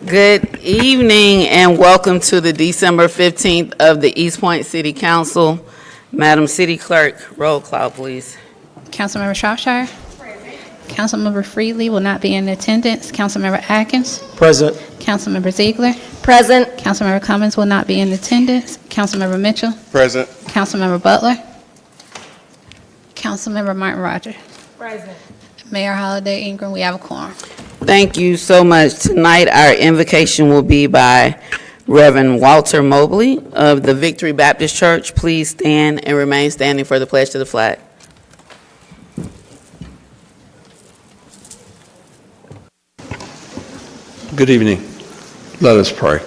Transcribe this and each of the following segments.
Good evening and welcome to the December 15th of the East Point City Council. Madam City Clerk, roll call, please. Councilmember Shropshire. Councilmember Freely will not be in attendance. Councilmember Atkins. Present. Councilmember Ziegler. Present. Councilmember Cummins will not be in attendance. Councilmember Mitchell. Present. Councilmember Butler. Councilmember Martin Rogers. Present. Mayor Holiday Ingram, we have a quorum. Thank you so much. Tonight, our invocation will be by Reverend Walter Mobley of the Victory Baptist Church. Please stand and remain standing for the pledge to the flag. Good evening. Let us pray.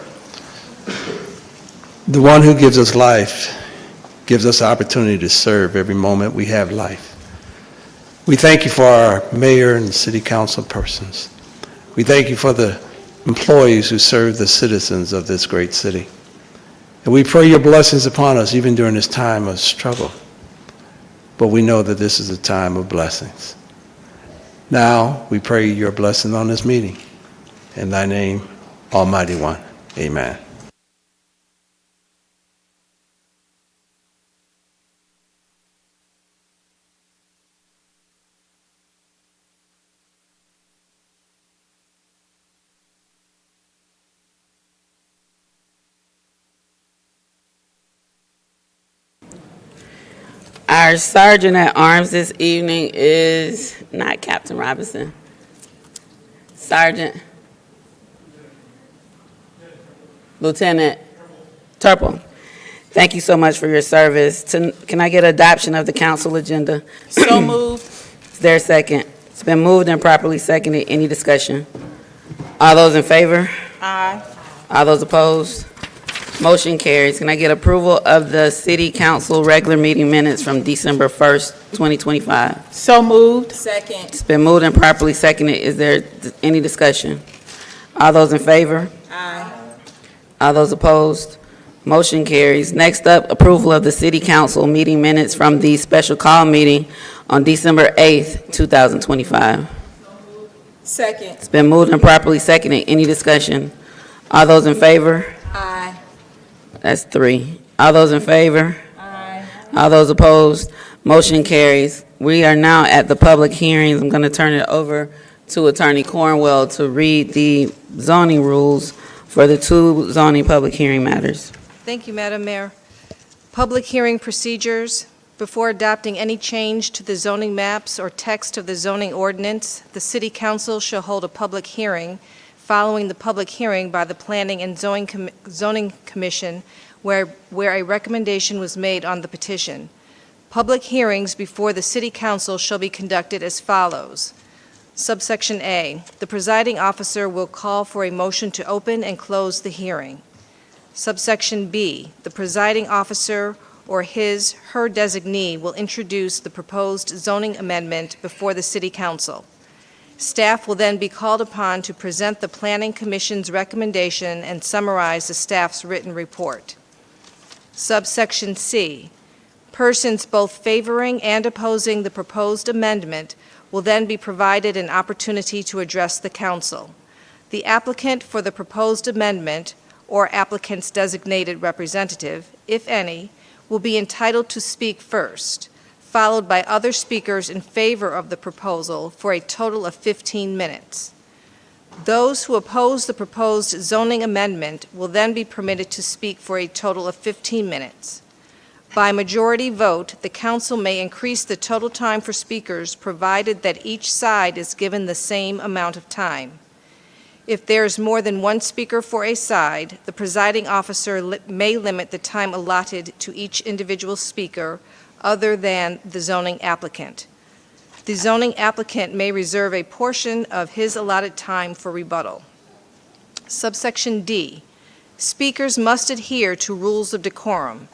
The one who gives us life gives us the opportunity to serve every moment we have life. We thank you for our mayor and city council persons. We thank you for the employees who serve the citizens of this great city. And we pray your blessings upon us even during this time of struggle. But we know that this is a time of blessings. Now we pray your blessing on this meeting. In thy name, Almighty One, amen. Our Sergeant at Arms this evening is not Captain Robinson. Sergeant. Lieutenant Turple. Thank you so much for your service. Can I get adoption of the council agenda? So moved. Is there a second? It's been moved and properly seconded. Any discussion? All those in favor? Aye. All those opposed? Motion carries. Can I get approval of the city council regular meeting minutes from December 1st, 2025? So moved. Second. It's been moved and properly seconded. Is there any discussion? All those in favor? Aye. All those opposed? Motion carries. Next up, approval of the city council meeting minutes from the special call meeting on December 8th, 2025. Second. It's been moved and properly seconded. Any discussion? All those in favor? Aye. That's 3. All those in favor? Aye. All those opposed? Motion carries. We are now at the public hearings. I'm going to turn it over to Attorney Cornwell to read the zoning rules for the 2 zoning public hearing matters. Thank you, Madam Mayor. Public hearing procedures. Before adopting any change to the zoning maps or text of the zoning ordinance, the City Council shall hold a public hearing following the public hearing by the Planning and Zoning Commission where a recommendation was made on the petition. Public hearings before the City Council shall be conducted as follows. Subsection A, the presiding officer will call for a motion to open and close the hearing. Subsection B, the presiding officer or her designee will introduce the proposed zoning amendment before the City Council. Staff will then be called upon to present the Planning Commission's recommendation and summarize the staff's written report. Subsection C, persons both favoring and opposing the proposed amendment will then be provided an opportunity to address the council. The applicant for the proposed amendment, or applicant's designated representative, if any, will be entitled to speak first, followed by other speakers in favor of the proposal for a total of 15 minutes. Those who oppose the proposed zoning amendment will then be permitted to speak for a total of 15 minutes. By majority vote, the council may increase the total time for speakers provided that each side is given the same amount of time. If there is more than one speaker for a side, the presiding officer may limit the time allotted to each individual speaker other than the zoning applicant. The zoning applicant may reserve a portion of his allotted time for rebuttal. Subsection D, speakers must adhere to rules of decorum.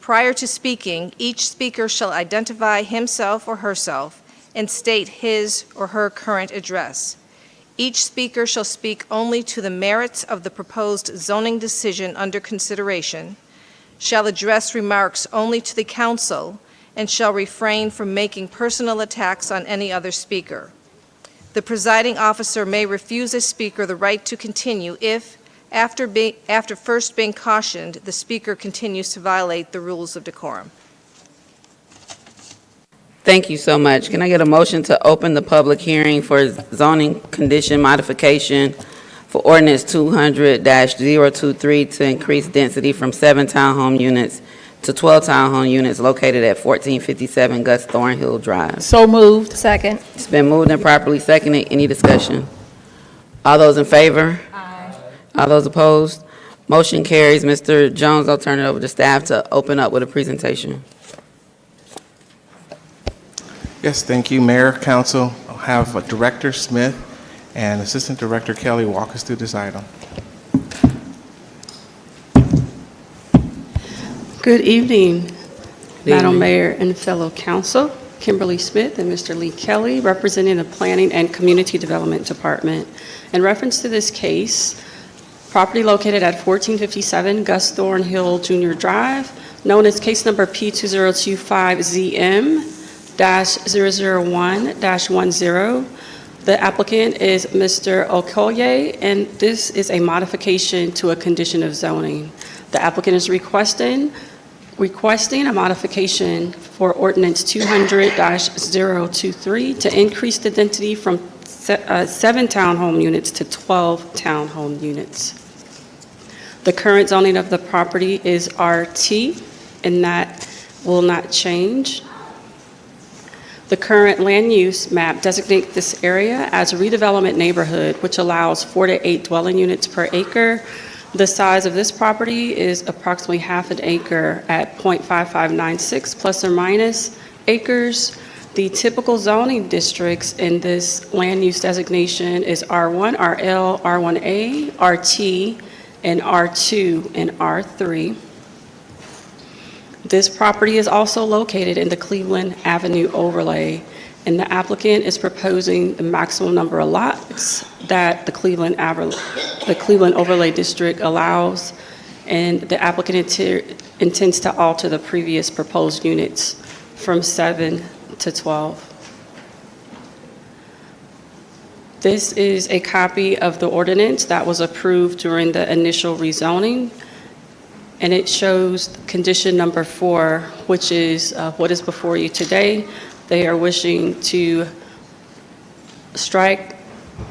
Prior to speaking, each speaker shall identify himself or herself and state his or her current address. Each speaker shall speak only to the merits of the proposed zoning decision under consideration, shall address remarks only to the council, and shall refrain from making personal attacks on any other speaker. The presiding officer may refuse a speaker the right to continue if, after first being cautioned, the speaker continues to violate the rules of decorum. Thank you so much. Can I get a motion to open the public hearing for zoning condition modification for ordinance 200-023 to increase density from 7 townhome units to 12 townhome units located at 1457 Gus Thornhill Drive? So moved. Second. It's been moved and properly seconded. Any discussion? All those in favor? Aye. All those opposed? Motion carries. Mr. Jones, I'll turn it over to staff to open up with a presentation. Yes, thank you, Mayor, Council. I'll have Director Smith and Assistant Director Kelly walk us through this item. Good evening, Madam evening. Mayor and fellow council. Kimberly Smith and Mr. Lee Kelly, representing the Planning and Community Development Department. In reference to this case, property located at 1457 Gus Thornhill Jr. Drive, known as case number P2025ZM-001-10. The applicant is Mr. Okoye, and this is a modification to a condition of zoning. The applicant is requesting a modification for ordinance 200-023 to increase the density from 7 townhome units to 12 townhome units. The current zoning of the property is RT, and that will not change. The current land use map designates this area as a redevelopment neighborhood, which allows 4 to 8 dwelling units per acre. The size of this property is approximately half an acre at .5596 plus or minus acres. The typical zoning districts in this land use designation is R1, RL, R1A, RT, and R2 and R3. This property is also located in the Cleveland Avenue overlay, and the applicant is proposing the maximum number of lots that the Cleveland overlay district allows, and the applicant intends to alter the previous proposed units from 7 to 12. This is a copy of the ordinance that was approved during the initial rezoning, and it shows condition number 4, which is what is before you today. They are wishing to strike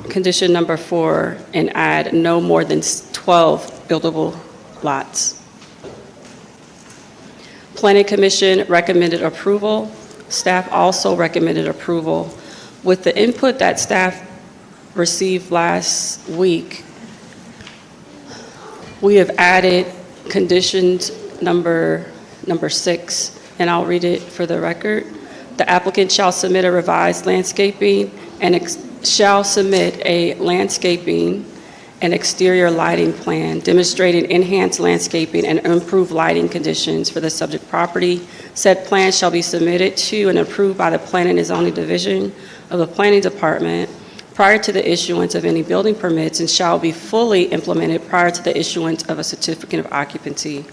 condition number 4 and add no more than 12 buildable lots. Planning Commission recommended approval. Staff also recommended approval. With the input that staff received last week, we have added conditions number 6, and I'll read it for the record. The applicant shall submit a revised landscaping and shall submit a landscaping and exterior lighting plan demonstrating enhanced landscaping and improved lighting conditions for the subject property. Said plan shall be submitted to and approved by the Planning and Zoning Division of the Planning Department prior to the issuance of any building permits and shall be fully implemented prior to the issuance of a certificate of occupancy.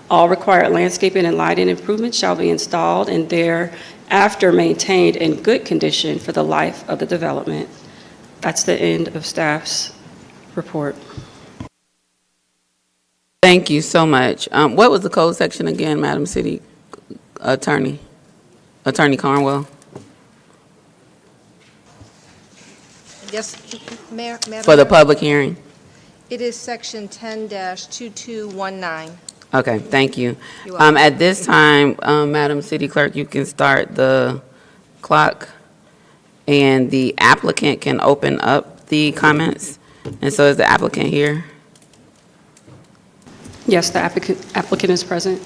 All required landscaping and lighting improvements shall be installed and thereafter maintained in good condition for the life of the development. That's the end of staff's report. Thank you so much. What was the code section again, Madam City Attorney? Attorney Cornwell? Yes, Mayor, For the public hearing? it is section 10-2219. Okay, thank you. You're welcome. At this time, Madam City Clerk, you can start the clock, and the applicant can open up the comments. And so is the applicant here? Yes, the applicant is present.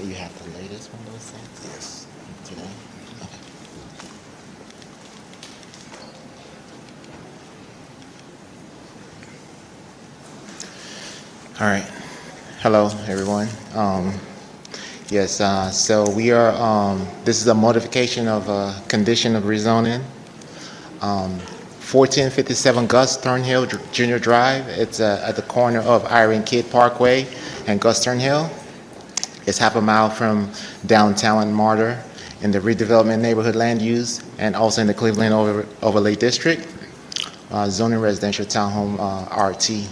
You have the latest one, those sets? Yes. Today? Okay. All right. Hello, everyone. Yes, so we are, this is a modification of a condition of rezoning 1457 Gus Thornhill Junior Drive. It's at the corner of Irene Kidd Parkway and Gus Thornhill. It's half a mile from downtown Martyr in the redevelopment neighborhood land use and also in the Cleveland Overlay District. Zoning residential townhome RT.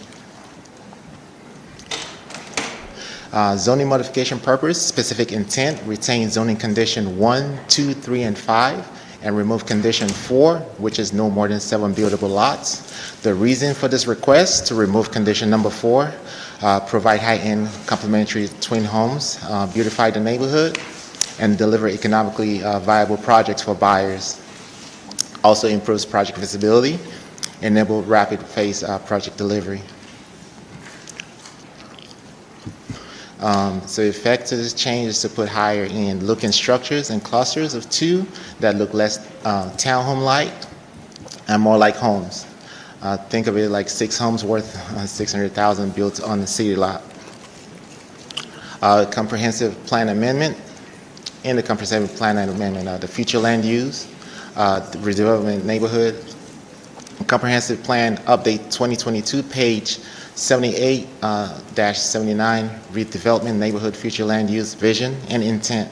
Zoning modification purpose, specific intent, retain zoning condition 1, 2, 3, and 5, and remove condition 4, which is no more than 7 buildable lots. The reason for this request to remove condition number 4, provide high-end complementary twin homes, beautify the neighborhood, and deliver economically viable projects for buyers. Also improves project visibility, enable rapid phase project delivery. So the effect of this change is to put higher end looking structures and clusters of 2 that look less townhome-like and more like homes. Think of it like 6 homes worth $600,000 built on the city lot. Comprehensive plan amendment. In the comprehensive plan amendment, the future land use, the redevelopment neighborhood, comprehensive plan update 2022, page 78-79, redevelopment neighborhood future land use vision and intent.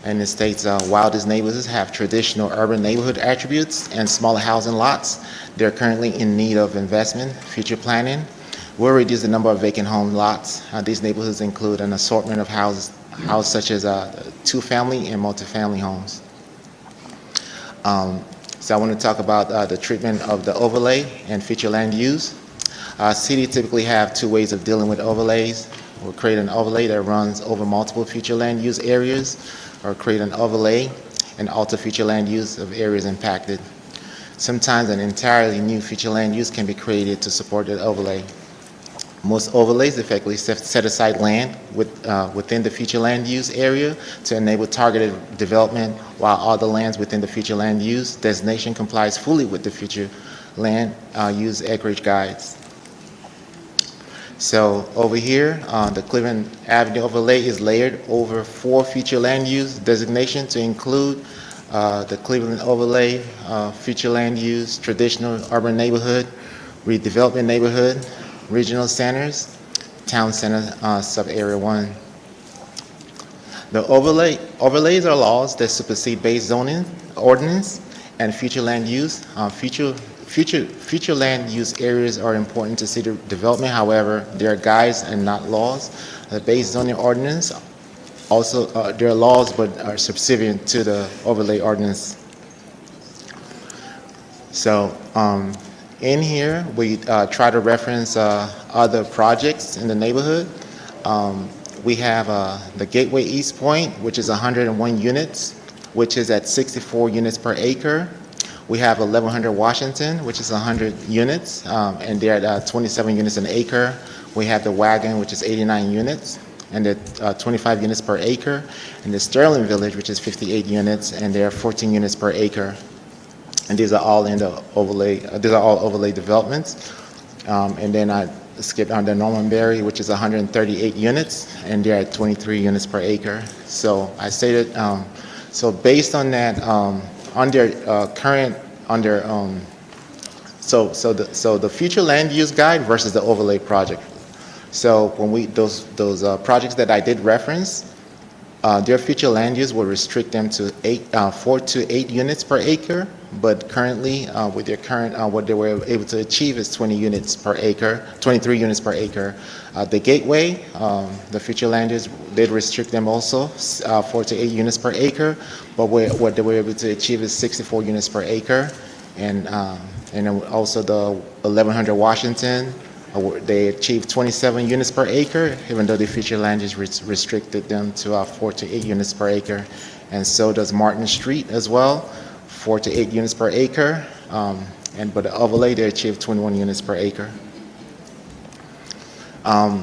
And it states, while these neighborhoods have traditional urban neighborhood attributes and smaller housing lots, they're currently in need of investment. Future planning will reduce the number of vacant home lots. These neighborhoods include an assortment of houses such as 2-family and multifamily homes. So I want to talk about the treatment of the overlay and future land use. City typically have 2 ways of dealing with overlays. We'll create an overlay that runs over multiple future land use areas, or create an overlay and alter future land use of areas impacted. Sometimes an entirely new future land use can be created to support that overlay. Most overlays effectively set aside land within the future land use area to enable targeted development, while other lands within the future land use designation complies fully with the future land use acreage guides. So over here, the Cleveland Avenue overlay is layered over 4 future land use designation to include the Cleveland overlay, future land use, traditional urban neighborhood, redevelopment neighborhood, regional centers, town center, sub-area 1. The overlays are laws that supersede base zoning ordinance and future land use. Future land use areas are important to city development. However, they are guides and not laws. The base zoning ordinance also, there are laws but are subservient to the overlay ordinance. So in here, we try to reference other projects in the neighborhood. We have the Gateway East Point, which is 101 units, which is at 64 units per acre. We have 1100 Washington, which is 100 units, and they're at 27 units an acre. We have the Wagon, which is 89 units, and they're 25 units per acre. And the Sterling Village, which is 58 units, and they're 14 units per acre. And these are all in the overlay. These are all overlay developments. And then I skipped on the Norman Berry, which is 138 units, and they're at 23 units per acre. So I stated, so based on that, so the future land use guide versus the overlay project. So when those projects that I did reference, their future land use will restrict them to 4 to 8 units per acre. But currently, with their current, what they were able to achieve is 20 units per acre, 23 units per acre. The Gateway, the future land use, did restrict them also, 4 to 8 units per acre. But what they were able to achieve is 64 units per acre. And then also the 1100 Washington, they achieved 27 units per acre, even though the future land use restricted them to 4 to 8 units per acre. And so does Martin Street as well. 4 to 8 units per acre, but the overlay, they achieved 21 units per acre.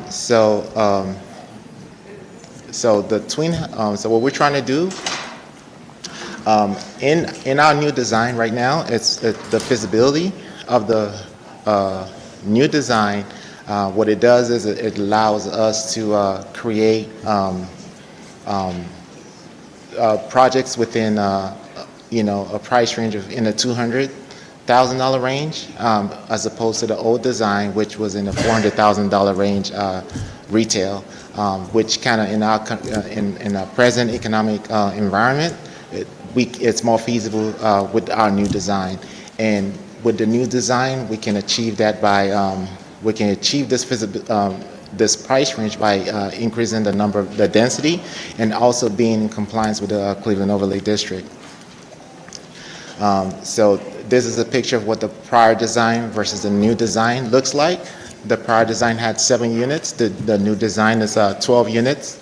So the twin, so what we're trying to do, in our new design right now, it's the feasibility of the new design. What it does is it allows us to create projects within a price range of in the $200 $300,000 range, as opposed to the old design, which was in the $400,000 range retail, which kind of in our present economic environment, it's more feasible with our new design. And with the new design, we can achieve that by we can achieve this price range by increasing the density, and also being in compliance with the Cleveland Overlay District. So this is a picture of what the prior design versus the new design looks like. The prior design had 7 units. The new design is 12 units.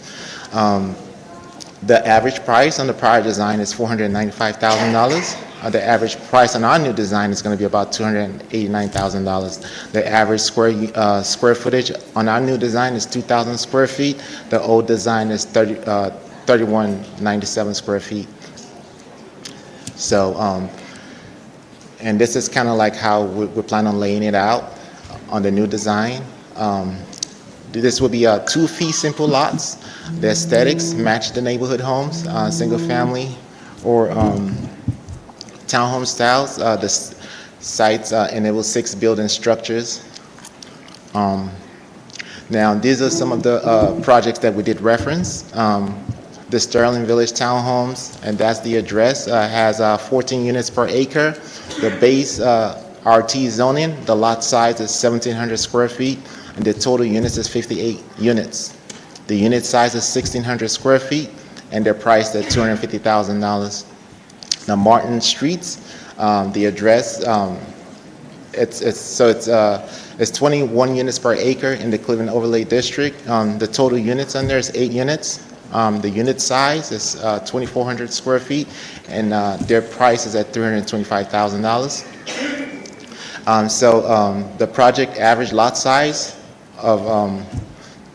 The average price on the prior design is $495,000. The average price on our new design is going to be about $289,000. The average square footage on our new design is 2,000 square feet. The old design is 3,197 square feet. So, and this is kind of like how we plan on laying it out on the new design. This will be 2 fee simple lots. The aesthetics match the neighborhood homes, single family or townhome styles. The sites enable 6 building structures. Now, these are some of the projects that we did reference. The Sterling Village Townhomes, and that's the address, has 14 units per acre. The base RT zoning, the lot size is 1,700 square feet, and the total units is 58 units. The unit size is 1,600 square feet, and they're priced at $250,000. Now, Martin Streets, the address, it's 21 units per acre in the Cleveland Overlay District. The total units on there is 8 units. The unit size is 2,400 square feet, and their price is at $325,000. The project average lot size of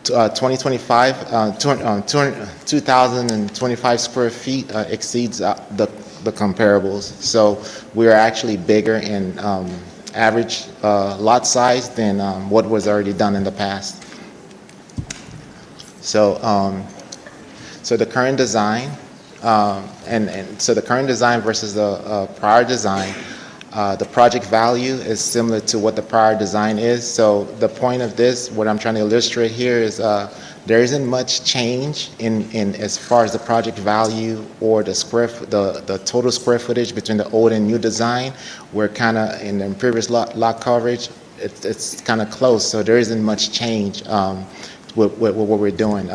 2,025 square feet exceeds the comparables. So we are actually bigger in average lot size than what was already done in the past. So the current design, so the current design versus the prior design, the project value is similar to what the prior design is. So the point of this, what I'm trying to illustrate here is there isn't much change in as far as the project value or the total square footage between the old and new design. We're kind of in the previous lot coverage. It's kind of close, so there isn't much change with what we're doing.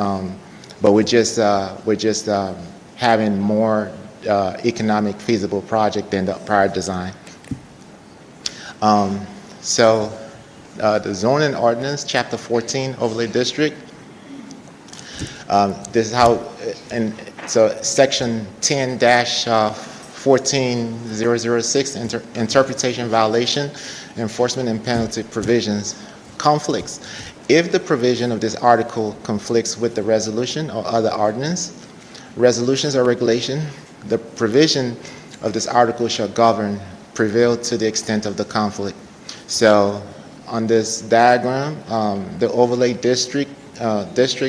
But we're just having more economic feasible project than the prior design. The zoning ordinance, chapter 14, overlay district. This is how, section 10-14006, interpretation violation, enforcement and penalty provisions, conflicts. If the provision of this article conflicts with the resolution or other ordinance, resolutions or regulation, the provision of this article shall prevail to the extent of the conflict. So on this diagram, the overlay district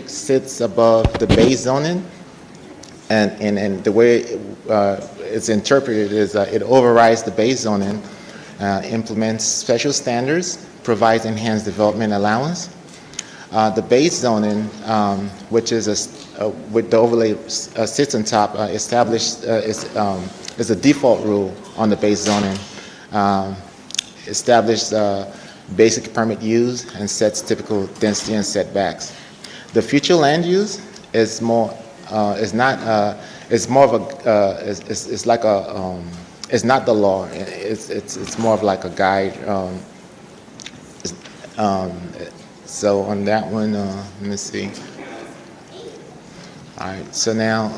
sits above the base zoning, and the way it's interpreted is it overrides the base zoning, implements special standards, provides enhanced development allowance. The base zoning, which is with the overlay sits on top, established is a default rule on the base zoning. Established basic permit use and sets typical density and setbacks. The future land use is more it's not the law. It's more of like a guide. So on that one, let me see. All right, so now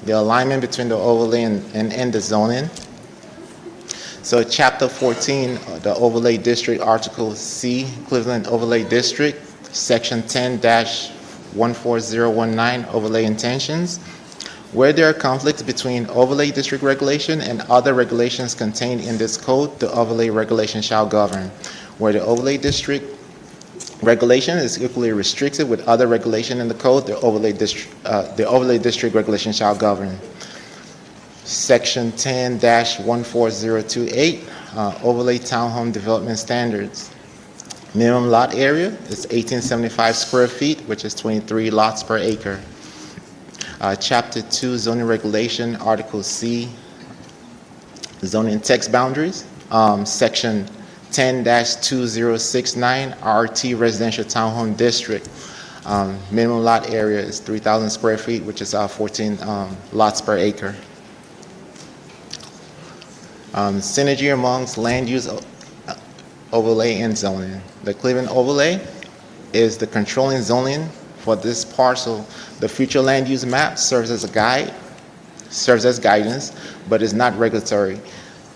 the alignment between the overlay and the zoning. So chapter 14, the overlay district, article C, Cleveland Overlay District, section 10-14019, overlay intentions. Where there are conflicts between overlay district regulation and other regulations contained in this code, the overlay regulation shall govern. Where the overlay district regulation is equally restricted with other regulation in the code, the overlay district regulation shall govern. Section 10-14028, overlay townhome development standards. Minimum lot area is 1875 square feet, which is 23 lots per acre. Chapter 2 zoning regulation, Article C, zoning text boundaries, Section 10-2069, RT residential townhome district. Minimum lot area is 3,000 square feet, which is 14 lots per acre. Synergy amongst land use overlay and zoning. The Cleveland overlay is the controlling zoning for this parcel. The future land use map serves as a guide, serves as guidance, but is not regulatory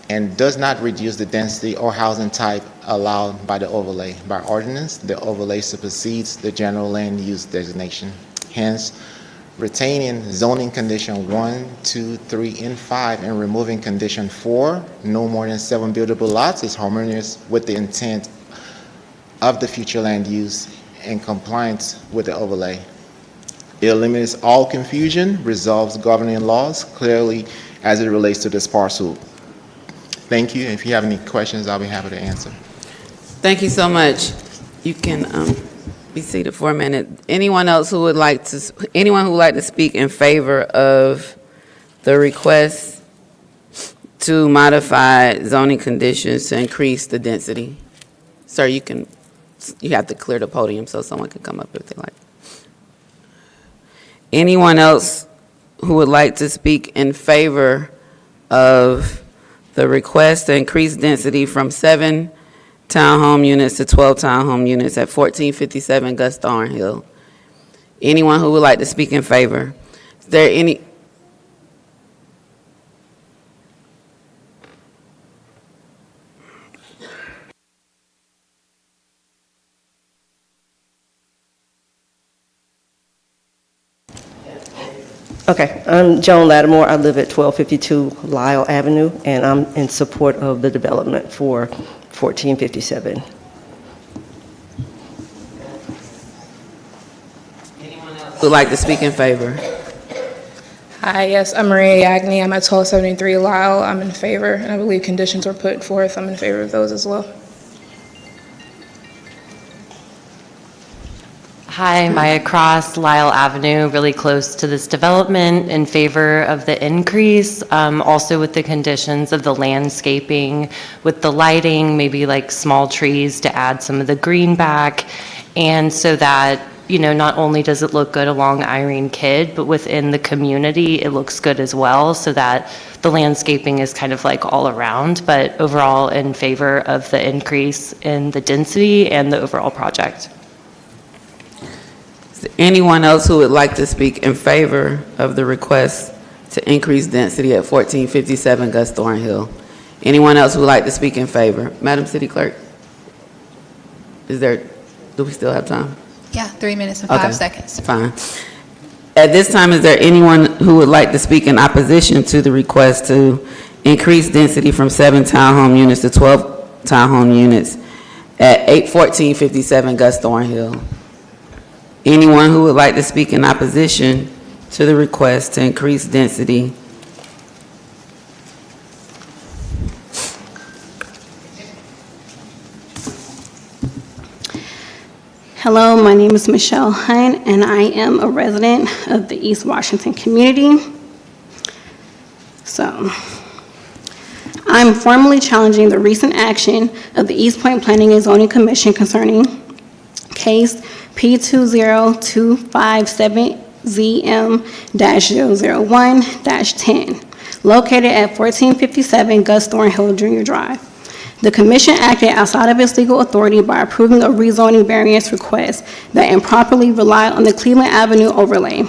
and does not reduce the density or housing type allowed by the overlay. By ordinance, the overlay supersedes the general land use designation. Hence, retaining zoning condition 1, 2, 3, and 5 and removing condition 4, no more than 7 buildable lots, is harmonious with the intent of the future land use in compliance with the overlay. It eliminates all confusion, resolves governing laws clearly as it relates to this parcel. Thank you. If you have any questions, I'll be happy to answer. Thank you so much. You can be seated for a minute. Anyone else who would like to, anyone who would like to speak in favor of the request to modify zoning conditions to increase the density? Sir, you have to clear the podium so someone can come up if they like. Anyone else who would like to speak in favor of the request to increase density from 7 townhome units to 12 townhome units at 1457 Gus Thornhill? Anyone who would like to speak in favor? Is there any? Okay, I'm Joan Lattimore. I live at 1252 Lyle Avenue, and I'm in support of the development for 1457. Who would like to speak in favor? Hi, yes, I'm Maria Yagney. I'm at 1273 Lyle. I'm in favor, and I believe conditions were put forth. I'm in favor of those as well. Hi, Maya Cross, Lyle Avenue, really close to this development, in favor of the increase, also with the conditions of the landscaping, with the lighting, maybe like small trees to add some of the green back, and so that, you know, not only does it look good along Irene Kidd, but within the community, it looks good as well, so that the landscaping is kind of like all around, but overall in favor of the increase in the density and the overall project. Anyone else who would like to speak in favor of the request to increase density at 1457 Gus Thornhill? Anyone else who would like to speak in favor? Madam City Clerk, do we still have time? Yeah, 3 minutes and Okay, 5 seconds. Fine. At this time, is there anyone who would like to speak in opposition to the request to increase density from 7 townhome units to 12 townhome units at 1457 Gus Thornhill? Anyone who would like to speak in opposition to the request to increase density? Hello, my name is Michelle Hunt, and I am a resident of the East Washington community. So, I'm formally challenging the recent action of the East Point Planning and Zoning Commission concerning case P20257ZM-001-10, located at 1457 Gus Thornhill Jr. Drive. The commission acted outside of its legal authority by approving a rezoning variance request that improperly relied on the Cleveland Avenue overlay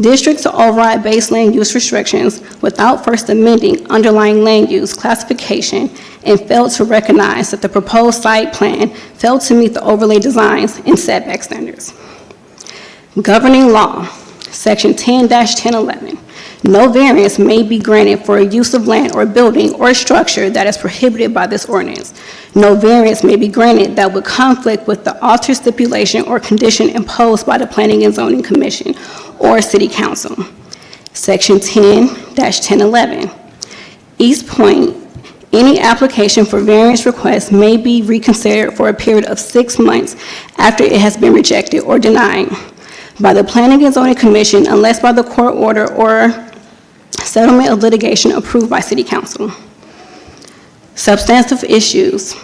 district to override base land use restrictions without first amending underlying land use classification, and failed to recognize that the proposed site plan failed to meet the overlay designs and setback standards. Governing law, Section 10-1011. No variance may be granted for a use of land or building or structure that is prohibited by this ordinance. No variance may be granted that would conflict with the altered stipulation or condition imposed by the Planning and Zoning Commission or City Council. Section 10-1011. East Point Any application for variance request may be reconsidered for a period of 6 months after it has been rejected or denied by the Planning and Zoning Commission unless by the court order or settlement of litigation approved by City Council. Substantive issues,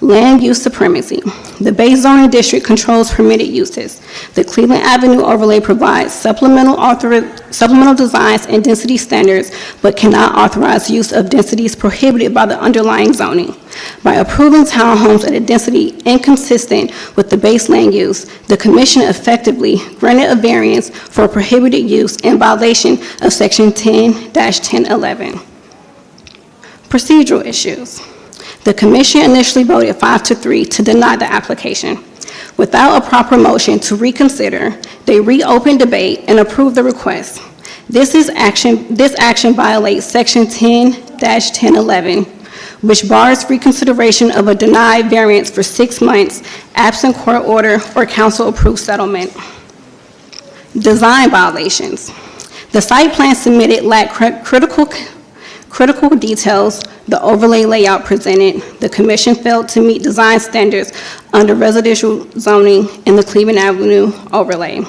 land use supremacy. The base zoning district controls permitted uses. The Cleveland Avenue overlay provides supplemental designs and density standards, but cannot authorize use of densities prohibited by the underlying zoning. By approving townhomes at a density inconsistent with the base land use, the commission effectively granted a variance for prohibited use in violation of Section 10-1011. Procedural issues. The commission initially voted 5-3 to deny the application. Without a proper motion to reconsider, they reopened debate and approved the request. This action violates Section 10-1011, which bars reconsideration of a denied variance for 6 months absent court order or council-approved settlement. Design violations. The site plan submitted lacked critical details. The overlay layout presented. The commission failed to meet design standards under residential zoning in the Cleveland Avenue overlay.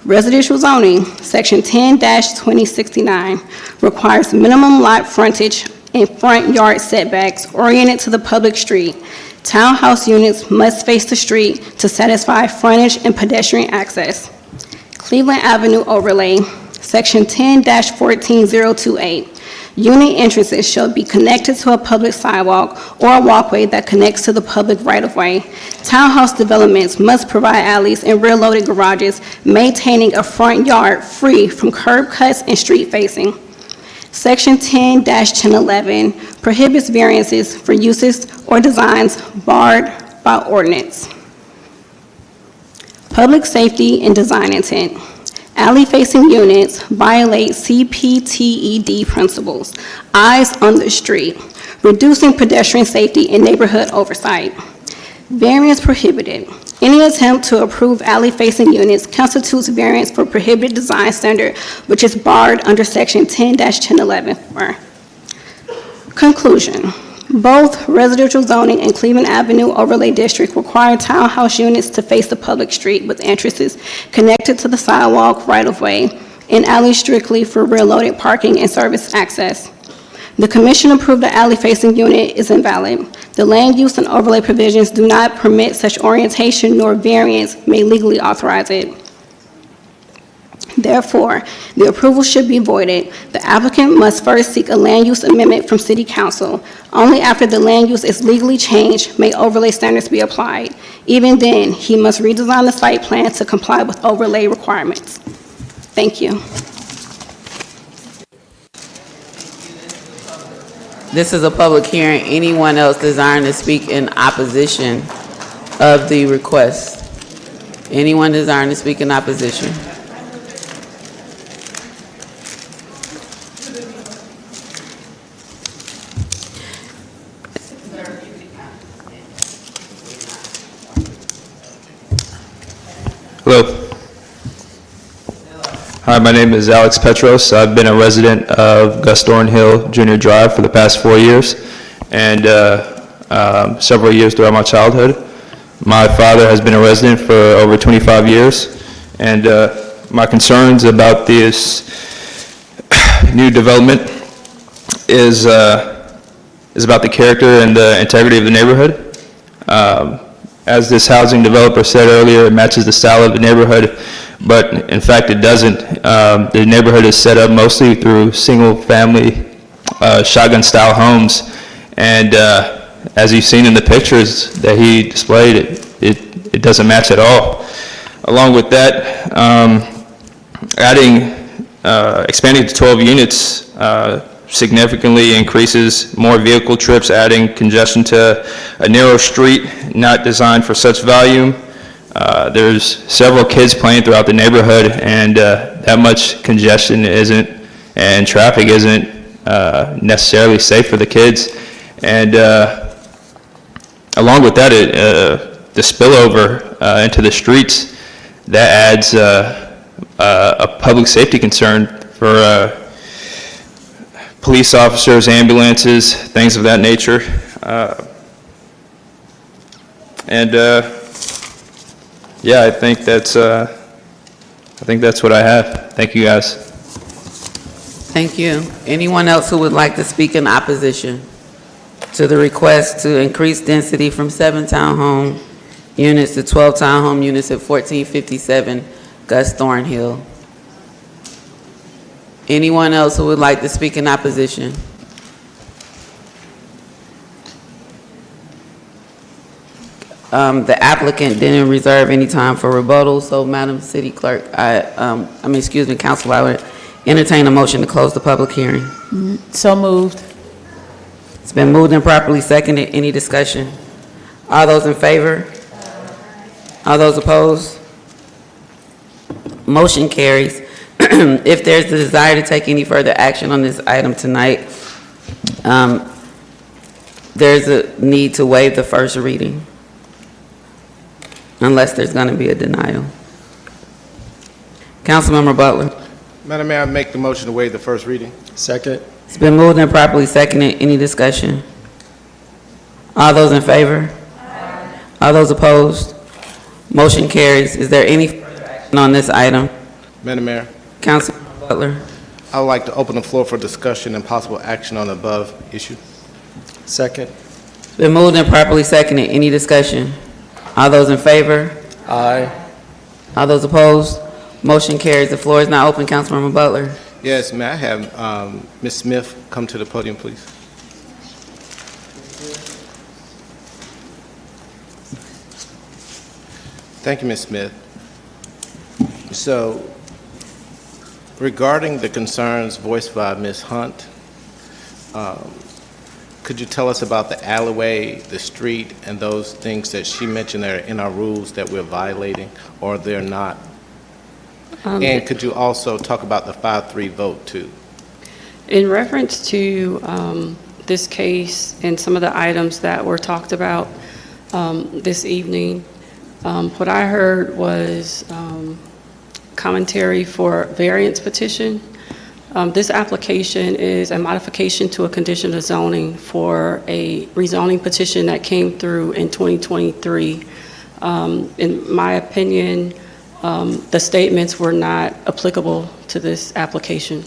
Residential zoning, Section 10-2069, requires minimum lot frontage and front yard setbacks oriented to the public street. Townhouse units must face the street to satisfy frontage and pedestrian access. Cleveland Avenue overlay, Section 10-14028. Unit entrances shall be connected to a public sidewalk or a walkway that connects to the public right-of-way. Townhouse developments must provide alleys and rear-loaded garages, maintaining a front yard free from curb cuts and street facing. Section 10-1011 prohibits variances for uses or designs barred by ordinance. Public safety and design intent. Alley-facing units violate CPTED principles, eyes on the street, reducing pedestrian safety and neighborhood oversight. Variance prohibited. Any attempt to approve alley-facing units constitutes variance for prohibited design standard, which is barred under Section 10-1011. Conclusion. Both residential zoning and Cleveland Avenue overlay district require townhouse units to face the public street with entrances connected to the sidewalk right-of-way and alleys strictly for rear-loaded parking and service access. The commission approved the alley-facing unit is invalid. The land use and overlay provisions do not permit such orientation, nor variance may legally authorize it. Therefore, the approval should be voided. The applicant must first seek a land use amendment from City Council. Only after the land use is legally changed may overlay standards be applied. Even then, he must redesign the site plan to comply with overlay requirements. Thank you. This is a public hearing. Anyone else desiring to speak in opposition of the request? Anyone desiring to speak in opposition? Hello. Hi, my name is Alex Petros. I've been a resident of Gus Thornhill Junior Drive for the past 4 years and several years throughout my childhood. My father has been a resident for over 25 years, and my concerns about this new development is about the character and the integrity of the neighborhood. As this housing developer said earlier, it matches the style of the neighborhood, but in fact it doesn't. The neighborhood is set up mostly through single-family shotgun-style homes, and as you've seen in the pictures that he displayed, it doesn't match at all. Along with that, expanding to 12 units significantly increases more vehicle trips, adding congestion to a narrow street not designed for such volume. There's several kids playing throughout the neighborhood, and that much congestion and traffic isn't necessarily safe for the kids. And along with that, the spillover into the streets, that adds a public safety concern for police officers, ambulances, things of that nature. Yeah, I think that's what I have. Thank you, guys. Thank you. Anyone else who would like to speak in opposition to the request to increase density from 7 townhome units to 12 townhome units at 1457 Gus Thornhill? Anyone else who would like to speak in opposition? The applicant didn't reserve any time for rebuttal, so Madam City Clerk, Council, I would entertain a motion to close the public hearing. So moved. It's been moved and properly seconded. Any discussion? All those in favor? All those opposed? Motion carries. If there's the desire to take any further action on this item tonight, there's a need to waive the first reading, unless there's going to be a denial. Councilmember Butler. Madam Mayor, I make the motion to waive the first reading. Second. It's been moved and properly seconded. Any discussion? All those in favor? All those opposed? Motion carries. Is there any further action on this item? Madam Mayor, Councilmember Butler. I would like to open the floor for discussion and possible action on the above issue. Second. It's been moved and properly seconded. Any discussion? All those in favor? Aye. All those opposed? Motion carries. The floor is now open. Councilmember Butler. Yes, may I have Ms. Smith come to the podium, please? Thank you, Ms. Smith. So, regarding the concerns voiced by Ms. Hunt, could you tell us about the alleyway, the street, and those things that she mentioned that are in our rules that we're violating, or they're not? And could you also talk about the 5-3 vote, too? In reference to this case and some of the items that were talked about this evening, what I heard was commentary for variance petition. This application is a modification to a condition of zoning for a rezoning petition that came through in 2023. In my opinion, the statements were not applicable to this application.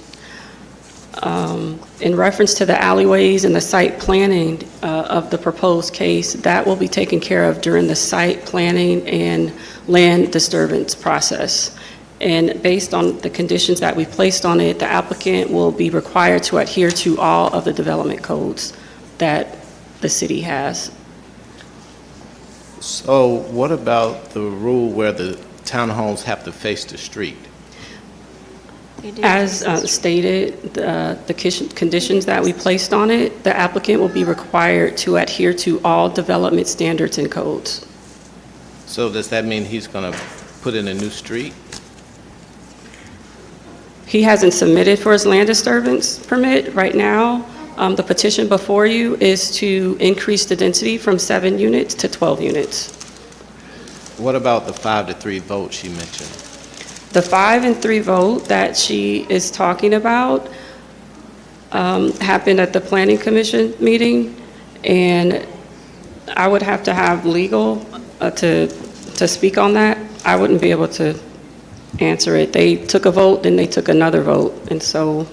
In reference to the alleyways and the site planning of the proposed case, that will be taken care of during the site planning and land disturbance process. And based on the conditions that we placed on it, the applicant will be required to adhere to all of the development codes that the city has. So what about the rule where the townhomes have to face the street? As stated, the conditions that we placed on it, the applicant will be required to adhere to all development standards and codes. So does that mean he's going to put in a new street? He hasn't submitted for his land disturbance permit right now. The petition before you is to increase the density from 7 units to 12 units. What about the 5-3 vote she mentioned? The 5-3 vote that she is talking about happened at the Planning Commission meeting, and I would have to have legal to speak on that. I wouldn't be able to answer it. They took a vote, then they took another vote, and so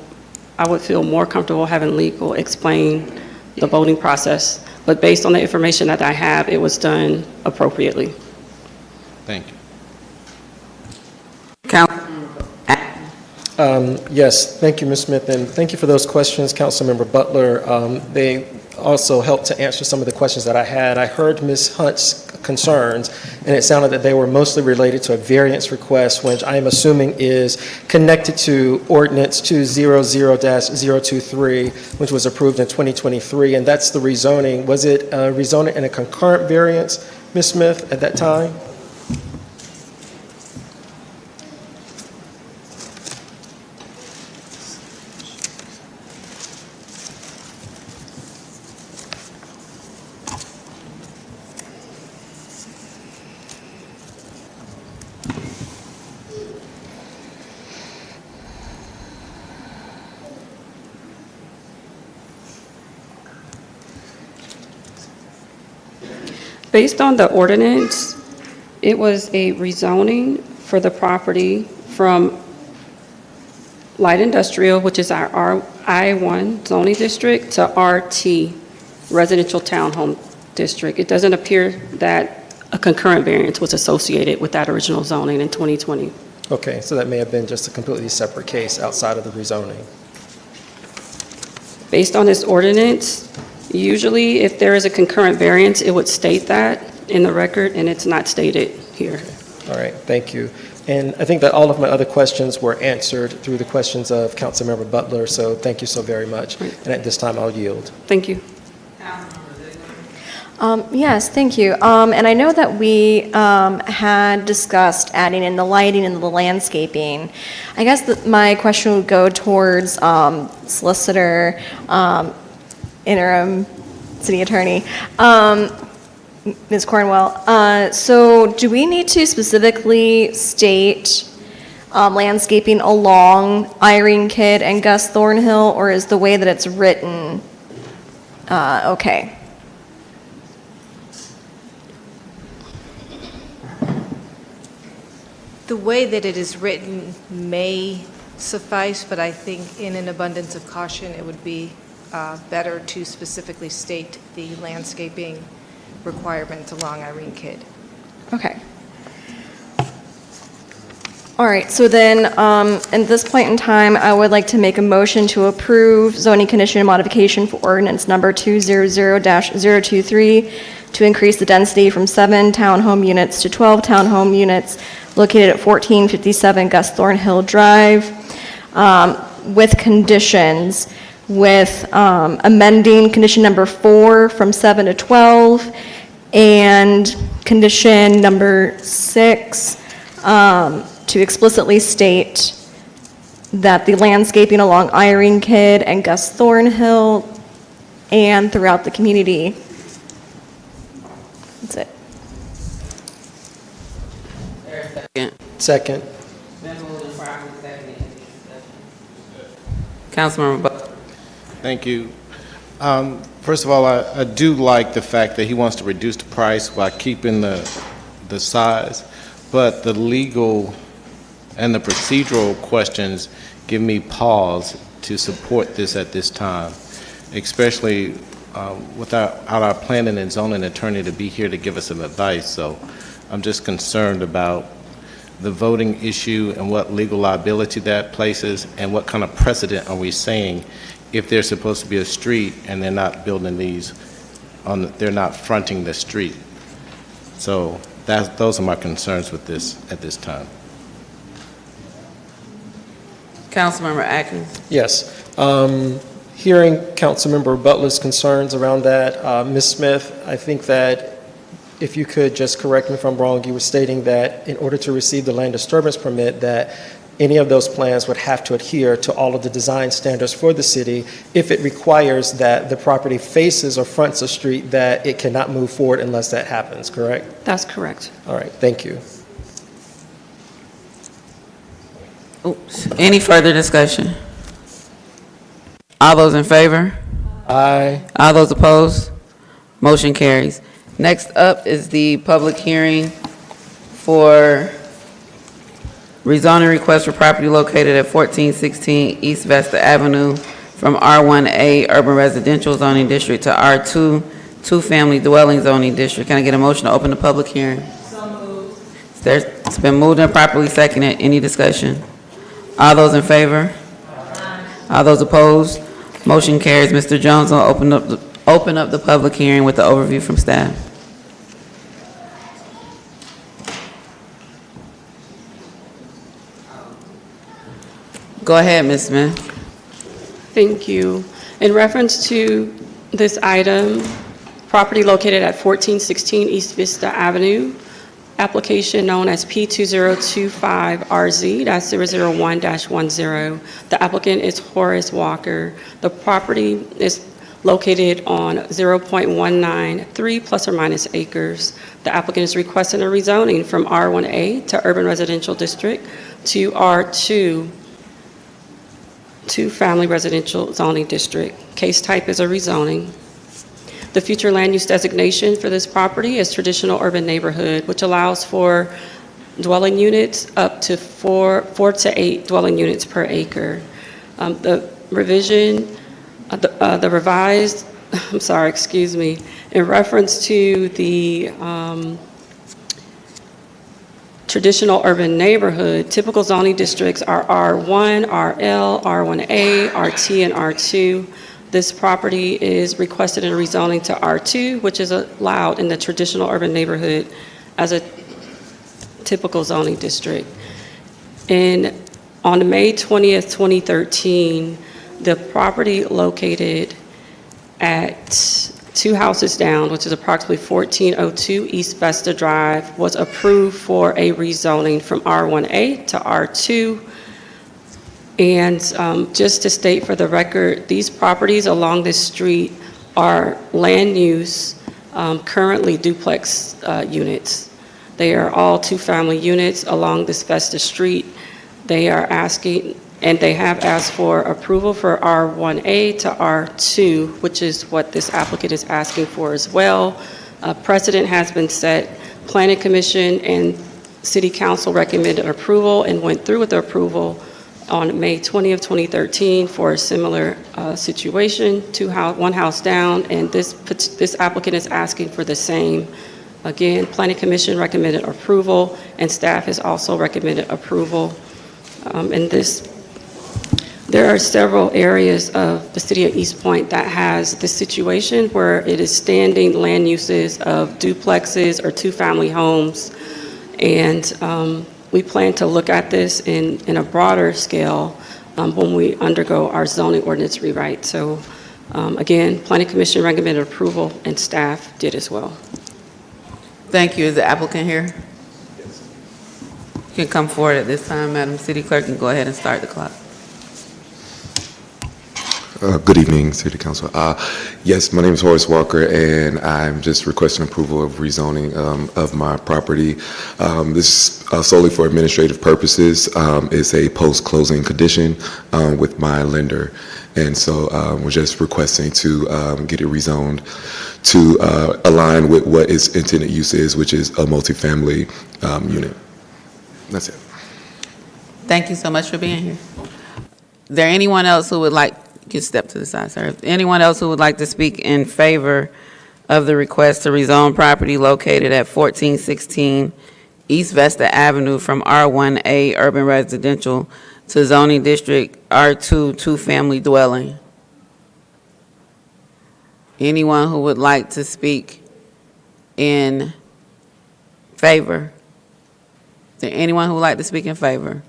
I would feel more comfortable having legal explain the voting process. But based on the information that I have, it was done appropriately. Thank you. Yes, thank you, Ms. Smith, and thank you for those questions, Councilmember Butler. They also helped to answer some of the questions that I had. I heard Ms. Hunt's concerns, and it sounded that they were mostly related to a variance request, which I am assuming is connected to Ordinance 200-023, which was approved in 2023, and that's the rezoning. Was it rezoning in a concurrent variance, Ms. Smith, at that time? Based on the ordinance, it was a rezoning for the property from light industrial, which is our I1 zoning district, to RT, residential townhome district. It doesn't appear that a concurrent variance was associated with that original zoning in 2020. Okay, so that may have been just a completely separate case outside of the rezoning. Based on this ordinance, usually if there is a concurrent variance, it would state that in the record, and it's not stated here. All right, thank you. And I think that all of my other questions were answered through the questions of Councilmember Butler, so thank you so very much. And at this time, I'll yield. Thank you. Yes, thank you. And I know that we had discussed adding in the lighting and the landscaping. I guess that my question would go towards solicitor, interim city attorney, Ms. Cornwell. So do we need to specifically state landscaping along Irene Kidd and Gus Thornhill, or is the way that it's written okay? The way that it is written may suffice, but I think in an abundance of caution, it would be better to specifically state the landscaping requirements along Irene Kidd. Okay. All right, so then, at this point in time, I would like to make a motion to approve zoning condition modification for ordinance number 200-023 to increase the density from 7 townhome units to 12 townhome units located at 1457 Gus Thornhill Drive, with conditions, with amending condition number 4 from 7 to 12, and condition number 6 to explicitly state that the landscaping along Irene Kidd and Gus Thornhill and throughout the community. That's it. Second. Councilmember Butler. Thank you. First of all, I do like the fact that he wants to reduce the price while keeping the size, but the legal and the procedural questions give me pause to support this at this time, especially without our planning and zoning attorney to be here to give us some advice. So I'm just concerned about the voting issue and what legal liability that places, and what kind of precedent are we saying if they're supposed to be a street and they're not building these they're not fronting the street. So those are my concerns with this at this time. Councilmember Atkins. Yes. Hearing Councilmember Butler's concerns around that, Ms. Smith, I think that if you could just correct me if I'm wrong, you were stating that in order to receive the land disturbance permit, that any of those plans would have to adhere to all of the design standards for the city. If it requires that the property faces or fronts a street, that it cannot move forward unless that happens, correct? That's correct. All right, thank you. Oops. Any further discussion? All those in favor? Aye. All those opposed? Motion carries. Next up is the public hearing for rezoning request for property located at 1416 East Vesta Avenue from R1A Urban Residential Zoning District to R2 Two-Family Dwelling Zoning District. Can I get a motion to open the public hearing? So moved. It's been moved and properly seconded. Any discussion? All those in favor? All those opposed? Motion carries. Mr. Jones will open up the public hearing with the overview from staff. Go ahead, Ms. Smith. Thank you. In reference to this item, property located at 1416 East Vista Avenue, application known as P2025RZ, that's 001-10. The applicant is Horace Walker. The property is located on 0.193 plus or minus acres. The applicant is requesting a rezoning from R1A to Urban Residential District to R2 Two-Family Residential Zoning District. Case type is a rezoning. The future land use designation for this property is traditional urban neighborhood, which allows for dwelling units up to four to 8 dwelling units per acre. The revision, the revised, I'm sorry, excuse me, in reference to the traditional urban neighborhood, typical zoning districts are R1, RL, R1A, RT, and R2. This property is requested in rezoning to R2, which is allowed in the traditional urban neighborhood as a typical zoning district. On May 20th, 2013, the property located at 2 houses down, which is approximately 1402 East Vesta Drive, was approved for a rezoning from R1A to R2. And just to state for the record, these properties along this street are land use, currently duplex units. They are all 2-family units along this Vesta Street. They are asking, and they have asked for approval for R1A to R2, which is what this applicant is asking for as well. Precedent has been set. Planning Commission and City Council recommended approval and went through with the approval on May 20th, 2013 for a similar situation, 1 house down, and this applicant is asking for the same. Again, Planning Commission recommended approval, and staff has also recommended approval. There are several areas of the city of East Point that has this situation where it is standing land uses of duplexes or 2-family homes. And we plan to look at this in a broader scale when we undergo our zoning ordinance rewrite. So again, Planning Commission recommended approval and staff did as well. Thank you. Is the applicant here? You can come forward at this time, Madam City Clerk, and go ahead and start the clock. Good evening, City Council. Yes, my name is Horace Walker, and I'm just requesting approval of rezoning of my property. This is solely for administrative purposes. It's a post-closing condition with my lender, and so we're just requesting to get it rezoned to align with what its intended use is, which is a multifamily unit. That's it. Thank you so much for being here. Is there anyone else who would like, you can step to the side, sir. Anyone else who would like to speak in favor of the request to rezone property located at 1416 East Vesta Avenue from R1A Urban Residential to zoning district R2 2-family dwelling? Anyone who would like to speak in favor? Is there anyone who would like to speak in favor?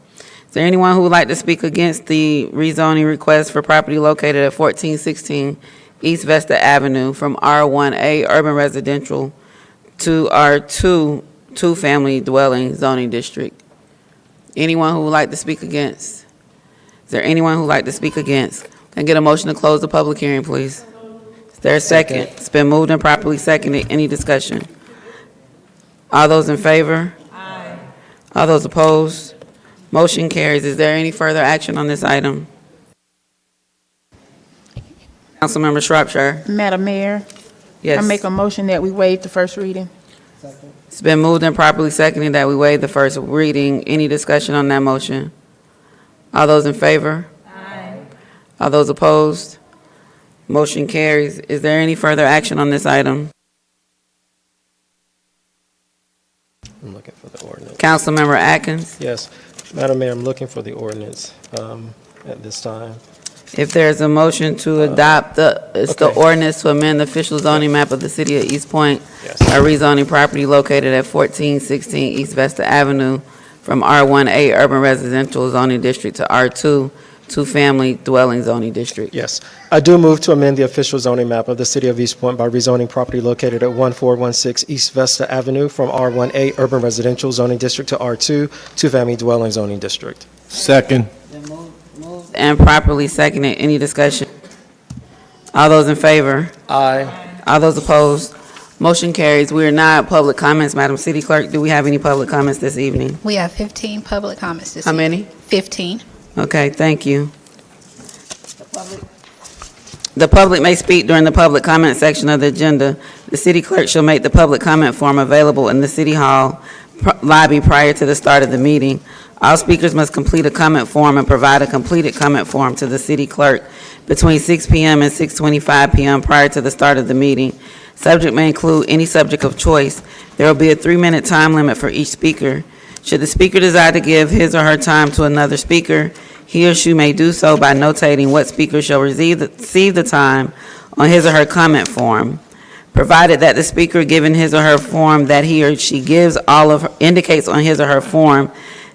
Is there anyone who would like to speak against the rezoning request for property located at 1416 East Vesta Avenue from R1A Urban Residential to R2 2-family dwelling zoning district? Anyone who would like to speak against? Is there anyone who would like to speak against? Can I get a motion to close the public hearing, please? Is there a second? It's been moved and properly seconded. Any discussion? All those in favor? Aye. All those opposed? Motion carries. Is there any further action on this item? Councilmember Shropshire. Madam Mayor, Yes. I make a motion that we waive the first reading. It's been moved and properly seconded that we waive the first reading. Any discussion on that motion? All those in favor? Aye. All those opposed? Motion carries. Is there any further action on this item? I'm looking for the ordinance. Councilmember Atkins. Yes, Madam Mayor, I'm looking for the ordinance at this time. If there's a motion to adopt the ordinance to amend the official zoning map of the city of East Point by rezoning property located at 1416 East Vesta Avenue from R1A Urban Residential Zoning District to R2 2-family dwelling zoning district. Yes, I do move to amend the official zoning map of the city of East Point by rezoning property located at 1416 East Vesta Avenue from R1A Urban Residential Zoning District to R2 2-family dwelling zoning district. Second. And properly seconded. Any discussion? All those in favor? Aye. All those opposed? Motion carries. We are now at public comments. Madam City Clerk, do we have any public comments this evening? We have 15 public comments this How evening. many? 15. Okay, thank you. The public may speak during the public comment section of the agenda. The city clerk shall make the public comment form available in the city hall lobby prior to the start of the meeting. All speakers must complete a comment form and provide a completed comment form to the city clerk between 6 p.m. and 6:25 p.m. prior to the start of the meeting. Subject may include any subject of choice. There will be a 3-minute time limit for each speaker. Should the speaker desire to give his or her time to another speaker, he or she may do so by notating what speaker shall receive the time on his or her comment form. Provided that the speaker given his or her form that he or she gives indicates on his or her form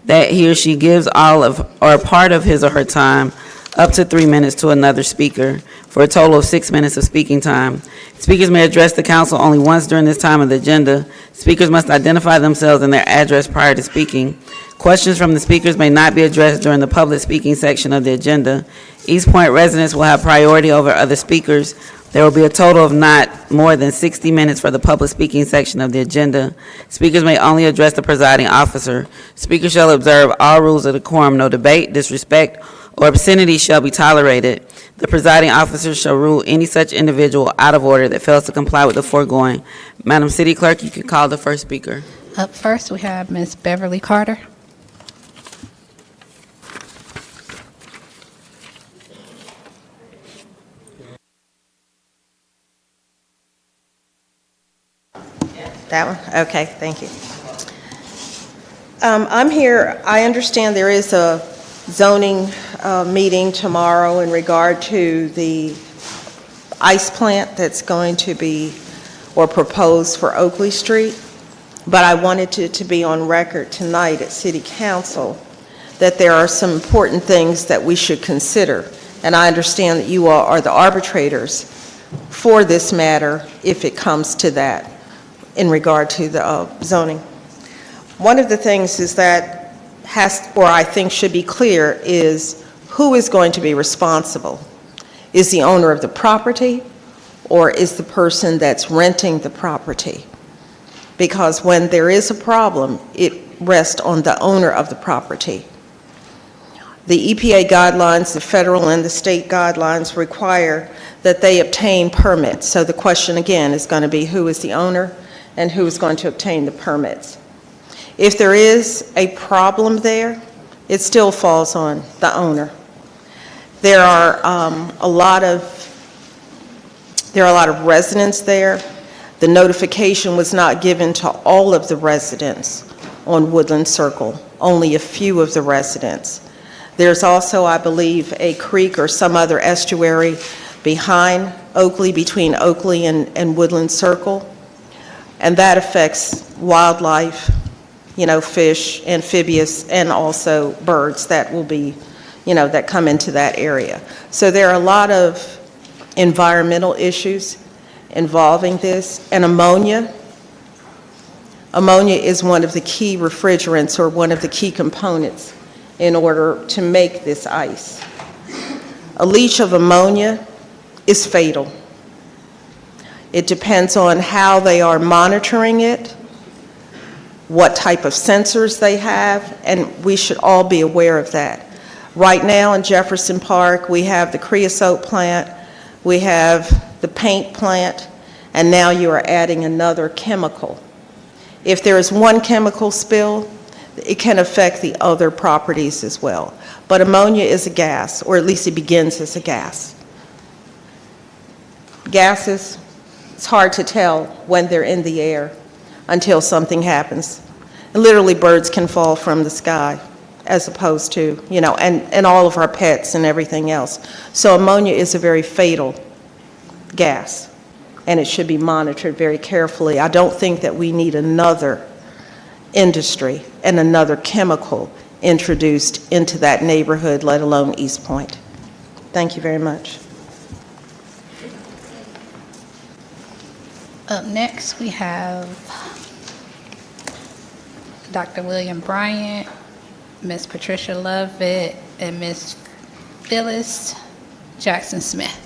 that he or she gives all of or part of his or her time up to 3 minutes to another speaker for a total of 6 minutes of speaking time. Speakers may address the council only once during this time of the agenda. Speakers must identify themselves and their address prior to speaking. Questions from the speakers may not be addressed during the public speaking section of the agenda. East Point residents will have priority over other speakers. There will be a total of not more than 60 minutes for the public speaking section of the agenda. Speakers may only address the presiding officer. Speakers shall observe all rules of decorum. No debate, disrespect, or obscenity shall be tolerated. The presiding officer shall rule any such individual out of order that fails to comply with the foregoing. Madam City Clerk, you can call the first speaker. Up first, we have Ms. Beverly Carter. That one? Okay, thank you. I'm here, I understand there is a zoning meeting tomorrow in regard to the ice plant that's going to be, or proposed for Oakley Street, but I wanted to be on record tonight at City Council that there are some important things that we should consider, and I understand that you all are the arbitrators for this matter if it comes to that in regard to the zoning. One of the things is that I think should be clear is who is going to be responsible. Is the owner of the property or is the person that's renting the property? Because when there is a problem, it rests on the owner of the property. The EPA guidelines, the federal and the state guidelines require that they obtain permits. So the question again is going to be who is the owner and who is going to obtain the permits. If there is a problem there, it still falls on the owner. There are a lot of residents there. The notification was not given to all of the residents on Woodland Circle, only a few of the residents. There's also, I believe, a creek or some other estuary behind Oakley, between Oakley and Woodland Circle, and that affects wildlife, fish, amphibious, and also birds that will be, that come into that area. So there are a lot of environmental issues involving this, and ammonia. Ammonia is one of the key refrigerants or one of the key components in order to make this ice. A leach of ammonia is fatal. It depends on how they are monitoring it, what type of sensors they have, and we should all be aware of that. Right now in Jefferson Park, we have the creosote plant, we have the paint plant, and now you are adding another chemical. If there is one chemical spill, it can affect the other properties as well. But ammonia is a gas, or at least it begins as a gas. Gases, it's hard to tell when they're in the air until something happens. And literally birds can fall from the sky as opposed to, and all of our pets and everything else. So ammonia is a very fatal gas, and it should be monitored very carefully. I don't think that we need another industry and another chemical introduced into that neighborhood, let alone East Point. Thank you very much. Up next, we have Dr. William Bryant, Ms. Patricia Lovett, and Ms. Phyllis Jackson-Smith.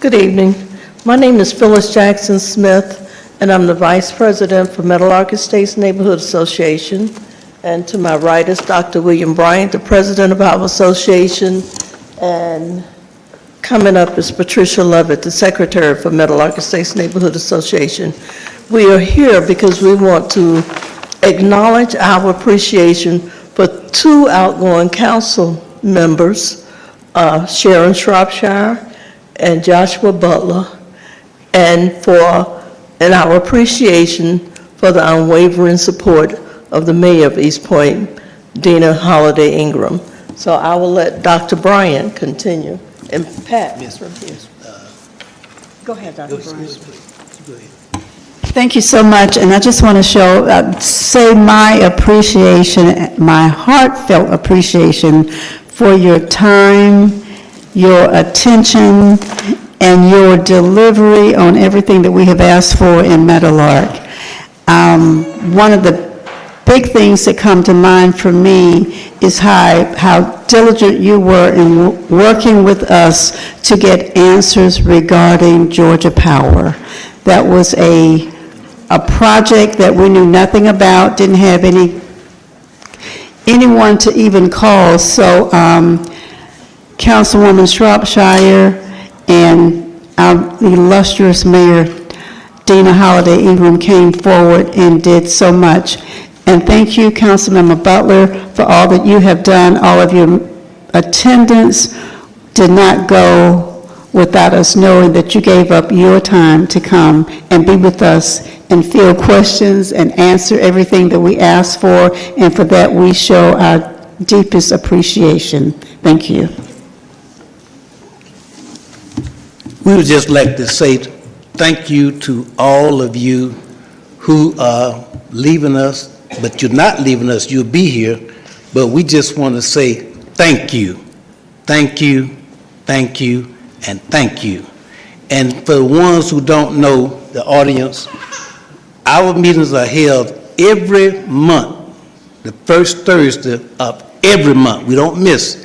Good evening. My name is Phyllis Jackson Smith, and I'm the Vice President for Meadowlark Estates Neighborhood Association. And to my right is Dr. William Bryant, the President of our association. And coming up is Patricia Lovett, the Secretary for Meadowlark Estates Neighborhood Association. We are here because we want to acknowledge our appreciation for two outgoing council members, Sharon Shropshire and Joshua Butler, and our appreciation for the unwavering support of the Mayor of East Point, Dina Holiday Ingram. So I will let Dr. Bryant continue. And Pat, go ahead, Dr. Bryant. Thank you so much, and I just want to say my appreciation, my heartfelt appreciation for your time, your attention, and your delivery on everything that we have asked for in Meadowlark. One of the big things that come to mind for me is how diligent you were in working with us to get answers regarding Georgia Power. That was a project that we knew nothing about, didn't have anyone to even call. So Councilwoman Shropshire and our illustrious Mayor Dina Holiday Ingram came forward and did so much. And thank you, Councilmember Butler, for all that you have done. All of your attendance did not go without us knowing that you gave up your time to come and be with us and field questions and answer everything that we asked for. And for that, we show our deepest appreciation. Thank you. We would just like to say thank you to all of you who are leaving us, but you're not leaving us, you'll be here. But we just want to say thank you, thank you, thank you, and thank you. And for the ones who don't know, the audience, our meetings are held every month, the first Thursday of every month. We don't miss.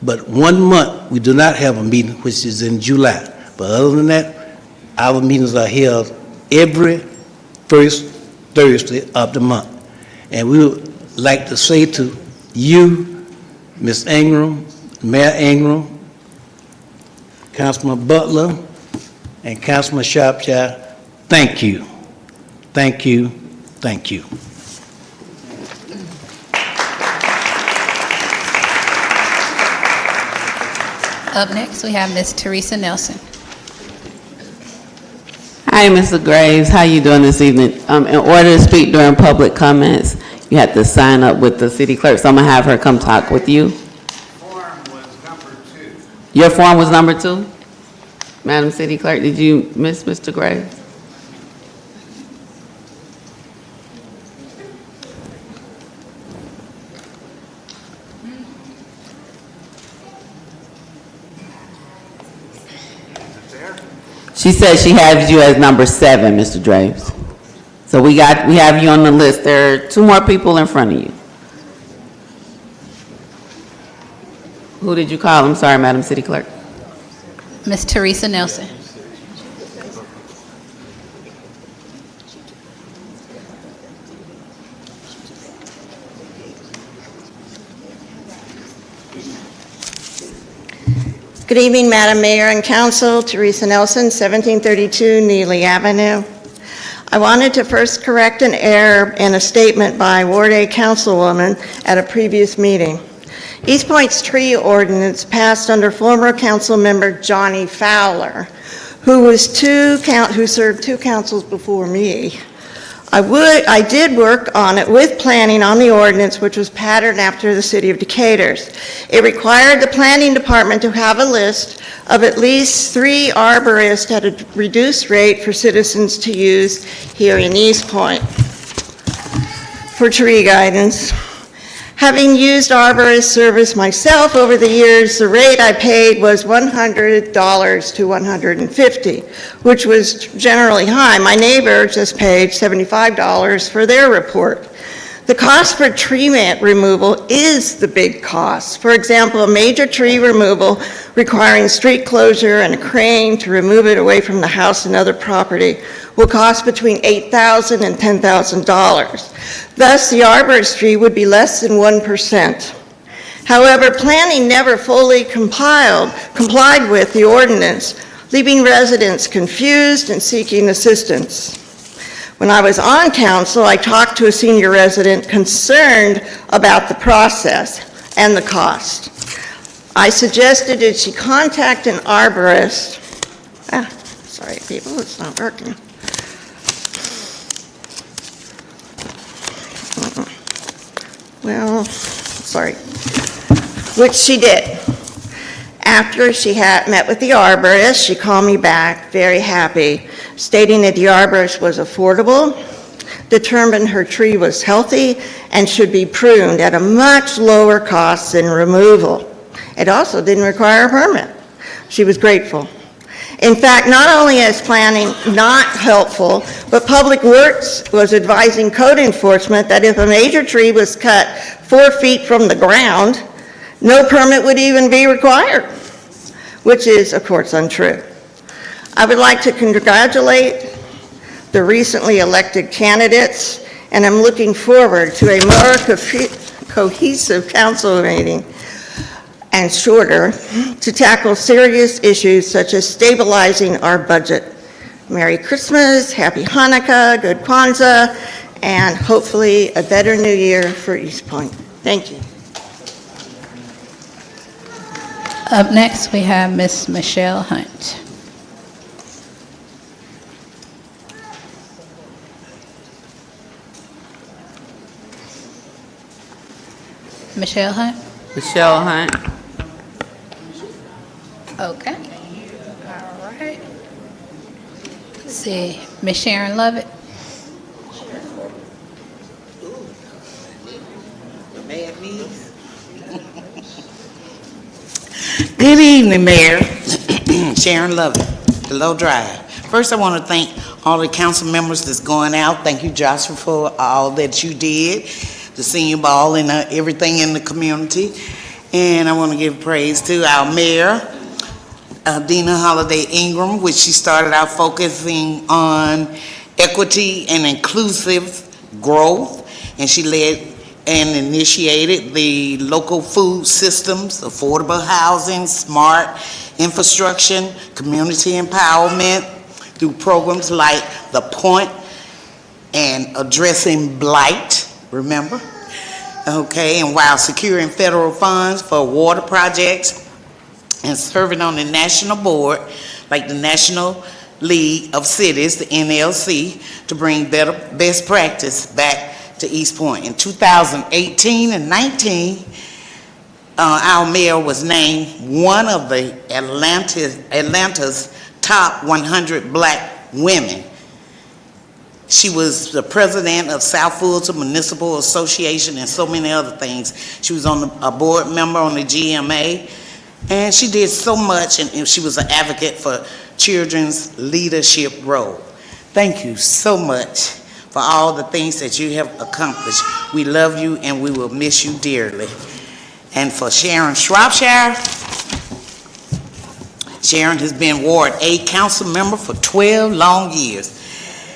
But 1 month, we do not have a meeting, which is in July. But other than that, our meetings are held every first Thursday of the month. And we would like to say to you, Ms. Ingram, Mayor Ingram, Councilman Butler, and Councilman Shropshire, thank you. Thank you. Thank you. Up next, we have Ms. Teresa Nelson. Hi, Mr. Graves. How you doing this evening? In order to speak during public comments, you have to sign up with the city clerk, so I'm going to have her come talk with you. Your form was number 2? Madam City Clerk, did you miss Mr. Graves? She said she has you as number 7, Mr. Graves. So we have you on the list. There are 2 more people in front of you. Who did you call? I'm sorry, Madam City Clerk. Ms. Teresa Nelson. Good evening, Madam Mayor and Council. Teresa Nelson, 1732 Neely Avenue. I wanted to first correct an error in a statement by Ward A Councilwoman at a previous meeting. East Point's tree ordinance passed under former council member Johnny Fowler, who served 2 councils before me. I did work on it with planning on the ordinance, which was patterned after the city of Decatur's. It required the planning department to have a list of at least 3 arborists at a reduced rate for citizens to use here in East Point for tree guidance. Having used arborist service myself over the years, the rate I paid was $100 to $150, which was generally high. My neighbor just paid $75 for their report. The cost for tree removal is the big cost. For example, a major tree removal requiring street closure and a crane to remove it away from the house and other property will cost between $8,000 and $10,000. Thus, the arboristry would be less than 1%. However, planning never fully complied with the ordinance, leaving residents confused and seeking assistance. When I was on council, I talked to a senior resident concerned about the process and the cost. I suggested that she contact an arborist. Sorry, people, it's not working. Well, sorry. Which she did. After she had met with the arborist, she called me back, very happy, stating that the arborist was affordable, determined her tree was healthy, and should be pruned at a much lower cost than removal. It also didn't require a permit. She was grateful. In fact, not only is planning not helpful, but Public Works was advising code enforcement that if a major tree was cut 4 feet from the ground, no permit would even be required, which is, of course, untrue. I would like to congratulate the recently elected candidates, and I'm looking forward to a more cohesive council meeting and shorter to tackle serious issues such as stabilizing our budget. Merry Christmas, Happy Hanukkah, Good Kwanzaa, and hopefully a better new year for East Point. Thank you. Up next, we have Ms. Michelle Hunt. Michelle Hunt? Michelle Hunt. Okay. All right. Let's see, Ms. Sharon Lovett? Good evening, Mayor. Sharon Lovett, Delow Drive. First, I want to thank all the council members that's going out. Thank you, Joshua, for all that you did, the senior ball and everything in the community. And I want to give praise to our mayor, Dina Holiday Ingram, which she started out focusing on equity and inclusive growth. And she led and initiated the local food systems, affordable housing, smart infrastructure, community empowerment through programs like The Point and addressing blight, remember? Okay, and while securing federal funds for water projects and serving on the national board, like the National League of Cities, the NLC, to bring best practice back to East Point. In 2018 and 19, our mayor was named one of the Atlanta's top 100 black women. She was the president of South Fulton Municipal Association and so many other things. She was a board member on the GMA, and she did so much, and she was an advocate for children's leadership role. Thank you so much for all the things that you have accomplished. We love you and we will miss you dearly. And for Sharon Shropshire, Sharon has been Ward A council member for 12 long years.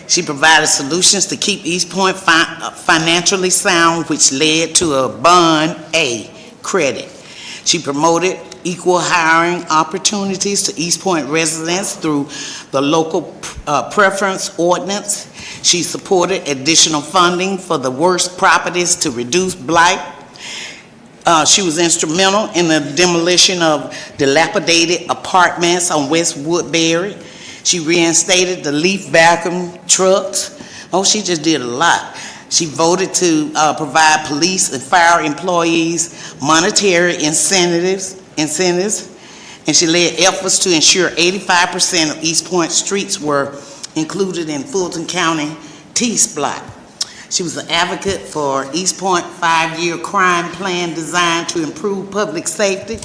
She provided solutions to keep East Point financially sound, which led to a Bond A credit. She promoted equal hiring opportunities to East Point residents through the local preference ordinance. She supported additional funding for the worst properties to reduce blight. She was instrumental in the demolition of dilapidated apartments on West Woodbury. She reinstated the leaf vacuum trucks. Oh, she just did a lot. She voted to provide police and fire employees monetary incentives, and she led efforts to ensure 85% of East Point streets were included in Fulton County T-Spot. She was an advocate for East Point 5-year crime plan designed to improve public safety.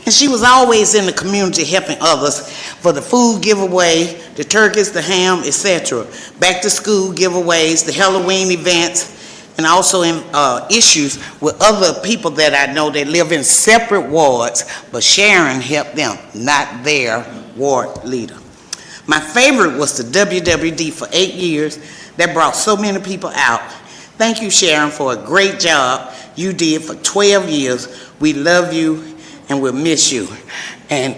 And she was always in the community helping others for the food giveaway, the turkeys, the ham, etc. Back to school giveaways, the Halloween events, and also in issues with other people that I know that live in separate wards, but Sharon helped them, not their ward leader. My favorite was the WWD for 8 years. That brought so many people out. Thank you, Sharon, for a great job you did for 12 years. We love you and we'll miss you. And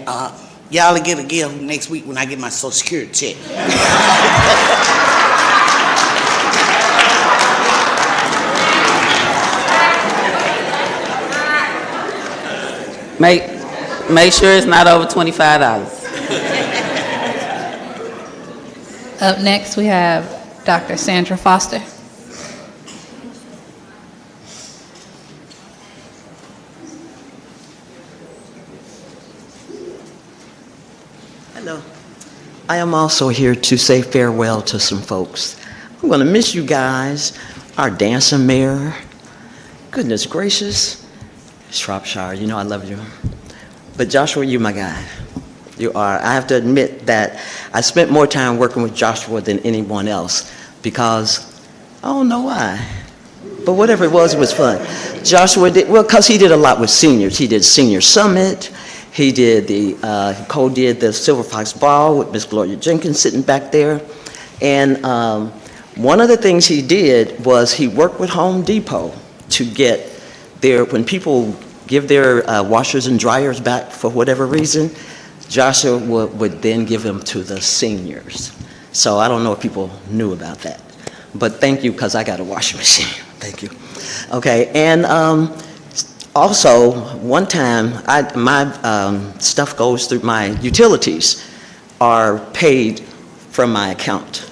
y'all will get a gift next week when I get my Social Security check. Make sure it's not over $25. Up next, we have Dr. Sandra Foster. Hello. I am also here to say farewell to some folks. I'm going to miss you guys, our dancing mayor. Goodness gracious. Shropshire, you know I love you. But Joshua, you're my guy. You are. I have to admit that I spent more time working with Joshua than anyone else because I don't know why. But whatever it was fun. Joshua did, well, because he did a lot with seniors. He did Senior Summit. He did he co-did the Silver Fox Ball with Miss Gloria Jenkins sitting back there. And one of the things he did was he worked with Home Depot to get when people give their washers and dryers back for whatever reason, Joshua would then give them to the seniors. So I don't know if people knew about that. But thank you, because I got a washing machine. Thank you. Okay, and also, one time, my stuff goes through my utilities are paid from my account.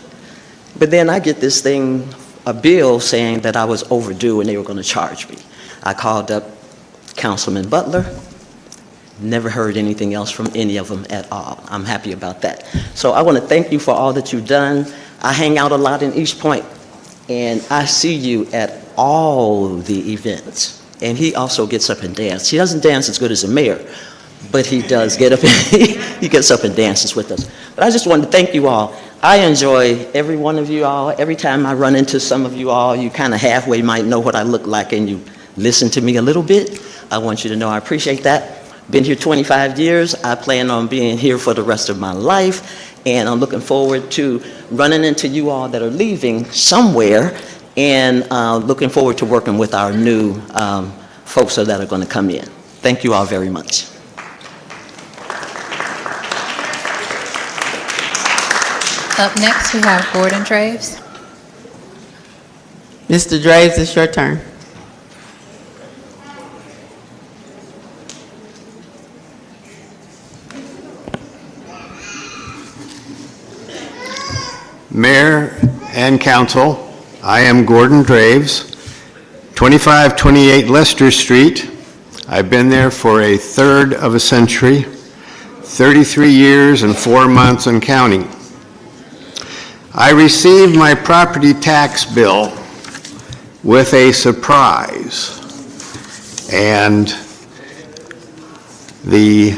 But then I get this thing, a bill saying that I was overdue and they were going to charge me. I called up Councilman Butler, never heard anything else from any of them at all. I'm happy about that. So I want to thank you for all that you've done. I hang out a lot in East Point, and I see you at all the events. And he also gets up and dances. He doesn't dance as good as the mayor, but he does get up and he gets up and dances with us. But I just wanted to thank you all. I enjoy every one of you all. Every time I run into some of you all, you kind of halfway might know what I look like and you listen to me a little bit. I want you to know I appreciate that. Been here 25 years. I plan on being here for the rest of my life. And I'm looking forward to running into you all that are leaving somewhere, and looking forward to working with our new folks that are going to come in. Thank you all very much. Up next, we have Gordon Draves. Mr. Draves, it's your turn. Mayor and Council, I am Gordon Draves, 2528 Leicester Street. I've been there for a third of a century, 33 years and 4 months and counting. I received my property tax bill with a surprise, and the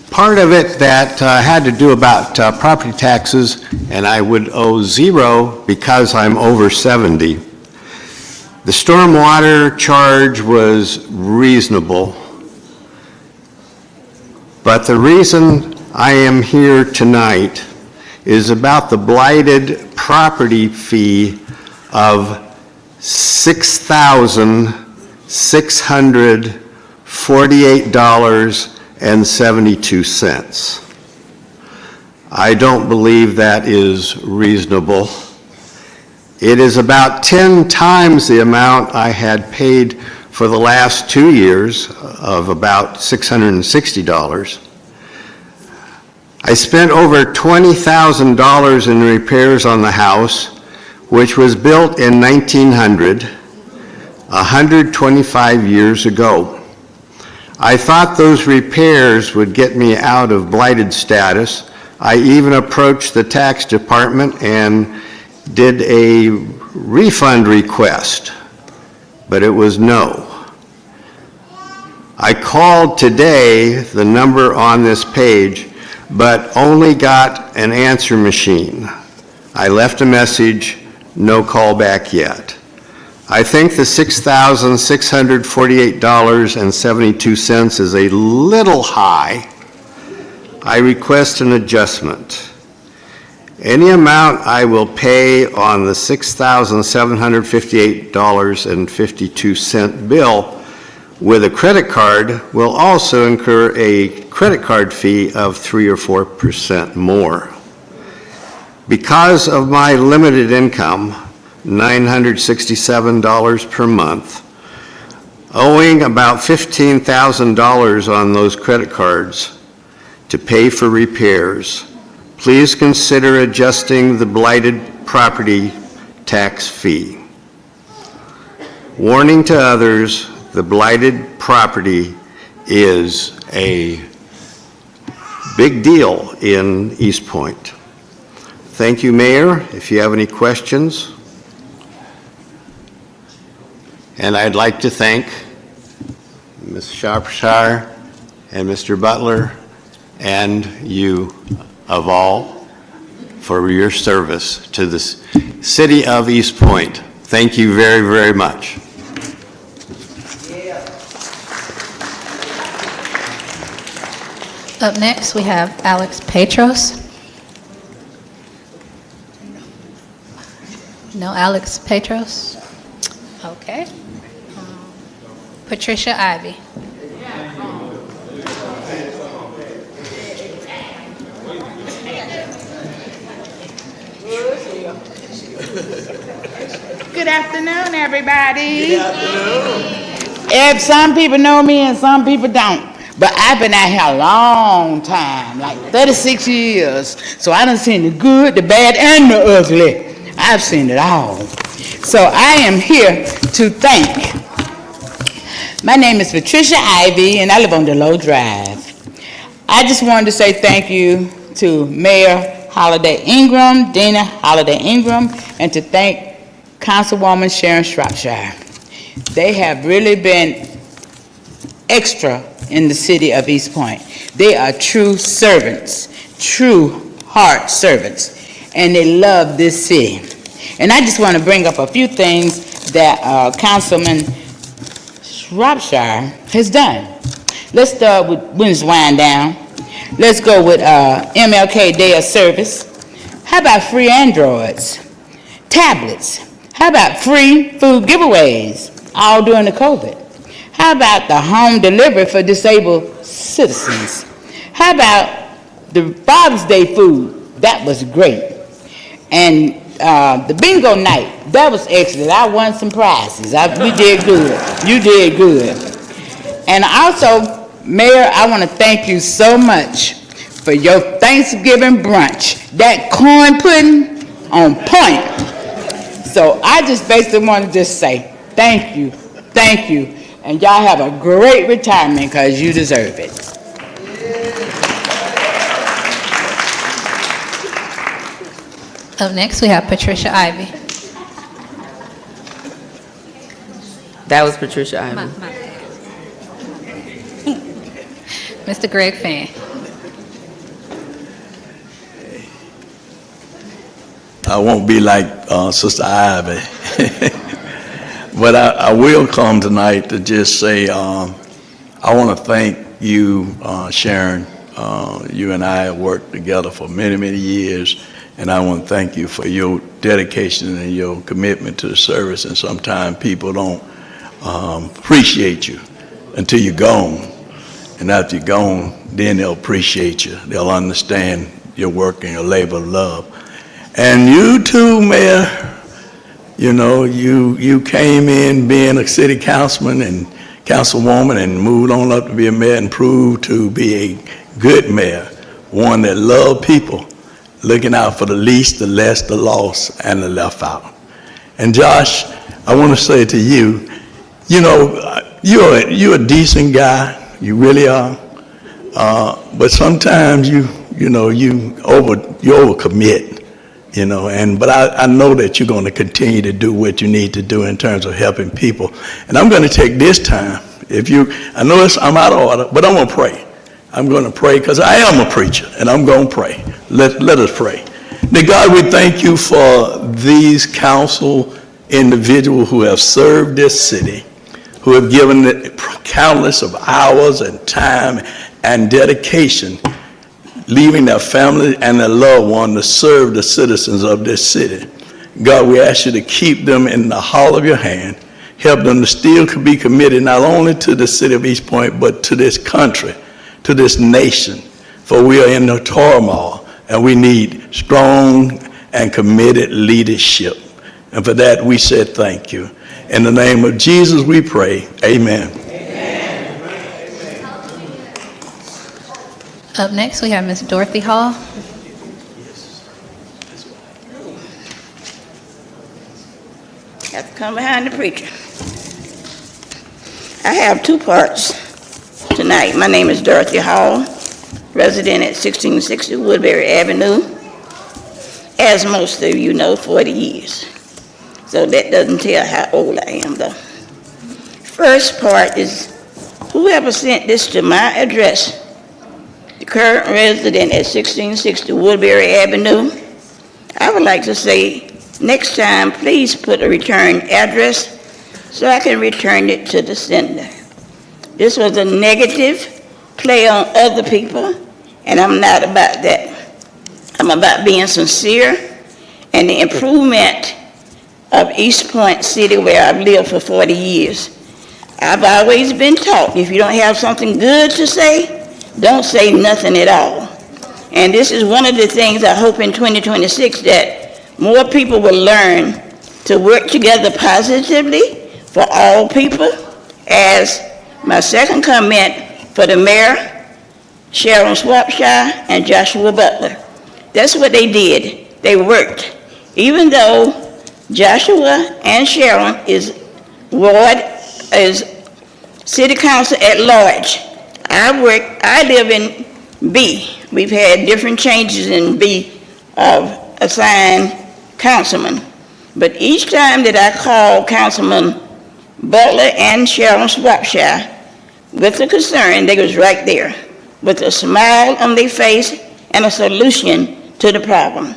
part of it that had to do about property taxes, and I would owe zero because I'm over 70. The stormwater charge was reasonable, but the reason I am here tonight is about the blighted property fee of $6,648.72. I don't believe that is reasonable. It is about 10 times the amount I had paid for the last 2 years of about $660. I spent over $20,000 in repairs on the house, which was built in 1900, 125 years ago. I thought those repairs would get me out of blighted status. I even approached the tax department and did a refund request, but it was no. I called today, the number on this page, but only got an answer machine. I left a message, no call back yet. I think the $6,648.72 is a little high. I request an adjustment. Any amount I will pay on the $6,758.52 bill with a credit card will also incur a credit card fee of 3 or 4% more. Because of my limited income, $967 per month, owing about $15,000 on those credit cards to pay for repairs, please consider adjusting the blighted property tax fee. Warning to others, the blighted property is a big deal in East Point. Thank you, Mayor. If you have any questions. And I'd like to thank Ms. Shropshire and Mr. Butler and you of all for your service to the city of East Point. Thank you very, very much. Up next, we have Alex Petros. No Alex Petros? Okay. Patricia Ivy. Good afternoon, everybody. Good afternoon. Some people know me and some people don't. But I've been out here a long time, like 36 years. So I done seen the good, the bad, and the ugly. I've seen it all. So I am here to thank. My name is Patricia Ivy, and I live on DeLow Drive. I just wanted to say thank you to Mayor Holiday Ingram, Dina Holiday Ingram, and to thank Councilwoman Sharon Shropshire. They have really been extra in the city of East Point. They are true servants, true heart servants, and they love this city. And I just want to bring up a few things that Councilman Shropshire has done. Let's start with Women's Wind Down. Let's go with MLK Day of Service. How about free Androids, tablets? How about free food giveaways, all during the COVID? How about the home delivery for disabled citizens? How about the Father's Day food? That was great. And the bingo night, that was excellent. I won some prizes. We did good. You did good. And also, Mayor, I want to thank you so much for your Thanksgiving brunch. That corn pudding on point. So I just basically want to just say thank you, and y'all have a great retirement because you deserve it. Up next, we have Patricia Ivy. That was Patricia Ivy. Mr. Greg Fann. I won't be like Sister Ivy, but I will come tonight to just say I want to thank you, Sharon. You and I have worked together for many, many years, and I want to thank you for your dedication and your commitment to the service. And sometimes people don't appreciate you until you're gone. And after you're gone, then they'll appreciate you. They'll understand your work and your labor of love. And you too, Mayor, you know, you came in being a city councilman and councilwoman and moved on up to be a mayor and proved to be a good mayor, one that loved people, looking out for the least, the less, the lost, and the left out. And Josh, I want to say to you, you know, you're a decent guy. You really are, but sometimes you overcommit, you know. But I know that you're going to continue to do what you need to do in terms of helping people. And I'm going to take this time. I know I'm out of order, but I'm going to pray. I'm going to pray because I am a preacher, and I'm going to pray. Let us pray. Dear God, we thank you for these council individuals who have served this city, who have given it countless of hours and time and dedication, leaving their family and their loved one to serve the citizens of this city. God, we ask you to keep them in the hollow of your hand, help them to still be committed not only to the city of East Point, but to this country, to this nation, for we are in the turmoil, and we need strong and committed leadership. And for that, we said thank you. In the name of Jesus, we pray. Amen. Up next, we have Ms. Dorothy Hall. Have to come behind the preacher. I have two parts tonight. My name is Dorothy Hall, resident at 1660 Woodbury Avenue. As most of you know, 40 years. So that doesn't tell how old I am, though. First part is, whoever sent this to my address, the current resident at 1660 Woodbury Avenue, I would like to say, next time, please put a return address so I can return it to the sender. This was a negative play on other people, and I'm not about that. I'm about being sincere and the improvement of East Point City, where I've lived for 40 years. I've always been taught, if you don't have something good to say, don't say nothing at all. And this is one of the things I hope in 2026 that more people will learn to work together positively for all people. As my second comment for the mayor, Sharon Swapshire and Joshua Butler. That's what they did. They worked. Even though Joshua and Sharon is city council at large, I live in B. We've had different changes in B of assigned councilman. But each time that I called Councilman Butler and Sharon Swapshire with a concern, they was right there with a smile on their face and a solution to the problem.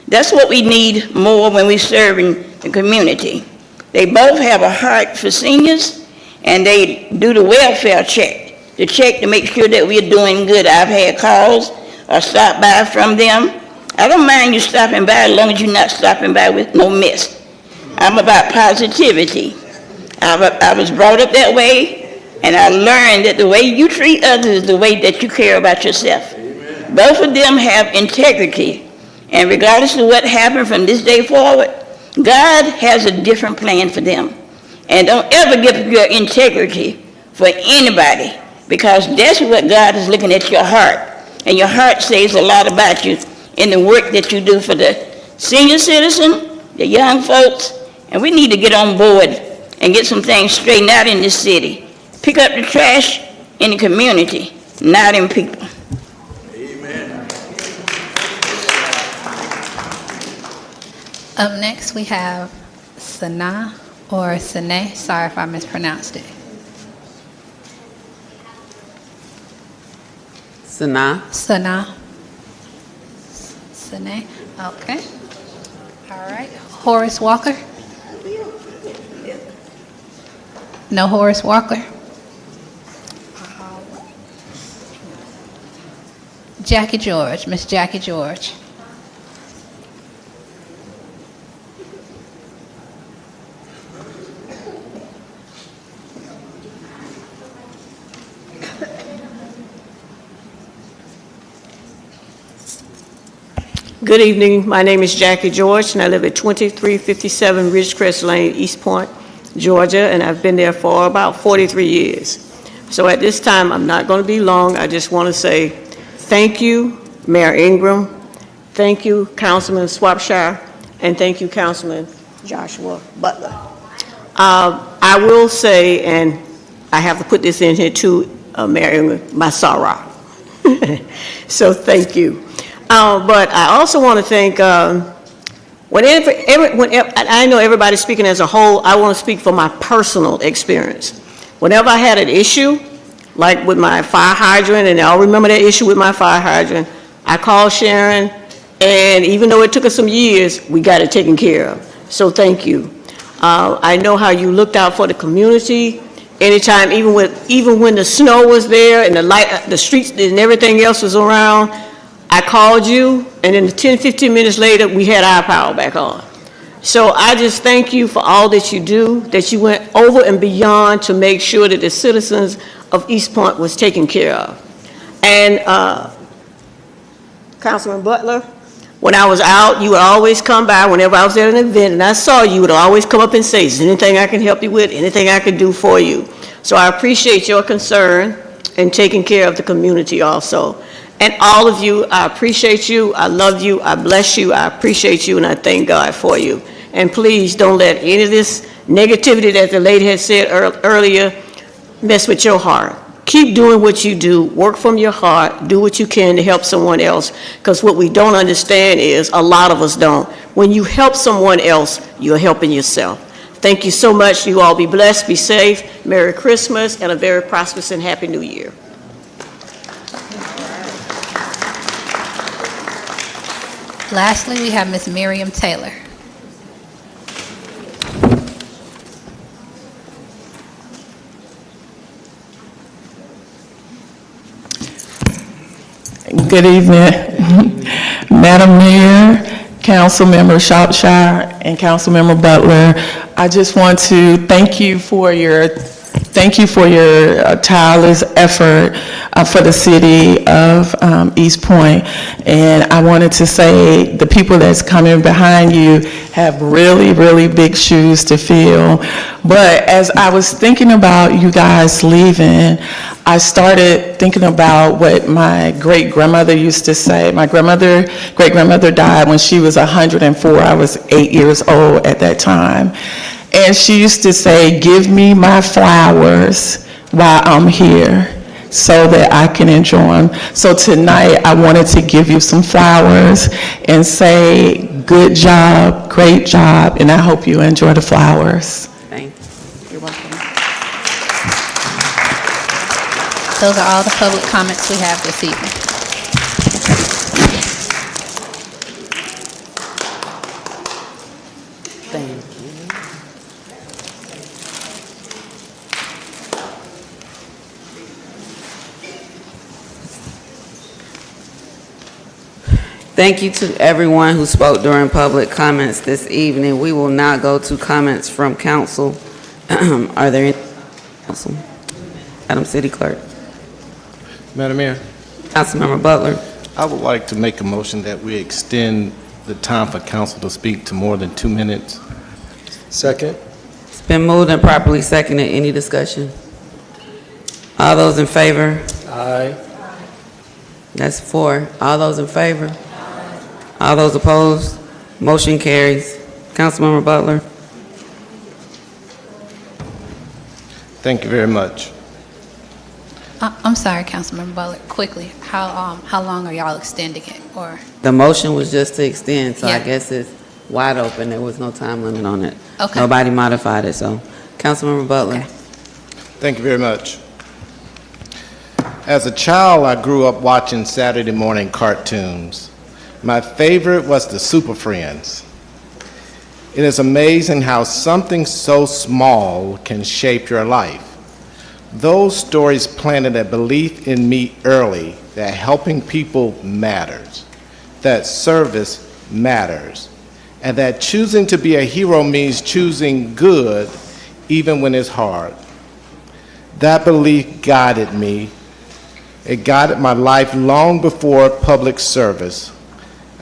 That's what we need more when we serve in the community. They both have a heart for seniors, and they do the welfare check, the check to make sure that we're doing good. I've had calls or stopped by from them. I don't mind you stopping by as long as you're not stopping by with no mess. I'm about positivity. I was brought up that way, and I learned that the way you treat others is the way that you care about yourself. Both of them have integrity, and regardless of what happened from this day forward, God has a different plan for them. And don't ever give up your integrity for anybody, because that's what God is looking at, your heart. And your heart says a lot about you in the work that you do for the senior citizen, the young folks, and we need to get on board and get some things straightened out in this city. Pick up the trash in the community, not in people. Up next, we have Sana or Sine. Sorry if I mispronounced it. Sana. Sana. Sine. Okay. All right. Horace Walker. No Horace Walker. Jackie George. Miss Jackie George. Good evening. My name is Jackie George, and I live at 2357 Ridgecrest Lane, East Point, Georgia, and I've been there for about 43 years. So at this time, I'm not going to be long. I just want to say thank you, Mayor Ingram. Thank you, Councilman Swapshire, and thank you, Councilman Joshua Butler. I will say, and I have to put this in here too, Mayor Ingram, my sorrow. So thank you. But I also want to thank, whenever, I know everybody's speaking as a whole, I want to speak from my personal experience. Whenever I had an issue, like with my fire hydrant, and I'll remember that issue with my fire hydrant, I called Sharon, and even though it took us some years, we got it taken care of. So thank you. I know how you looked out for the community. Anytime, even when the snow was there and the streets and everything else was around, I called you, and then 10, 15 minutes later, we had our power back on. So I just thank you for all that you do, that you went over and beyond to make sure that the citizens of East Point was taken care of. And Councilman Butler, when I was out, you would always come by whenever I was at an event, and I saw you, would always come up and say, is there anything I can help you with, anything I can do for you? So I appreciate your concern and taking care of the community also. And all of you, I appreciate you, I love you, I bless you, I appreciate you, and I thank God for you. And please don't let any of this negativity that the lady had said earlier mess with your heart. Keep doing what you do, work from your heart, do what you can to help someone else, because what we don't understand is, a lot of us don't, when you help someone else, you're helping yourself. Thank you so much. You all be blessed, be safe, Merry Christmas, and a very prosperous and Happy New Year. Lastly, we have Ms. Miriam Taylor. Good evening, Madam Mayor, Councilmember Shropshire, and Councilmember Butler. I just want to thank you for your tireless effort for the city of East Point. And I wanted to say the people that's coming behind you have really, really big shoes to fill. But as I was thinking about you guys leaving, I started thinking about what my great-grandmother used to say. My great-grandmother died when she was 104. I was 8 years old at that time. And she used to say, give me my flowers while I'm here so that I can enjoy them. So tonight, I wanted to give you some flowers and say, good job, great job, and I hope you enjoy the flowers. Thank you. You're welcome. Those are all the public comments we have this evening. Thank you. Thank you to everyone who spoke during public comments this evening. We will now go to comments from council. Are there any council? Madam City Clerk. Madam Mayor, Councilmember Butler. I would like to make a motion that we extend the time for council to speak to more than 2 minutes. Second. It's been moved and properly seconded. Any discussion? All those in favor? Aye. That's 4. All those in favor? All those opposed? Motion carries. Councilmember Butler. Thank you very much. I'm sorry, Councilmember Butler, quickly, how long are y'all extending it, or? The motion was just to extend, so I Yeah. guess it's wide open. There was no time limit on it. Okay. Nobody modified it, so. Councilmember Butler. Okay. Thank you very much. As a child, I grew up watching Saturday morning cartoons. My favorite was the Super Friends. It is amazing how something so small can shape your life. Those stories planted a belief in me early that helping people matters, that service matters, and that choosing to be a hero means choosing good even when it's hard. That belief guided me. It guided my life long before public service.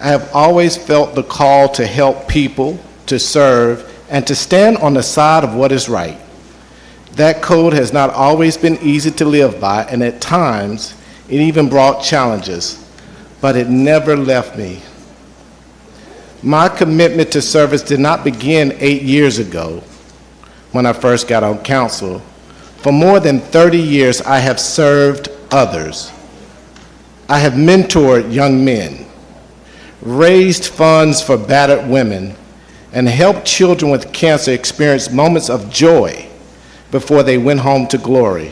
I have always felt the call to help people, to serve, and to stand on the side of what is right. That code has not always been easy to live by, and at times, it even brought challenges, but it never left me. My commitment to service did not begin 8 years ago when I first got on council. For more than 30 years, I have served others. I have mentored young men, raised funds for battered women, and helped children with cancer experience moments of joy before they went home to glory.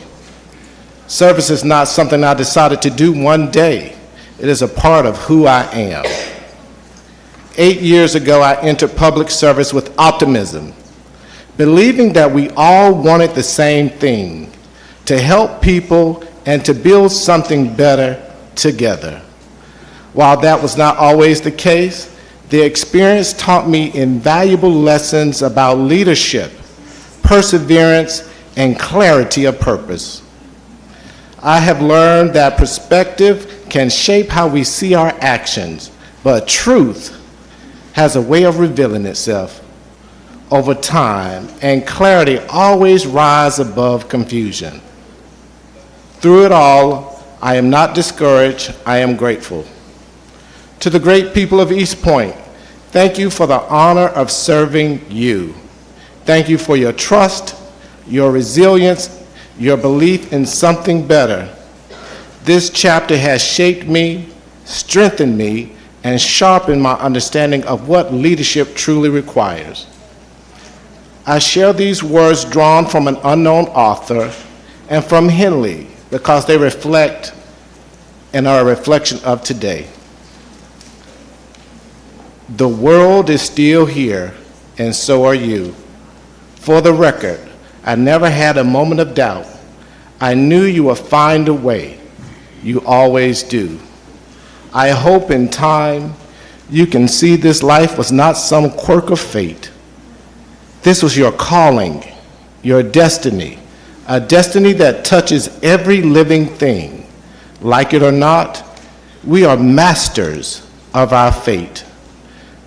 Service is not something I decided to do one day. It is a part of who I am. 8 years ago, I entered public service with optimism, believing that we all wanted the same thing, to help people and to build something better together. While that was not always the case, the experience taught me invaluable lessons about leadership, perseverance, and clarity of purpose. I have learned that perspective can shape how we see our actions, but truth has a way of revealing itself over time, and clarity always rises above confusion. Through it all, I am not discouraged, I am grateful. To the great people of East Point, thank you for the honor of serving you. Thank you for your trust, your resilience, your belief in something better. This chapter has shaped me, strengthened me, and sharpened my understanding of what leadership truly requires. I share these words drawn from an unknown author and from Henley because they reflect and are a reflection of today. The world is still here, and so are you. For the record, I never had a moment of doubt. I knew you would find a way. You always do. I hope in time you can see this life was not some quirk of fate. This was your calling, your destiny, a destiny that touches every living thing. Like it or not, we are masters of our fate.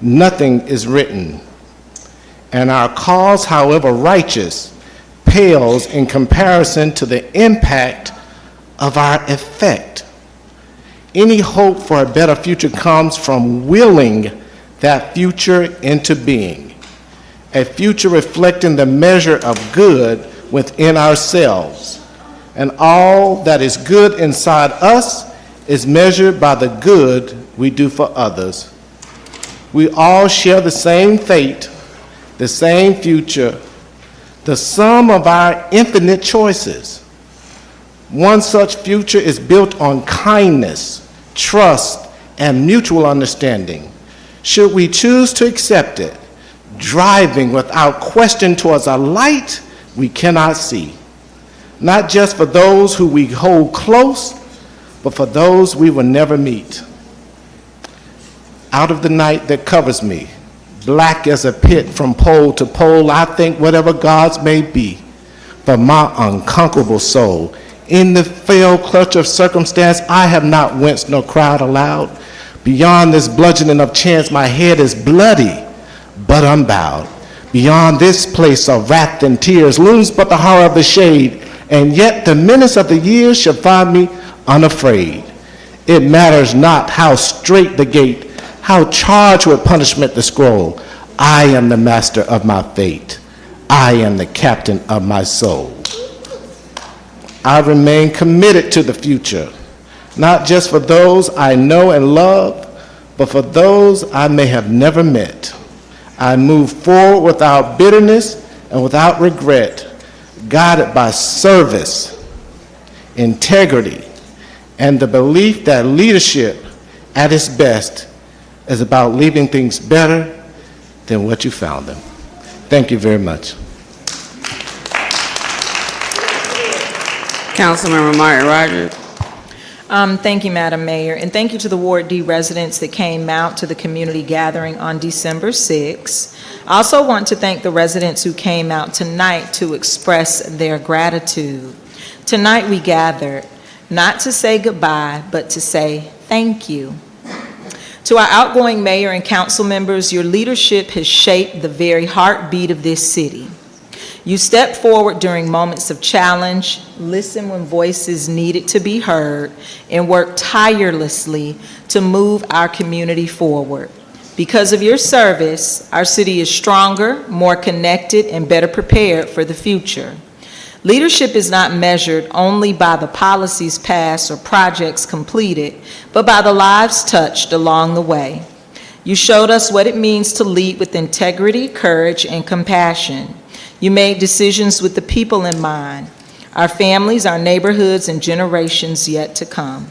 Nothing is written, and our cause, however righteous, pales in comparison to the impact of our effect. Any hope for a better future comes from willing that future into being, a future reflecting the measure of good within ourselves, and all that is good inside us is measured by the good we do for others. We all share the same fate, the same future, the sum of our infinite choices. One such future is built on kindness, trust, and mutual understanding. Should we choose to accept it, driving without question towards a light we cannot see, not just for those who we hold close, but for those we will never meet. Out of the night that covers me, black as a pit from pole to pole, I think whatever gods may be, for my unconquerable soul. In the fell clutch of circumstance, I have not winced nor cried aloud. Beyond this bludgeoning of chance, my head is bloody, but unbowed. Beyond this place of wrath and tears looms but the horror of the shade, and yet the menace of the years shall find me unafraid. It matters not how straight the gate, how charged with punishment the scroll. I am the master of my fate. I am the captain of my soul. I remain committed to the future, not just for those I know and love, but for those I may have never met. I move forward without bitterness and without regret, guided by service, integrity, and the belief that leadership at its best is about leaving things better than what you found them. Thank you very much. Councilmember Martin Rogers. Thank you, Madam Mayor, and thank you to the Ward D residents that came out to the community gathering on December 6. I also want to thank the residents who came out tonight to express their gratitude. Tonight we gathered not to say goodbye, but to say thank you. To our outgoing mayor and council members, your leadership has shaped the very heartbeat of this city. You stepped forward during moments of challenge, listened when voices needed to be heard, and worked tirelessly to move our community forward. Because of your service, our city is stronger, more connected, and better prepared for the future. Leadership is not measured only by the policies passed or projects completed, but by the lives touched along the way. You showed us what it means to lead with integrity, courage, and compassion. You made decisions with the people in mind, our families, our neighborhoods, and generations yet to come.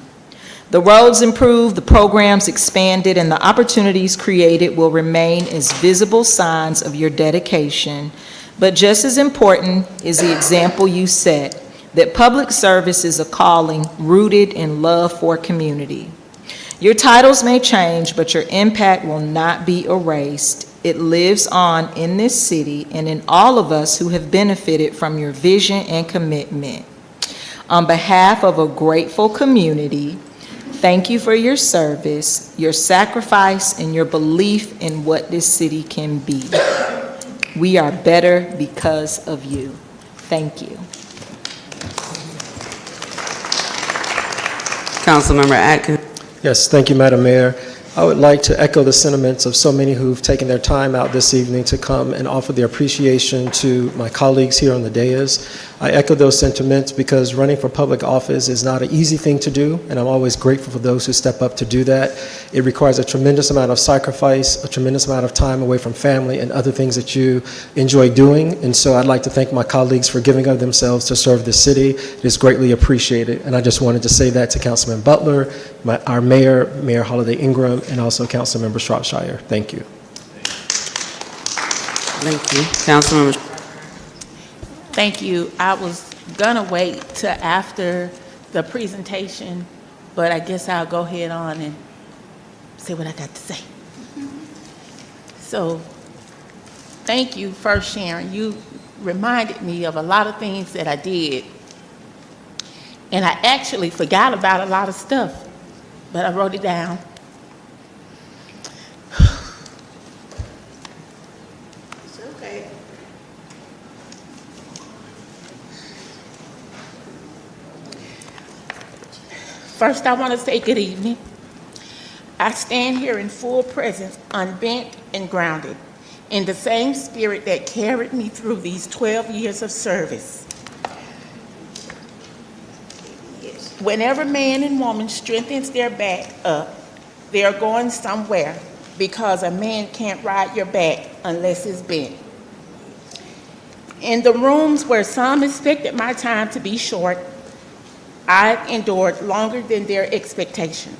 The roads improved, the programs expanded, and the opportunities created will remain as visible signs of your dedication. But just as important is the example you set, that public service is a calling rooted in love for community. Your titles may change, but your impact will not be erased. It lives on in this city and in all of us who have benefited from your vision and commitment. On behalf of a grateful community, thank you for your service, your sacrifice, and your belief in what this city can be. We are better because of you. Thank you. Councilmember Atkins. Yes, thank you, Madam Mayor. I would like to echo the sentiments of so many who've taken their time out this evening to come and offer their appreciation to my colleagues here on the dais. I echo those sentiments because running for public office is not an easy thing to do, and I'm always grateful for those who step up to do that. It requires a tremendous amount of sacrifice, a tremendous amount of time away from family and other things that you enjoy doing, and so I'd like to thank my colleagues for giving of themselves to serve the city. It is greatly appreciated, and I just wanted to say that to Councilman Butler, our mayor, Mayor Holiday Ingram, and also Councilmember Shropshire. Thank you. Thank you. Councilmember. Thank you. I was gonna wait till after the presentation, but I guess I'll go ahead on and say what I got to say. So, thank you first, Sharon. You reminded me of a lot of things that I did. And I actually forgot about a lot of stuff, but I wrote it down. It's okay. First, I want to say good evening. I stand here in full presence, unbent and grounded, in the same spirit that carried me through these 12 years of service. Whenever man and woman strengthens their back up, they are going somewhere, because a man can't ride your back unless it's bent. In the rooms where some expected my time to be short, I endured longer than their expectation,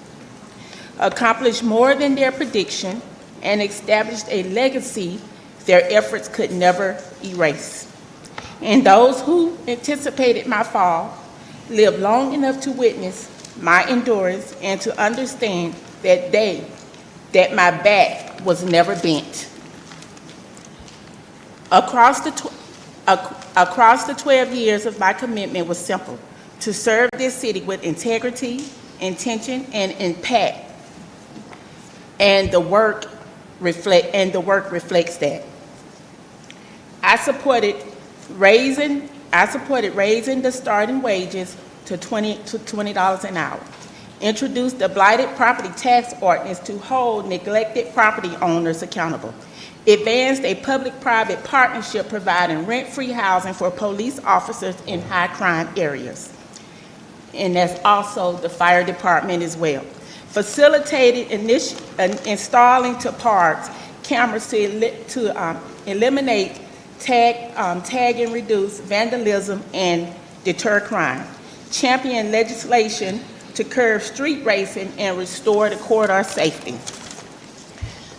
accomplished more than their prediction, and established a legacy their efforts could never erase. And those who anticipated my fall lived long enough to witness my endurance and to understand that my back was never bent. Across the 12 years of my commitment was simple: to serve this city with integrity, intention, and impact. And the work reflects that. I supported raising the starting wages to $20 an hour. Introduced the blighted property tax ordinance to hold neglected property owners accountable. Advanced a public-private partnership providing rent-free housing for police officers in high-crime areas. And that's also the fire department as well. Facilitated installing to parks cameras to eliminate, tag and reduce vandalism and deter crime. Championed legislation to curb street racing and restore the corridor safety.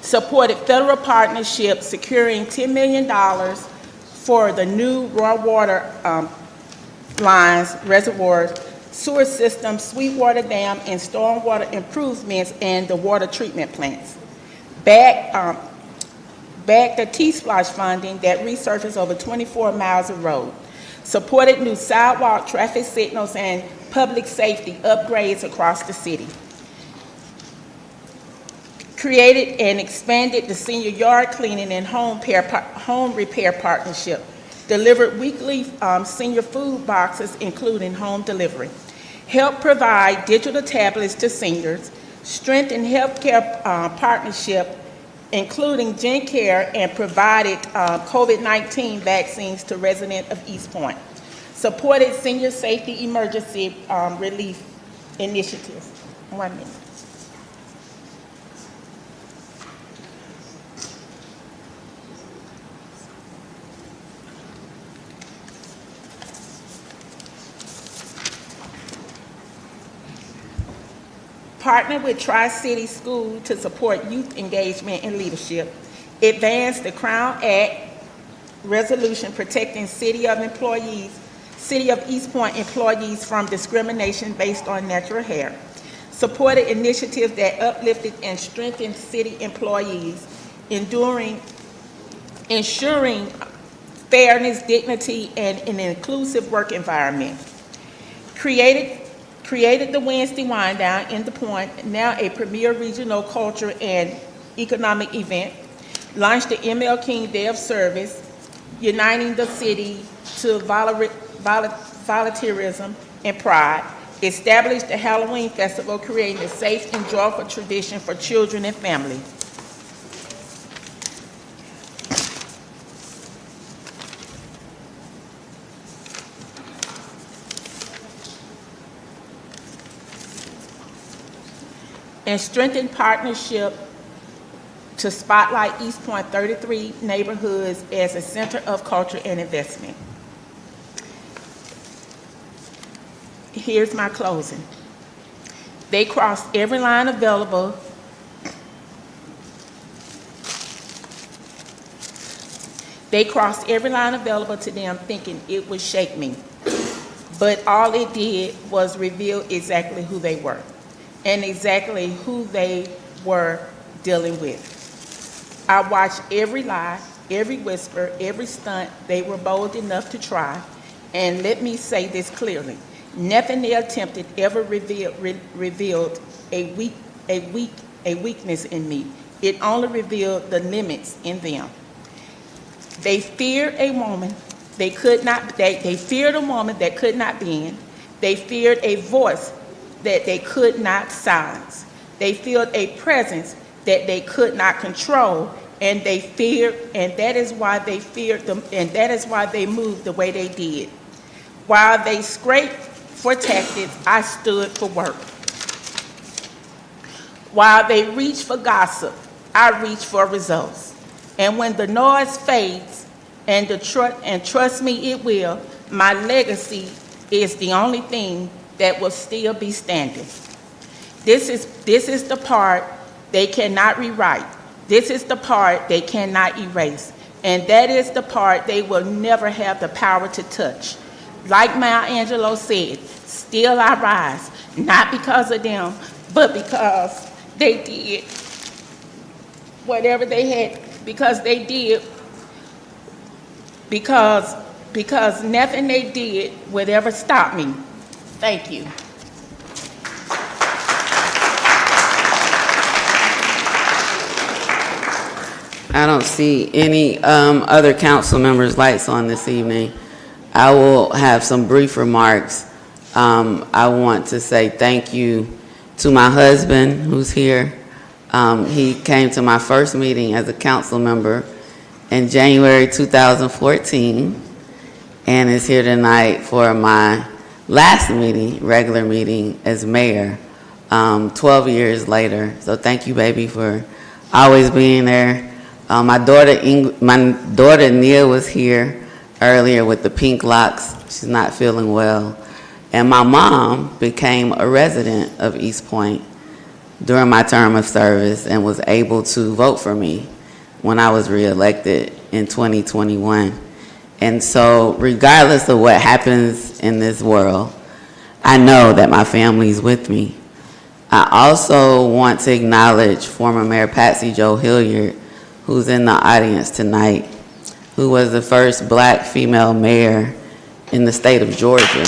Supported federal partnerships securing $10 million for the new raw water lines, reservoirs, sewer systems, Sweetwater Dam, and stormwater improvements and the water treatment plants. Backed the T-Splosh funding that resurfaced over 24 miles of road. Supported new sidewalk, traffic signals, and public safety upgrades across the city. Created and expanded the senior yard cleaning and home repair partnership. Delivered weekly senior food boxes, including home delivery. Helped provide digital tablets to seniors. Strengthened healthcare partnership, including GenCare, and provided COVID-19 vaccines to residents of East Point. Supported senior safety emergency relief initiatives. 1 minute. Partnered with Tri-City School to support youth engagement and leadership. Advanced the Crown Act resolution protecting City of East Point employees from discrimination based on natural hair. Supported initiatives that uplifted and strengthened city employees, ensuring fairness, dignity, and an inclusive work environment. Created the Wednesday Wind Down in the Point, now a premier regional culture and economic event. Launched the ML King Day of Service, uniting the city to volunteerism and pride. Established the Halloween Festival, creating a safe and joyful tradition for children and families. And strengthened partnership to spotlight East Point 33 neighborhoods as a center of culture and investment. Here's my closing. They crossed every line available. They crossed every line available to them thinking it would shake me. But all it did was reveal exactly who they were and exactly who they were dealing with. I watched every lie, every whisper, every stunt they were bold enough to try. And let me say this clearly. Nothing they attempted ever revealed a weakness in me. It only revealed the limits in them. They feared a woman they could not. They feared a woman that could not bend. They feared a voice that they could not silence. They feared a presence that they could not control, and they feared, and that is why they feared them, and that is why they moved the way they did. While they scraped for tactics, I stood for work. While they reached for gossip, I reached for results. And when the noise fades, and trust me, it will, my legacy is the only thing that will still be standing. This is the part they cannot rewrite. This is the part they cannot erase. And that is the part they will never have the power to touch. Like Maya Angelou said, still I rise, not because of them, but because they did whatever they had, because they did, because nothing they did would ever stop me. Thank you. I don't see any other council members' lights on this evening. I will have some brief remarks. I want to say thank you to my husband who's here. He came to my first meeting as a council member in January 2014 and is here tonight for my last meeting, regular meeting as mayor, 12 years later. So thank you, baby, for always being there. My daughter Nia was here earlier with the pink locks. She's not feeling well. And my mom became a resident of East Point during my term of service and was able to vote for me when I was reelected in 2021. And so regardless of what happens in this world, I know that my family's with me. I also want to acknowledge former Mayor Patsy Jo Hilliard, who's in the audience tonight, who was the first Black female mayor in the state of Georgia,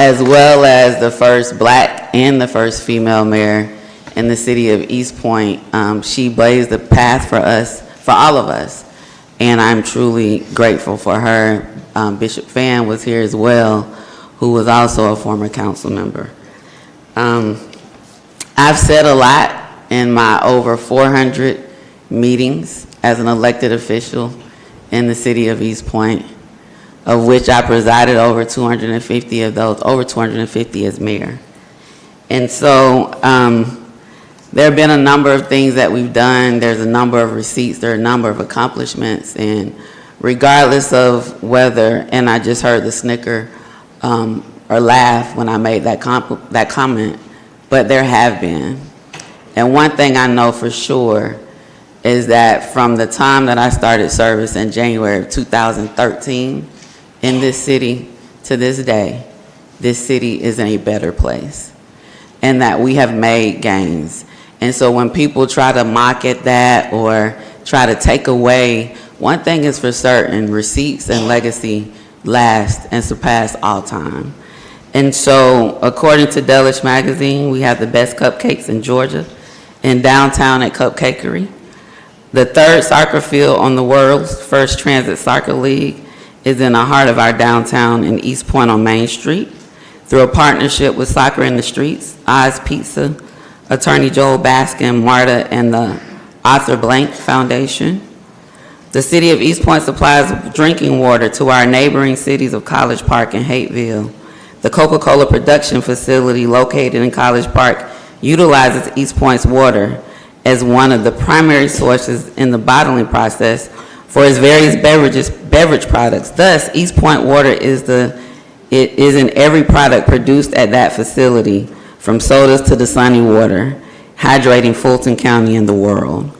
as well as the first Black and the first female mayor in the city of East Point. She blazed the path for us, for all of us, and I'm truly grateful for her. Bishop Fan was here as well, who was also a former council member. I've said a lot in my over 400 meetings as an elected official in the city of East Point, of which I presided over 250 of those, over 250 as mayor. And so there have been a number of things that we've done. There's a number of receipts, there are a number of accomplishments, and regardless of whether, and I just heard the snicker or laugh when I made that comment, but there have been. And one thing I know for sure is that from the time that I started service in January of 2013 in this city to this day, this city is in a better place, and that we have made gains. And so when people try to mock at that or try to take away, one thing is for certain, receipts and legacy last and surpass all time. And so according to Delish Magazine, we have the best cupcakes in Georgia, in downtown at Cupcakery, the third soccer field on the world's first transit soccer league is in the heart of our downtown in East Point on Main Street. Through a partnership with Soccer in the Streets, Oz Pizza, Attorney Joel Baskin, MARTA, and the Arthur Blank Foundation. The city of East Point supplies drinking water to our neighboring cities of College Park and Hateville. The Coca-Cola production facility located in College Park utilizes East Point's water as one of the primary sources in the bottling process for its various beverage products. Thus, East Point water is in every product produced at that facility, from sodas to the Sunny Water, hydrating Fulton County and the world.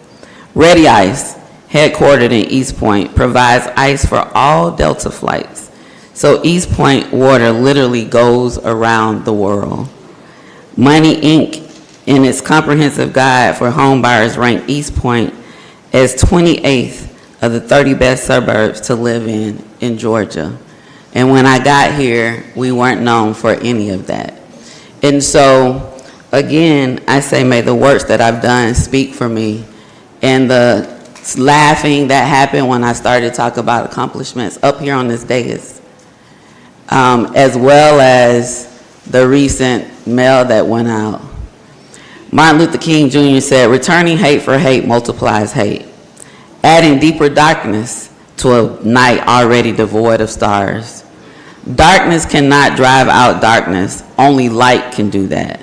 Ready Ice, headquartered in East Point, provides ice for all Delta flights. So East Point water literally goes around the world. Money Inc., in its comprehensive guide for home buyers, ranked East Point as 28th of the 30 best suburbs to live in Georgia. And when I got here, we weren't known for any of that. And so, again, I say, may the works that I've done speak for me. And the laughing that happened when I started to talk about accomplishments up here on this dais, as well as the recent mail that went out. Martin Luther King Jr. said, returning hate for hate multiplies hate, adding deeper darkness to a night already devoid of stars. Darkness cannot drive out darkness. Only light can do that.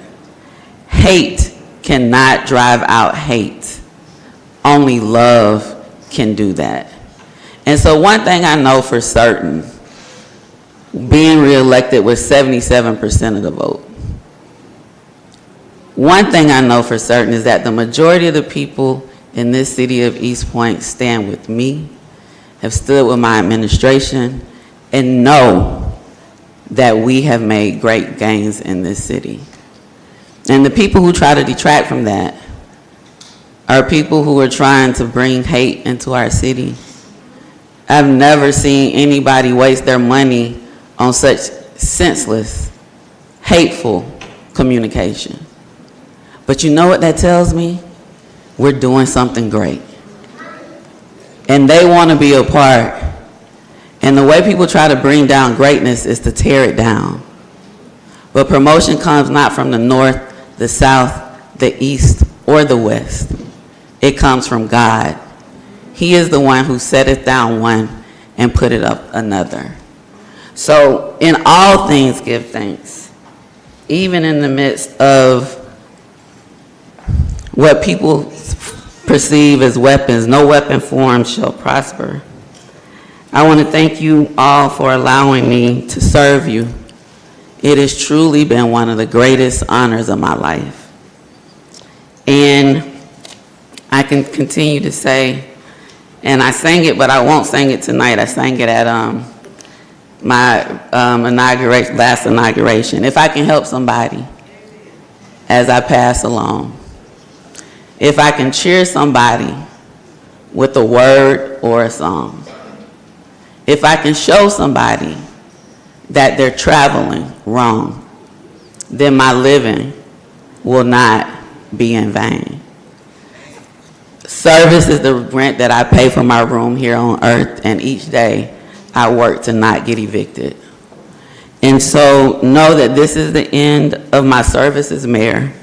Hate cannot drive out hate. Only love can do that. And so one thing I know for certain, being reelected with 77% of the vote, one thing I know for certain is that the majority of the people in this city of East Point stand with me, have stood with my administration, and know that we have made great gains in this city. And the people who try to detract from that are people who are trying to bring hate into our city. I've never seen anybody waste their money on such senseless, hateful communication. But you know what that tells me? We're doing something great. And they want to be a part. And the way people try to bring down greatness is to tear it down. But promotion comes not from the north, the south, the east, or the west. It comes from God. He is the one who setteth down one and put it up another. So in all things give thanks, even in the midst of what people perceive as weapons. No weapon formed shall prosper. I want to thank you all for allowing me to serve you. It has truly been one of the greatest honors of my life. And I can continue to say, and I sang it, but I won't sing it tonight. I sang it at my last inauguration. If I can help somebody as I pass along, if I can cheer somebody with a word or a song, if I can show somebody that they're traveling wrong, then my living will not be in vain. Service is the rent that I pay for my room here on earth, and each day I work to not get evicted. And so know that this is the end of my service as mayor,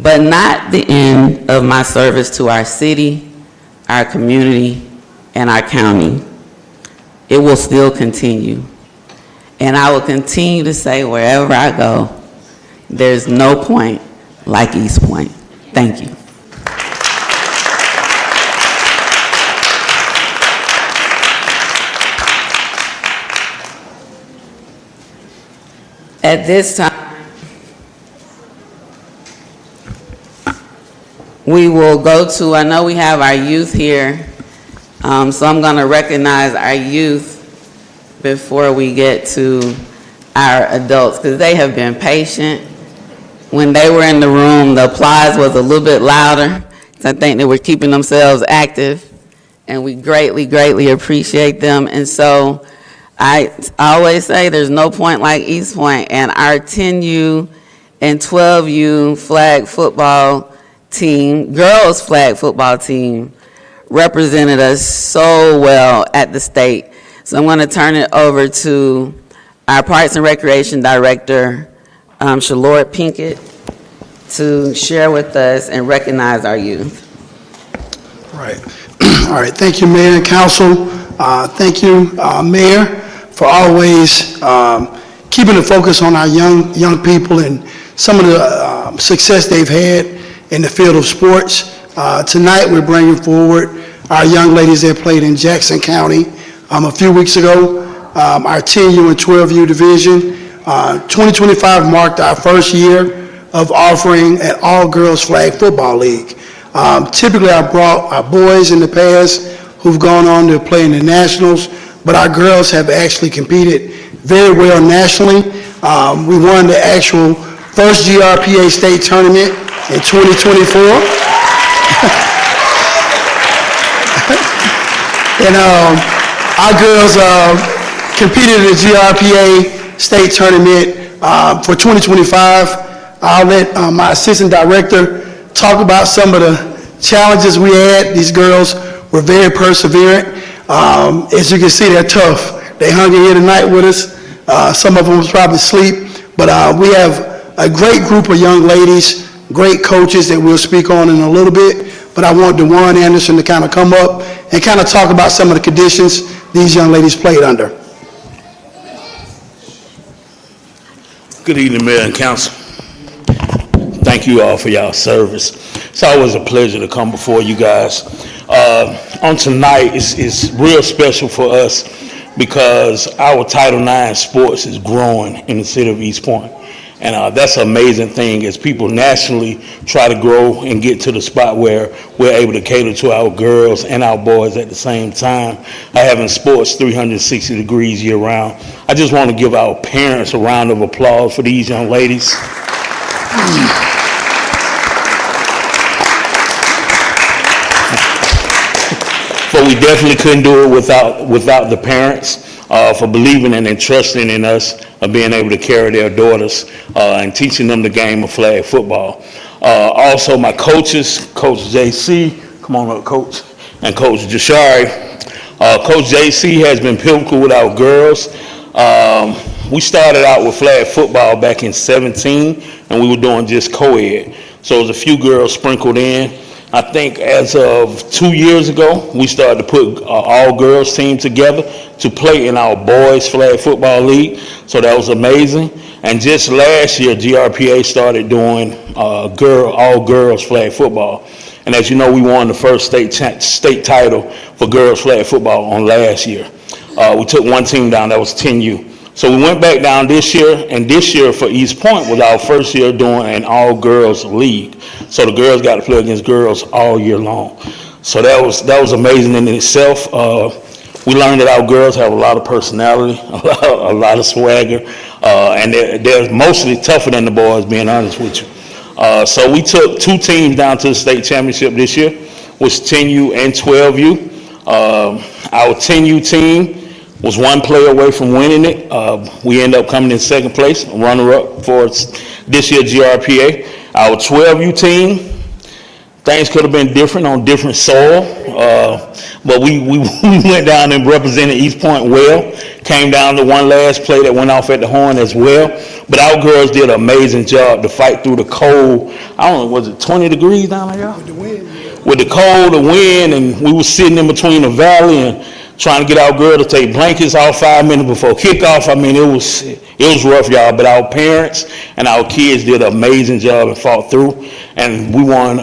but not the end of my service to our city, our community, and our county. It will still continue. And I will continue to say wherever I go, there's no point like East Point. Thank you. At this time, we will go to, I know we have our youth here, so I'm going to recognize our youth before we get to our adults, because they have been patient. When they were in the room, the applause was a little bit louder, because I think they were keeping themselves active, and we greatly, greatly appreciate them. And so I always say there's no point like East Point, and our 10U and 12U flag football team, girls flag football team, represented us so well at the state. So I'm going to turn it over to our Parks and Recreation Director, Shalord Pinkett, to share with us and recognize our youth. Right. All right. Thank you, Mayor and Council. Thank you, Mayor, for always keeping the focus on our young people and some of the success they've had in the field of sports. Tonight, we're bringing forward our young ladies that played in Jackson County a few weeks ago, our 10U and 12U division. 2025 marked our first year of offering an all-girls flag football league. Typically, I brought our boys in the past who've gone on to play in the nationals, but our girls have actually competed very well nationally. We won the actual first GRPA state tournament in 2024. And our girls competed in the GRPA state tournament for 2025. I'll let my assistant director talk about some of the challenges we had. These girls were very perseverant. As you can see, they're tough. They hung in here tonight with us. Some of them was probably asleep, but we have a great group of young ladies, great coaches that we'll speak on in a little bit. But I want DeJuan Anderson to kind of come up and kind of talk about some of the conditions these young ladies played under. Good evening, Mayor and Council. Thank you all for y'all service. It's always a pleasure to come before you guys. On tonight, it's real special for us because our Title IX sports is growing in the city of East Point. And that's an amazing thing as people nationally try to grow and get to the spot where we're able to cater to our girls and our boys at the same time, having sports 360 degrees year round. I just want to give our parents a round of applause for these young ladies. But we definitely couldn't do it without the parents for believing and trusting in us of being able to carry their daughters and teaching them the game of flag football. Also, my coaches, Coach JC, come on up, Coach, and Coach Jashari. Coach JC has been pivotal with our girls. We started out with flag football back in 2017, and we were doing just co-ed. So there's a few girls sprinkled in. I think as of 2 years ago, we started to put all-girls team together to play in our boys flag football league. So that was amazing. And just last year, GRPA started doing all-girls flag football. And as you know, we won the first state title for girls flag football on last year. We took one team down, that was 10U. So we went back down this year, and this year for East Point was our first year doing an all-girls league. So the girls got to play against girls all year long. So that was amazing in itself. We learned that our girls have a lot of personality, a lot of swagger, and they're mostly tougher than the boys, being honest with you. So we took two teams down to the state championship this year, which 10U and 12U. Our 10U team was one player away from winning it. We ended up coming in second place, runner-up for this year GRPA. Our 12U team, things could have been different on different soil, but we went down and represented East Point well. Came down to one last play that went off at the horn as well. But our girls did an amazing job to fight through the cold. I don't know, was it 20 degrees down there, y'all? With the wind. With the cold, the wind, and we were sitting in between the valley and trying to get our girl to take blankets off 5 minutes before kickoff. I mean, it was rough, y'all, but our parents and our kids did an amazing job and fought through, and we won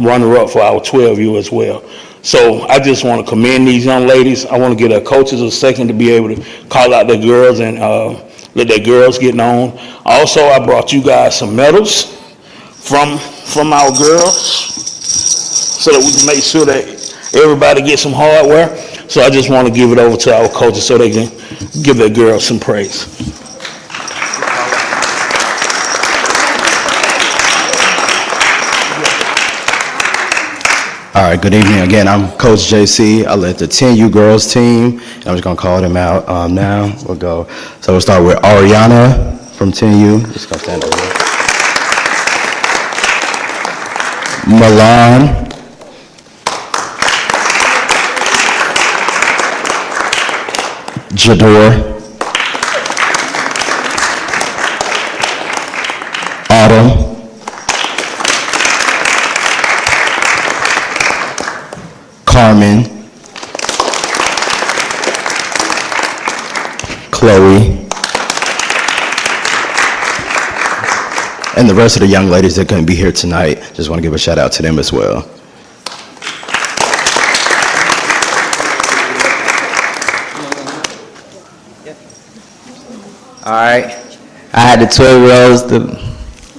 runner-up for our 12U as well. So I just want to commend these young ladies. I want to give their coaches a second to be able to call out their girls and let their girls get on. Also, I brought you guys some medals from our girls. so that we can make sure that everybody gets some hardware. So I just want to give it over to our coaches so they can give their girls some praise. All right, good evening. Again, I'm Coach JC. I led the 10U girls team, and I'm just going to call them out now. We'll go. So we'll start with Ariana from 10U. Just going to stand over there. Milan. Jador. Autumn. Carmen, Chloe, and the rest of the young ladies that couldn't be here tonight. Just want to give a shout out to them as well. All right. I had the 12-year-olds,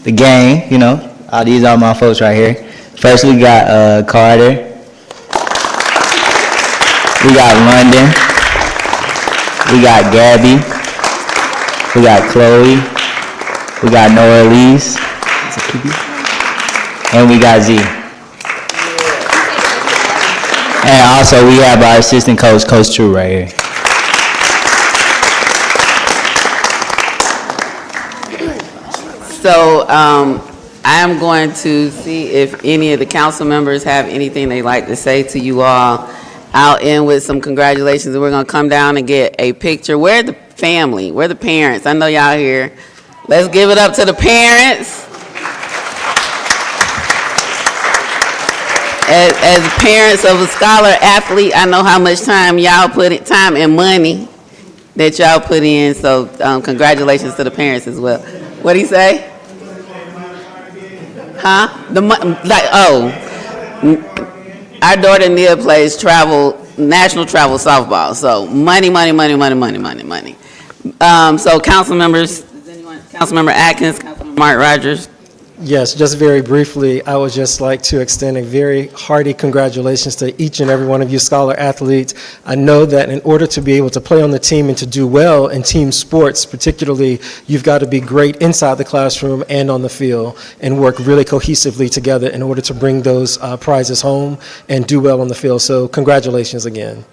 the gang, you know. These are my folks right here. First, we got Carter. We got London. We got Gabby. We got Chloe. We got Noah Elise. And we got Z. And also, we have our assistant coach, Coach True, right here. So I am going to see if any of the council members have anything they'd like to say to you all. I'll end with some congratulations, and we're going to come down and get a picture. Where the family? Where the parents? I know y'all here. Let's give it up to the parents. As parents of a scholar athlete, I know how much time y'all time and money that y'all put in. So congratulations to the parents as well. What'd he say? Huh? Our daughter Nia plays national travel softball. So money. So council members, Councilmember Atkins, Councilmember Mark Rogers. Yes, just very briefly, I would just like to extend a very hearty congratulations to each and every one of you scholar athletes. I know that in order to be able to play on the team and to do well in team sports, particularly, you've got to be great inside the classroom and on the field and work really cohesively together in order to bring those prizes home and do well on the field. So congratulations again.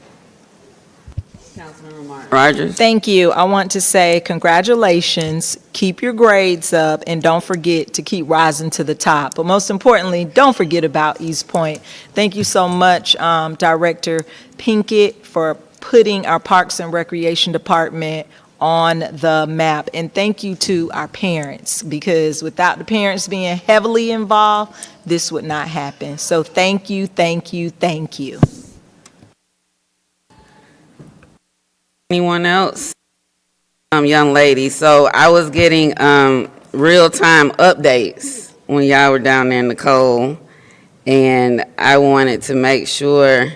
Rogers. Thank you. I want to say congratulations, keep your grades up, and don't forget to keep rising to the top. But most importantly, don't forget about East Point. Thank you so much, Director Pinkett, for putting our Parks and Recreation Department on the map. And thank you to our parents, because without the parents being heavily involved, this would not happen. So thank you. Anyone else? Young lady. So I was getting real-time updates when y'all were down there in the cold, and I wanted to make sure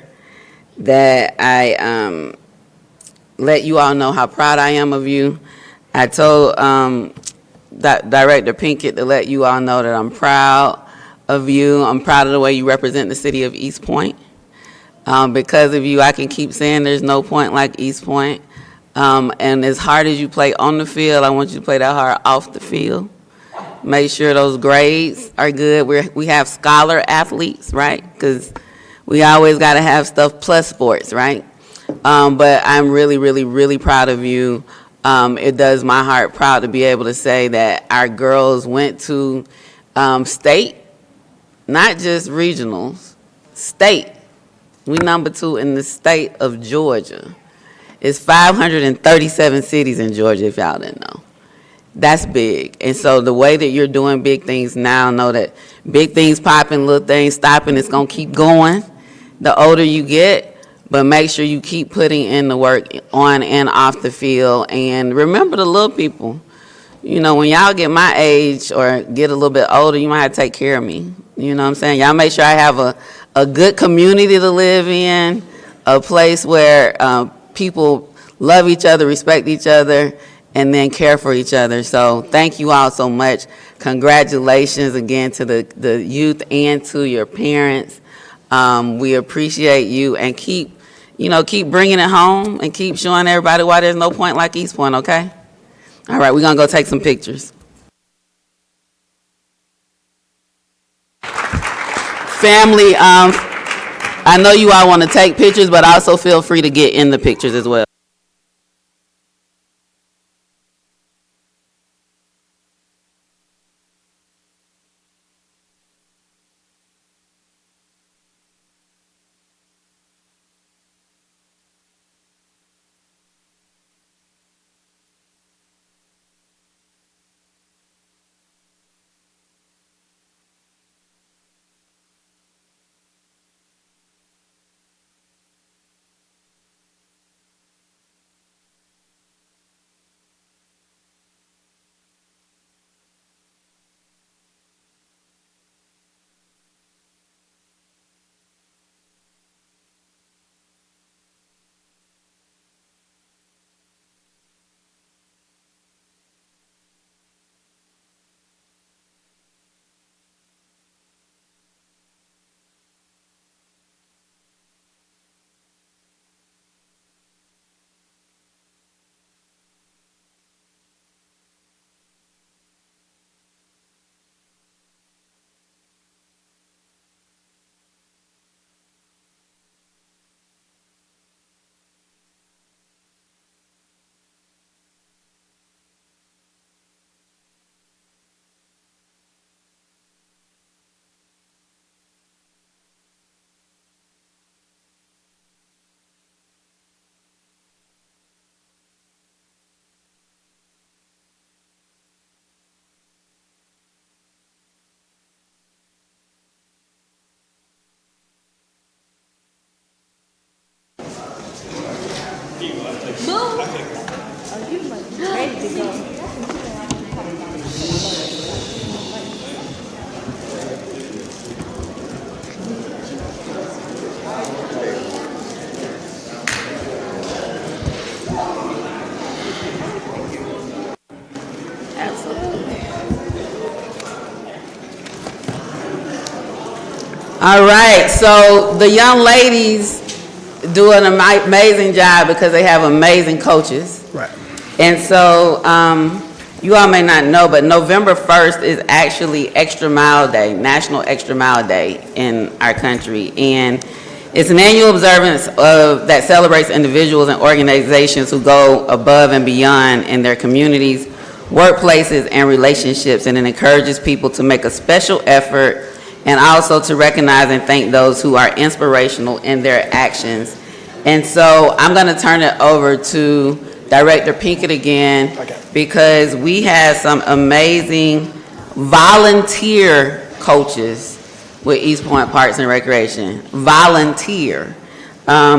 that I let you all know how proud I am of you. I told Director Pinkett to let you all know that I'm proud of you. I'm proud of the way you represent the city of East Point. Because of you, I can keep saying there's no point like East Point. And as hard as you play on the field, I want you to play that hard off the field. Make sure those grades are good. We have scholar athletes, right? Because we always got to have stuff plus sports, right? But I'm really proud of you. It does my heart proud to be able to say that our girls went to state, not just regionals, state. We number 2 in the state of Georgia. It's 537 cities in Georgia, if y'all didn't know. That's big. And so the way that you're doing big things now, know that big things popping, little things stopping, it's going to keep going the older you get, but make sure you keep putting in the work on and off the field. And remember the little people. You know, when y'all get my age or get a little bit older, you might have to take care of me. You know what I'm saying? Y'all make sure I have a good community to live in, a place where people love each other, respect each other, and then care for each other. So thank you all so much. Congratulations again to the youth and to your parents. We appreciate you, and keep bringing it home and keep showing everybody why there's no point like East Point, okay? All right, we're going to go take some pictures. Family, I know you all want to take pictures, but also feel free to get in the pictures as well. All right, so the young ladies do an amazing job because they have amazing coaches. Right. And so you all may not know, but November 1st is actually Extra Mile Day, National Extra Mile Day in our country. And it's an annual observance that celebrates individuals and organizations who go above and beyond in their communities, workplaces, and relationships. And it encourages people to make a special effort and also to recognize and thank those who are inspirational in their actions. And so I'm going to turn it over to Director Pinkett again, because we have some amazing volunteer coaches with East Point Parks and Recreation. Volunteer.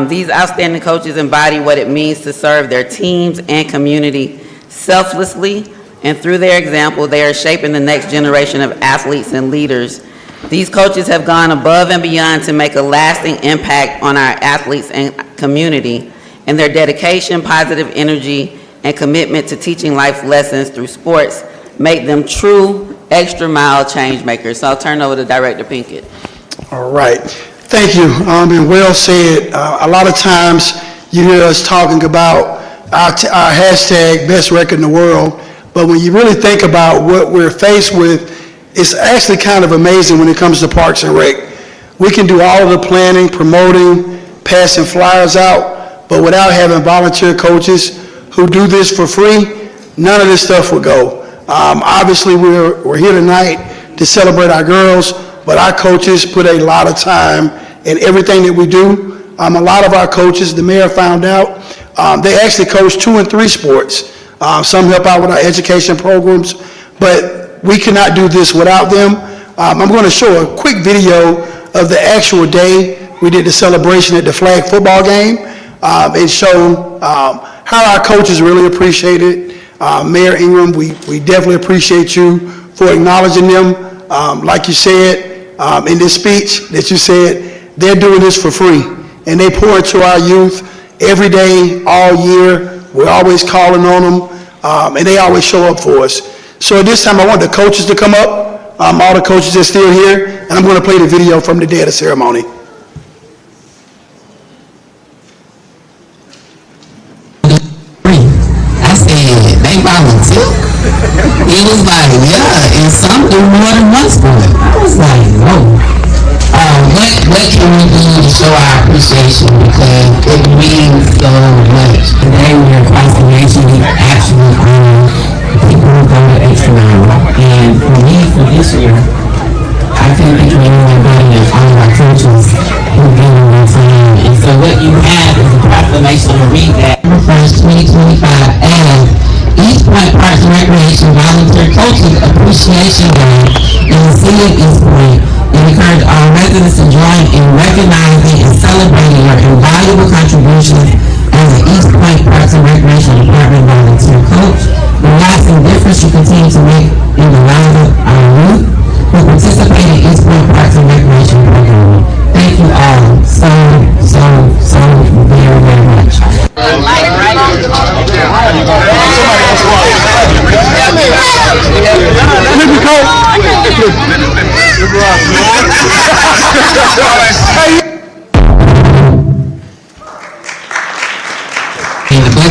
These outstanding coaches embody what it means to serve their teams and community selflessly, and through their example, they are shaping the next generation of athletes and leaders. These coaches have gone above and beyond to make a lasting impact on our athletes and community, and their dedication, positive energy, and commitment to teaching life lessons through sports make them true extra mile change makers. So I'll turn over to Director Pinkett. All right. Thank you. And well said. A lot of times you hear us talking about our hashtag best record in the world, but when you really think about what we're faced with, it's actually kind of amazing when it comes to Parks and Rec. We can do all of the planning, promoting, passing flyers out, but without having volunteer coaches who do this for free, none of this stuff would go. Obviously, we're here tonight to celebrate our girls, but our coaches put a lot of time in everything that we do. A lot of our coaches, the mayor found out, they actually coach 2 and 3 sports. Some help out with our education programs, but we cannot do this without them. I'm going to show a quick video of the actual day we did the celebration at the flag football game. It showed how our coaches really appreciate it. Mayor Ingram, we definitely appreciate you for acknowledging them. Like you said in this speech that you said, they're doing this for free, and they pour into our youth every day, all year. We're always calling on them, and they always show up for us. So at this time, I want the coaches to come up, all the coaches that are still here, and I'm going to play the video from the day of the ceremony. volunteer? It was like, yeah, and some do more than one sport. I was like, whoa. What can we do to show our appreciation, because it means so much. Today we're across the nation, we actually people who go to extra mile. And for me, for this year, I can't think of anyone better than all of our coaches who've given their time. And so what you have is a proclamation to read that. November 1st, 2025, as East Point Parks and Recreation Volunteer Coaches Appreciation Day in the city of East Point, and encourage all residents to join in recognizing and celebrating your invaluable contributions as an East Point Parks and Recreation Department volunteer coach, the lasting difference you continue to make in the lives of our youth who participate in East Point Parks and Recreation Program. Thank you all so very, very much.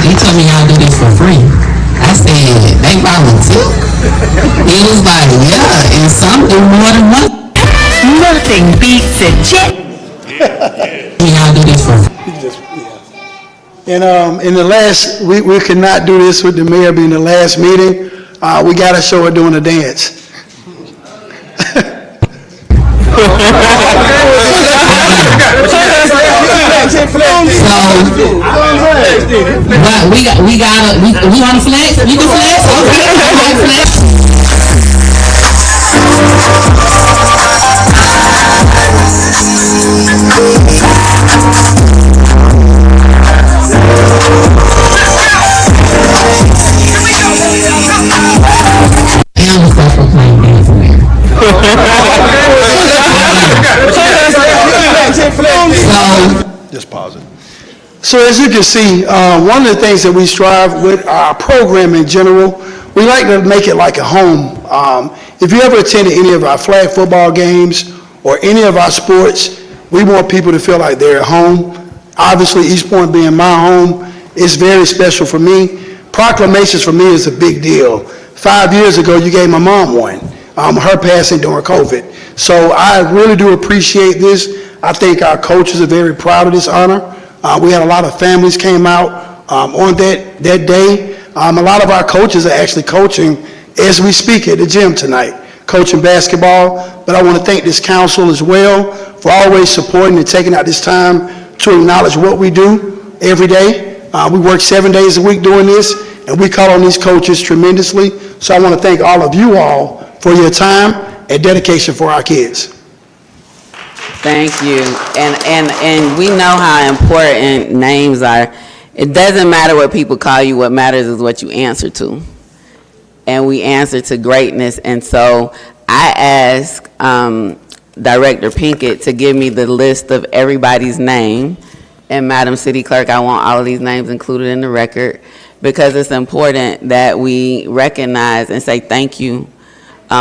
He told me y'all do this for free. I said, they volunteer? He was like, yeah, and some do more than one. Nothing beats a jet. Y'all do this for free. And in the last, we could not do this with the mayor being the last meeting. We got to show her doing a dance. We want to flex? We can flex? Okay, flex. Just pause it. So as you can see, one of the things that we strive with our program in general, we like to make it like a home. If you ever attended any of our flag football games or any of our sports, we want people to feel like they're at home. Obviously, East Point being my home is very special for me. Proclamations for me is a big deal. 5 years ago, you gave my mom one, her passing during COVID. So I really do appreciate this. I think our coaches are very proud of this honor. We had a lot of families came out on that day. A lot of our coaches are actually coaching as we speak at the gym tonight, coaching basketball. But I want to thank this council as well for always supporting and taking out this time to acknowledge what we do every day. We work 7 days a week doing this, and we call on these coaches tremendously. So I want to thank all of you all for your time and dedication for our kids. Thank you. And we know how important names are. It doesn't matter what people call you. What matters is what you answer to. And we answer to greatness. And so I asked Director Pinkett to give me the list of everybody's name. And Madam City Clerk, I want all of these names included in the record, because it's important that we recognize and say thank you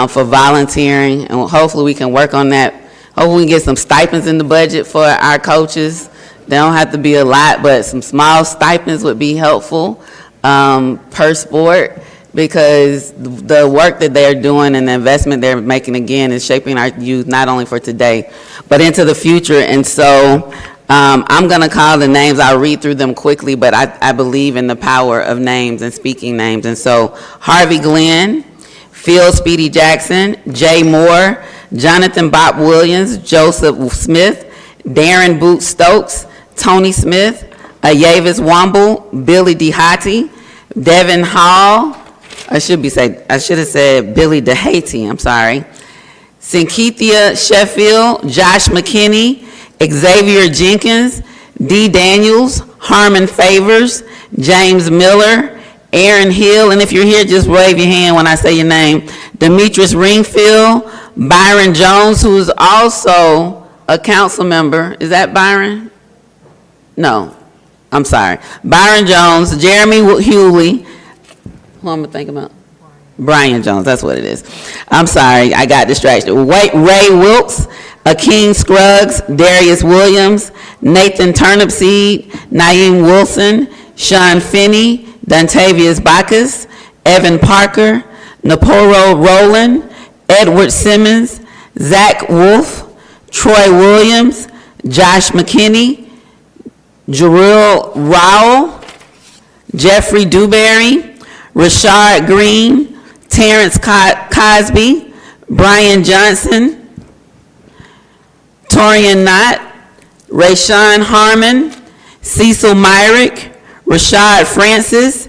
for volunteering. And hopefully we can work on that. Hopefully we can get some stipends in the budget for our coaches. They don't have to be a lot, but some small stipends would be helpful per sport, because the work that they're doing and the investment they're making, again, is shaping our youth not only for today, but into the future. And so I'm going to call the names. I'll read through them quickly, but I believe in the power of names and speaking names. And so Harvey Glenn, Phil Speedy Jackson, Jay Moore, Jonathan Bob Williams, Joseph Smith, Darren Boot Stokes, Tony Smith, Ayavis Womble, Billy DeHaty, Devin Hall, I should have said Billy DeHaty, I'm sorry, Sinkithia Sheffield, Josh McKinney, Xavier Jenkins, D. Daniels, Harmon Favors, James Miller, Aaron Hill, and if you're here, just wave your hand when I say your name, Demetrius Ringfield, Byron Jones, who is also a council member. Is that Byron? No, I'm sorry. Byron Jones, Jeremy Hewley, who am I thinking about? Brian Jones, that's what it is. I'm sorry, I got distracted. Ray Wilkes, Akeem Scruggs, Darius Williams, Nathan Turnipseed, Naeem Wilson, Sean Finney, Dontavius Bacchus, Evan Parker, Naporo Rowland, Edward Simmons, Zach Wolf, Troy Williams, Josh McKinney, Jarrell Rowell, Jeffrey Dewberry, Rashard Green, Terrence Cosby, Brian Johnson, Torian Knott, Rayshawn Harmon, Cecil Myrick, Rashad Francis,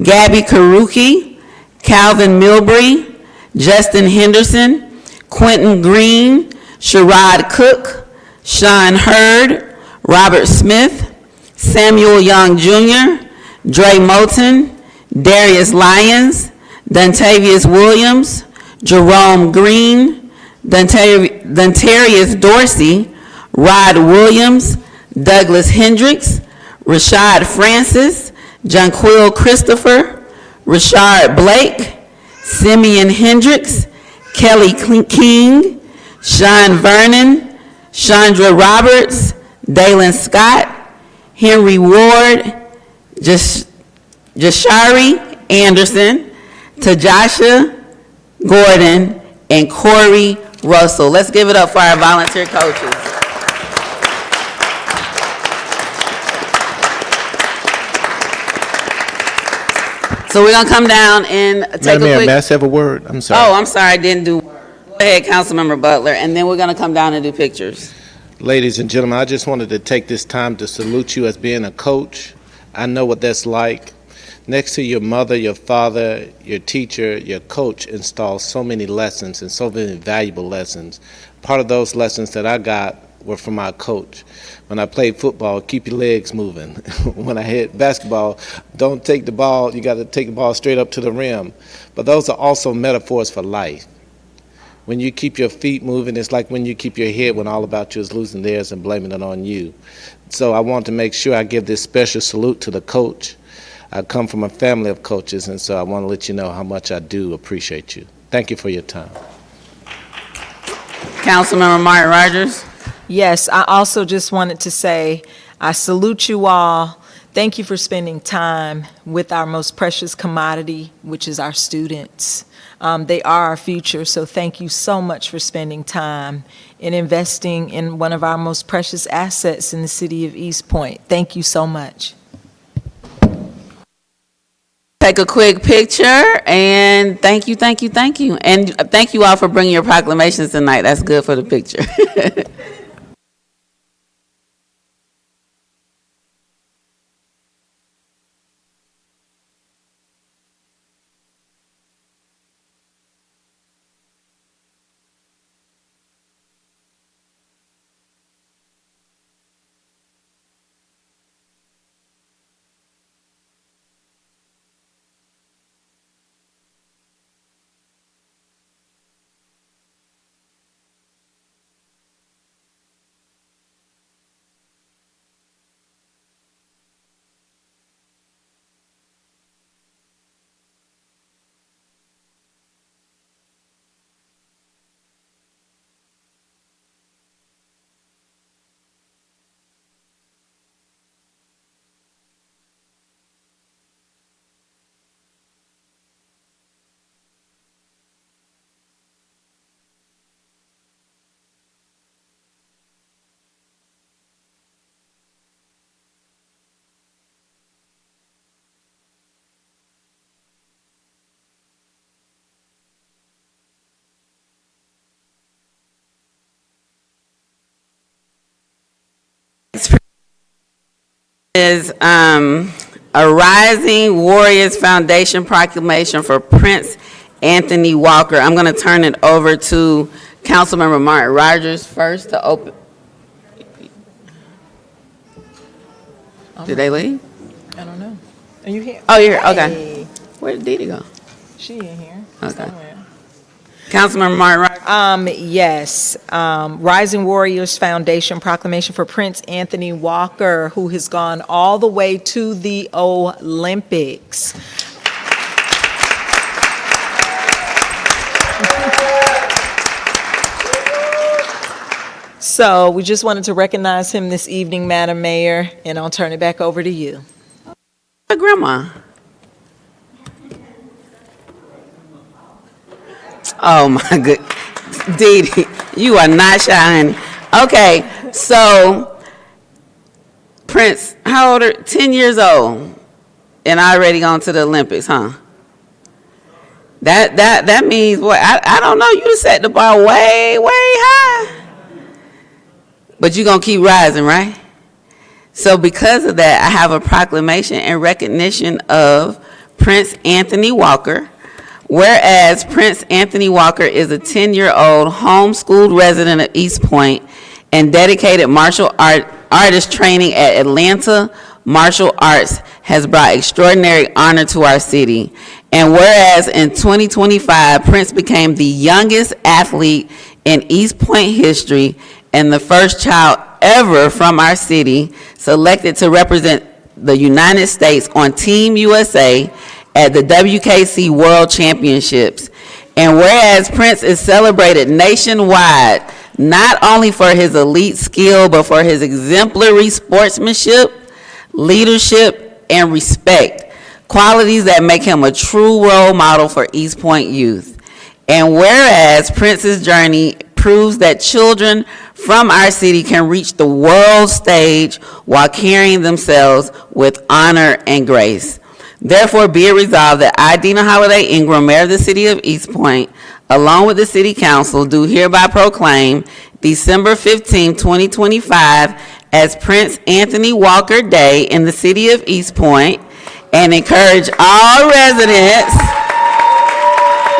Gabby Karuki, Calvin Milbury, Justin Henderson, Quentin Green, Sherrod Cook, Sean Hurd, Robert Smith, Samuel Young Jr., Dre Moulton, Darius Lyons, Dontavius Williams, Jerome Green, Dontarius Dorsey, Rod Williams, Douglas Hendricks, Rashad Francis, Jonquill Christopher, Rashard Blake, Simeon Hendricks, Kelly King, Sean Vernon, Chandra Roberts, Dalen Scott, Henry Ward, Jashari Anderson, Tajasha Gordon, and Corey Russell. Let's give it up for our volunteer coaches. So we're gonna come down and take Madam a Mayor, quick. may I have a word? I'm sorry. Oh, I'm sorry, I didn't do. Go ahead, Councilmember Butler, and then we're gonna come down and do pictures. Ladies and gentlemen, I just wanted to take this time to salute you as being a coach. I know what that's like. Next to your mother, your father, your teacher, your coach installs so many lessons and so many valuable lessons. Part of those lessons that I got were from my coach. When I played football, keep your legs moving. When I hit basketball, don't take the ball, you got to take the ball straight up to the rim. But those are also metaphors for life. When you keep your feet moving, it's like when you keep your head when all about you is losing theirs and blaming it on you. So I want to make sure I give this special salute to the coach. I come from a family of coaches, and so I want to let you know how much I do appreciate you. Thank you for your time. Councilmember Martin Rogers. Yes, I also just wanted to say, I salute you all. Thank you for spending time with our most precious commodity, which is our students. They are our future, so thank you so much for spending time in investing in one of our most precious assets in the city of East Point. Thank you so much. Take a quick picture, and thank you. And thank you all for bringing your proclamations tonight. That's good for the picture. Is a Rising Warriors Foundation proclamation for Prince Anthony Walker. I'm going to turn it over to Councilmember Martin Rogers first to open. Did they leave? I don't know. Are you here? Oh, you're here. Okay. Where did Dee go? She in here. Okay. Somewhere. Councilmember Martin Rogers. Yes, Rising Warriors Foundation proclamation for Prince Anthony Walker, who has gone all the way to the Olympics. So we just wanted to recognize him this evening, Madam Mayor, and I'll turn it back over to you. Grandma. Oh, my good. Dee Dee, you are not shy, honey. Okay, so Prince, how old are 10 years old and already gone to the Olympics, huh? That means what? I don't know. You set the bar way, way high. But you're going to keep rising, right? So because of that, I have a proclamation in recognition of Prince Anthony Walker. Whereas Prince Anthony Walker is a 10-year-old homeschooled resident of East Point and dedicated martial artist training at Atlanta Martial Arts has brought extraordinary honor to our city. And whereas in 2025, Prince became the youngest athlete in East Point history and the first child ever from our city selected to represent the United States on Team USA at the WKC World Championships. And whereas Prince is celebrated nationwide, not only for his elite skill, but for his exemplary sportsmanship, leadership, and respect, qualities that make him a true role model for East Point youth. And whereas Prince's journey proves that children from our city can reach the world stage while carrying themselves with honor and grace. Therefore, be it resolved that I, Dina Holiday Ingram, Mayor of the City of East Point, along with the City Council, do hereby proclaim December 15, 2025 as Prince Anthony Walker Day in the City of East Point and encourage all residents.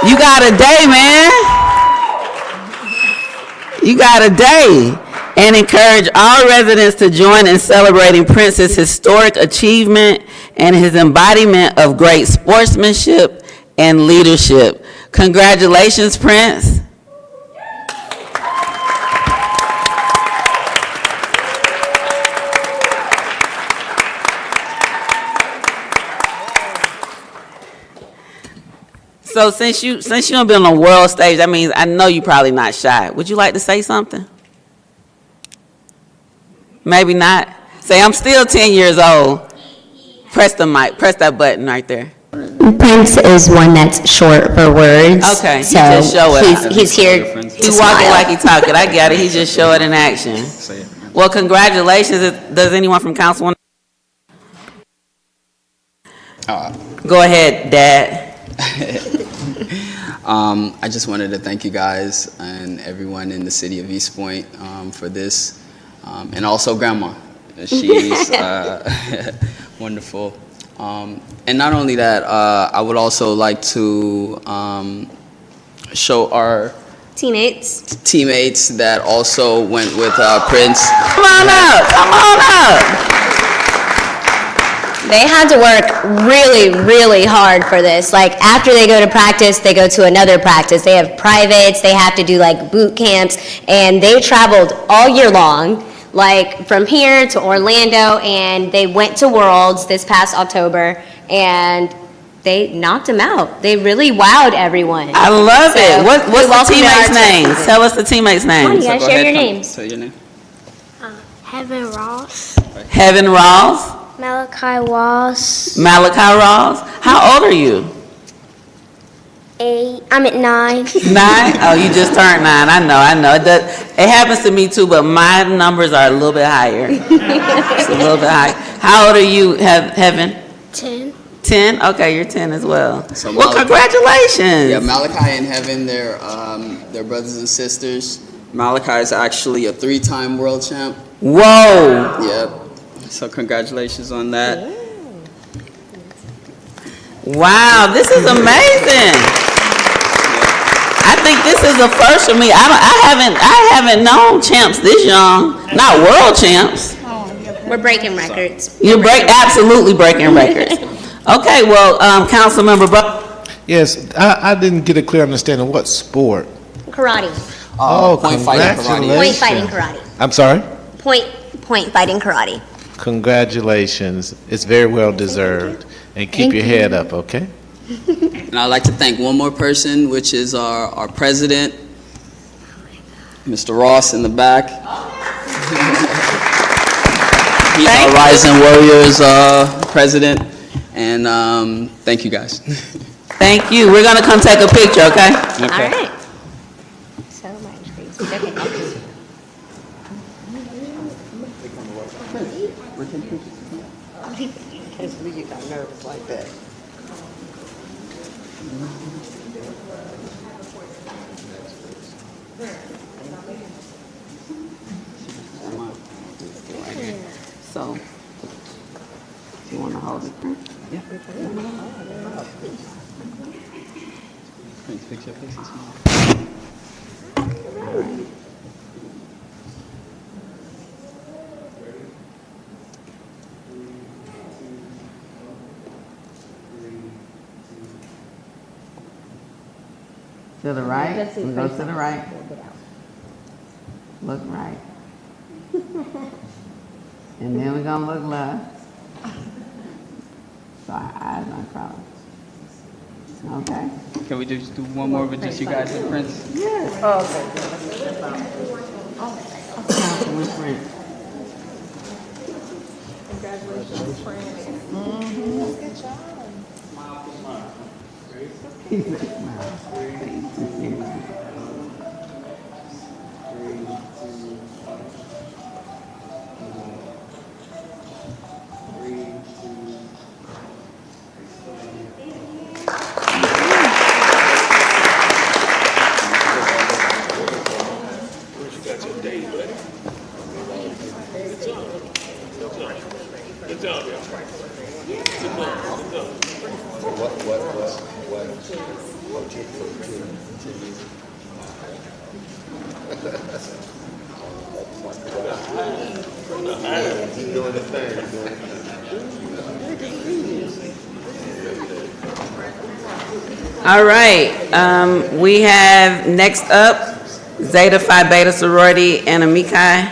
You got a day, man. You got a day. And encourage all residents to join in celebrating Prince's historic achievement and his embodiment of great sportsmanship and leadership. Congratulations, Prince. So since you don't be on the world stage, that means I know you're probably not shy. Would you like to say something? Maybe not. Say, I'm still 10 years old. Press the mic, press that button right there. Prince is one that's short for words. Okay, he so just show it. He's here to He's walking smile. like he talking. I got it. He just show it in action. Well, congratulations. Does anyone from council want? Go ahead, Dad. I just wanted to thank you guys and everyone in the city of East Point for this, and also Grandma. She's wonderful. And not only that, I would also like to show our teammates that also went with Prince. Come on up, come on up. They had to work really, really hard for this. Like, after they go to practice, they go to another practice. They have privates, they have to do like boot camps, and they traveled all year long, like from here to Orlando, and they went to Worlds this past October, and they knocked them out. They really wowed everyone. I love it. What's the welcome teammates' our names? team. Tell us the teammates' Come on, names. you guys share your names. Say your name. Heaven Ross, Heaven Ross, Malachi Walls, Malachi Ross. How old are you? 8. I'm at 9. 9? Oh, you just turned 9. I know. It happens to me too, but my numbers are a little bit higher. It's a little bit high. How old are you, Heaven? 10. 10? Okay, you're 10 as well. So Well, congratulations. Yeah, Malachi and Heaven, they're brothers and sisters. Malachi is actually a 3-time world champ. Whoa. Yep. So congratulations on that. Wow, this is amazing. I think this is a first for me. I haven't known champs this young. Not world champs. We're breaking records. You're absolutely breaking records. Okay, well, Councilmember Buck. Yes, I didn't get a clear understanding what sport. Karate. Oh, point fighting karate. Point fighting karate. I'm sorry? Point fighting karate. Congratulations. It's very well deserved. And keep Thank your you. head up, okay? And I'd like to thank one more person, which is our president, Mr. Ross in the back. He's our Rising Warriors president. And thank you guys. Thank you. We're gonna come take a picture, okay? All right. So much crazy. Okay. Can't believe you got nervous like that. So, you wanna hold it? Yeah. Fix your faces. To the right, we go to the right. Look right. And then we're gonna look left. So our eyes aren't crossed. Okay? Can we just do one more with just you guys and Prince? Yes. Councilman Prince. Congratulations, Prince. Good job. He said smile. All right, we have next up Zeta Phi Beta Sorority and Amici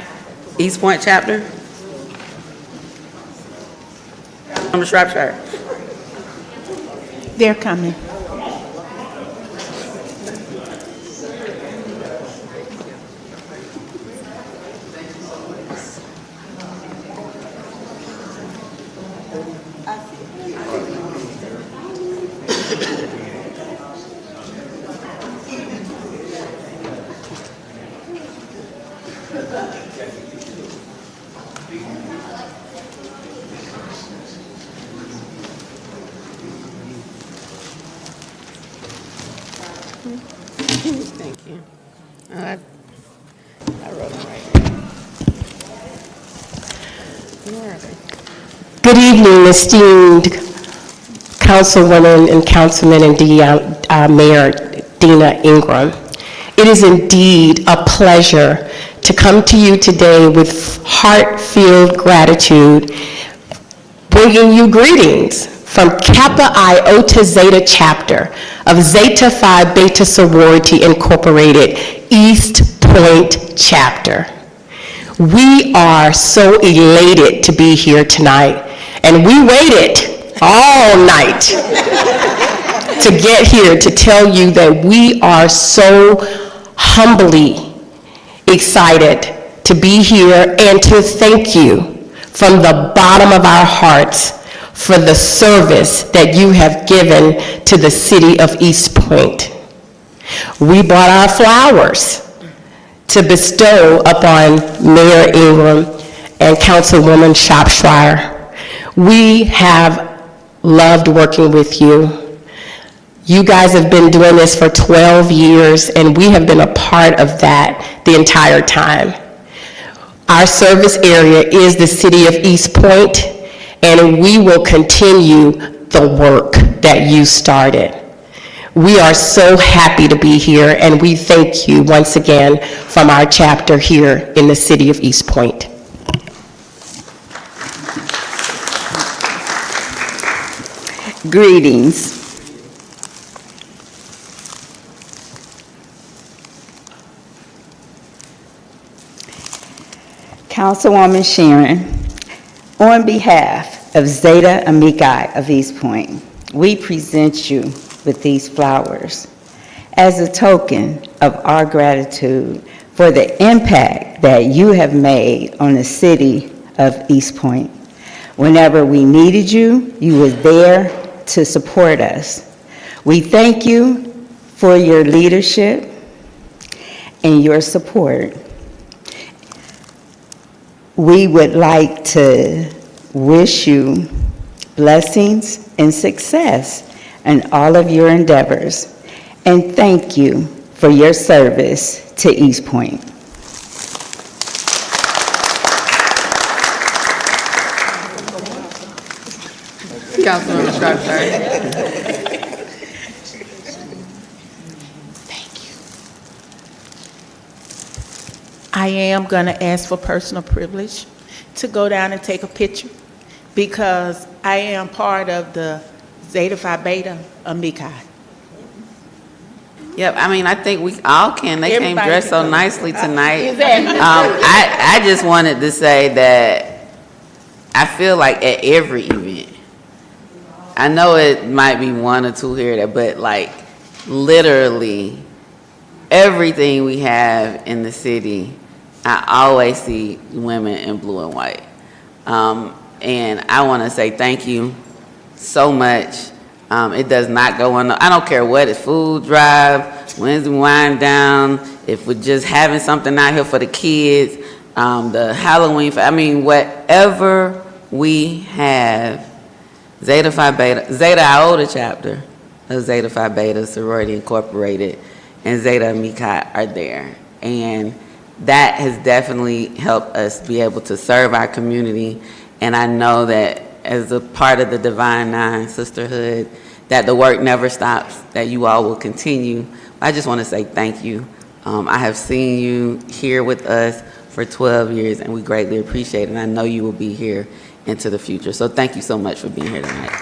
East Point Chapter. I'm Shropshire. They're coming. Thank you. I wrote it right. Where are they? Good evening, esteemed councilwomen and councilmen and Mayor Dina Ingram. It is indeed a pleasure to come to you today with heart-filled gratitude, bringing you greetings from Kappa Iota Zeta Chapter of Zeta Phi Beta Sorority Incorporated, East Point Chapter. We are so elated to be here tonight, and we waited all night to get here to tell you that we are so humbly excited to be here and to thank you from the bottom of our hearts for the service that you have given to the city of East Point. We brought our flowers to bestow upon Mayor Ingram and Councilwoman Shropshire. We have loved working with you. You guys have been doing this for 12 years, and we have been a part of that the entire time. Our service area is the city of East Point, and we will continue the work that you started. We are so happy to be here, and we thank you once again from our chapter here in the city of East Point. Greetings. Councilwoman Sharon, on behalf of Zeta Amici of East Point, we present you with these flowers as a token of our gratitude for the impact that you have made on the city of East Point. Whenever we needed you, you were there to support us. We thank you for your leadership and your support. We would like to wish you blessings and success in all of your endeavors, and thank you for your service to East Point. Councilmember Sharp, sorry. I am going to ask for personal privilege to go down and take a picture because I am part of the Zeta Phi Beta Amici. Yep, I mean, I think we all can. They came Everybody dressed so can. nicely tonight. Exactly. I just wanted to say that I feel like at every event, I know it might be one or two here, but like literally everything we have in the city, I always see women in blue and white. And I want to say thank you so much. It does not go on. I don't care what it's food drive, Wednesday wind down, if we're just having something out here for the kids, the Halloween, I mean, whatever we have, Zeta Phi Beta, Zeta Iota chapter of Zeta Phi Beta Sorority Incorporated and Zeta Amici are there. And that has definitely helped us be able to serve our community. And I know that as a part of the Divine Nine Sisterhood, that the work never stops, that you all will continue. I just want to say thank you. I have seen you here with us for 12 years, and we greatly appreciate it. And I know you will be here into the future. So thank you so much for being here tonight.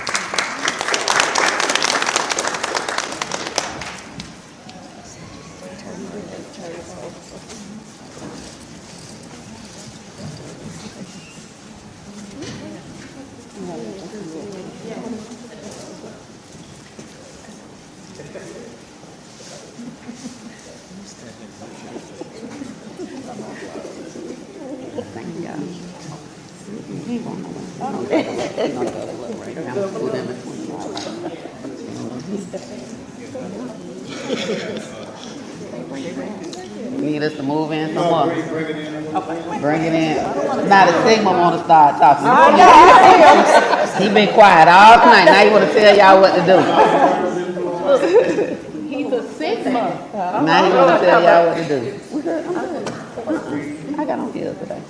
Need us to move in some more? Bring it in. Now the Sigma want to start talking. He been quiet all night. Now you want to tell y'all what to do. He's a Sigma. Now he want to tell y'all what to do. We good? I'm good. I got on heels today.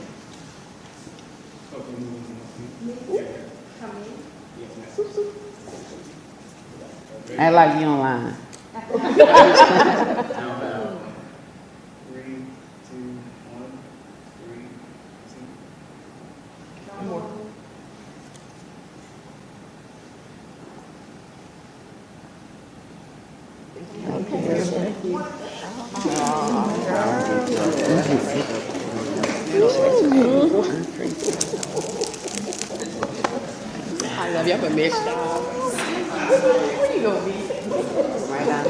Act like you online. I love y'all for mixed job. Where you gonna be? Right down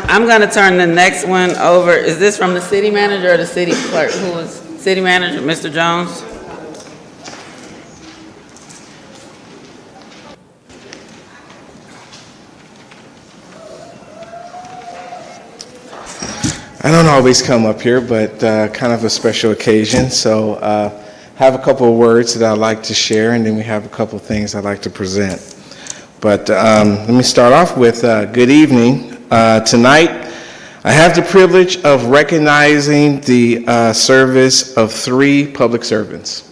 I'm going to turn the next one over. Is this from the city manager or the city clerk? Who was city manager? Mr. Jones? I don't always come up here, but kind of a special occasion. So have a couple of words that I'd like to share, and then we have a couple of things I'd like to present. But let me start off with good evening. Tonight, I have the privilege of recognizing the service of 3 public servants.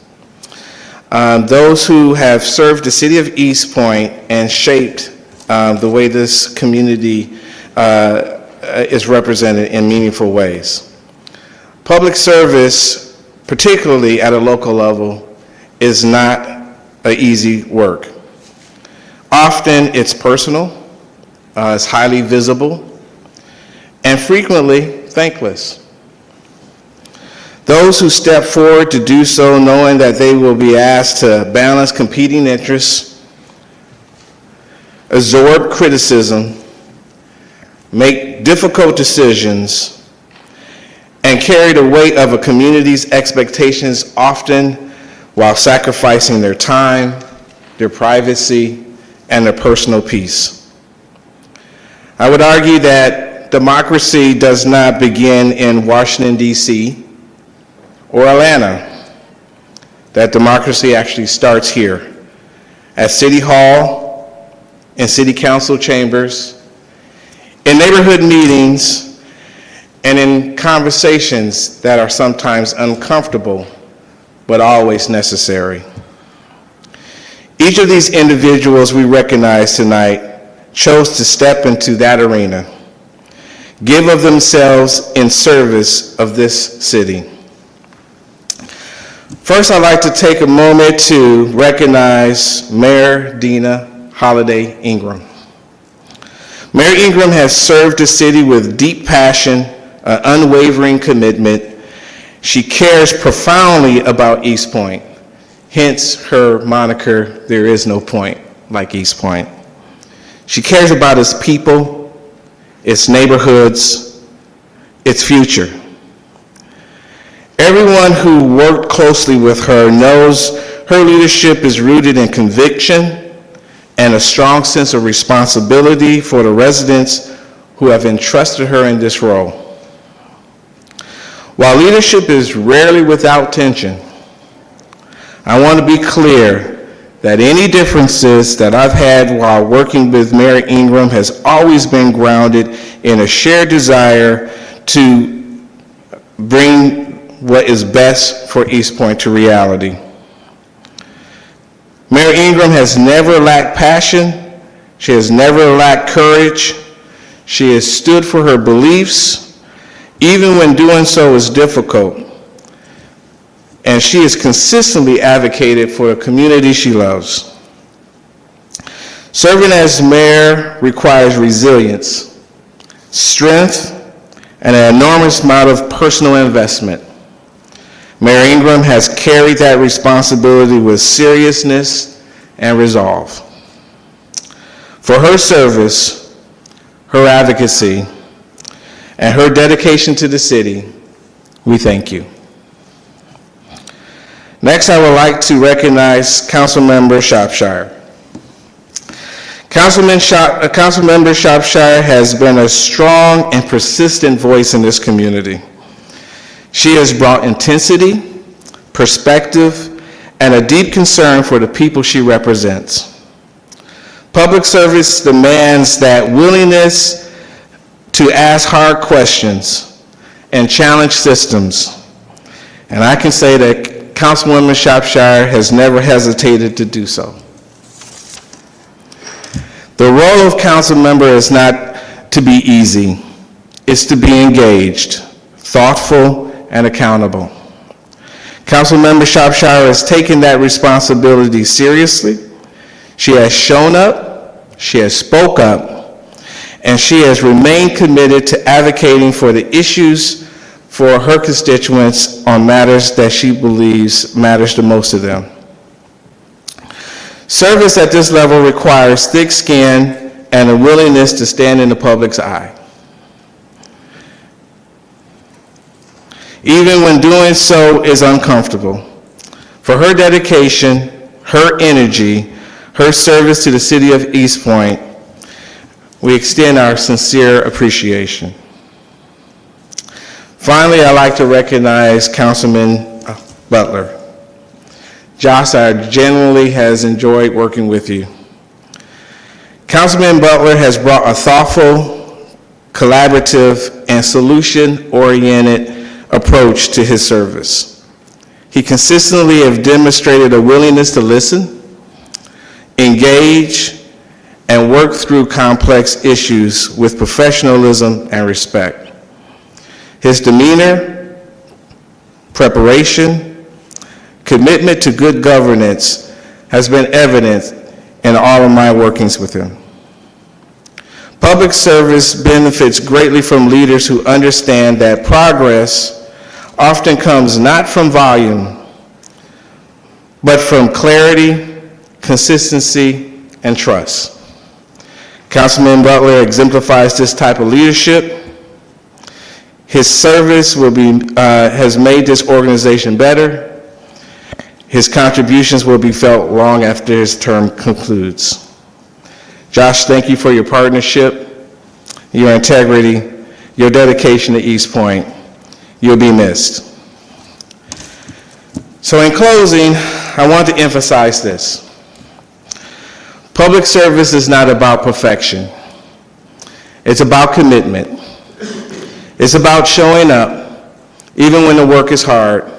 Those who have served the city of East Point and shaped the way this community is represented in meaningful ways. Public service, particularly at a local level, is not easy work. Often it's personal, it's highly visible, and frequently thankless. Those who step forward to do so knowing that they will be asked to balance competing interests, absorb criticism, make difficult decisions, and carry the weight of a community's expectations, often while sacrificing their time, their privacy, and their personal peace. I would argue that democracy does not begin in Washington, D.C., or Atlanta. That democracy actually starts here at City Hall, in City Council chambers, in neighborhood meetings, and in conversations that are sometimes uncomfortable, but always necessary. Each of these individuals we recognize tonight chose to step into that arena, give of themselves in service of this city. First, I'd like to take a moment to recognize Mayor Dina Holiday Ingram. Mayor Ingram has served the city with deep passion, an unwavering commitment. She cares profoundly about East Point, hence her moniker, "There is no point like East Point." She cares about its people, its neighborhoods, its future. Everyone who worked closely with her knows her leadership is rooted in conviction and a strong sense of responsibility for the residents who have entrusted her in this role. While leadership is rarely without tension, I want to be clear that any differences that I've had while working with Mayor Ingram has always been grounded in a shared desire to bring what is best for East Point to reality. Mayor Ingram has never lacked passion. She has never lacked courage. She has stood for her beliefs, even when doing so is difficult. And she has consistently advocated for the community she loves. Serving as mayor requires resilience, strength, and an enormous amount of personal investment. Mayor Ingram has carried that responsibility with seriousness and resolve. For her service, her advocacy, and her dedication to the city, we thank you. Next, I would like to recognize Councilmember Shropshire. Councilmember Shropshire has been a strong and persistent voice in this community. She has brought intensity, perspective, and a deep concern for the people she represents. Public service demands that willingness to ask hard questions and challenge systems. And I can say that Councilwoman Shropshire has never hesitated to do so. The role of council member is not to be easy. It's to be engaged, thoughtful, and accountable. Councilmember Shropshire has taken that responsibility seriously. She has shown up, she has spoke up, and she has remained committed to advocating for the issues for her constituents on matters that she believes matters the most to them. Service at this level requires thick skin and a willingness to stand in the public's eye. Even when doing so is uncomfortable. For her dedication, her energy, her service to the city of East Point, we extend our sincere appreciation. Finally, I'd like to recognize Councilman Butler. Josh, I genuinely has enjoyed working with you. Councilman Butler has brought a thoughtful, collaborative, and solution-oriented approach to his service. He consistently has demonstrated a willingness to listen, engage, and work through complex issues with professionalism and respect. His demeanor, preparation, commitment to good governance has been evident in all of my workings with him. Public service benefits greatly from leaders who understand that progress often comes not from volume, but from clarity, consistency, and trust. Councilman Butler exemplifies this type of leadership. His service has made this organization better. His contributions will be felt long after his term concludes. Josh, thank you for your partnership, your integrity, your dedication to East Point. You'll be missed. So in closing, I want to emphasize this. Public service is not about perfection. It's about commitment. It's about showing up even when the work is hard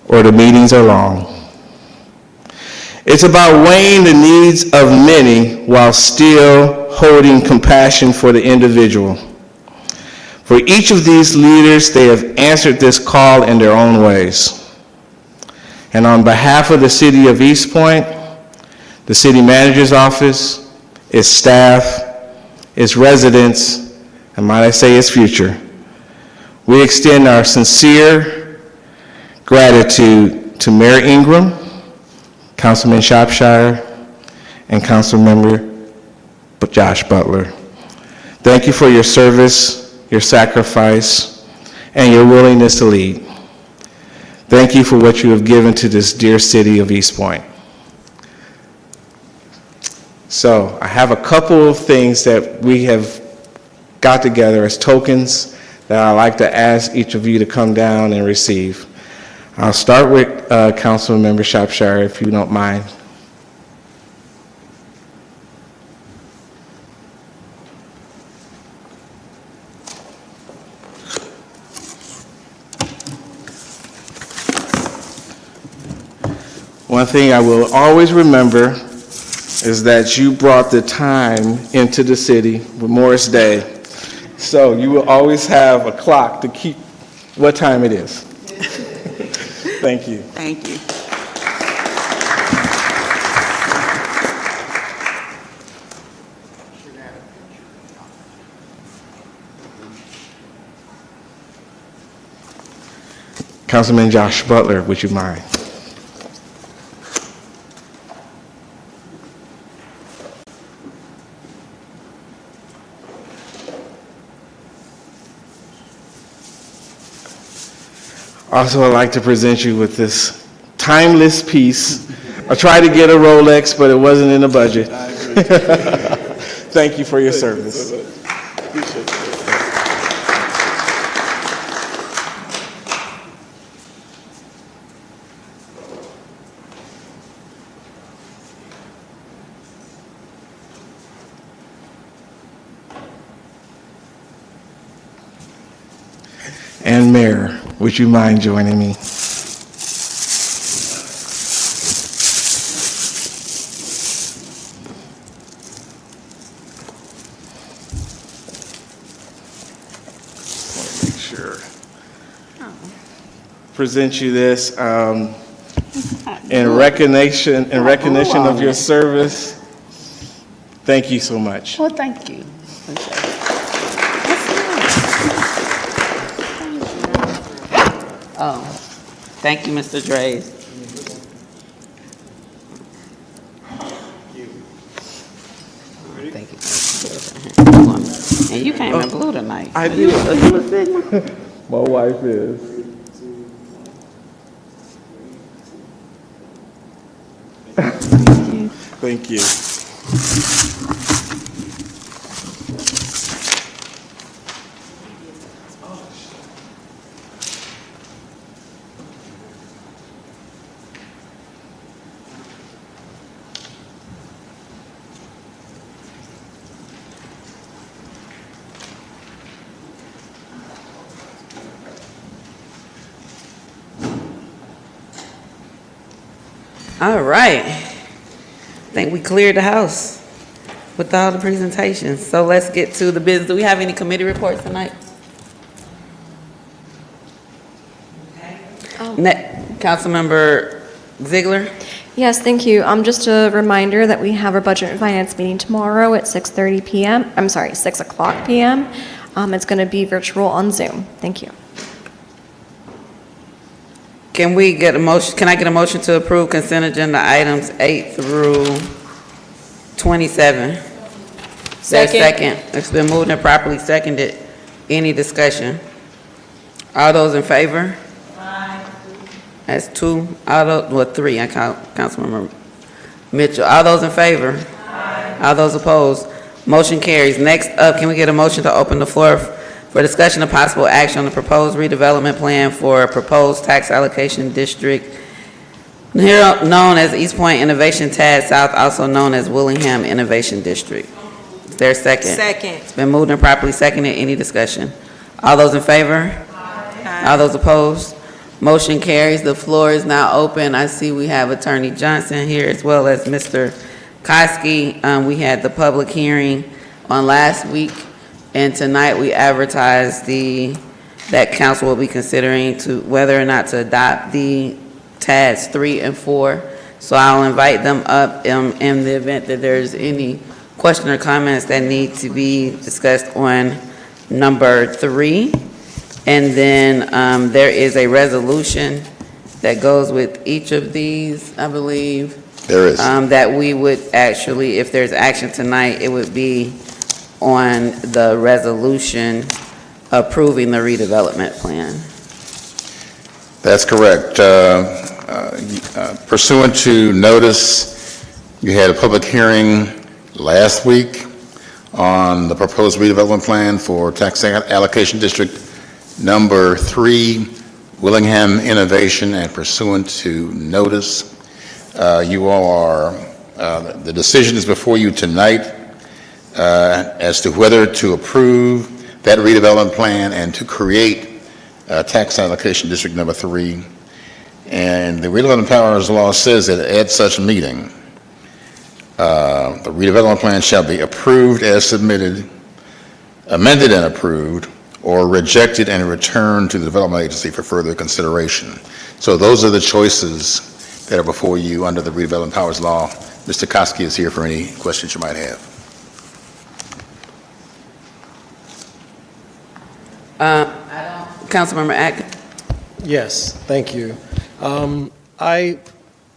or the meetings are long. It's about weighing the needs of many while still holding compassion for the individual. For each of these leaders, they have answered this call in their own ways. And on behalf of the city of East Point, the city manager's office, its staff, its residents, and might I say its future, we extend our sincere gratitude to Mayor Ingram, Councilman Shropshire, and Councilmember Josh Butler. Thank you for your service, your sacrifice, and your willingness to lead. Thank you for what you have given to this dear city of East Point. So I have a couple of things that we have got together as tokens that I'd like to ask each of you to come down and receive. I'll start with Councilmember Shropshire, if you don't mind. One thing I will always remember is that you brought the time into the city with Morris Day. So you will always have a clock to keep what time it is. Thank you. Thank you. Councilman Josh Butler, would you mind? Also, I'd like to present you with this timeless piece. I tried to get a Rolex, but it wasn't in the budget. Thank you for your service. And Mayor, would you mind joining me? Make sure. Present you this in recognition of your service. Thank you so much. Well, thank you. Oh, thank you, Mr. Drays. Thank you. And you came in blue tonight. I did. My wife is. Thank you. All right. I think we cleared the house with all the presentations. So let's get to the business. Do we have any committee reports tonight? Councilmember Ziegler? Yes, thank you. Just a reminder that we have our Budget and Finance meeting tomorrow at 6:30 p.m. I'm sorry, 6 o'clock p.m. It's going to be virtual on Zoom. Thank you. Can we get a motion, can I get a motion to approve consent agenda items 8 through 27? Second. It's been moved and properly seconded. Any discussion? All those in favor? Aye. That's 2, well, 3, I count Councilmember Mitchell. All those in favor? Aye. All those opposed? Motion carries. Next up, can we get a motion to open the floor for discussion of possible action on the proposed redevelopment plan for a proposed tax allocation district here known as East Point Innovation TAD South, also known as Willingham Innovation District. Is there a second? Second. It's been moved and properly seconded. Any discussion? All those in favor? Aye. All those opposed? Motion carries. The floor is now open. I see we have Attorney Johnson here as well as Mr. Koski. We had the public hearing on last week, and tonight we advertised that council will be considering whether or not to adopt the TADs 3 and 4. So I'll invite them up in the event that there's any question or comments that need to be discussed on number 3. And then there is a resolution that goes with each of these, I believe. There is. That we would actually, if there's action tonight, it would be on the resolution approving the redevelopment plan. That's correct. Pursuant to notice, you had a public hearing last week on the proposed redevelopment plan for tax allocation district number 3, Willingham Innovation, and pursuant to notice, you all are, the decision is before you tonight as to whether to approve that redevelopment plan and to create tax allocation district number 3. And the redevelopment powers law says that at such meeting, the redevelopment plan shall be approved as submitted, amended and approved, or rejected and returned to the development agency for further consideration. So those are the choices that are before you under the redevelopment powers law. Mr. Koski is here for any questions you might have. Councilmember Atkins. Yes, thank you. I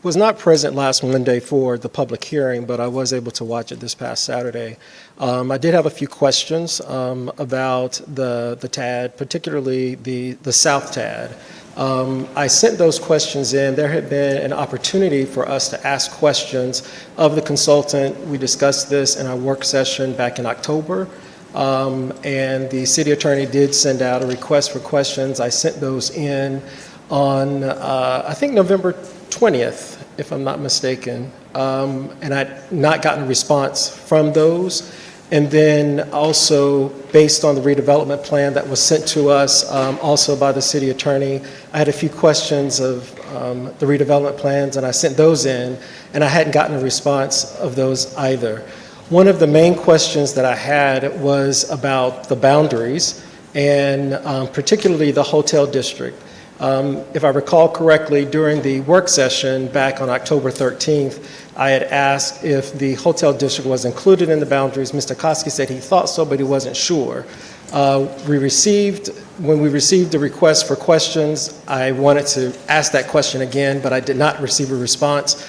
was not present last Monday for the public hearing, but I was able to watch it this past Saturday. I did have a few questions about the TAD, particularly the South TAD. I sent those questions in. There had been an opportunity for us to ask questions of the consultant. We discussed this in our work session back in October. And the city attorney did send out a request for questions. I sent those in on, I think, November 20th, if I'm not mistaken. And I'd not gotten a response from those. And then also, based on the redevelopment plan that was sent to us, also by the city attorney, I had a few questions of the redevelopment plans, and I sent those in, and I hadn't gotten a response of those either. One of the main questions that I had was about the boundaries, and particularly the hotel district. If I recall correctly, during the work session back on October 13th, I had asked if the hotel district was included in the boundaries. Mr. Koski said he thought so, but he wasn't sure. When we received the request for questions, I wanted to ask that question again, but I did not receive a response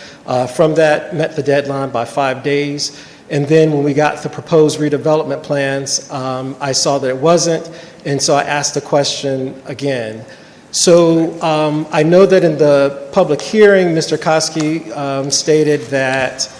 from that, met the deadline by 5 days. And then when we got the proposed redevelopment plans, I saw that it wasn't, and so I asked the question again. So I know that in the public hearing, Mr. Koski stated that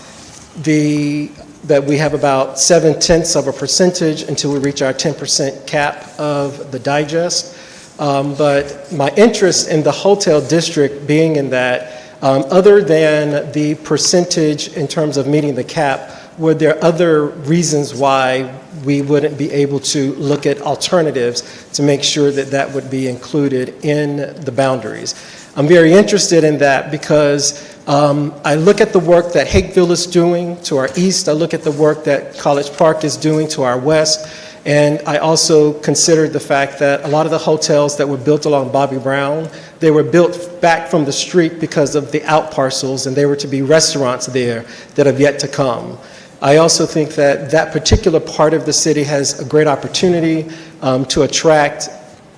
we have about 0.7% until we reach our 10% cap of the digest. But my interest in the hotel district being in that, other than the percentage in terms of meeting the cap, were there other reasons why we wouldn't be able to look at alternatives to make sure that that would be included in the boundaries? I'm very interested in that because I look at the work that Hakeville is doing to our east. I look at the work that College Park is doing to our west. And I also considered the fact that a lot of the hotels that were built along Bobby Brown, they were built back from the street because of the out parcels, and they were to be restaurants there that have yet to come. I also think that that particular part of the city has a great opportunity to attract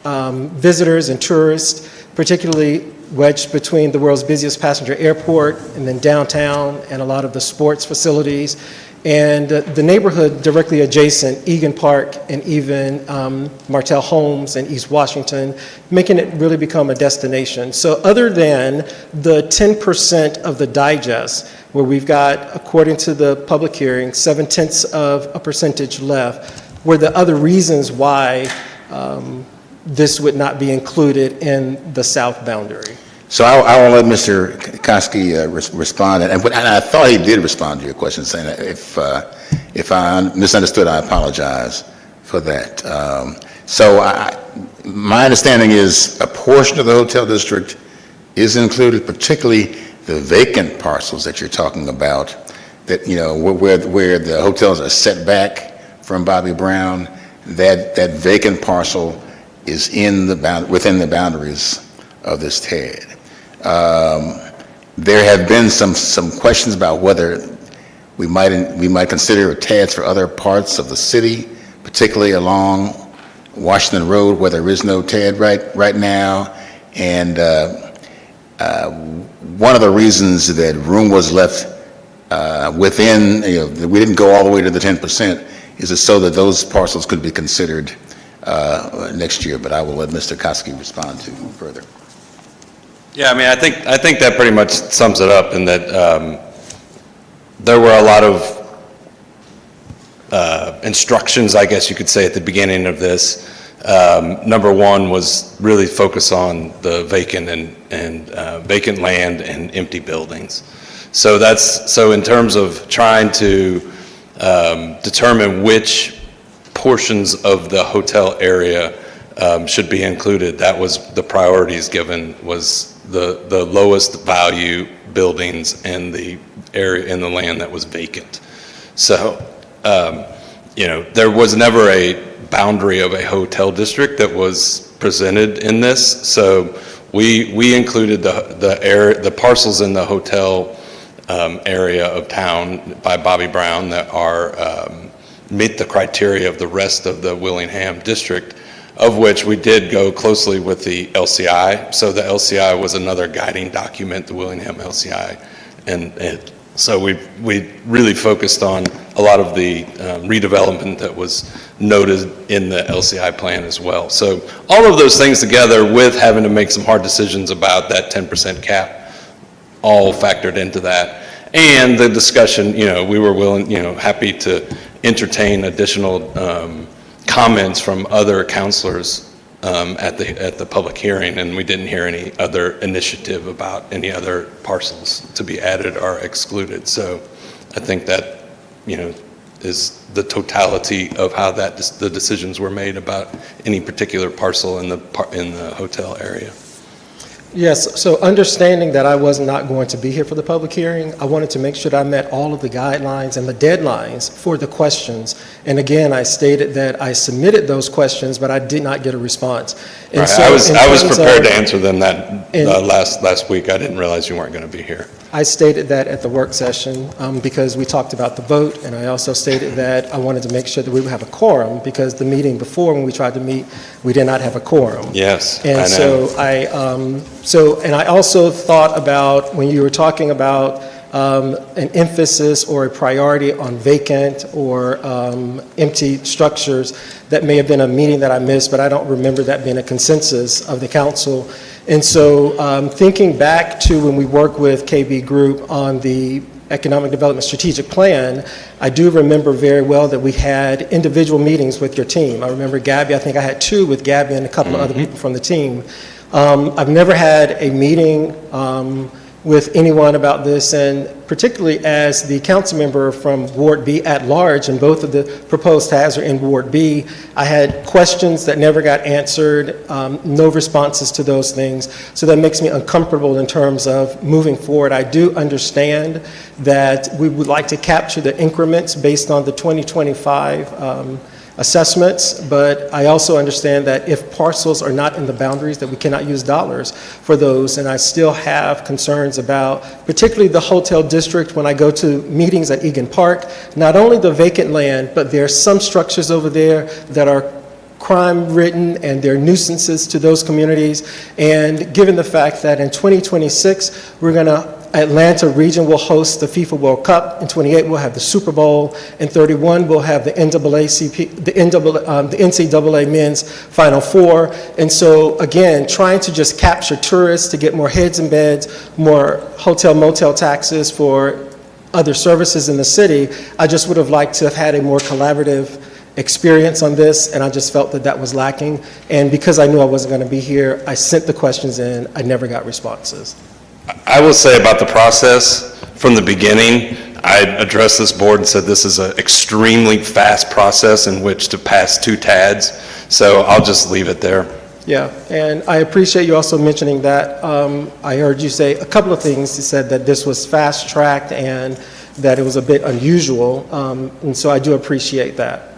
visitors and tourists, particularly wedged between the world's busiest passenger airport and then downtown and a lot of the sports facilities. And the neighborhood directly adjacent, Egan Park and even Martell Homes and East Washington, making it really become a destination. So other than the 10% of the digest, where we've got, according to the public hearing, 0.7% left, were the other reasons why this would not be included in the south boundary. So I will let Mr. Koski respond, and I thought he did respond to your question, saying that if I misunderstood, I apologize for that. My understanding is a portion of the hotel district is included, particularly the vacant parcels that you're talking about, that, you know, where the hotels are set back from Bobby Brown, that vacant parcel is within the boundaries of this TAD. There have been some questions about whether we might consider TADs for other parts of the city, particularly along Washington Road, where there is no TAD right now. And one of the reasons that room was left within, that we didn't go all the way to the 10%, is so that those parcels could be considered next year. But I will let Mr. Koski respond to further. Yeah, I mean, I think that pretty much sums it up in that there were a lot of instructions, I guess you could say, at the beginning of this. Number one was really focus on the vacant and vacant land and empty buildings. So in terms of trying to determine which portions of the hotel area should be included, that was the priorities given, was the lowest value buildings in the area, in the land that was vacant. So, there was never a boundary of a hotel district that was presented in this. So we included the parcels in the hotel area of town by Bobby Brown that are meet the criteria of the rest of the Willingham district, of which we did go closely with the LCI. So the LCI was another guiding document, the Willingham LCI. And so we really focused on a lot of the redevelopment that was noted in the LCI plan as well. So all of those things together with having to make some hard decisions about that 10% cap all factored into that. And the discussion, we were willing, happy to entertain additional comments from other counselors at the public hearing, and we didn't hear any other initiative about any other parcels to be added or excluded. So I think that, is the totality of how the decisions were made about any particular parcel in the hotel area. Yes, so understanding that I was not going to be here for the public hearing, I wanted to make sure that I met all of the guidelines and the deadlines for the questions. And again, I stated that I submitted those questions, but I did not get a response. And right. so I was prepared to answer them that last week. I didn't realize you weren't going to be here. I stated that at the work session because we talked about the vote, and I also stated that I wanted to make sure that we would have a quorum because the meeting before, when we tried to meet, we did not have a quorum. Yes, and I know. And I also thought about when you were talking about an emphasis or a priority on vacant or empty structures, that may have been a meeting that I missed, but I don't remember that being a consensus of the council. And so thinking back to when we worked with KB Group on the Economic Development Strategic Plan, I do remember very well that we had individual meetings with your team. I remember Gabby, I think I had 2 with Gabby and a couple of other people from the team. I've never had a meeting with anyone about this, and particularly as the council member from Ward B at large, and both of the proposed TADs are in Ward B, I had questions that never got answered, no responses to those things, so that makes me uncomfortable in terms of moving forward. I do understand that we would like to capture the increments based on the 2025 assessments, but I also understand that if parcels are not in the boundaries, that we cannot use dollars for those, and I still have concerns about, particularly the hotel district, when I go to meetings at Egan Park, not only the vacant land, but there are some structures over there that are crime-ridden and they're nuisances to those communities. And given the fact that in 2026, Atlanta region will host the FIFA World Cup. In 28, we'll have the Super Bowl. In 31, we'll have the NCAA men's Final Four. And so, again, trying to just capture tourists to get more heads and beds, more hotel motel taxes for other services in the city, I just would have liked to have had a more collaborative experience on this, and I just felt that that was lacking. And because I knew I wasn't going to be here, I sent the questions in. I never got responses. I will say about the process, from the beginning, I addressed this board and said this is an extremely fast process in which to pass 2 TADs, so I'll just leave it there. Yeah, and I appreciate you also mentioning that. I heard you say a couple of things. You said that this was fast-tracked and that it was a bit unusual, and so I do appreciate that.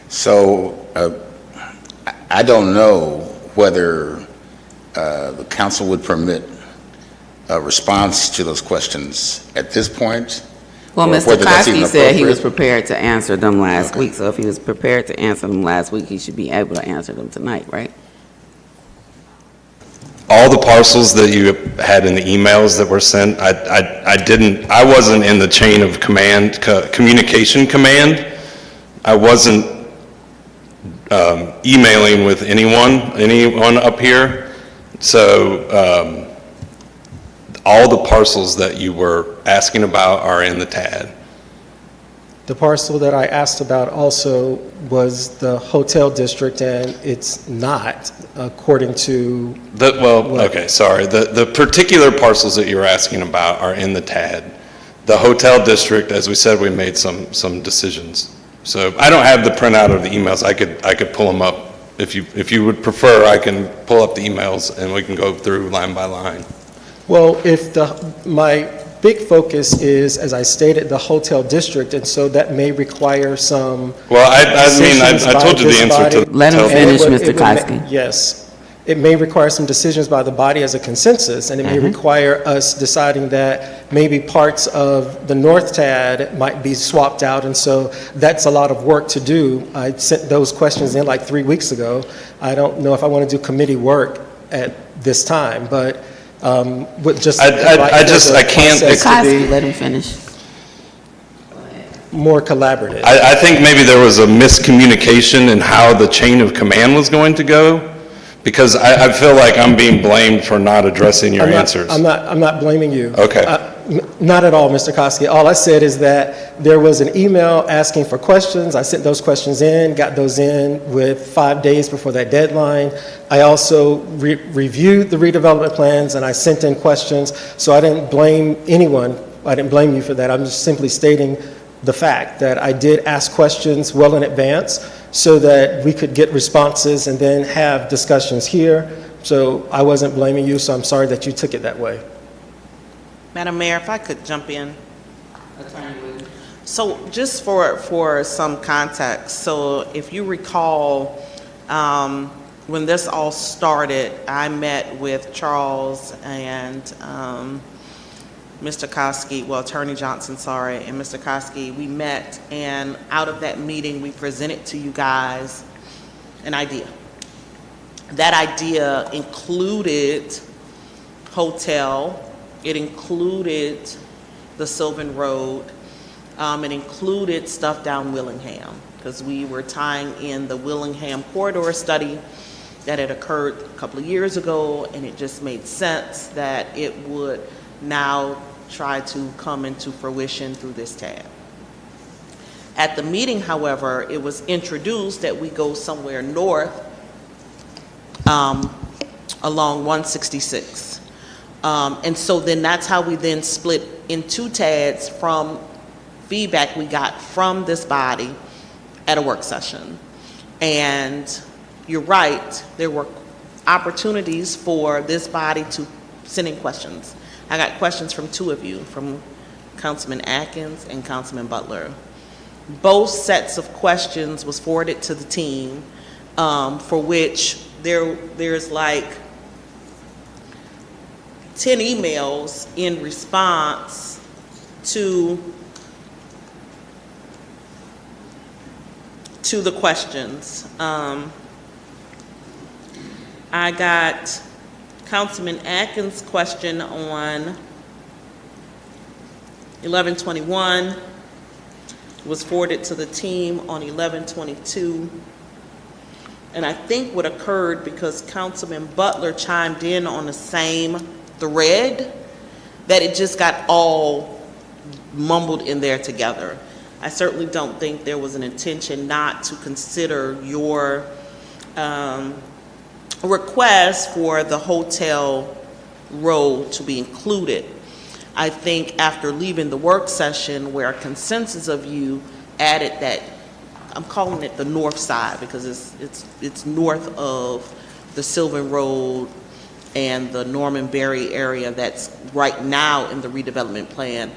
So I don't know whether the council would permit a response to those questions at this point. Well, or Mr. whether that's Kosky even said he was appropriate. prepared to answer them last week, so if he was prepared to answer them last week, he should be able to answer them tonight, right? All the parcels that you had in the emails that were sent, I wasn't in the chain of command, communication command. I wasn't emailing with anyone up here. So all the parcels that you were asking about are in the TAD. The parcel that I asked about also was the hotel district, and it's not, according to... Okay, sorry. The particular parcels that you're asking about are in the TAD. The hotel district, as we said, we made some decisions. So I don't have the printout of the emails. I could pull them up. If you would prefer, I can pull up the emails and we can go through line by line. Well, if my big focus is, as I stated, the hotel district, and so that may require some... Well, I told you the answer to... Let him finish, Mr. Kosky. Yes. It may require some decisions by the body as a consensus, and it may require us deciding that maybe parts of the North TAD might be swapped out, and so that's a lot of work to do. I sent those questions in like 3 weeks ago. I don't know if I want to do committee work at this time, but with just... I can't... Kosky, let him finish. More collaborative. I think maybe there was a miscommunication in how the chain of command was going to go, because I feel like I'm being blamed for not addressing your answers. I'm not blaming you. Okay. Not at all, Mr. Kosky. All I said is that there was an email asking for questions. I sent those questions in, got those in with 5 days before that deadline. I also reviewed the redevelopment plans and I sent in questions. So I didn't blame anyone. I didn't blame you for that. I'm just simply stating the fact that I did ask questions well in advance so that we could get responses and then have discussions here. So I wasn't blaming you, so I'm sorry that you took it that way. Madam Mayor, if I could jump in. So just for some context, so if you recall, when this all started, I met with Charles and Mr. Kosky, well, Attorney Johnson, sorry, and Mr. Kosky, we met, and out of that meeting, we presented to you guys an idea. That idea included hotel, it included the Sylvan Road, it included stuff down Willingham, because we were tying in the Willingham corridor study that had occurred a couple of years ago, and it just made sense that it would now try to come into fruition through this tab. At the meeting, however, it was introduced that we go somewhere north along 166. And so then that's how we then split in 2 TADs from feedback we got from this body at a work session. And you're right, there were opportunities for this body to send in questions. I got questions from 2 of you, from Councilman Atkins and Councilman Butler. both sets of questions was forwarded to the team, for which there's like 10 emails in response to the questions. I got Councilman Atkins' question on 11/21, was forwarded to the team on 11/22. And I think what occurred, because Councilman Butler chimed in on the same thread, that it just got all mumbled in there together. I certainly don't think there was an intention not to consider your request for the hotel role to be included. I think after leaving the work session, where a consensus of you added that, I'm calling it the north side because it's north of the Sylvan Road and the Norman Berry area that's right now in the redevelopment plan.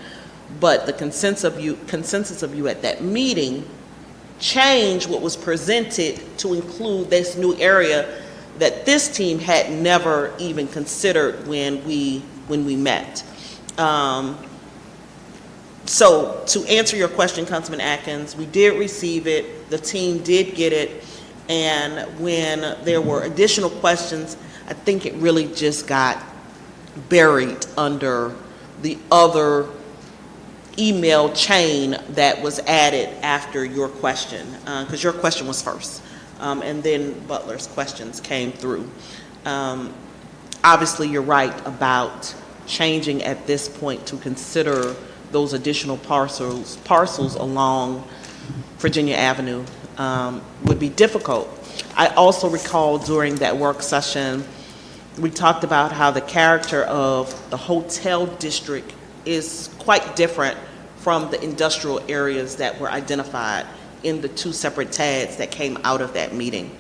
But the consensus of you at that meeting changed what was presented to include this new area that this team had never even considered when we met. So to answer your question, Councilman Atkins, we did receive it, the team did get it, and when there were additional questions, I think it really just got buried under the other email chain that was added after your question, because your question was first, and then Butler's questions came through. Obviously, you're right about changing at this point to consider those additional parcels along Virginia Avenue would be difficult. I also recall during that work session, we talked about how the character of the hotel district is quite different from the industrial areas that were identified in the two separate TADs that came out of that meeting.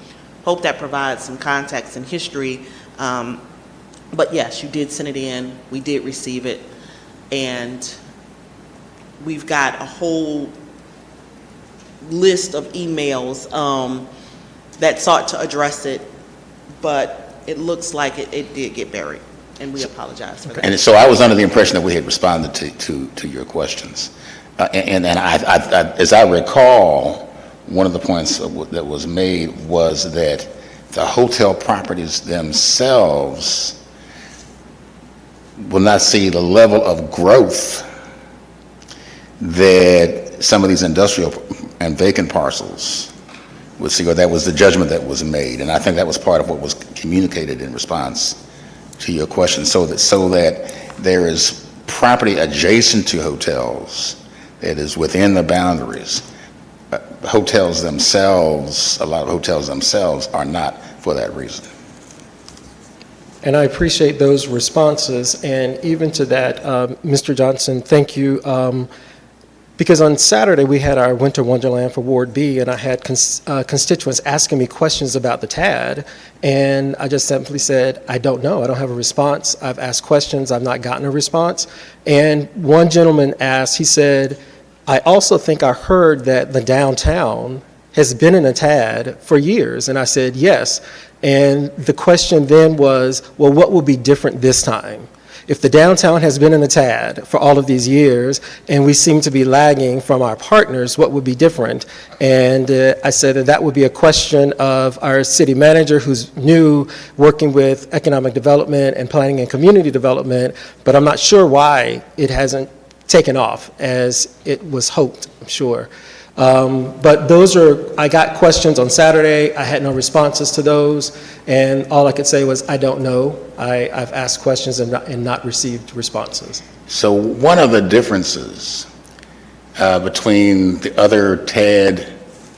Hope that provides some context and history. But yes, you did send it in, we did receive it, and we've got a whole list of emails that sought to address it, but it looks like it did get buried, and we apologize for that. And so I was under the impression that we had responded to your questions. And as I recall, one of the points that was made was that the hotel properties themselves will not see the level of growth that some of these industrial and vacant parcels would see, or that was the judgment that was made. And I think that was part of what was communicated in response to your question, so that there is property adjacent to hotels that is within the boundaries. Hotels themselves, a lot of hotels themselves are not for that reason. And I appreciate those responses, and even to that, Mr. Johnson, thank you. Because on Saturday, we had our Winter Wonderland for Ward B, and I had constituents asking me questions about the TAD, and I just simply said, I don't know, I don't have a response. I've asked questions, I've not gotten a response. And one gentleman asked, he said, I also think I heard that the downtown has been in a TAD for years, and I said, yes. And the question then was, well, what will be different this time? If the downtown has been in a TAD for all of these years, and we seem to be lagging from our partners, what would be different? And I said that would be a question of our city manager, who's new, working with economic development and planning and community development, but I'm not sure why it hasn't taken off as it was hoped, I'm sure. But those are, I got questions on Saturday, I had no responses to those, and all I could say was, I don't know. I've asked questions and not received responses. So one of the differences between the other TAD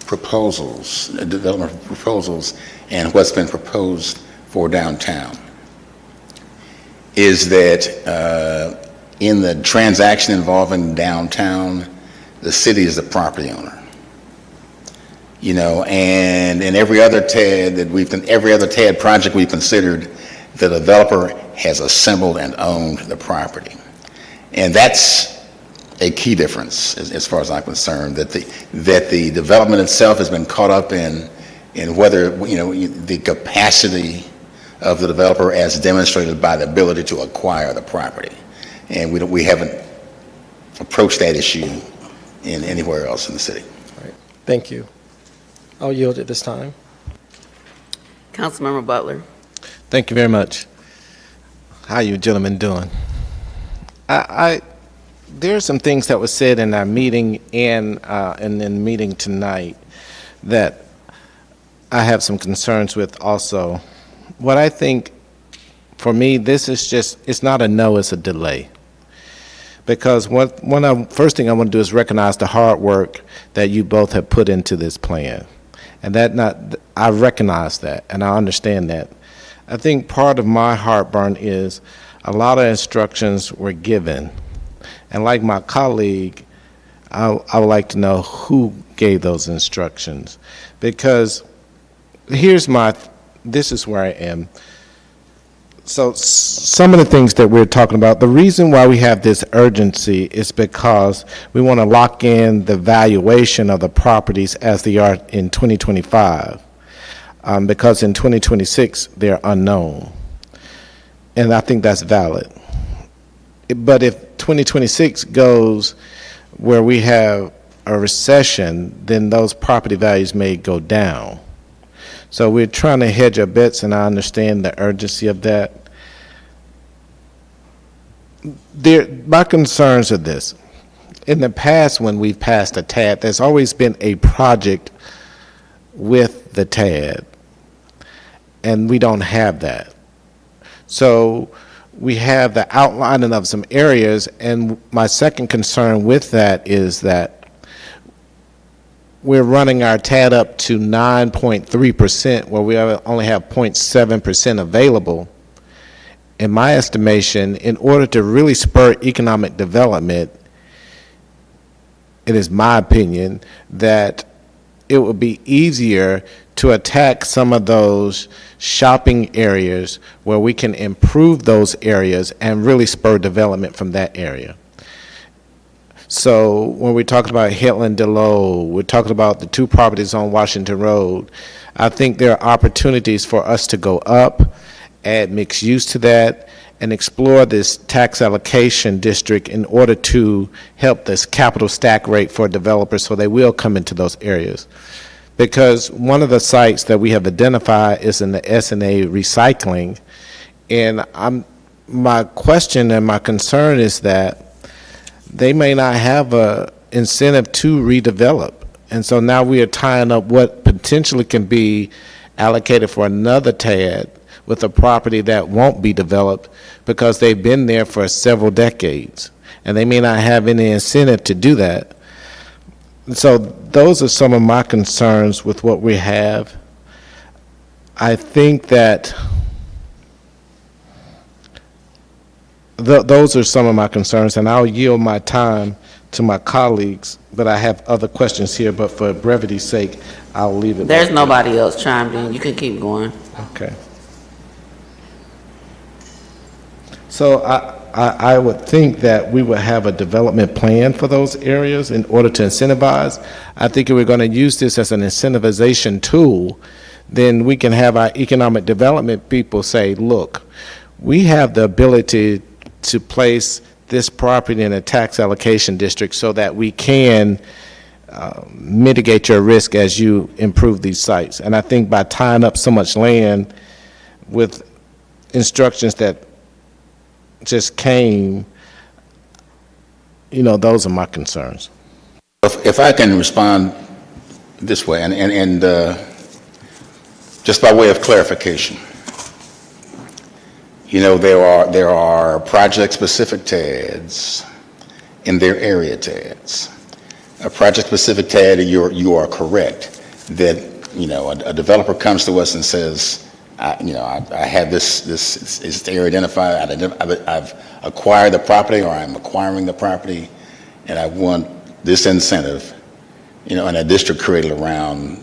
proposals, development proposals, and what's been proposed for downtown is that in the transaction involving downtown, the city is the property owner. You know, and in every other TAD project we've considered, the developer has assembled and owned the property. And that's a key difference as far as I'm concerned, that the development itself has been caught up in whether, the capacity of the developer as demonstrated by the ability to acquire the property. And we haven't approached that issue in anywhere else in the city. Thank you. I'll yield at this time. Councilmember Butler. Thank you very much. How you gentlemen doing? There are some things that were said in our meeting and in the meeting tonight that I have some concerns with also. What I think, for me, this is just, it's not a no, it's a delay. Because first thing I want to do is recognize the hard work that you both have put into this plan. And I recognize that, and I understand that. I think part of my heartburn is a lot of instructions were given. And like my colleague, I would like to know who gave those instructions. Because this is where I am. So some of the things that we're talking about, the reason why we have this urgency is because we want to lock in the valuation of the properties as they are in 2025. Because in 2026, they're unknown. And I think that's valid. But if 2026 goes where we have a recession, then those property values may go down. So we're trying to hedge our bets, and I understand the urgency of that. My concerns are this. In the past, when we've passed a TAD, there's always been a project with the TAD, and we don't have that. So we have the outlining of some areas, and my second concern with that is that we're running our TAD up to 9.3%, where we only have 0.7% available. In my estimation, in order to really spur economic development, it is my opinion that it would be easier to attack some of those shopping areas where we can improve those areas and really spur development from that area. So when we're talking about Headland DeLoe, we're talking about the two properties on Washington Road, I think there are opportunities for us to go up, add mixed use to that, and explore this tax allocation district in order to help this capital stack rate for developers so they will come into those areas. Because one of the sites that we have identified is in the SNA recycling, and my question and my concern is that they may not have an incentive to redevelop. And so now we are tying up what potentially can be allocated for another TAD with a property that won't be developed because they've been there for several decades. And they may not have any incentive to do that. So those are some of my concerns with what we have. I think that those are some of my concerns, and I'll yield my time to my colleagues, but I have other questions here, but for brevity's sake, I'll leave it. There's nobody else chimed in. You can keep going. Okay. So I would think that we would have a development plan for those areas in order to incentivize. I think if we're going to use this as an incentivization tool, then we can have our economic development people say, look, we have the ability to place this property in a tax allocation district so that we can mitigate your risk as you improve these sites. And I think by tying up so much land with instructions that just came, those are my concerns. If I can respond this way, and just by way of clarification, there are project-specific TADs and there are area TADs. A project-specific TAD, you are correct that a developer comes to us and says, I have this area identified. I've acquired the property, or I'm acquiring the property, and I want this incentive, and a district created around,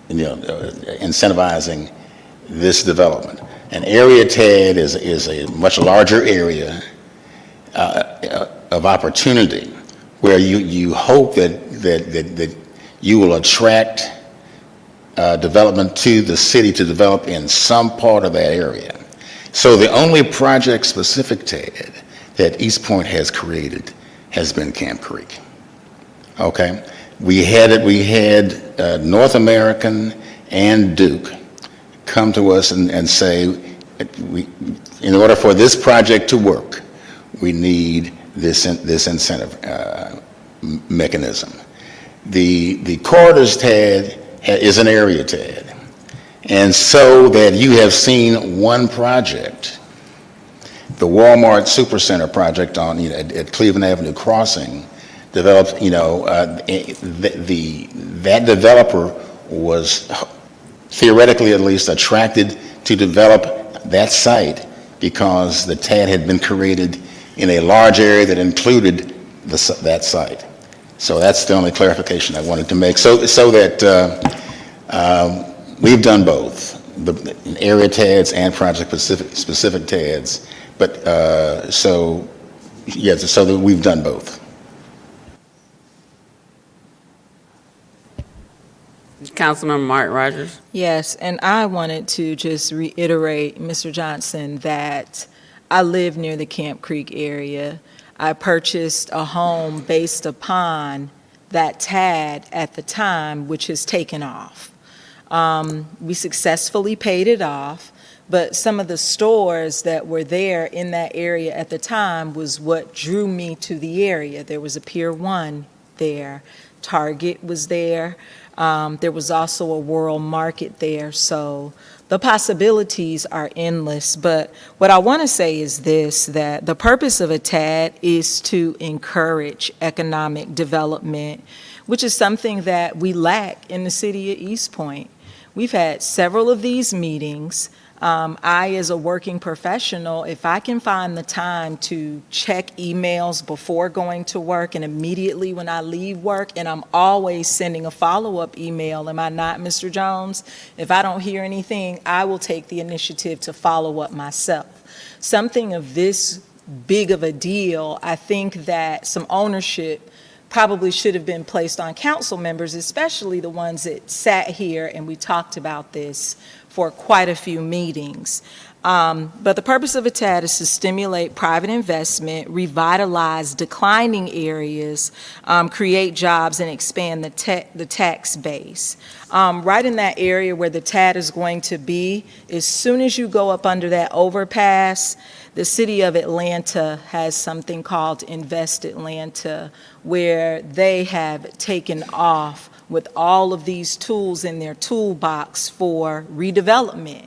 incentivizing this development. An area TAD is a much larger area, of opportunity where you hope that you will attract development to the city to develop in some part of that area. So the only project-specific TAD that East Point has created has been Camp Creek. Okay? We had North American and Duke come to us and say, in order for this project to work, we need this incentive mechanism. The corridors TAD is an area TAD. And so that you have seen one project, the Walmart Supercenter project at Cleveland Avenue Crossing, developed, that developer was theoretically at least attracted to develop that site because the TAD had been created in a large area that included that site. So that's the only clarification I wanted to make. So that we've done both, the area TADs and project-specific TADs. But so that we've done both. Councilmember Martin Rogers. Yes, and I wanted to just reiterate, Mr. Johnson, that I live near the Camp Creek area. I purchased a home based upon that TAD at the time, which has taken off. We successfully paid it off, but some of the stores that were there in that area at the time was what drew me to the area. There was a Pier 1 there. Target was there. There was also a World Market there. So the possibilities are endless. But what I want to say is this, that the purpose of a TAD is to encourage economic development, which is something that we lack in the city of East Point. We've had several of these meetings. I, as a working professional, if I can find the time to check emails before going to work and immediately when I leave work, and I'm always sending a follow-up email, am I not, Mr. Jones? If I don't hear anything, I will take the initiative to follow up myself. Something of this big of a deal, I think that some ownership probably should have been placed on council members, especially the ones that sat here and we talked about this for quite a few meetings. But the purpose of a TAD is to stimulate private investment, revitalize declining areas, create jobs, and expand the tax base. Right in that area where the TAD is going to be, as soon as you go up under that overpass, the city of Atlanta has something called Invest Atlanta, where they have taken off with all of these tools in their toolbox for redevelopment.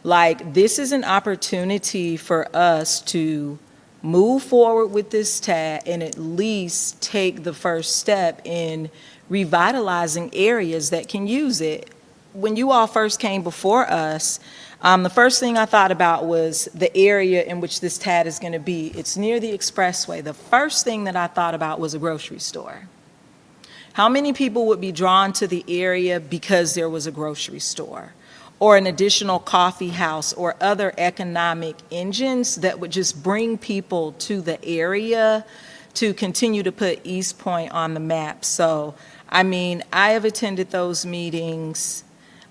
Like, this is an opportunity for us to move forward with this TAD and at least take the first step in revitalizing areas that can use it. When you all first came before us, the first thing I thought about was the area in which this TAD is going to be. It's near the expressway. The first thing that I thought about was a grocery store. How many people would be drawn to the area because there was a grocery store or an additional coffee house or other economic engines that would just bring people to the area to continue to put East Point on the map? So, I mean, I have attended those meetings.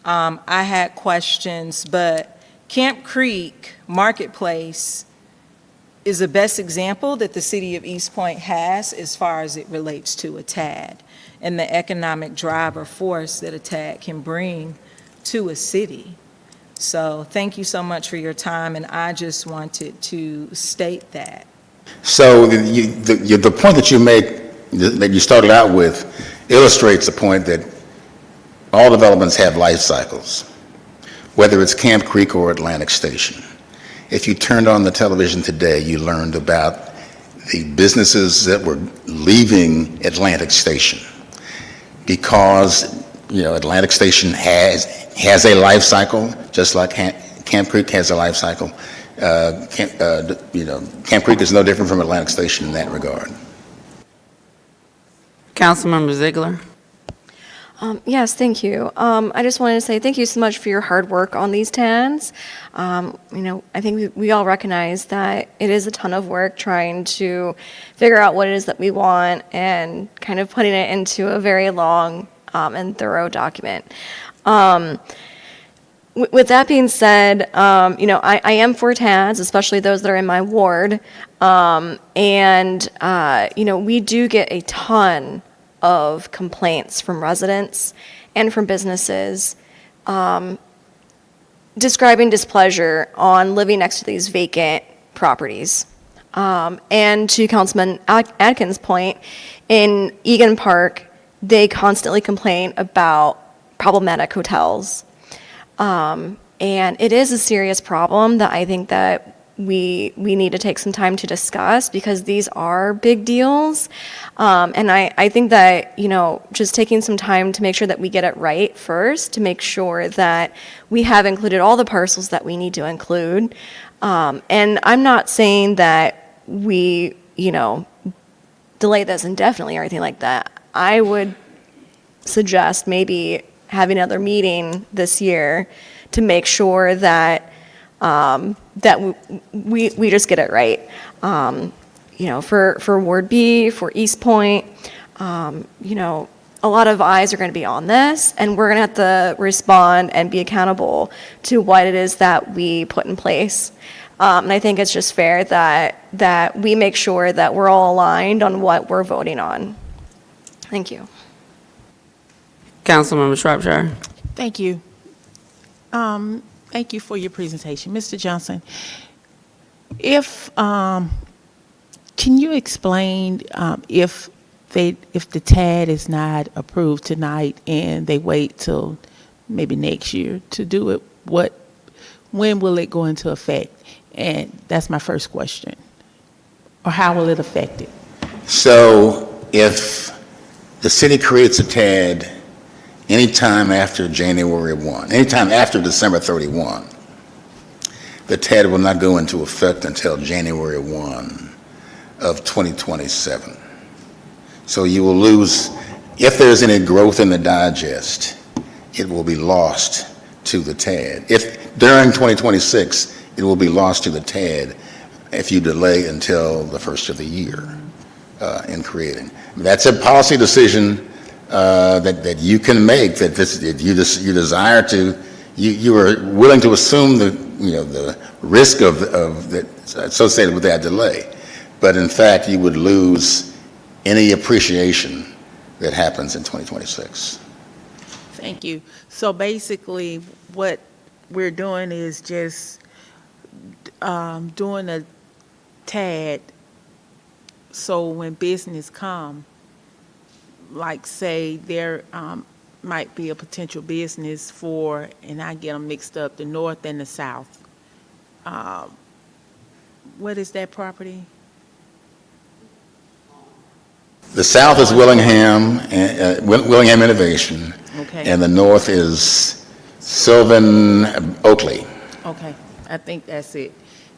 I had questions, but Camp Creek Marketplace is the best example that the city of East Point has as far as it relates to a TAD and the economic driver force that a TAD can bring to a city. So thank you so much for your time, and I just wanted to state that. So the point that you make, that you started out with, illustrates the point that all developments have life cycles, whether it's Camp Creek or Atlantic Station. If you turned on the television today, you learned about the businesses that were leaving Atlantic Station because, Atlantic Station has a life cycle, just like Camp Creek has a life cycle. Camp Creek is no different from Atlantic Station in that regard. Councilmember Ziegler. Yes, thank you. I just wanted to say thank you so much for your hard work on these TANs. I think we all recognize that it is a ton of work trying to figure out what it is that we want and kind of putting it into a very long and thorough document. With that being said, I am for TANs, especially those that are in my ward. We do get a ton of complaints from residents and from businesses describing displeasure on living next to these vacant properties. And to Councilman Atkins' point, in Egan Park, they constantly complain about problematic hotels. And it is a serious problem that I think that we need to take some time to discuss because these are big deals. And I think that, just taking some time to make sure that we get it right first, to make sure that we have included all the parcels that we need to include. And I'm not saying that we, delay this indefinitely or anything like that. I would suggest maybe having another meeting this year to make sure that we just get it right. For Ward B, for East Point, a lot of eyes are going to be on this, and we're going to have to respond and be accountable to what it is that we put in place. And I think it's just fair that we make sure that we're all aligned on what we're voting on. Thank you. Councilmember Shropshire. Thank you. Thank you for your presentation. Mr. Johnson, can you explain if the TAD is not approved tonight and they wait till maybe next year to do it, when will it go into effect? And that's my first question. Or how will it affect it? So if the city creates a TAD anytime after January 1, anytime after December 31, the TAD will not go into effect until January 1 of 2027. So you will lose, if there's any growth in the digest, it will be lost to the TAD. If during 2026, it will be lost to the TAD if you delay until the first of the year in creating. That's a policy decision that you can make, that you desire to, you are willing to assume the risk of that's associated with that delay. But in fact, you would lose any appreciation that happens in 2026. Thank you. So basically, what we're doing is just doing a TAD, so when business come, like say there might be a potential business for, and I get them mixed up, the north and the south. What is that property? The south is Willingham, Willingham Innovation, Okay. and the north is Sylvan Oakley. Okay, I think that's it.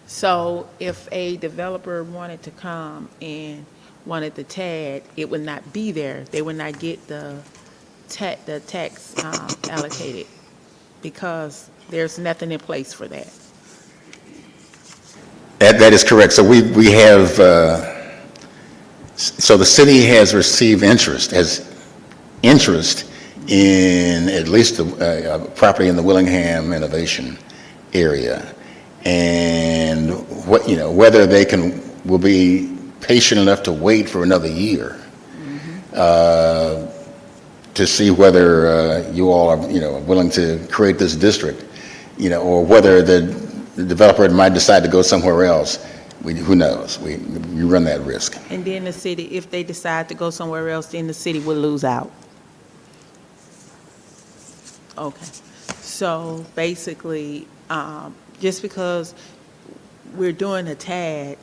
So if a developer wanted to come and wanted the TAD, it would not be there. They would not get the tax allocated because there's nothing in place for that. That is correct. So we have, so the city has received interest in at least the property in the Willingham Innovation area. And whether they will be patient enough to wait for another year to see whether you all are willing to create this district, or whether the developer might decide to go somewhere else. Who knows? We run that risk. And then the city, if they decide to go somewhere else, then the city will lose out. Okay. So basically, just because we're doing a TAD,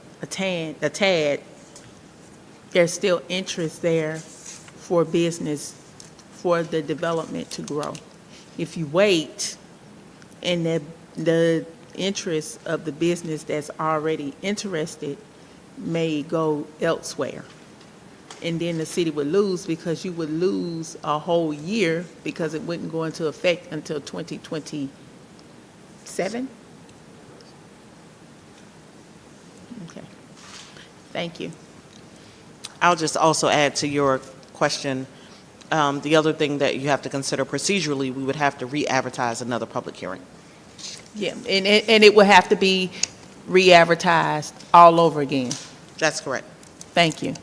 there's still interest there for business, for the development to grow. If you wait and the interest of the business that's already interested may go elsewhere. and then the city would lose because you would lose a whole year because it wouldn't go into effect until 2027? Okay. Thank you. I'll just also add to your question, the other thing that you have to consider procedurally, we would have to re-advertise another public hearing. Yeah, and it would have to be re-advertised all over again. That's correct. Thank you.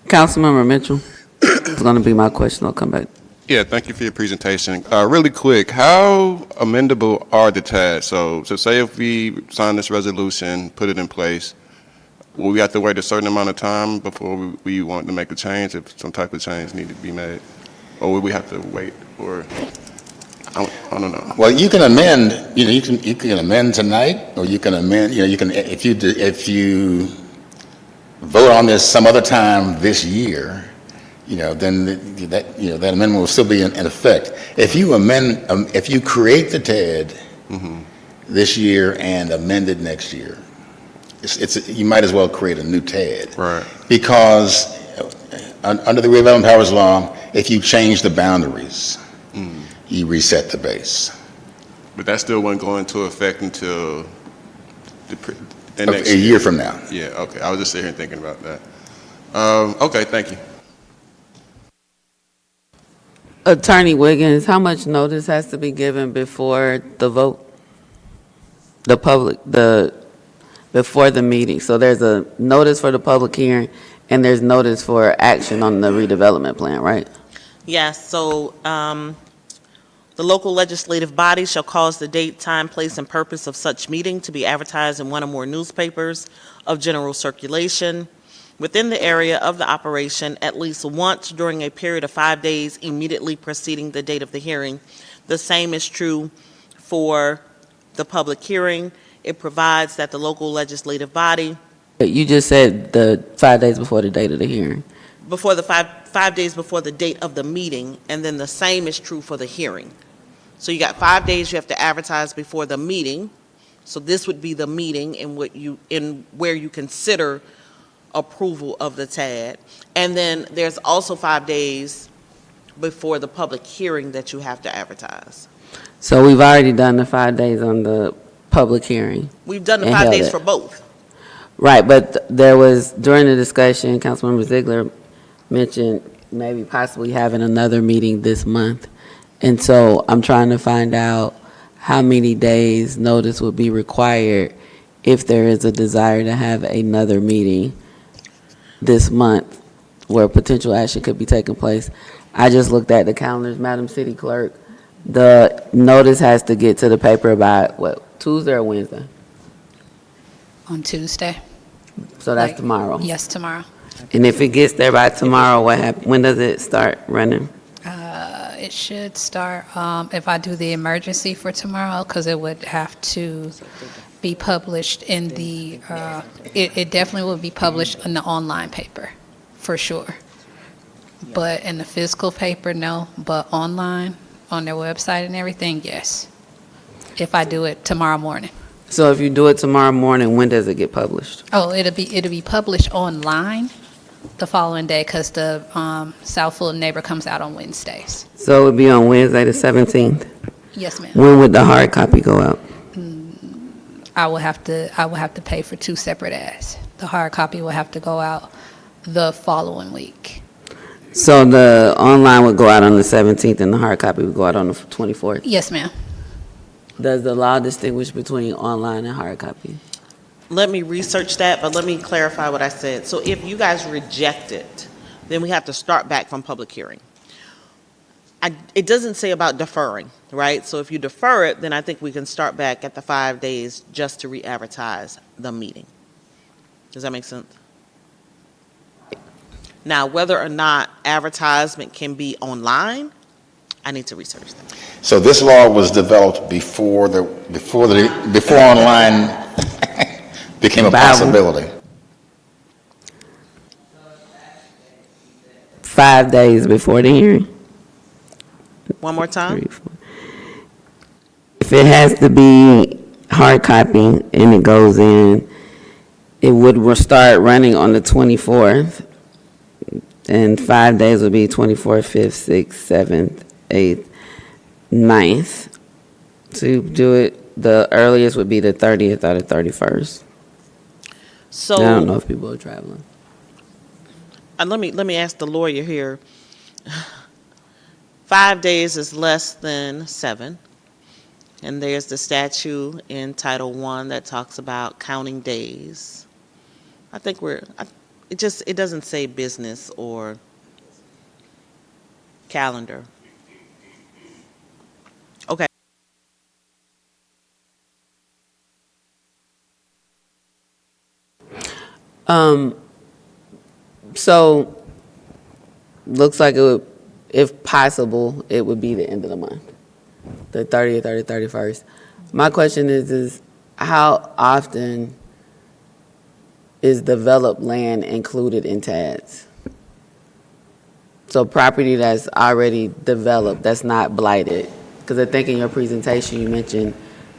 Councilmember Mitchell. It's going to be my question. I'll come back. Yeah, thank you for your presentation. Really quick, how amendable are the TAD? So say if we sign this resolution, put it in place, will we have to wait a certain amount of time before we want to make a change, if some type of change needed to be made? Or will we have to wait for, I don't know. Well, you can amend, you can amend tonight, or you can amend, you can, if you vote on this some other time this year, then that amendment will still be in effect. If you amend, if you create the TAD this year and amend it next year, you might as well create a new TAD. Right. Because under the Redevelopment Powers Law, if you change the boundaries, you reset the base. But that still wouldn't go into effect until the next A year from now. Yeah, okay. I was just sitting here thinking about that. Okay, thank you. Attorney Wiggins, how much notice has to be given before the vote? Before the meeting? So there's a notice for the public hearing, and there's notice for action on the redevelopment plan, right? Yes, so the local legislative body shall cause the date, time, place, and purpose of such meeting to be advertised in one or more newspapers of general circulation within the area of the operation at least once during a period of 5 days immediately preceding the date of the hearing. The same is true for the public hearing. It provides that the local legislative body, You just said the 5 days before the date of the hearing. before the five days before the date of the meeting, and then the same is true for the hearing. So you got 5 days you have to advertise before the meeting. So this would be the meeting in where you consider approval of the TAD. And then there's also 5 days before the public hearing that you have to advertise. So we've already done the 5 days on the public hearing. We've done the And 5 held days it. for both. Right, but there was, during the discussion, Councilmember Ziegler mentioned maybe possibly having another meeting this month. And so I'm trying to find out how many days notice would be required if there is a desire to have another meeting this month where potential action could be taking place. I just looked at the calendars, Madam City Clerk. The notice has to get to the paper by, Tuesday or Wednesday? On Tuesday. So that's tomorrow. Yes, tomorrow. And if it gets there by tomorrow, when does it start running? It should start, if I do the emergency for tomorrow, because it would have to be published in the, it definitely will be published in the online paper, for sure. But in the physical paper, no, but online, on their website and everything, yes. If I do it tomorrow morning. So if you do it tomorrow morning, when does it get published? Oh, it'll be published online the following day, because the South Fulton Neighbor comes out on Wednesdays. So it would be on Wednesday, the 17th? Yes, ma'am. When would the hard copy go out? I will have to pay for 2 separate ads. The hard copy will have to go out the following week. So the online would go out on the 17th and the hard copy would go out on the 24th? Yes, ma'am. Does the law distinguish between online and hard copy? Let me research that, but let me clarify what I said. So if you guys reject it, then we have to start back from public hearing. It doesn't say about deferring, right? So if you defer it, then I think we can start back at the 5 days just to re-advertise the meeting. Does that make sense? Now, whether or not advertisement can be online, I need to research that. So this law was developed before online became a possibility. 5 days before the hearing? One more time? If it has to be hard copy and it goes in, it would start running on the 24th And 5 days would be 24th, 5th, 6th, 7th, 8th, 9th. To do it, the earliest would be the 30th or the 31st. So. I don't know if people are traveling. Let me ask the lawyer here. 5 days is less than 7. And there's the statute in Title I that talks about counting days. I think it doesn't say business or calendar. Okay. So, looks like it would, if possible, it would be the end of the month, the 30th or the 31st. My question is how often is developed land included in TADs? So property that's already developed, that's not blighted. Because I think in your presentation you mentioned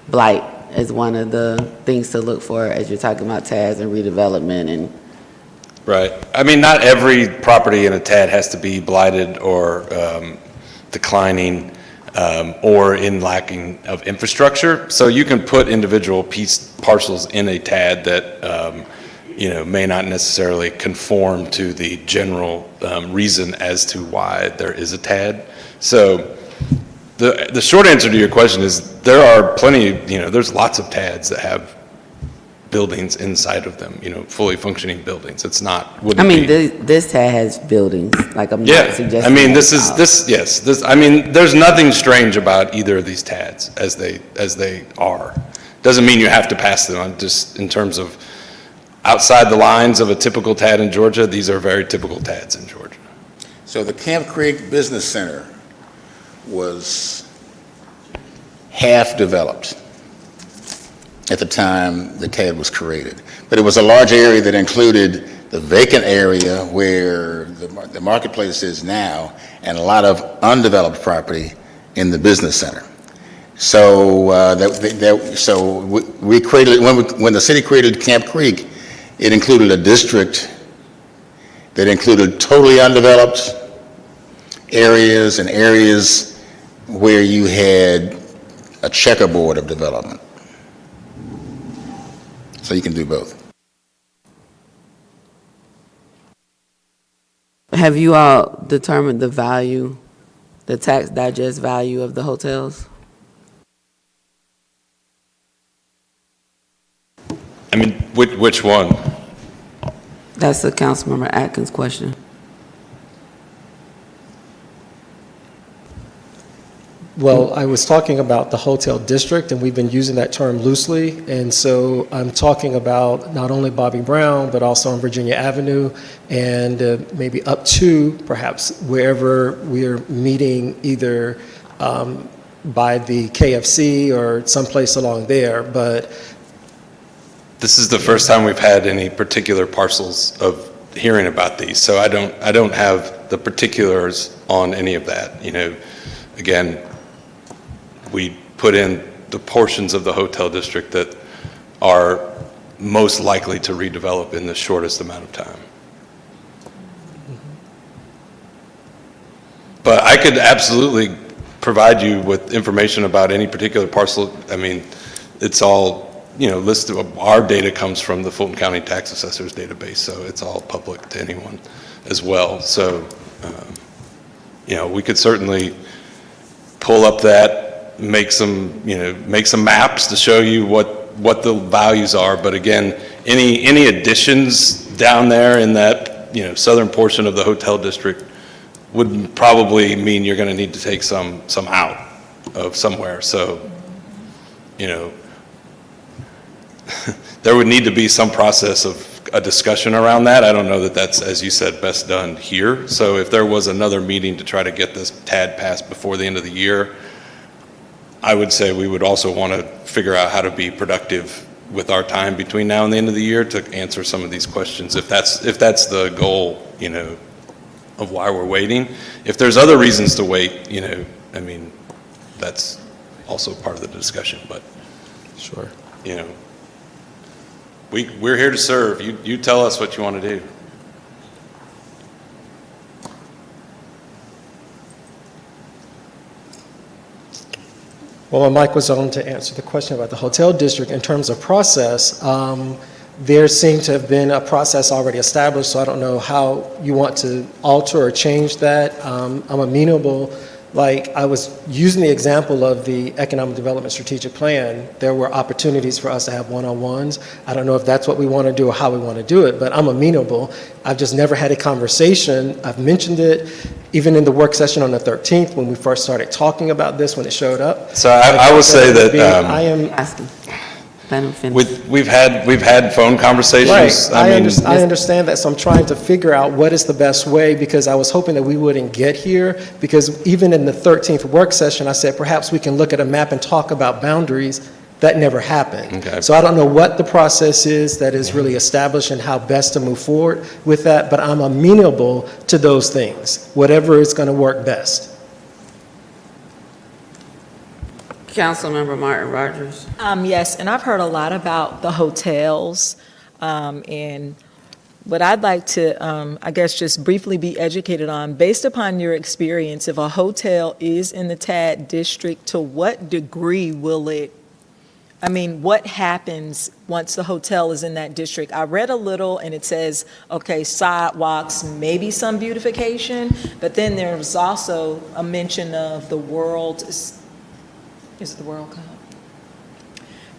blight as one of the things to look for as you're talking about TADs and redevelopment and. Right. I mean, not every property in a TAD has to be blighted or declining or in lacking of infrastructure. So you can put individual parcels in a TAD that may not necessarily conform to the general reason as to why there is a TAD. So the short answer to your question is there are plenty, there's lots of TADs that have buildings inside of them, fully functioning buildings. It's not, wouldn't be. This TAD has buildings, like I'm Yeah, not suggesting. I mean, that there's nothing strange about either of these TADs as they are. Doesn't mean you have to pass them on, just in terms of outside the lines of a typical TAD in Georgia, these are very typical TADs in Georgia. So the Camp Creek Business Center was half developed at the time the TAD was created. But it was a large area that included the vacant area where the marketplace is now and a lot of undeveloped property in the business center. So we created, when the city created Camp Creek, it included a district that included totally undeveloped areas and areas where you had a checkerboard of development. So you can do both. Have you all determined the value, the tax digest value of the hotels? I mean, which one? That's the Councilmember Atkins question. Well, I was talking about the hotel district, and we've been using that term loosely. And so I'm talking about not only Bobby Brown, but also on Virginia Avenue, and maybe up to perhaps wherever we're meeting either by the KFC or someplace along there. But This is the first time we've had any particular parcels of hearing about these, so I don't have the particulars on any of that. Again, we put in the portions of the hotel district that are most likely to redevelop in the shortest amount of time. But I could absolutely provide you with information about any particular parcel. I mean, it's all, listed. Our data comes from the Fulton County Tax Assessors database, so it's all public to anyone as well. So, we could certainly pull up that, make some maps to show you what the values are. But again, any additions down there in that, southern portion of the hotel district would probably mean you're going to need to take some out of somewhere. So, there would need to be some process of a discussion around that. I don't know that that's, as you said, best done here. So if there was another meeting to try to get this TAD passed before the end of the year, I would say we would also want to figure out how to be productive with our time between now and the end of the year to answer some of these questions. If that's the goal, of why we're waiting. If there's other reasons to wait, I mean, that's also part of the discussion. But sure, we're here to serve. You tell us what you want to do. Well, my mic was on to answer the question about the hotel district. In terms of process, there seemed to have been a process already established, so I don't know how you want to alter or change that. I'm amenable. Like, I was using the example of the Economic Development Strategic Plan. There were opportunities for us to have one-on-ones. I don't know if that's what we want to do or how we want to do it, but I'm amenable. I've just never had a conversation. I've mentioned it even in the work session on the 13th when we first started talking about this, when it showed up. So I will say that I am Asking. Let him finish. we've had phone conversations. Right, I understand that, so I'm trying to figure out what is the best way, because I was hoping that we wouldn't get here, because even in the 13th work session, I said perhaps we can look at a map and talk about boundaries. That never happened. Okay. So I don't know what the process is that is really established and how best to move forward with that, but I'm amenable to those things, whatever is going to work best. Councilmember Martin Rogers. Yes, and I've heard a lot about the hotels, and what I'd like to, I guess, just briefly be educated on, based upon your experience, if a hotel is in the TAD district, to what degree will it, I mean, what happens once the hotel is in that district? I read a little, and it says, okay, sidewalks, maybe some beautification, but then there's also a mention of the World, is it the World Cup?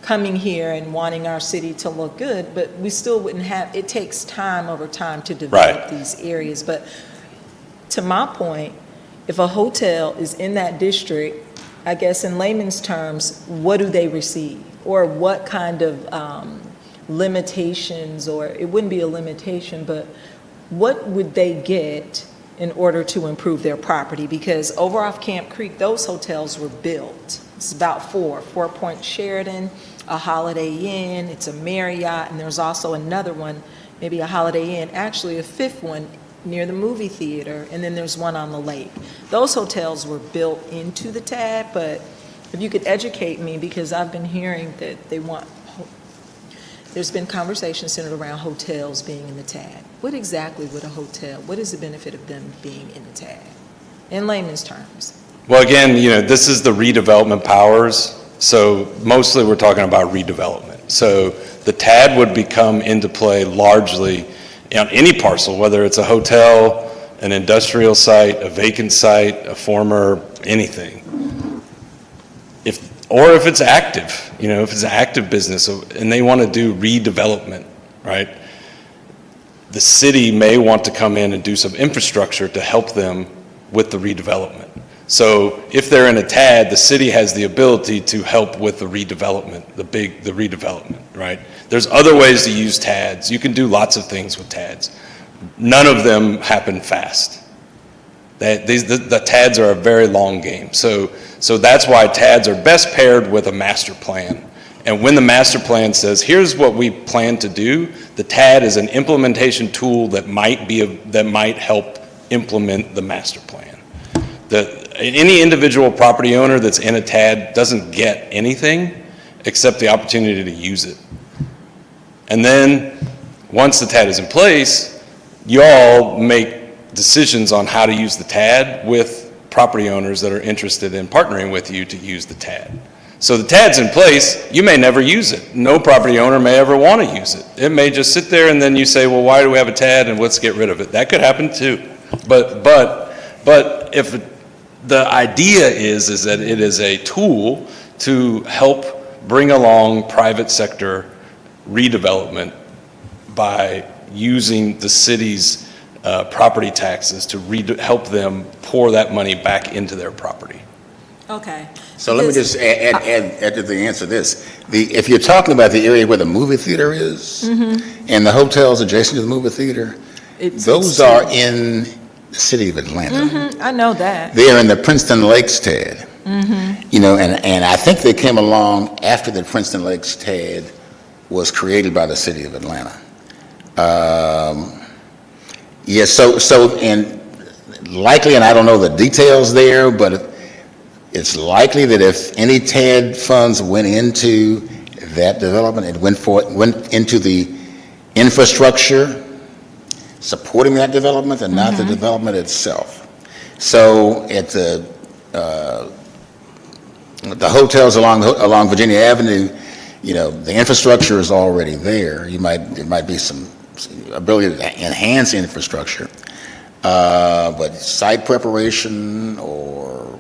Coming here and wanting our city to look good, but we still wouldn't have, it takes time over time to develop Right. these areas. But to my point, if a hotel is in that district, I guess in layman's terms, what do they receive? Or what kind of limitations, or it wouldn't be a limitation, but what would they get in order to improve their property? Because over off Camp Creek, those hotels were built. It's about Four Point Sheraton, a Holiday Inn, it's a Marriott, and there's also another one, maybe a Holiday Inn, actually a fifth one near the movie theater, and then there's one on the lake. Those hotels were built into the TAD, but if you could educate me, because I've been hearing that they want, there's been conversation centered around hotels being in the TAD. What exactly would a hotel, what is the benefit of them being in the TAD, in layman's terms? Well, again, this is the redevelopment powers, so mostly we're talking about redevelopment. So the TAD would become into play largely on any parcel, whether it's a hotel, an industrial site, a vacant site, a former anything. Or if it's active, if it's an active business and they want to do redevelopment, right? The city may want to come in and do some infrastructure to help them with the redevelopment. So if they're in a TAD, the city has the ability to help with the redevelopment, the redevelopment, right? There's other ways to use TADs. You can do lots of things with TADs. None of them happen fast. The TADs are a very long game. So that's why TADs are best paired with a master plan. And when the master plan says, here's what we plan to do, the TAD is an implementation tool that might help implement the master plan. Any individual property owner that's in a TAD doesn't get anything except the opportunity to use it. And then, once the TAD is in place, you all make decisions on how to use the TAD with property owners that are interested in partnering with you to use the TAD. So the TAD's in place, you may never use it. No property owner may ever want to use it. It may just sit there and then you say, well, why do we have a TAD and let's get rid of it? That could happen too. But if the idea is that it is a tool to help bring along private sector redevelopment by using the city's property taxes to help them pour that money back into their property. Okay. So let me just add to the answer to this. If you're talking about the area where the movie theater is, and the hotels adjacent to the movie theater, those are in the city of Atlanta. I know that. They're in the Princeton Lakes TAD. And I think they came along after the Princeton Lakes TAD was created by the city of Atlanta. And likely, and I don't know the details there, but it's likely that if any TAD funds went into that development, it went into the infrastructure supporting that development and not the development itself. So at the the hotels along Virginia Avenue, the infrastructure is already there. There might be some ability to enhance infrastructure, but site preparation or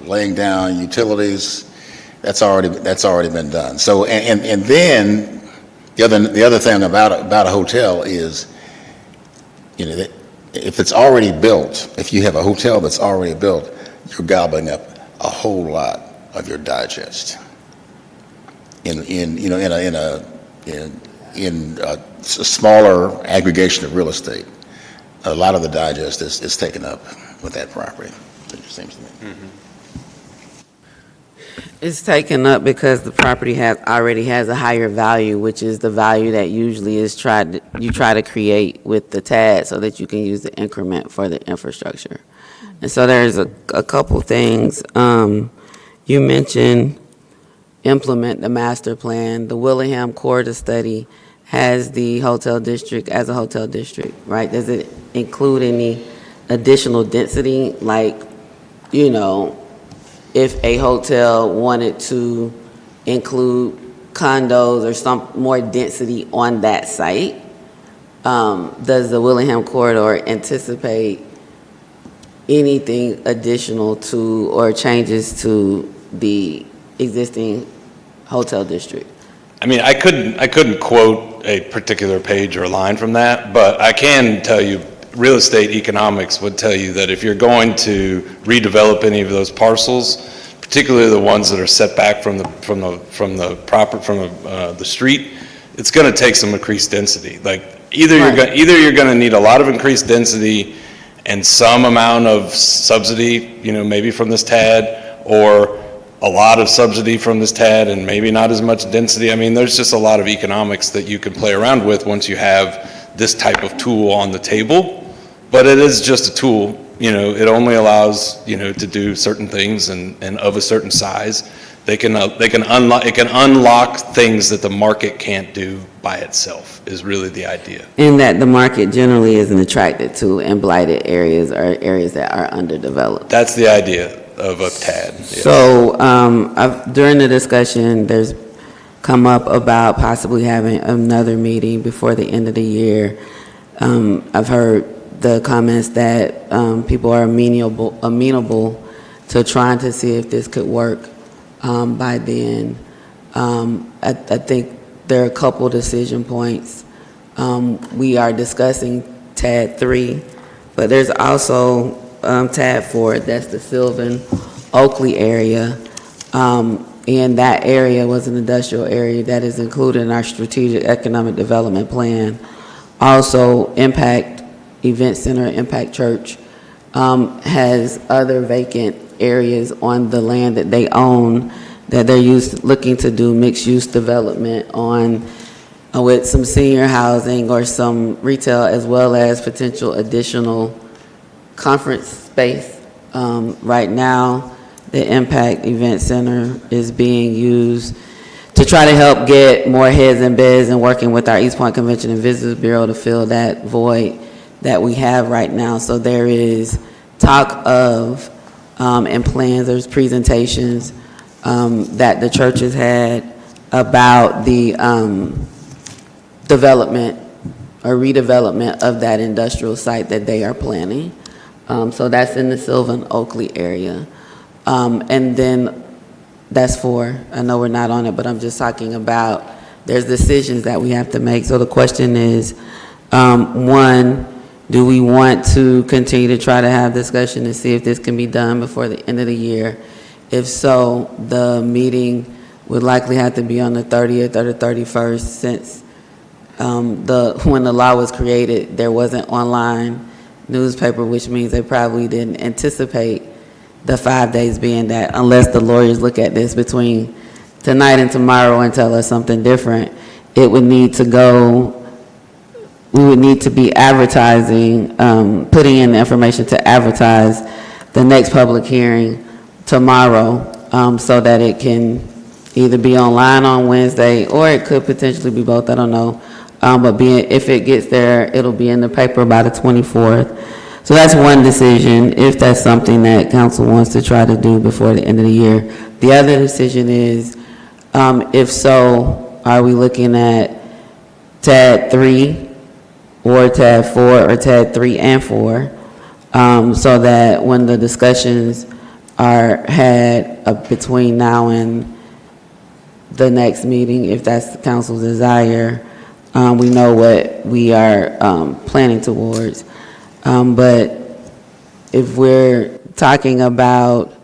laying down utilities, that's already been done. So, and then the other thing about a hotel is, that if it's already built, if you have a hotel that's already built, you're gobbling up a whole lot of your digest in a smaller aggregation of real estate. A lot of the digest is taken up with that property, it just seems to me. It's taken up because the property already has a higher value, which is the value that usually is you try to create with the TAD so that you can use the increment for the infrastructure. And so there's a couple things. You mentioned implement the master plan. The Willingham Corridor Study has the hotel district as a hotel district, right? Does it include any additional density, like, if a hotel wanted to include condos or some more density on that site? Does the Willingham Corridor anticipate anything additional to or changes to the existing hotel district? I mean, I couldn't quote a particular page or line from that, but I can tell you real estate economics would tell you that if you're going to redevelop any of those parcels, particularly the ones that are set back from the street, it's going to take some increased density. Like either you're going to need a lot of increased density and some amount of subsidy, maybe from this TAD, or a lot of subsidy from this TAD and maybe not as much density. I mean, there's just a lot of economics that you can play around with once you have this type of tool on the table. But it is just a tool. It only allows, to do certain things and of a certain size. It can unlock things that the market can't do by itself, is really the idea. And that the market generally isn't attracted to in blighted areas or areas that are underdeveloped. That's the idea of a TAD. Yeah. So during the discussion, there's come up about possibly having another meeting before the end of the year. I've heard the comments that people are amenable to trying to see if this could work by then. I think there are a couple decision points. We are discussing TAD 3, but there's also TAD 4, that's the Sylvan Oakley area. And that area was an industrial area that is included in our strategic economic development plan. Also, Impact Event Center, Impact Church, has other vacant areas on the land that they own that they're looking to do mixed-use development on with some senior housing or some retail, as well as potential additional conference space. Right now, the Impact Event Center is being used to try to help get more heads and beds and working with our East Point Convention and Visitors Bureau to fill that void that we have right now. So there is talk of, and plans, there's presentations that the church has had about the development or redevelopment of that industrial site that they are planning. So that's in the Sylvan Oakley area. And then that's 4. I know we're not on it, but I'm just talking about there's decisions that we have to make. So the question is, 1, do we want to continue to try to have discussion to see if this can be done before the end of the year? If so, the meeting would likely have to be on the 30th or the 31st, since when the law was created, there wasn't online newspaper, which means they probably didn't anticipate the 5 days being that, unless the lawyers look at this between tonight and tomorrow and tell us something different, it would need to go. We would need to be advertising, putting in the information to advertise the next public hearing tomorrow, so that it can either be online on Wednesday, or it could potentially be both, I don't know. But if it gets there, it'll be in the paper by the 24th. So that's one decision, if that's something that council wants to try to do before the end of the year. The other decision is, if so, are we looking at TAD 3 or TAD 4 or TAD 3 and 4? So that when the discussions are had between now and the next meeting, if that's the council's desire, we know what we are planning towards. But if we're talking about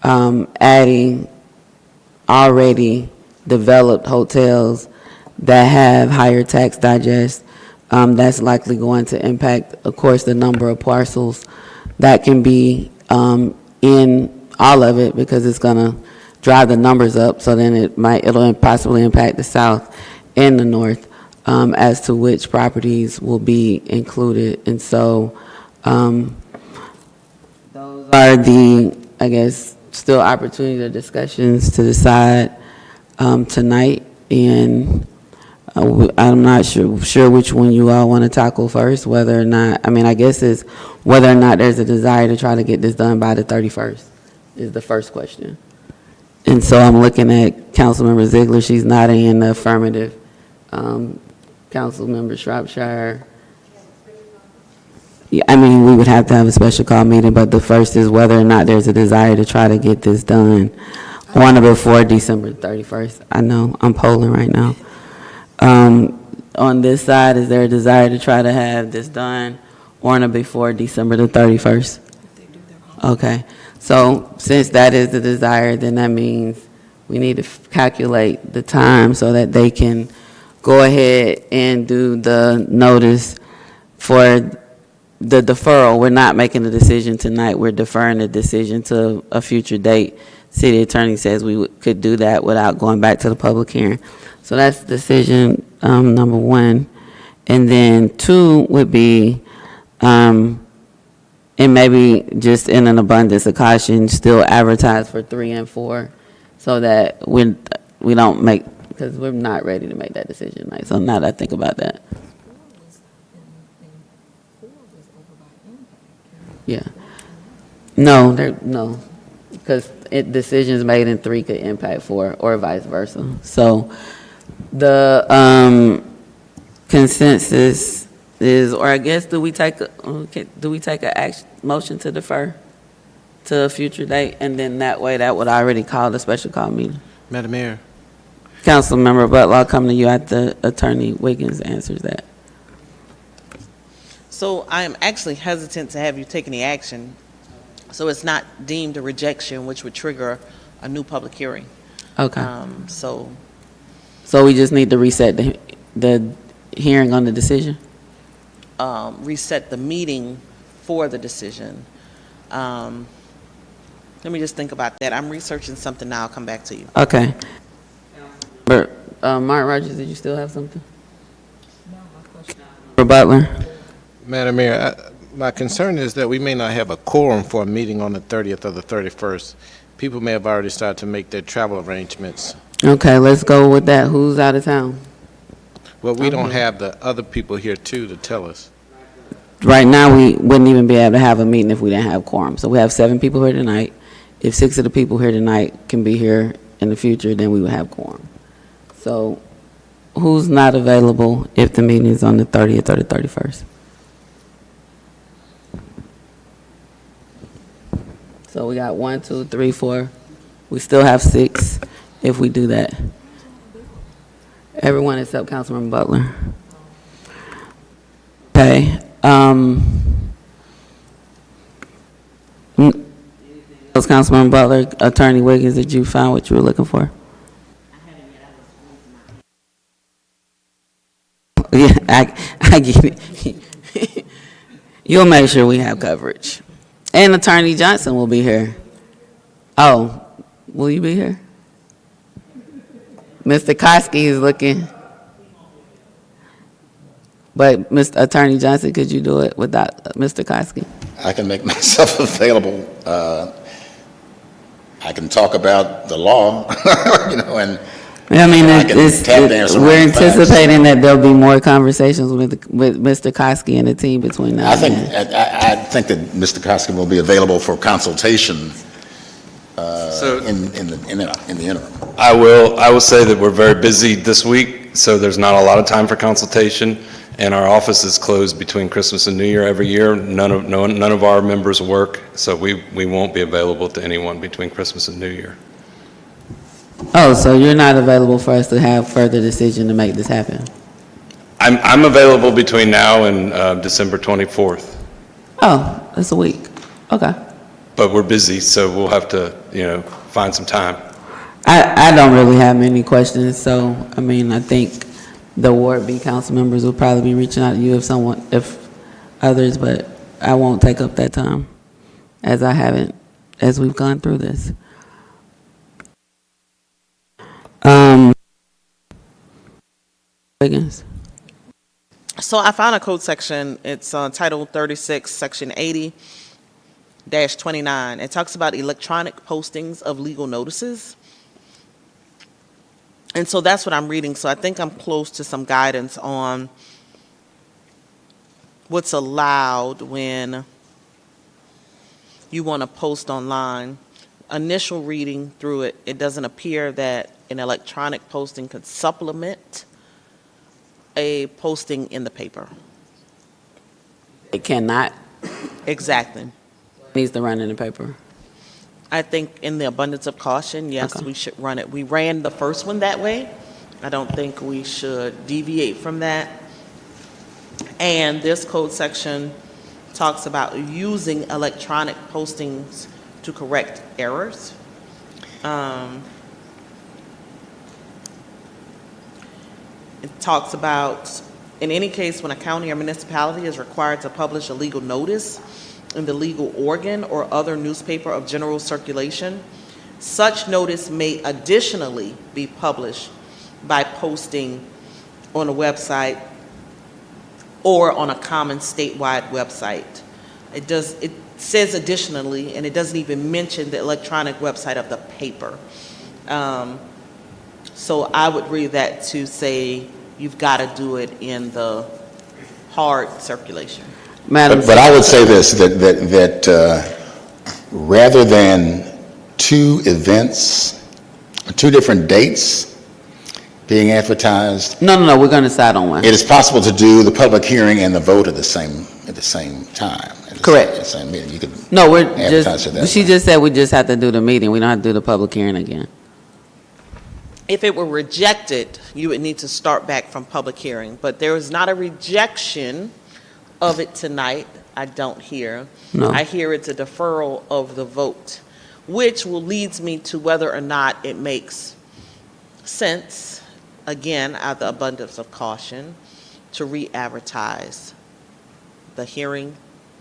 adding already developed hotels that have higher tax digest, that's likely going to impact, of course, the number of parcels that can be in all of it, because it's going to drive the numbers up. So then it'll possibly impact the south and the north as to which properties will be included. And so those are the, I guess, still opportunity of discussions to decide tonight. And I'm not sure which one you all want to tackle first, whether or not, I mean, I guess it's whether or not there's a desire to try to get this done by the 31st is the first question. And so I'm looking at Councilmember Ziegler. She's nodding in the affirmative. Councilmember Shropshire. Yeah, I mean, we would have to have a special call meeting, but the first is whether or not there's a desire to try to get this done on or before December 31st. I know, I'm polling right now. On this side, is there a desire to try to have this done on or before December the 31st? Okay, so since that is the desire, then that means we need to calculate the time so that they can go ahead and do the notice for the deferral. We're not making the decision tonight. We're deferring the decision to a future date. City attorney says we could do that without going back to the public hearing. So that's decision number one. And then two would be, and maybe just in an abundance of caution, still advertise for 3 and 4 so that we don't make, because we're not ready to make that decision tonight. So now that I think about that. Yeah. No, because decisions made in 3 could impact 4 or vice versa. So the consensus is, or I guess, do we take a action motion to defer to a future date, and then that way that would already call the special call meeting? Madam Mayor. Councilmember Butler, I'll come to you after Attorney Wiggins answers that. So I am actually hesitant to have you take any action, so it's not deemed a rejection, which would trigger a new public hearing. Okay. So we just need to reset the hearing on the decision? reset the meeting for the decision. Let me just think about that. I'm researching something now. I'll come back to you. Okay. But, Mark Rogers, did you still have something? No, my question. For Butler? Madam Mayor, my concern is that we may not have a quorum for a meeting on the 30th or the 31st. People may have already started to make their travel arrangements. Okay, let's go with that. Who's out of town? Well, we don't have the other people here, too, to tell us. Right now, we wouldn't even be able to have a meeting if we didn't have quorum. So we have 7 people here tonight. If 6 of the people here tonight can be here in the future, then we would have quorum. So who's not available if the meeting is on the 30th or the 31st? So we got 1, 2, 3, 4. We still have 6 if we do that. Everyone except Councilman Butler. Okay. Councilman Butler, Attorney Wiggins, did you find what you were looking for? Yeah, I get it. You'll make sure we have coverage. And Attorney Johnson will be here. Oh, will you be here? Mr. Koski is looking. But Mr. Attorney Johnson, could you do it without Mr. Koski? I can make myself available. I can talk about the law, and I mean, we're anticipating facts. that there'll be more conversations with Mr. Koski and the team between now and then. I think that Mr. Koski will be available for consultation in the interim? I will say that we're very busy this week, so there's not a lot of time for consultation, and our office is closed between Christmas and New Year every year. None of our members work, so we won't be available to anyone between Christmas and New Year. Oh, so you're not available for us to have further decision to make this happen? I'm available between now and December 24th, Oh, that's a week. Okay. but we're busy, so we'll have to, find some time. I don't really have many questions, so, I mean, I think the Ward B council members will probably be reaching out to you if others, but I won't take up that time, as we've gone through this. Wiggins. So I found a code section, it's Title 36, Section 80-29. It talks about electronic postings of legal notices. And so that's what I'm reading, so I think I'm close to some guidance on what's allowed when you want to post online. Initial reading through it, it doesn't appear that an electronic posting could supplement a posting in the paper. It cannot? Exactly. Needs to run in the paper. I think in the abundance of caution, yes, Okay. we should run it. We ran the first one that way. I don't think we should deviate from that. And this code section talks about using electronic postings to correct errors. It talks about, in any case, when a county or municipality is required to publish a legal notice in the legal organ or other newspaper of general circulation, such notice may additionally be published by posting on a website or on a common statewide website. It says additionally, and it doesn't even mention the electronic website of the paper. So I would read that to say you've got to do it in the hard circulation. Madam But I would say this, that rather than two events, two different dates being advertised, No, we're going to decide on one. it is possible to do the public hearing and the vote at the same time. Correct. At the same meeting. You could No, we're advertise it that she way. just said we just have to do the meeting. We don't have to do the public hearing again. If it were rejected, you would need to start back from public hearing, but there is not a rejection of it tonight, I don't hear. No. I hear it's a deferral of the vote, which will leads me to whether or not it makes sense, again, out of the abundance of caution, to re-advertise the hearing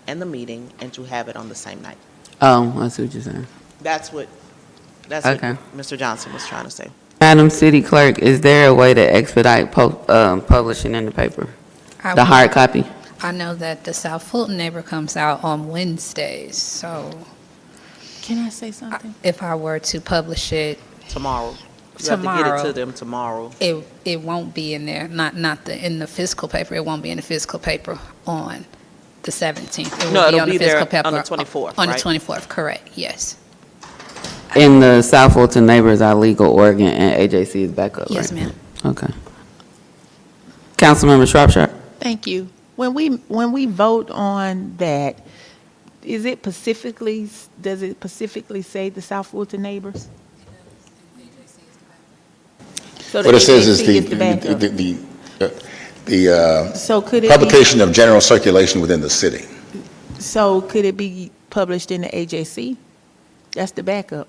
and the meeting and to have it on the same night. Oh, I see what you're saying. That's what Okay. Mr. Johnson was trying to say. Madam City Clerk, is there a way to expedite publishing in the paper? I The will- hard copy? I know that the South Fulton neighbor comes out on Wednesdays, so Can I say something? if I were to publish it Tomorrow. You have to get it to them tomorrow. it won't be in there, in the physical paper. It won't be in the physical paper on the 17th. It will No, it'll on the be there physical paper on the 24th, On the right? 24th, correct, yes. In the South Fulton neighbors, our legal organ and AJC is back up, right? Yes, ma'am. Okay. Councilmember Shropshire? Thank you. When we vote on that, does it specifically say the South Fulton neighbors? So the What it says is AJC the backup. the So could it publication of general circulation within the city. So could it be published in the AJC? That's the backup.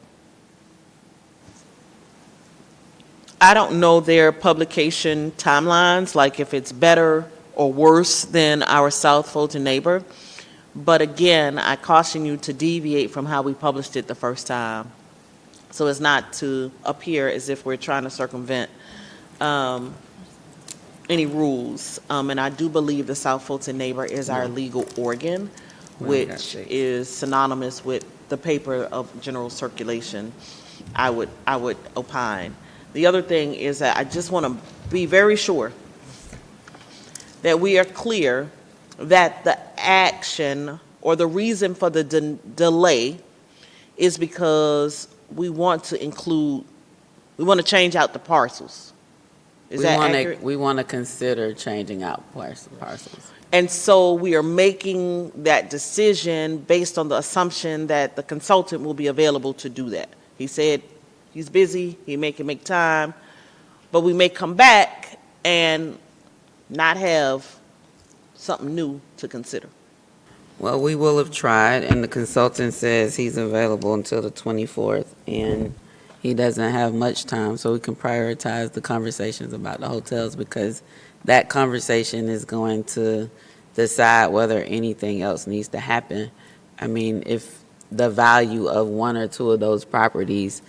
I don't know their publication timelines, like if it's better or worse than our South Fulton neighbor. But again, I caution you to deviate from how we published it the first time. So as not to appear as if we're trying to circumvent any rules. And I do believe the South Fulton neighbor is our legal organ, which is synonymous with the paper of general circulation, I would opine. The other thing is that I just want to be very sure that we are clear that the action or the reason for the delay is because we want to include, we want to change out the parcels. Is that accurate? We want to consider changing out parcels. And so we are making that decision based on the assumption that the consultant will be available to do that. He said he's busy, he can make time, but we may come back and not have something new to consider. Well, we will have tried, and the consultant says he's available until the 24th, and he doesn't have much time, so we can prioritize the conversations about the hotels, because that conversation is going to decide whether anything else needs to happen. I mean, if the value of one or two of those properties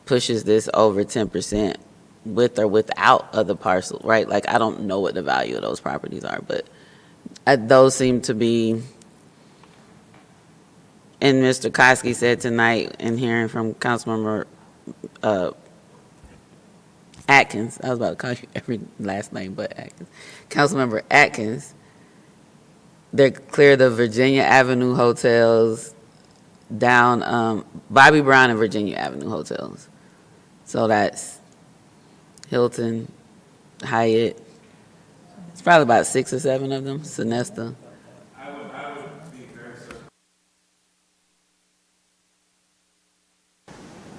pushes this over 10% with or without other parcels, right? Like, I don't know what the value of those properties are, but those seem to be, and Mr. Koski said tonight, in hearing from Councilmember Atkins, I was about to call you every last name but Atkins, Councilmember Atkins, they're clear the Virginia Avenue hotels down, Bobby Brown and Virginia Avenue hotels. So that's Hilton, Hyatt, it's probably about 6 or 7 of them, Sonesta.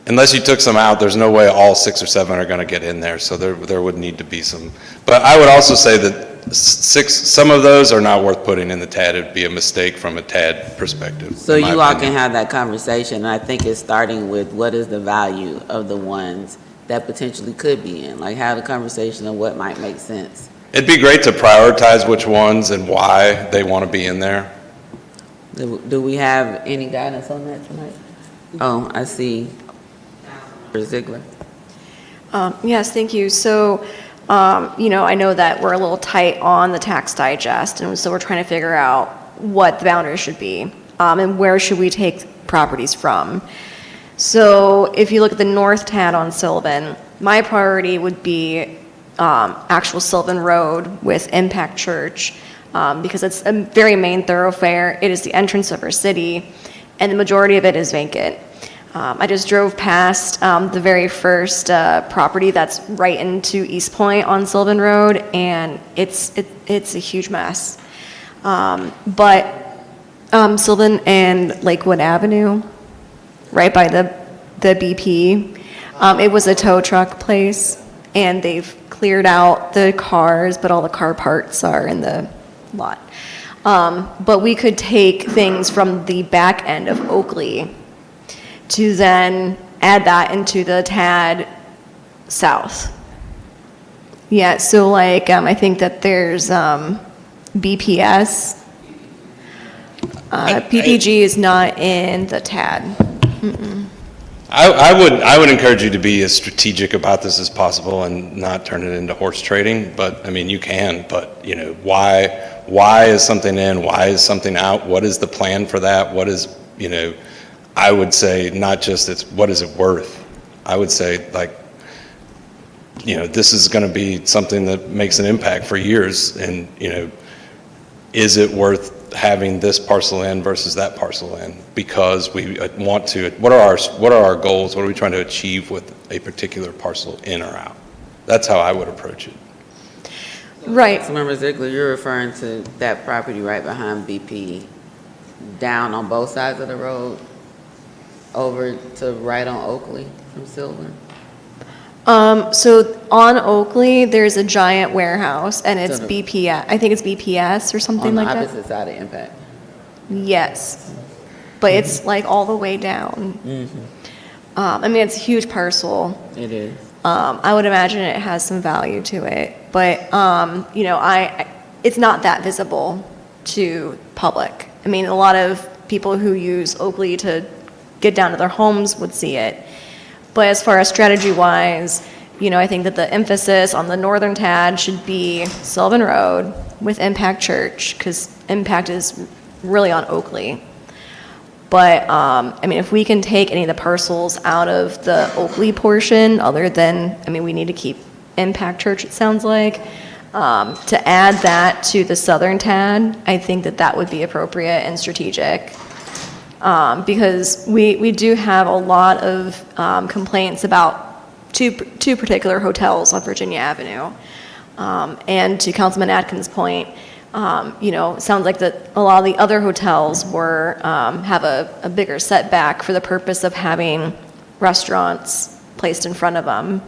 Unless you took some out, there's no way all 6 or 7 are going to get in there, so there would need to be some. But I would also say that some of those are not worth putting in the TAD. It'd be a mistake from a TAD perspective. So you all can have that conversation, and I think it's starting with what is the value of the ones that potentially could be in, like have the conversation of what might make sense. It'd be great to prioritize which ones and why they want to be in there. Do we have any guidance on that tonight? Oh, I see. Ziegler. Yes, thank you. So, I know that we're a little tight on the tax digest, and so we're trying to figure out what the boundaries should be, and where should we take properties from. So, if you look at the North TAD on Sylvan, my priority would be actual Sylvan Road with Impact Church, because it's a very main thoroughfare. It is the entrance of our city, and the majority of it is vacant. I just drove past the very first property that's right into East Point on Sylvan Road, and it's a huge mess. But Sylvan and Lakewood Avenue, right by the BP, it was a tow truck place, and they've cleared out the cars, but all the car parts are in the lot. But we could take things from the back end of Oakley to then add that into the TAD South. Yeah, so like, I think that there's BPS. PPG is not in the TAD. Mm-mm. I would encourage you to be as strategic about this as possible and not turn it into horse trading, but I mean, you can, but why is something in, why is something out, what is the plan for that, what is, I would say not just what is it worth. I would say this is going to be something that makes an impact for years, and is it worth having this parcel in versus that parcel in? Because we want to. What are our goals? What are we trying to achieve with a particular parcel in or out? That's how I would approach it. Right. Councilmember Ziegler, you're referring to that property right behind BP, down on both sides of the road, over to right on Oakley from Sylvan? So on Oakley, there's a giant warehouse, and it's BPS. I think it's BPS or something like that. On the opposite side of Impact? Yes. But it's like all the way down. I mean, it's a huge parcel. It is. I would imagine it has some value to it, but it's not that visible to public. I mean, a lot of people who use Oakley to get down to their homes would see it. But as far as strategy-wise, I think that the emphasis on the northern TAD should be Sylvan Road with Impact Church, because Impact is really on Oakley. But, if we can take any of the parcels out of the Oakley portion, other than, we need to keep Impact Church, it sounds like, to add that to the southern TAD, I think that would be appropriate and strategic. because we do have a lot of complaints about two particular hotels on Virginia Avenue. And to Councilman Atkins' point, it sounds like that a lot of the other hotels have a bigger setback for the purpose of having restaurants placed in front of them.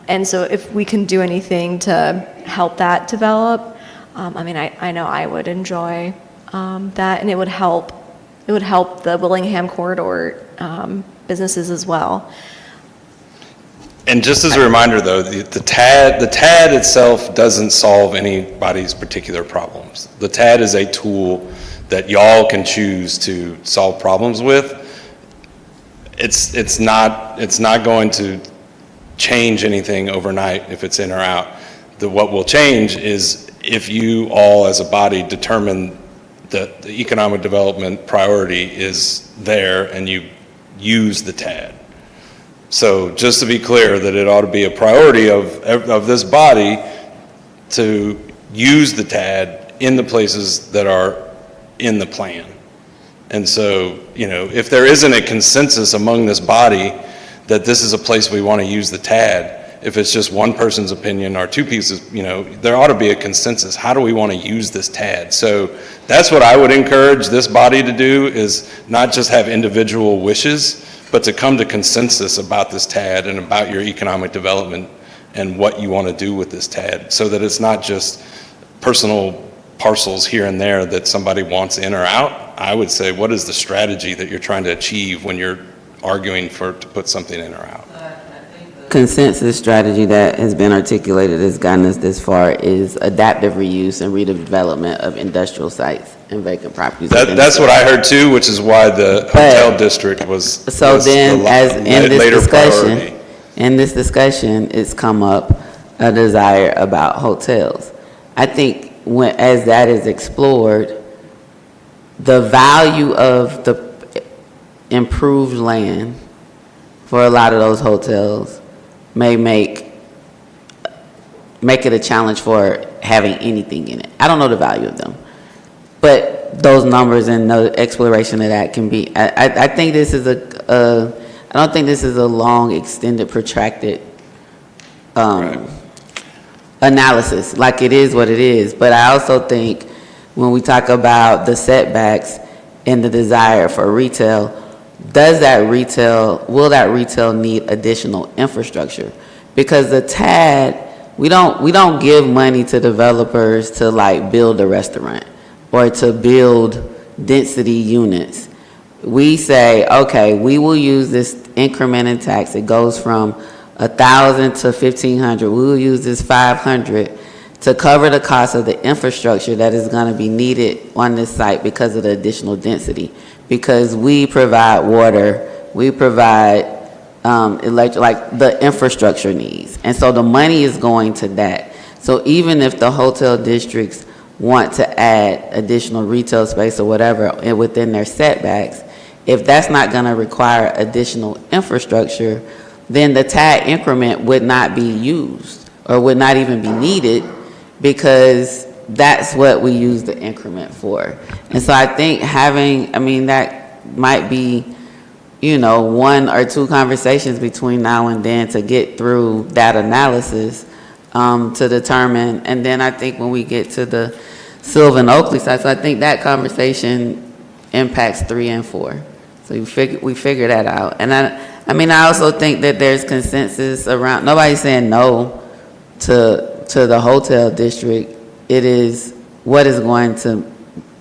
And so if we can do anything to help that develop, I know I would enjoy that, and it would help the Willingham corridor businesses as well. And just as a reminder, though, the TAD itself doesn't solve anybody's particular problems. The TAD is a tool that y'all can choose to solve problems with. It's not going to change anything overnight if it's in or out. What will change is if you all as a body determine that the economic development priority is there and you use the TAD. So just to be clear, that it ought to be a priority of this body to use the TAD in the places that are in the plan. And so, if there isn't a consensus among this body that this is a place we want to use the TAD, if it's just one person's opinion or two pieces, there ought to be a consensus. How do we want to use this TAD? So that's what I would encourage this body to do, is not just have individual wishes, but to come to consensus about this TAD and about your economic development and what you want to do with this TAD, so that it's not just personal parcels here and there that somebody wants in or out. I would say, what is the strategy that you're trying to achieve when you're arguing to put something in or out? Consensus strategy that has been articulated has gotten us this far is adaptive reuse and redevelopment of industrial sites and vacant properties. That's what I heard too, which is why the hotel district was. So then, as in this priority. discussion, it's come up a desire about hotels. I think as that is explored, the value of the improved land for a lot of those hotels may make it a challenge for having anything in it. I don't know the value of them, but those numbers and the exploration of that can be. I think this is I don't think this is a long, extended, protracted analysis. Like, it is what it is. But I also think when we talk about the setbacks and the desire for retail, will that retail need additional infrastructure? Because the TAD, we don't give money to developers to build a restaurant or to build density units. We say, okay, we will use this increment in tax. It goes from 1,000 to 1,500. We will use this 500 to cover the cost of the infrastructure that is going to be needed on this site because of the additional density. Because we provide water, we provide electric, the infrastructure needs. And so the money is going to that. So even if the hotel districts want to add additional retail space or whatever within their setbacks, if that's not going to require additional infrastructure, then the TAD increment would not be used or would not even be needed, because that's what we use the increment for. And so I think that might be, one or two conversations between now and then to get through that analysis to determine. And then I think when we get to the Sylvan Oakley sites, I think that conversation impacts 3 and 4. So we figure that out. And I also think that there's consensus around, nobody's saying no to the hotel district. It is what is going to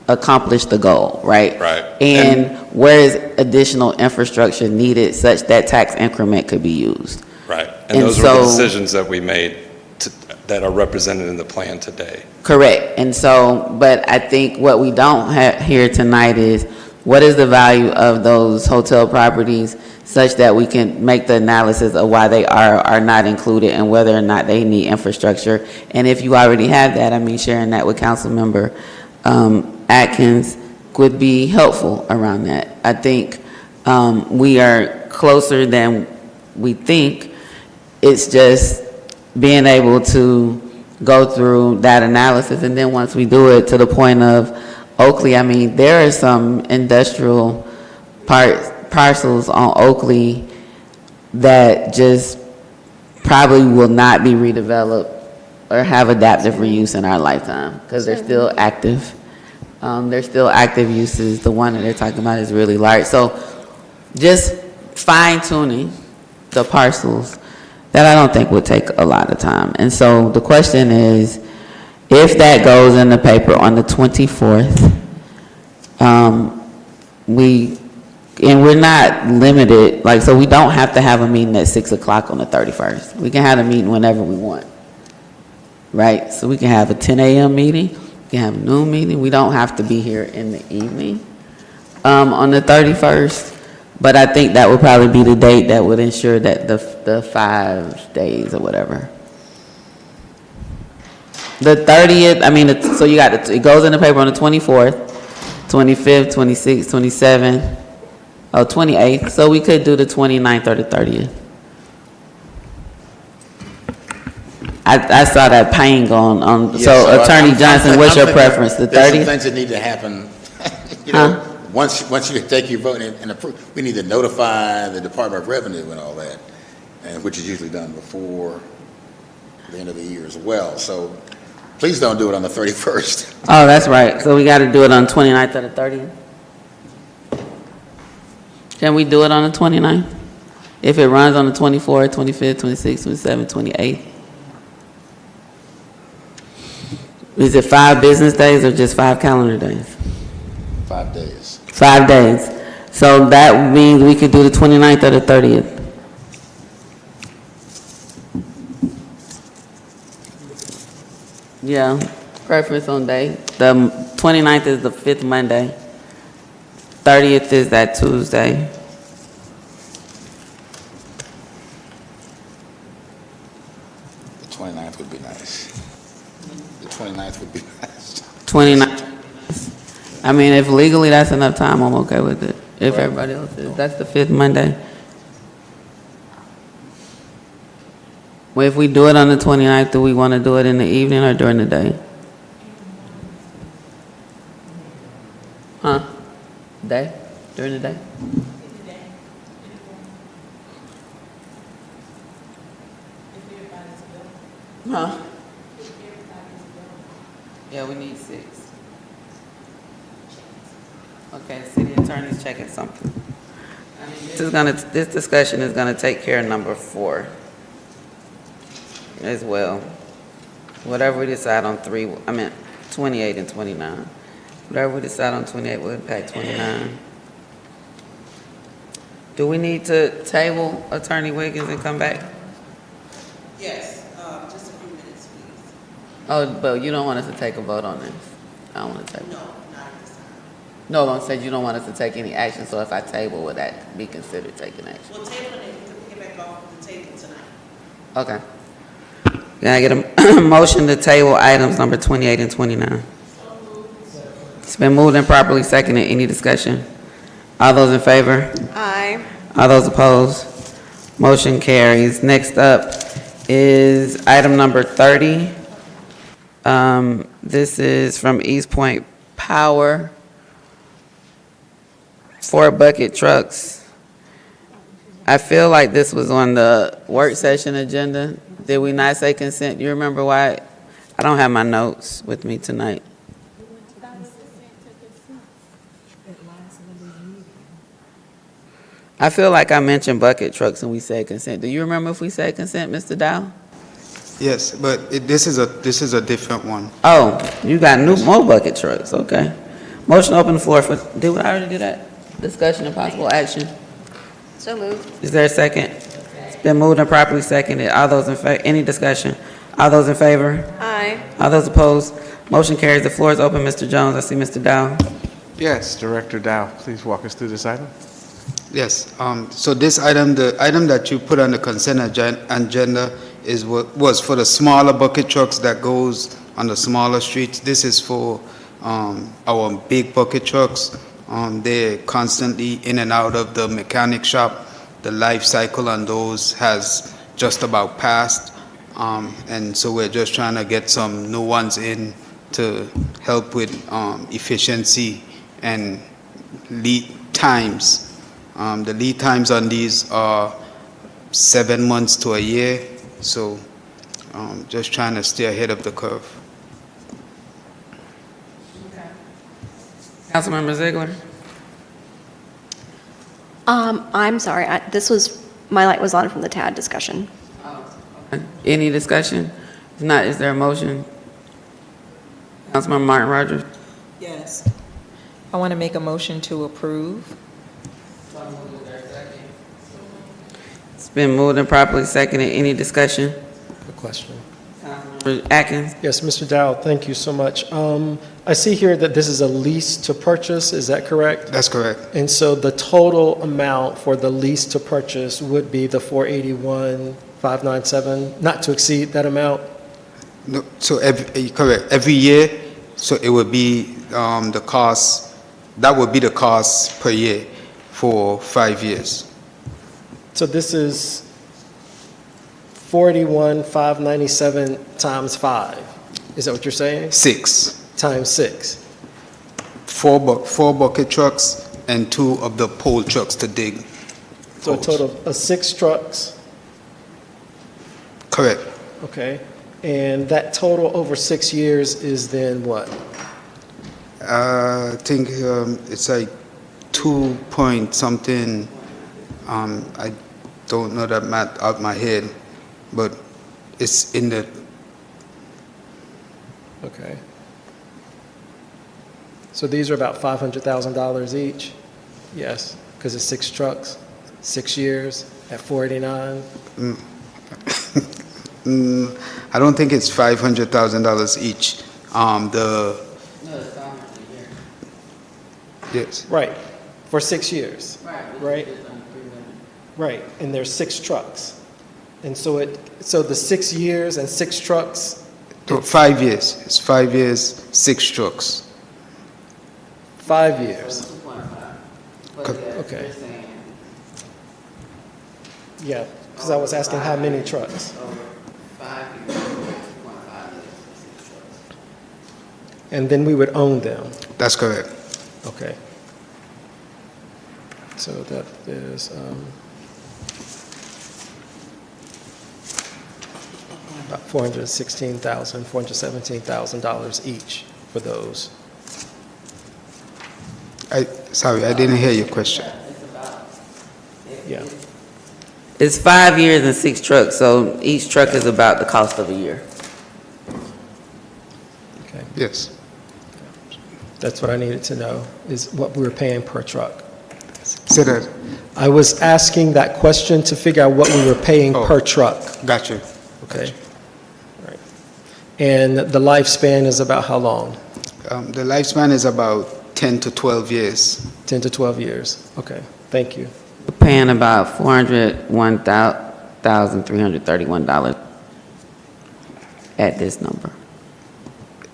accomplish the goal, right? Right. And where is additional infrastructure needed such that tax increment could be used? Right. And those were the decisions that we made that are represented in the plan today. Correct. And so, but I think what we don't have here tonight is what is the value of those hotel properties such that we can make the analysis of why they are not included and whether or not they need infrastructure. And if you already have that, sharing that with Councilmember Atkins would be helpful around that. I think we are closer than we think. It's just being able to go through that analysis, and then once we do it to the point of Oakley, I mean, there are some industrial parcels on Oakley that just probably will not be redeveloped or have adaptive reuse in our lifetime, because they're still active. They're still active uses. The one that they're talking about is really large. So just fine tuning the parcels, that I don't think would take a lot of time. And so the question is, if that goes in the paper on the 24th, we're not limited, like, so we don't have to have a meeting at 6 o'clock on the 31st. We can have a meeting whenever we want, right? So we can have a 10 a.m. meeting, we can have a noon meeting. We don't have to be here in the evening on the 31st. But I think that would probably be the date that would ensure that the 5 days or whatever. The 30th, I mean, so you got, it goes in the paper on the 24th, 25th, 26th, 27th, 28th. So we could do the 29th or the 30th. I saw that pain going on. Yeah, So Attorney Johnson, what's your preference, the There's some 30th? things that need to happen, you know, once you take your vote and approve, we need to notify the Department of Revenue and all that, and which is usually done before the end of the year as well. So please don't do it on the 31st. Oh, that's right. So we got to do it on 29th or the 30th? Can we do it on the 29th? If it runs on the 24th, 25th, 26th, 27th, 28th? Is it 5 business days or just 5 calendar days? 5 days. 5 days. So that means we could do the 29th or the 30th. Yeah, preference on day. The 29th is the 5th Monday. 30th is that Tuesday. The 29th would be nice. The 29th would be nice. 29th. I mean, if legally that's enough time, I'm okay with it. If everybody else is, that's the 5th Monday. Well, if we do it on the 29th, do we want to do it in the evening or during the day? Huh? Day? During the day? Huh? Yeah, we need 6. Okay, city attorney's checking something. This discussion is gonna take care of number 4 as well. Whatever we decide on 28 and 29. Whatever we decide on 28 will impact 29. Do we need to table Attorney Wiggins and come back? Yes, just a few minutes, please. Oh, but you don't want us to take a vote on this? I don't want to table. No, not at this time. No, don't say you don't want us to take any action, so if I table, would that be considered taking action? We'll table it, and we can pick it back off the table tonight. Okay. Can I get a motion to table items number 28 and 29? It's been moved and properly seconded. Any discussion? All those in favor? Aye. All those opposed? Motion carries. Next up is item number 30. This is from East Point Power. 4 bucket trucks. I feel like this was on the work session agenda. Did we not say consent? You remember why? I don't have my notes with me tonight. I feel like I mentioned bucket trucks and we said consent. Do you remember if we said consent, Mr. Dow? Yes, but this is a different one. Oh, you got more bucket trucks, okay. Motion to open the floor for, did we already do that? Discussion and possible action. So moved. Is there a second? It's been moved and properly seconded. All those in favor, any discussion? All those in favor? Aye. All those opposed? Motion carries. The floor is open, Mr. Jones. I see Mr. Dow. Yes, Director Dow, please walk us through this item. Yes, so this item, the item that you put on the consent agenda is was for the smaller bucket trucks that goes on the smaller streets. This is for our big bucket trucks. They're constantly in and out of the mechanic shop. The life cycle on those has just about passed. And so we're just trying to get some new ones in to help with efficiency and lead times. The lead times on these are 7 months to a year, so just trying to stay ahead of the curve. Councilmember Ziegler? I'm sorry, my light was on from the TAD discussion. Any discussion? If not, is there a motion? Councilmember Martin Rogers? Yes. I want to make a motion to approve. It's been moved and properly seconded. Any discussion? Good question. Councilmember Atkins? Yes, Mr. Dowd, thank you so much. I see here that this is a lease to purchase, is that correct? That's correct. And so the total amount for the lease to purchase would be the $481,597, not to exceed that amount? No, so correct, every year, so it would be the cost, that would be the cost per year for 5 years. So this is $481,597 times 5. Is that what you're saying? 6. Times 6. Four bucket trucks and 2 of the pole trucks to dig. So a total of 6 trucks, Correct. okay? And that total over 6 years is then what? I think it's like 2 point something. I don't know that math out my head, but it's in the. Okay. So these are about $500,000 each? Yes, because it's 6 trucks, 6 years at $489? I don't think it's $500,000 each. Yes. Right, for 6 years. Right? Right, and there's 6 trucks. And so the 6 years and 6 trucks? 5 years. It's 5 years, 6 trucks. 5 years. Okay. Yeah, because I was asking how many trucks? And then we would own them? That's correct. Okay. So that is about $416,000, $417,000 each for those. Sorry, I didn't hear your question. Yeah. It's 5 years and 6 trucks, so each truck is about the cost of a year. Okay. Yes. That's what I needed to know, is what we were paying per truck. Say that. I was asking that question to figure out what we were paying per truck. Got you. Okay. All right. And the lifespan is about how long? The lifespan is about 10 to 12 years. 10 to 12 years. Okay, thank you. We're paying about $401,331 at this number.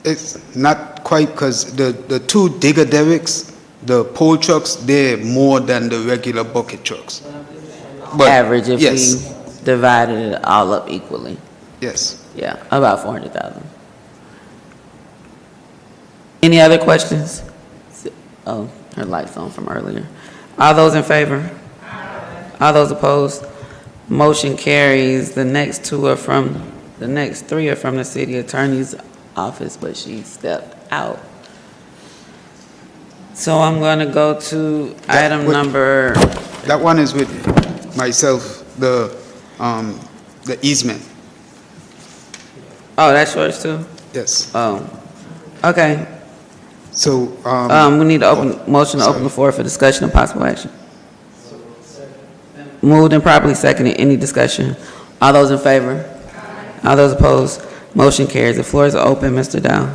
It's not quite, because the 2 digger derricks, the pole trucks, they're more than the regular bucket trucks. But Average, if yes. we divided it all up equally. Yes. Yeah, about 400,000. Any other questions? Oh, her light's on from earlier. All those in favor? All those opposed? Motion carries. The next 3 are from the city attorney's office, but she stepped out. So I'm going to go to item number. That one is with myself, the easement. Oh, that's yours too? Yes. Oh, okay. So. We need to motion to open the floor for discussion and possible action. Moved and properly seconded. Any discussion? All those in favor? All those opposed? Motion carries. The floor is open, Mr. Dow.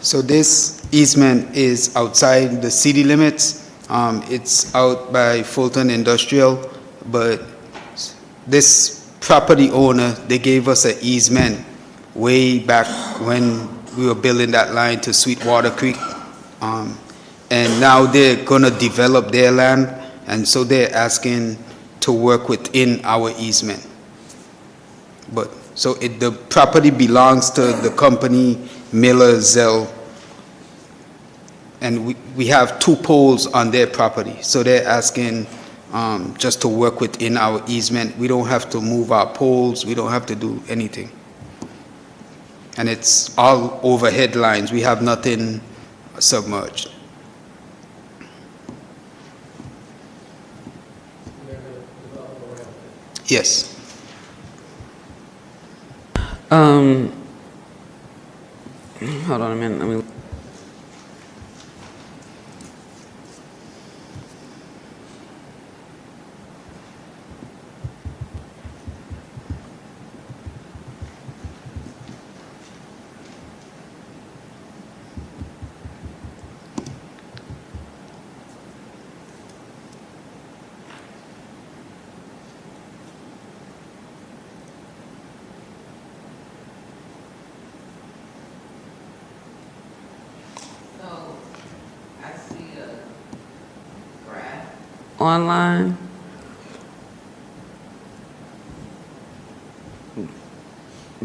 So this easement is outside the city limits. It's out by Fulton Industrial, but this property owner, they gave us an easement way back when we were building that line to Sweetwater Creek. And now they're gonna develop their land, and so they're asking to work within our easement. But, so the property belongs to the company Miller, Zell, and we have 2 poles on their property, so they're asking just to work within our easement. We don't have to move our poles, we don't have to do anything. And it's all overhead lines, we have nothing submerged. Yes. Hold on a minute, let me. Online.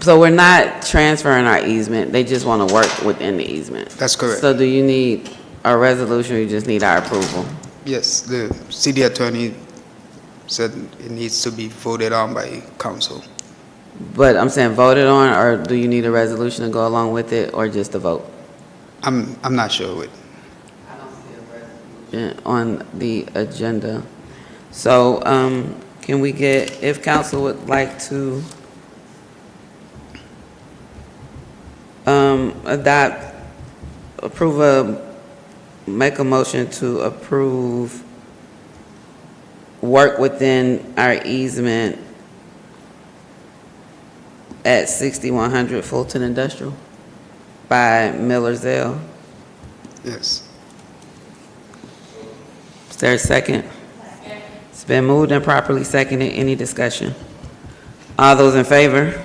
So we're not transferring our easement, they just want to work within the easement. That's correct. So do you need a resolution, or you just need our approval? Yes, the city attorney said it needs to be voted on by council. But I'm saying voted on, or do you need a resolution to go along with it, or just a vote? I'm not sure what. On the agenda. So, can we get, if council would like to make a motion to approve work within our easement at 6100 Fulton Industrial by Miller Zell. Yes. Is there a second? It's been moved and properly seconded. Any discussion? All those in favor?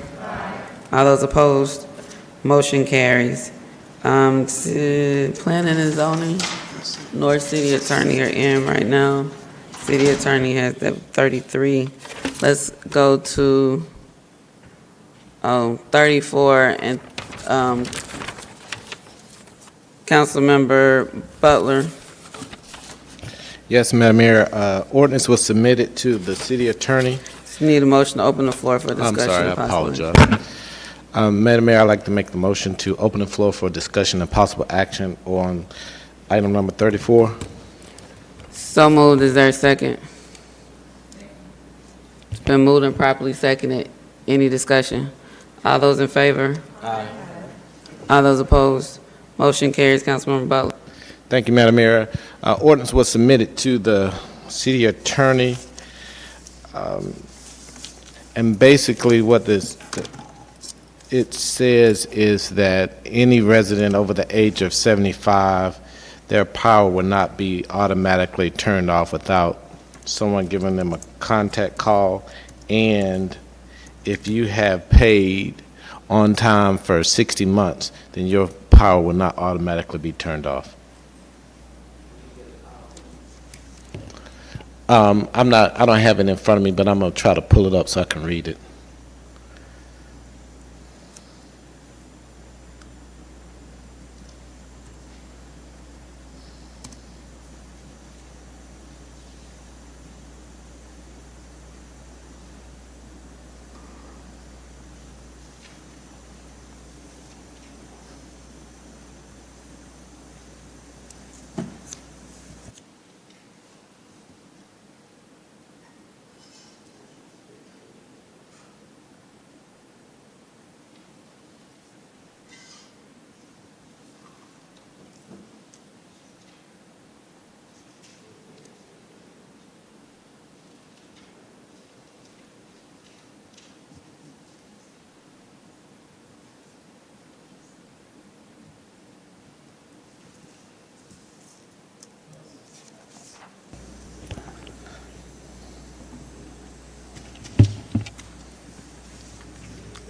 All those opposed? Motion carries. Planning and zoning, North City Attorney are in right now. City Attorney has 33. Let's go to 34 and Councilmember Butler. Yes, Madam Mayor, ordinance was submitted to the city attorney. Need a motion to open the floor for discussion. I'm sorry, I and possible apologize. Madam Mayor, I'd like to make the motion to open the floor for discussion and possible action on item number 34. So moved. Is there a second? It's been moved and properly seconded. Any discussion? All those in favor? Aye. All those opposed? Motion carries. Councilmember Butler. Thank you, Madam Mayor. Ordinance was submitted to the city attorney. And basically what it says is that any resident over the age of 75, their power will not be automatically turned off without someone giving them a contact call. And if you have paid on time for 60 months, then your power will not automatically be turned off. I don't have it in front of me, but I'm gonna try to pull it up so I can read it.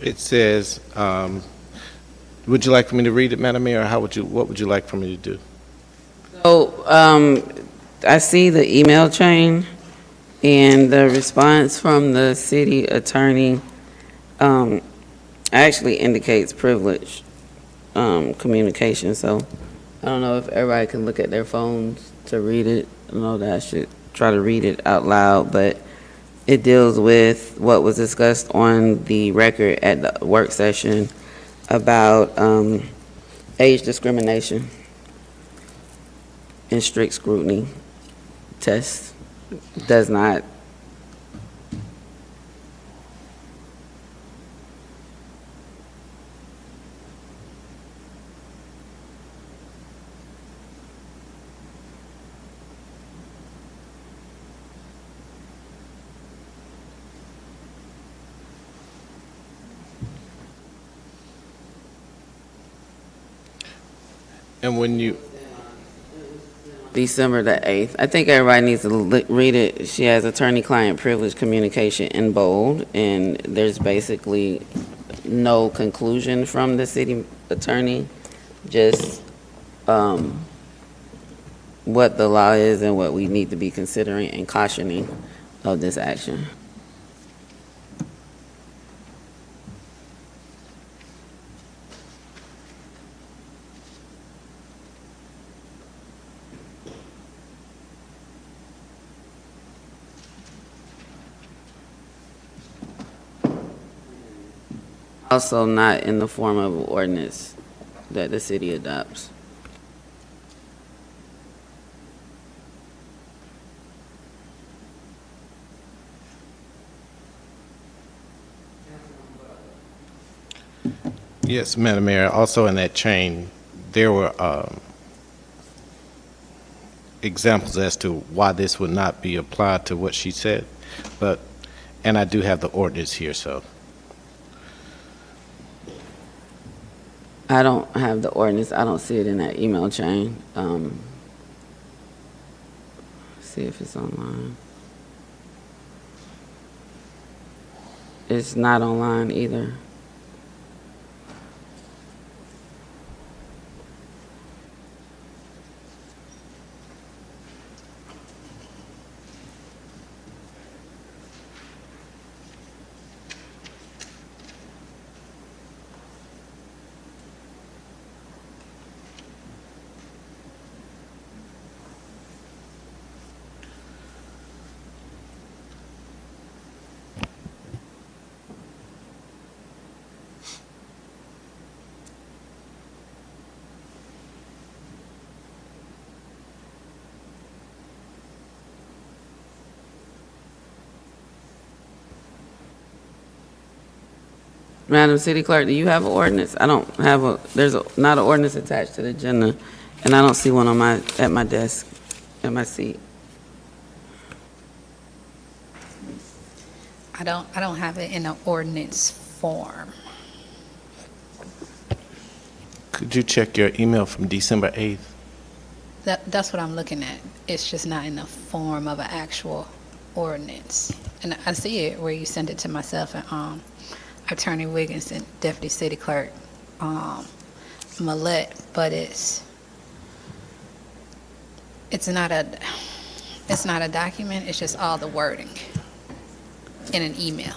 It says, would you like for me to read it, Madam Mayor, or what would you like for me to do? So, I see the email chain and the response from the city attorney actually indicates privilege. communication, so I don't know if everybody can look at their phones to read it. I know that I should try to read it out loud, but it deals with what was discussed on the record at the work session about age discrimination and strict scrutiny test. Does not And when you, December the 8th. I think everybody needs to read it. She has attorney-client privilege communication in bold, and there's basically no conclusion from the city attorney, just what the law is and what we need to be considering and cautioning of this action. Also not in the form of an ordinance that the city adopts. yes, Madam Mayor, also in that chain, there were examples as to why this would not be applied to what she said, and I do have the ordinance here, so. I don't have the ordinance. I don't see it in that email chain. See if it's online. It's not online either. Madam City Clerk, do you have an ordinance? I don't have not an ordinance attached to the agenda, and I don't see one at my desk, at my seat. I don't have it in an ordinance form. Could you check your email from December 8th? That's what I'm looking at. It's just not in the form of an actual ordinance. And I see it where you sent it to myself and Attorney Wiggins and Deputy City Clerk Millette, but it's not a document. It's just all the wording in an email.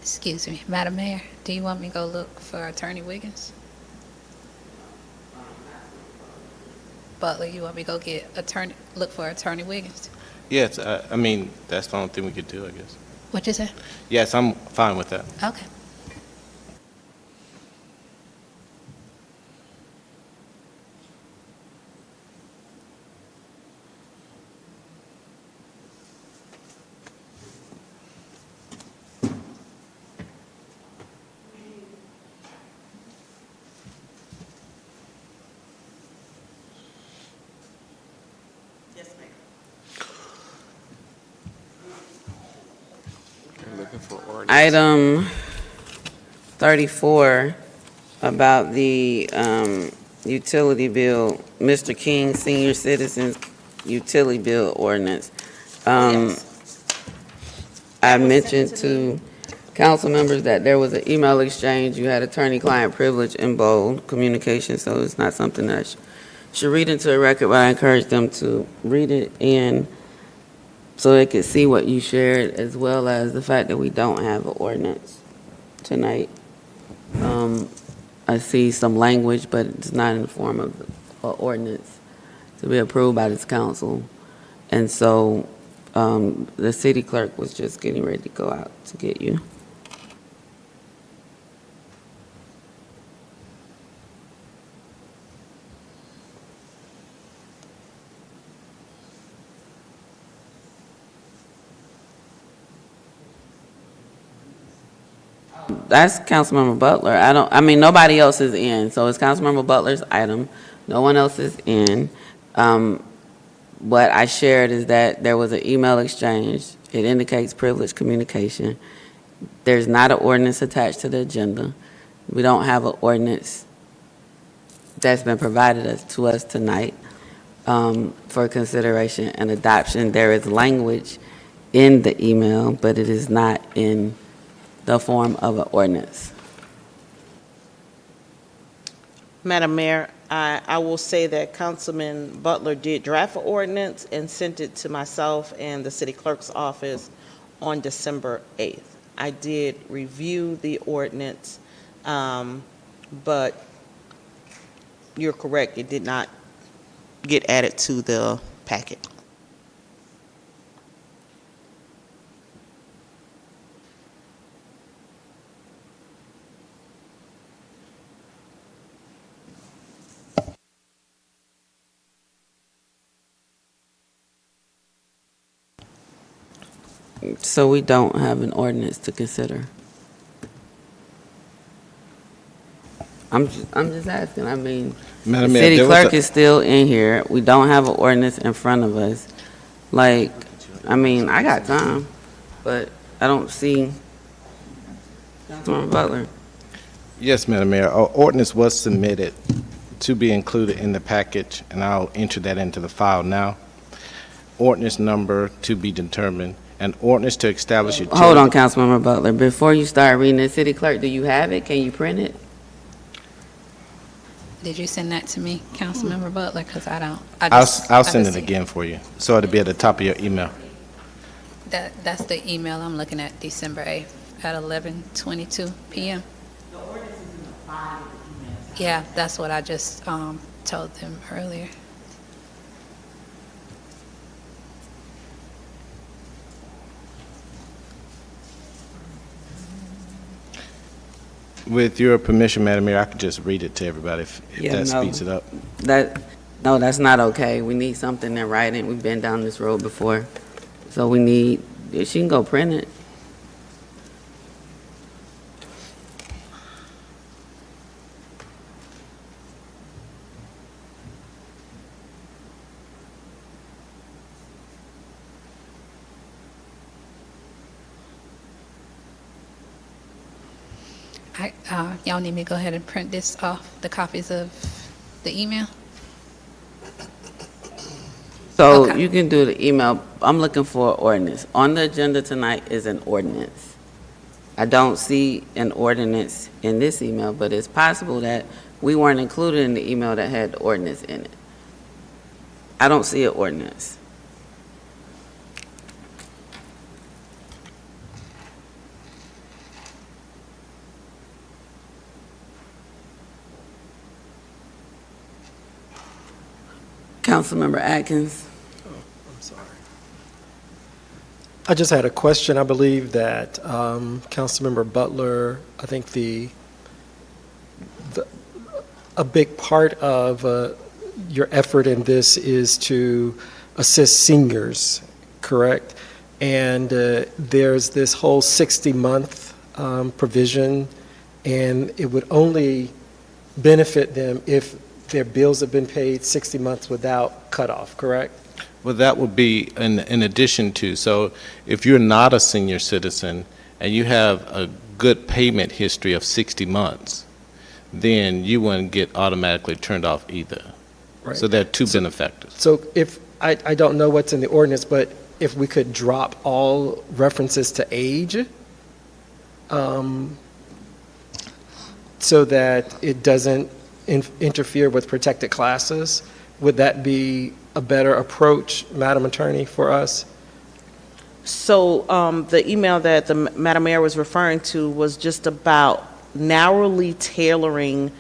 Excuse me, Madam Mayor, do you want me to go look for Attorney Wiggins? Butler, you want me to go look for Attorney Wiggins? Yes, I mean, that's the only thing we could do, I guess. What'd you say? Yes, I'm fine with that. Okay. Item 34 about the utility bill, Mr. King Senior Citizens Utility Bill Ordinance. I mentioned to council members that there was an email exchange. You had attorney-client privilege in bold communication, so it's not something that I should read into a record, but I encourage them to read it in so they could see what you shared, as well as the fact that we don't have an ordinance tonight. I see some language, but it's not in the form of an ordinance to be approved by this council. And so the city clerk was just getting ready to go out to get you. That's Councilmember Butler. I mean, nobody else is in, so it's Councilmember Butler's item. No one else is in. What I shared is that there was an email exchange. It indicates privileged communication. There's not an ordinance attached to the agenda. We don't have an ordinance that's been provided to us tonight for consideration and adoption. There is language in the email, but it is not in the form of an ordinance. Madam Mayor, I will say that Councilman Butler did draft an ordinance and sent it to myself and the city clerk's office on December 8th. I did review the ordinance, but you're correct, it did not get added to the packet. So we don't have an ordinance to consider. I'm just asking. I mean, Madam the Mayor, city there was clerk a- is still in here. We don't have an ordinance in front of us. Like, I mean, I got time, but I don't see Councilmember Butler. Yes, Madam Mayor, our ordinance was submitted to be included in the package, and I'll enter that into the file now. Ordinance number to be determined, an ordinance to establish utility... Hold on, Councilmember Butler. Before you start reading it, city clerk, do you have it? Can you print it? Did you send that to me, Councilmember Butler? Because I don't. I'll send it again for you, so it'll be at the top of your email. That's the email I'm looking at, December 8th at 11:22 p.m. Yeah, that's what I just told them earlier. With your permission, Madam Mayor, I could just read it to everybody if Yeah, that no. speeds it up. No, that's not okay. We need something in writing. We've been down this road before. So we need, she can go print it. Y'all need me to go ahead and print this off, the copies of the email? So Okay. you can do the email. I'm looking for an ordinance. On the agenda tonight is an ordinance. I don't see an ordinance in this email, but it's possible that we weren't included in the email that had the ordinance in it. I don't see an ordinance. Councilmember Atkins. I just had a question. I believe that Councilmember Butler, I think a big part of your effort in this is to assist seniors, correct? And there's this whole 60-month provision, and it would only benefit them if their bills have been paid 60 months without cutoff, correct? Well, that would be in addition to, so if you're not a senior citizen and you have a good payment history of 60 months, then you wouldn't get automatically turned off either. Right. So there are two benefactors. So if, I don't know what's in the ordinance, but if we could drop all references to age, so that it doesn't interfere with protected classes, would that be a better approach, Madam Attorney, for us? So the email that the Madam Mayor was referring to was just about narrowly tailoring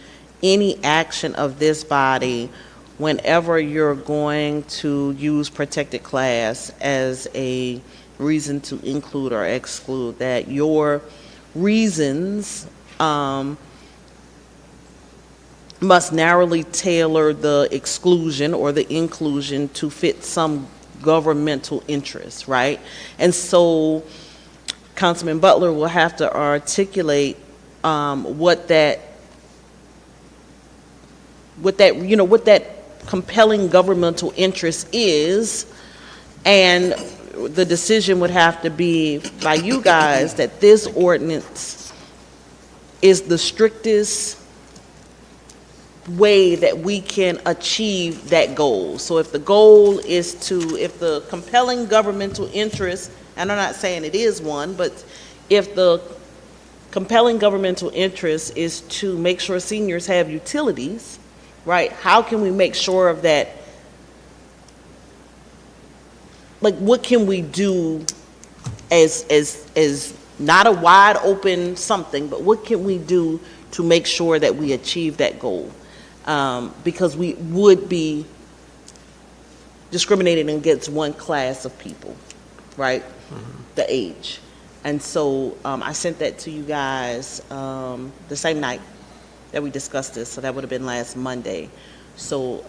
any action of this body whenever you're going to use protected class as a reason to include or exclude, that your reasons must narrowly tailor the exclusion or the inclusion to fit some governmental interest, right? And so Councilman Butler will have to articulate what that compelling governmental interest is, and the decision would have to be by you guys that this ordinance is the strictest way that we can achieve that goal. So if the goal is if the compelling governmental interest, and I'm not saying it is one, but if the compelling governmental interest is to make sure seniors have utilities, right? How can we make sure of that? Like, what can we do as not a wide open something, but what can we do to make sure that we achieve that goal? Because we would be discriminating against one class of people, right? The age. And so I sent that to you guys the same night that we discussed this, so that would have been last Monday. So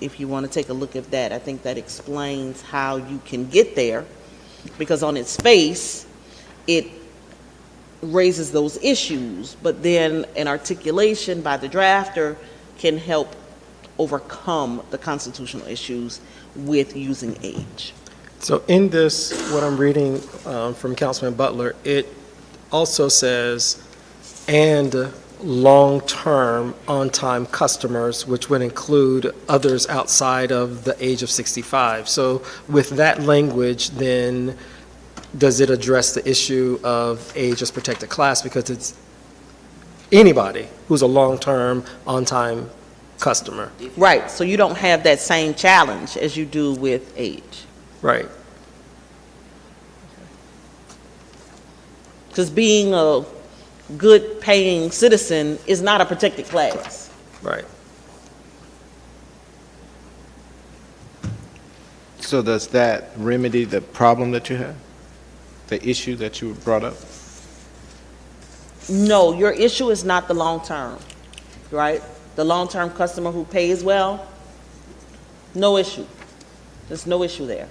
if you want to take a look at that, I think that explains how you can get there, because on its face, it raises those issues, but then an articulation by the drafter can help overcome the constitutional issues with using age. So in this, what I'm reading from Councilman Butler, it also says, and long-term on-time customers, which would include others outside of the age of 65. So with that language, then does it address the issue of age as protected class? Because it's anybody who's a long-term on-time customer. Right, so you don't have that same challenge as you do with age. Right. Because being a good paying citizen is not a protected class. Right. So does that remedy the problem that you have? The issue that you brought up? No, your issue is not the long term, right? The long-term customer who pays well, no issue. There's no issue there.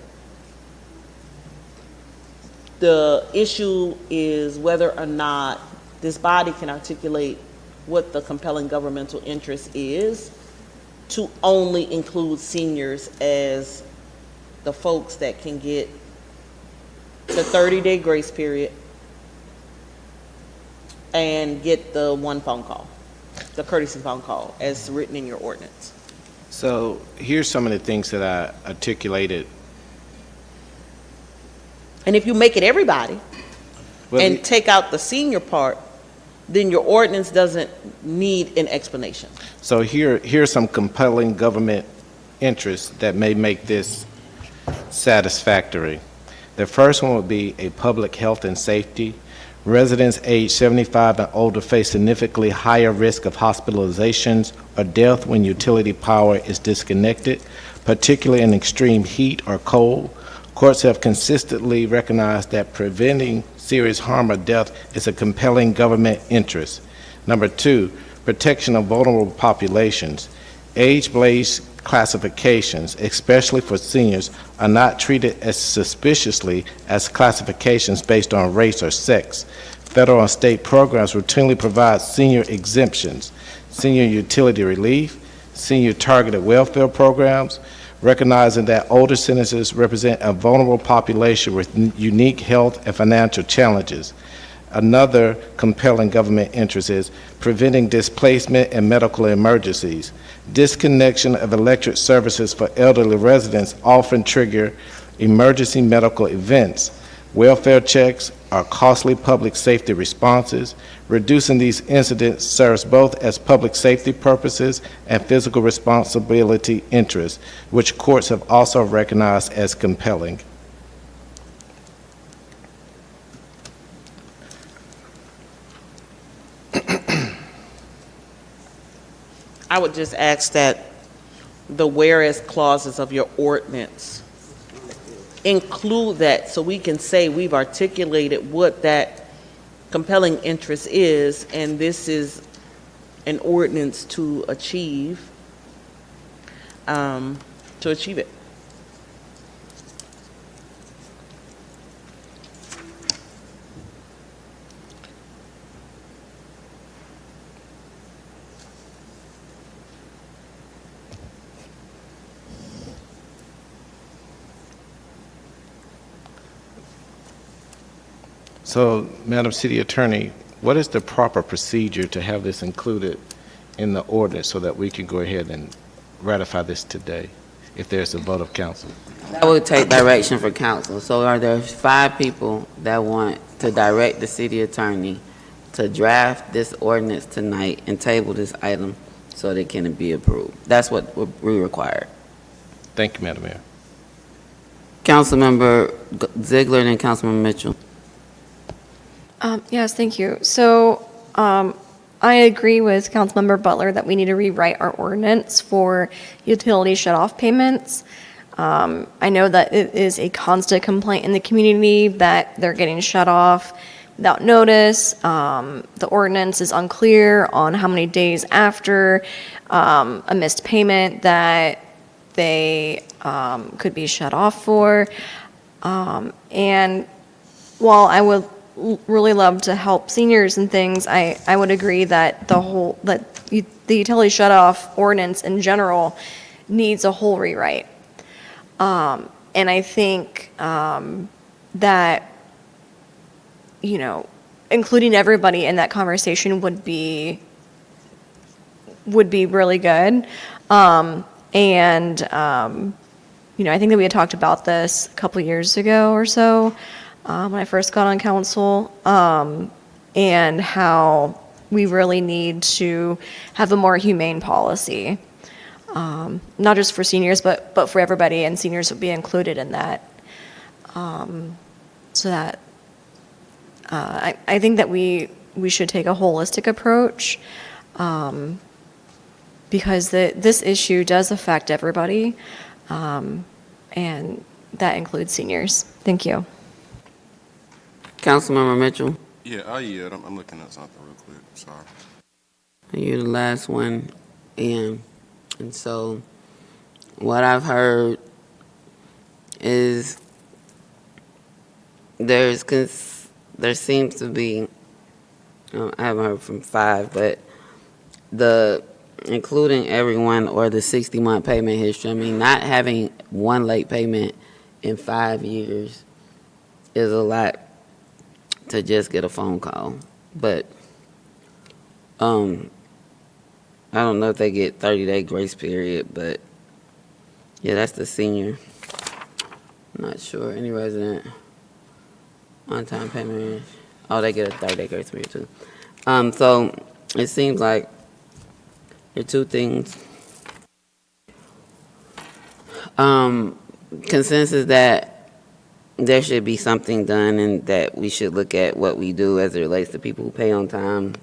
The issue is whether or not this body can articulate what the compelling governmental interest is to only include seniors as the folks that can get the 30-day grace period and get the one phone call, the courtesy phone call, as written in your ordinance. So here's some of the things that I articulated. And if you make it everybody and take out the senior part, then your ordinance doesn't need an explanation. So here's some compelling government interests that may make this satisfactory. The first one would be a public health and safety Residents age 75 and older face significantly higher risk of hospitalizations or death when utility power is disconnected, particularly in extreme heat or cold. Courts have consistently recognized that preventing serious harm or death is a compelling government interest. Number 2, protection of vulnerable populations. Age-based classifications, especially for seniors, are not treated as suspiciously as classifications based on race or sex. Federal and state programs routinely provide senior exemptions, senior utility relief, senior targeted welfare programs, recognizing that older citizens represent a vulnerable population with unique health and financial challenges. Another compelling government interest is preventing displacement and medical emergencies. Disconnection of electric services for elderly residents often trigger emergency medical events. Welfare checks are costly public safety responses. Reducing these incidents serves both as public safety purposes and physical responsibility interests, which courts have also recognized as compelling. I would just ask that the whereas clauses of your ordinance include that so we can say we've articulated what that compelling interest is, and this is an ordinance to achieve it. So, Madam City Attorney, what is the proper procedure to have this included in the ordinance so that we can go ahead and ratify this today, if there's a vote of council? That would take direction for council. So are there 5 people that want to direct the city attorney to draft this ordinance tonight and table this item so that it can be approved? That's what we require. Thank you, Madam Mayor. Councilmember Ziegler and Councilmember Mitchell. Yes, thank you. So I agree with Councilmember Butler that we need to rewrite our ordinance for utility shut-off payments. I know that it is a constant complaint in the community that they're getting shut off without notice. The ordinance is unclear on how many days after a missed payment that they could be shut off for. And while I would really love to help seniors and things, I would agree that the utility shut-off ordinance in general needs a whole rewrite. And I think that, including everybody in that conversation would be really good. I think that we had talked about this a couple years ago or so, when I first got on council, and how we really need to have a more humane policy, not just for seniors, but for everybody, and seniors would be included in that. So that I think that we should take a holistic approach, because this issue does affect everybody, and that includes seniors. Thank you. Councilmember Mitchell. Yeah, I yield. I'm looking at something real quick. Sorry. You're the last one in. And so what I've heard is there seems to be, I haven't heard from 5, but including everyone or the 60-month payment history, I mean, not having one late payment in 5 years is a lot to just get a phone call. But I don't know if they get 30-day grace period, but yeah, that's the senior. I'm not sure. Any resident on-time payment, they get a 30-day grace period too. So it seems like there are 2 things. Consensus that there should be something done, and that we should look at what we do as it relates to people who pay on time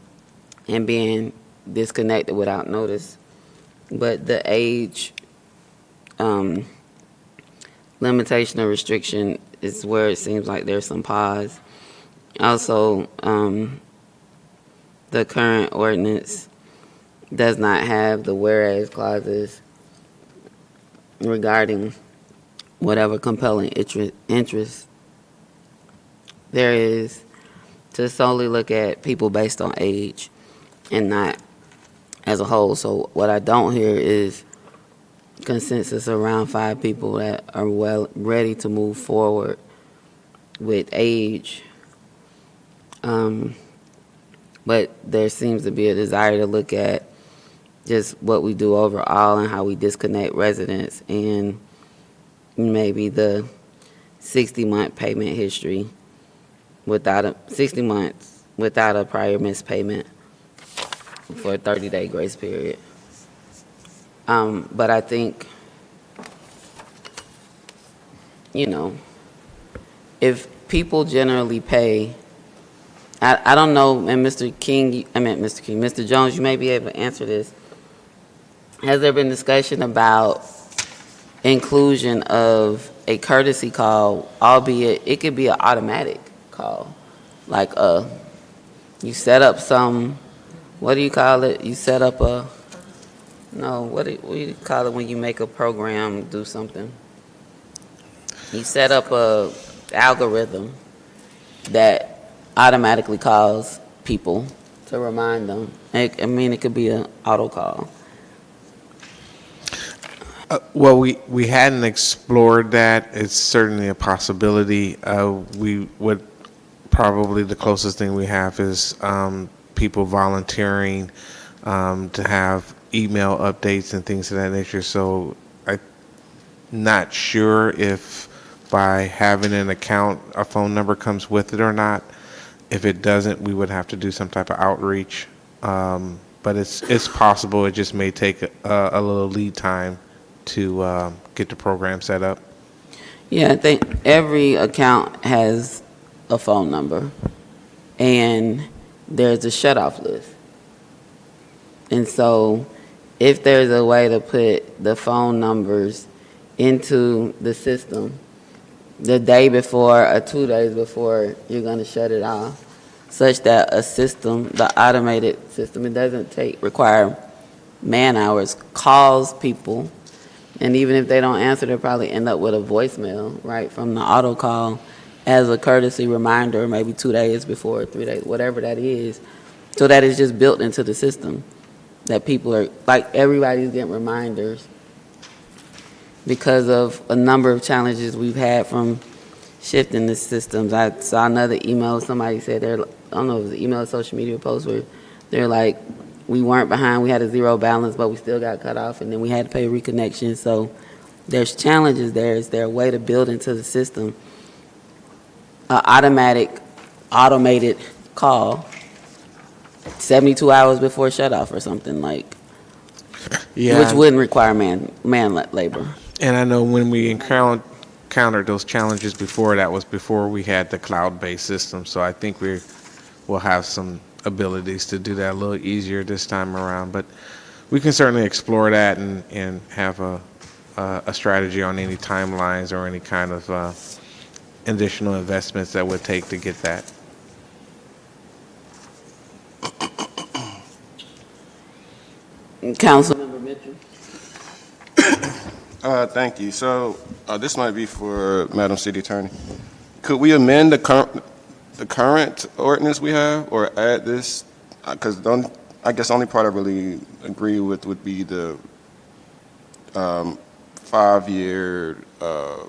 and being disconnected without notice. But the age limitation or restriction is where it seems like there's some pause. Also, the current ordinance does not have the whereas clauses regarding whatever compelling interest there is to solely look at people based on age and not as a whole. So what I don't hear is consensus around 5 people that are well ready to move forward with age. But there seems to be a desire to look at just what we do overall and how we disconnect residents, and maybe the 60-month payment history without a 60 months without a prior missed payment for a 30-day grace period. But I think, if people generally pay, I don't know, and Mr. Jones, you may be able to answer this. Has there been discussion about inclusion of a courtesy call, albeit it could be an automatic call? Like you set up some, what do you call it? You set up what do you call it when you make a program do something? You set up a algorithm that automatically calls people to remind them. It could be an auto call. Well, we hadn't explored that. It's certainly a possibility. We would probably, the closest thing we have is people volunteering to have email updates and things of that nature. So I'm not sure if by having an account, a phone number comes with it or not. If it doesn't, we would have to do some type of outreach. But it's possible. It just may take a little lead time to get the program set up. Yeah, I think every account has a phone number, and there's a shutoff list. And so if there's a way to put the phone numbers into the system the day before or 2 days before you're going to shut it off, such that a system, the automated system, it doesn't require man hours, calls people, and even if they don't answer, they'll probably end up with a voicemail, right, from the auto call as a courtesy reminder, maybe 2 days before, 3 days, whatever that is, so that it's just built into the system, that people are, like, everybody's getting reminders because of a number of challenges we've had from shifting the systems. I saw another email, somebody said, I don't know if it was an email or social media post, where they're like, we weren't behind, we had a zero balance, but we still got cut off, and then we had to pay reconnection. So there's challenges there. Is there a way to build into the system an automated call 72 hours before shutoff or something, like, which wouldn't require man labor? And I know when we encountered those challenges before, that was before we had the cloud-based system. So I think we'll have some abilities to do that a little easier this time around. But we can certainly explore that and have a strategy on any timelines or any kind of additional investments that would take to get that. Councilmember Mitchell. Thank you. So this might be for Madam City Attorney. Could we amend the current ordinance we have, or add this? Because I guess the only part I really agree with would be the 5-year. I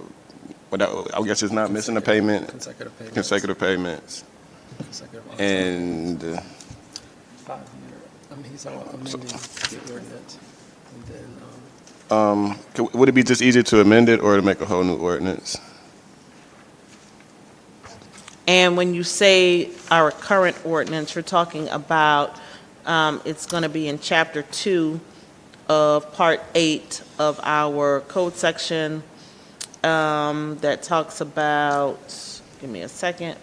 guess it's not missing a payment. Consecutive payments. And. 5-year. He's all amending the ordinance. And then, would it be just easier to amend it or to make a whole new ordinance? And when you say our current ordinance, you're talking about, it's going to be in Chapter 2 of Part 8 of our code section that talks about, give me a second,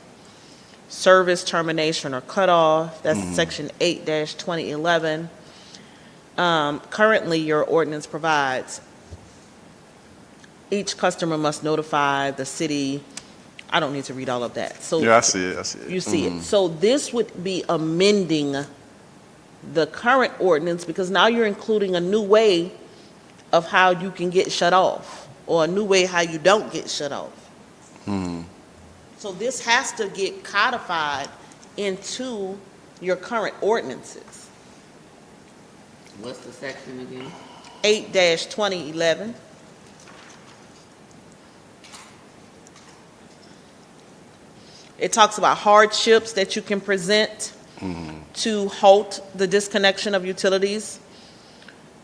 service termination or cutoff. That's section 8-2011. Currently, your ordinance provides each customer must notify the city. I don't need to read all of that. So Yeah, I see it. you see it. So this would be amending the current ordinance because now you're including a new way of how you can get shut off or a new way how you don't get shut off. So this has to get codified into your current ordinances. What's the section again? 8-2011. It talks about hardships that you can present to halt the disconnection of utilities.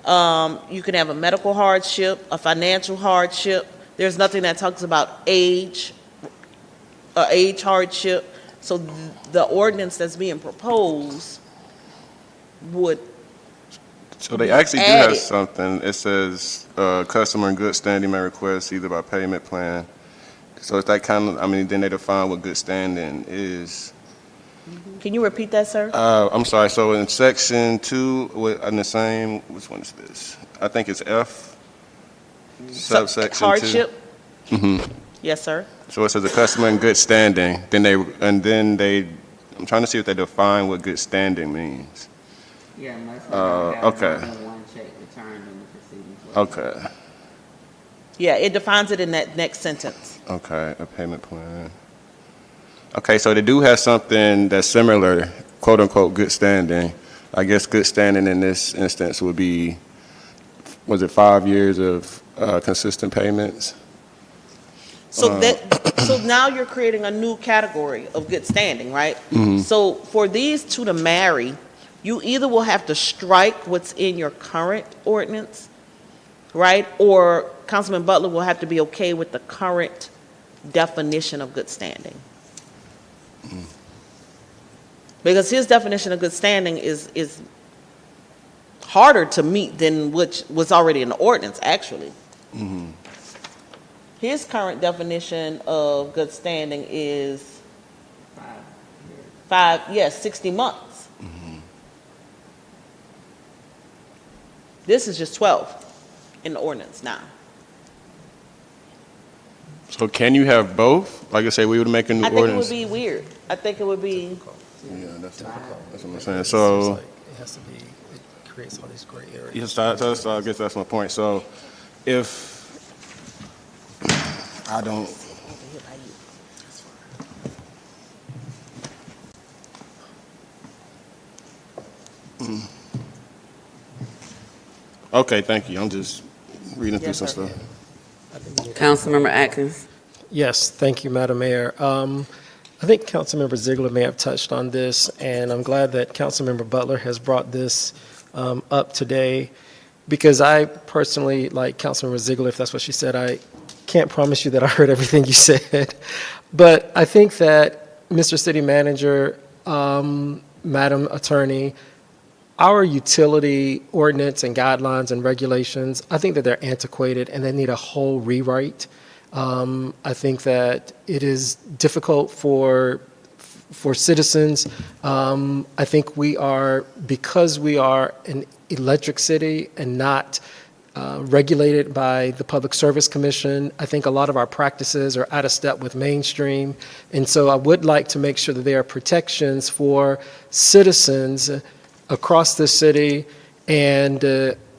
You can have a medical hardship, a financial hardship. There's nothing that talks about age hardship. So the ordinance that's being proposed would So they actually do add have it. something. It says, customer in good standing may request either by payment plan. So it's that kind of, then they define what good standing is. Can you repeat that, sir? I'm sorry, so in section 2, in the same, which one is this? I think it's F, subsection 2. Hardship? Mm-hmm. Yes, sir. So it says a customer in good standing, then they, I'm trying to see if they define what good standing means. Yeah, must okay. one check returned in the proceedings. Okay, Yeah, it defines it in that next sentence. okay, a payment plan. Okay, so they do have something that's similar, quote-unquote, good standing. I guess good standing in this instance would be, was it 5 years of consistent payments? So so now you're creating a new category of good standing, right? Mhm. So for these two to marry, you either will have to strike what's in your current ordinance, right? Or Councilman Butler will have to be okay with the current definition of good standing. Because his definition of good standing is harder to meet than which was already in the ordinance, actually. Mm-hmm. His current definition of good standing is 60 months. This is just 12 in the ordinance now. So can you have both? Like I say, we would make a new I think it ordinance. would be weird. I think it would be, Yeah, that's what I'm saying. So, It has to be, it creates all these gray areas. yes, so I guess that's my point. So if I don't, okay, thank you. I'm just reading through Yes, some sir. stuff. Councilmember Atkins. Yes, thank you, Madam Mayor. I think Councilmember Ziegler may have touched on this, and I'm glad that Councilmember Butler has brought this up today, because I personally, like Councilmember Ziegler, if that's what she said, I can't promise you that I heard everything you said. But I think that, Mr. City Manager, Madam Attorney, our utility ordinance and guidelines and regulations, I think that they're antiquated and they need a whole rewrite. I think that it is difficult for citizens. I think because we are an electric city and not regulated by the Public Service Commission, I think a lot of our practices are out of step with mainstream. And so I would like to make sure that there are protections for citizens across the city. And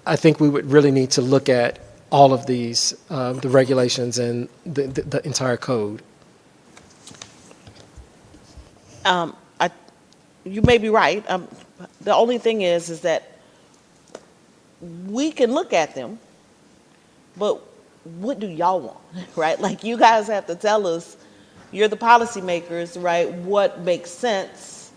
I think we would really need to look at all of these, the regulations and the entire code. you may be right. The only thing is that we can look at them, but what do y'all want, right? Like, you guys have to tell us, you're the policymakers, right? What makes sense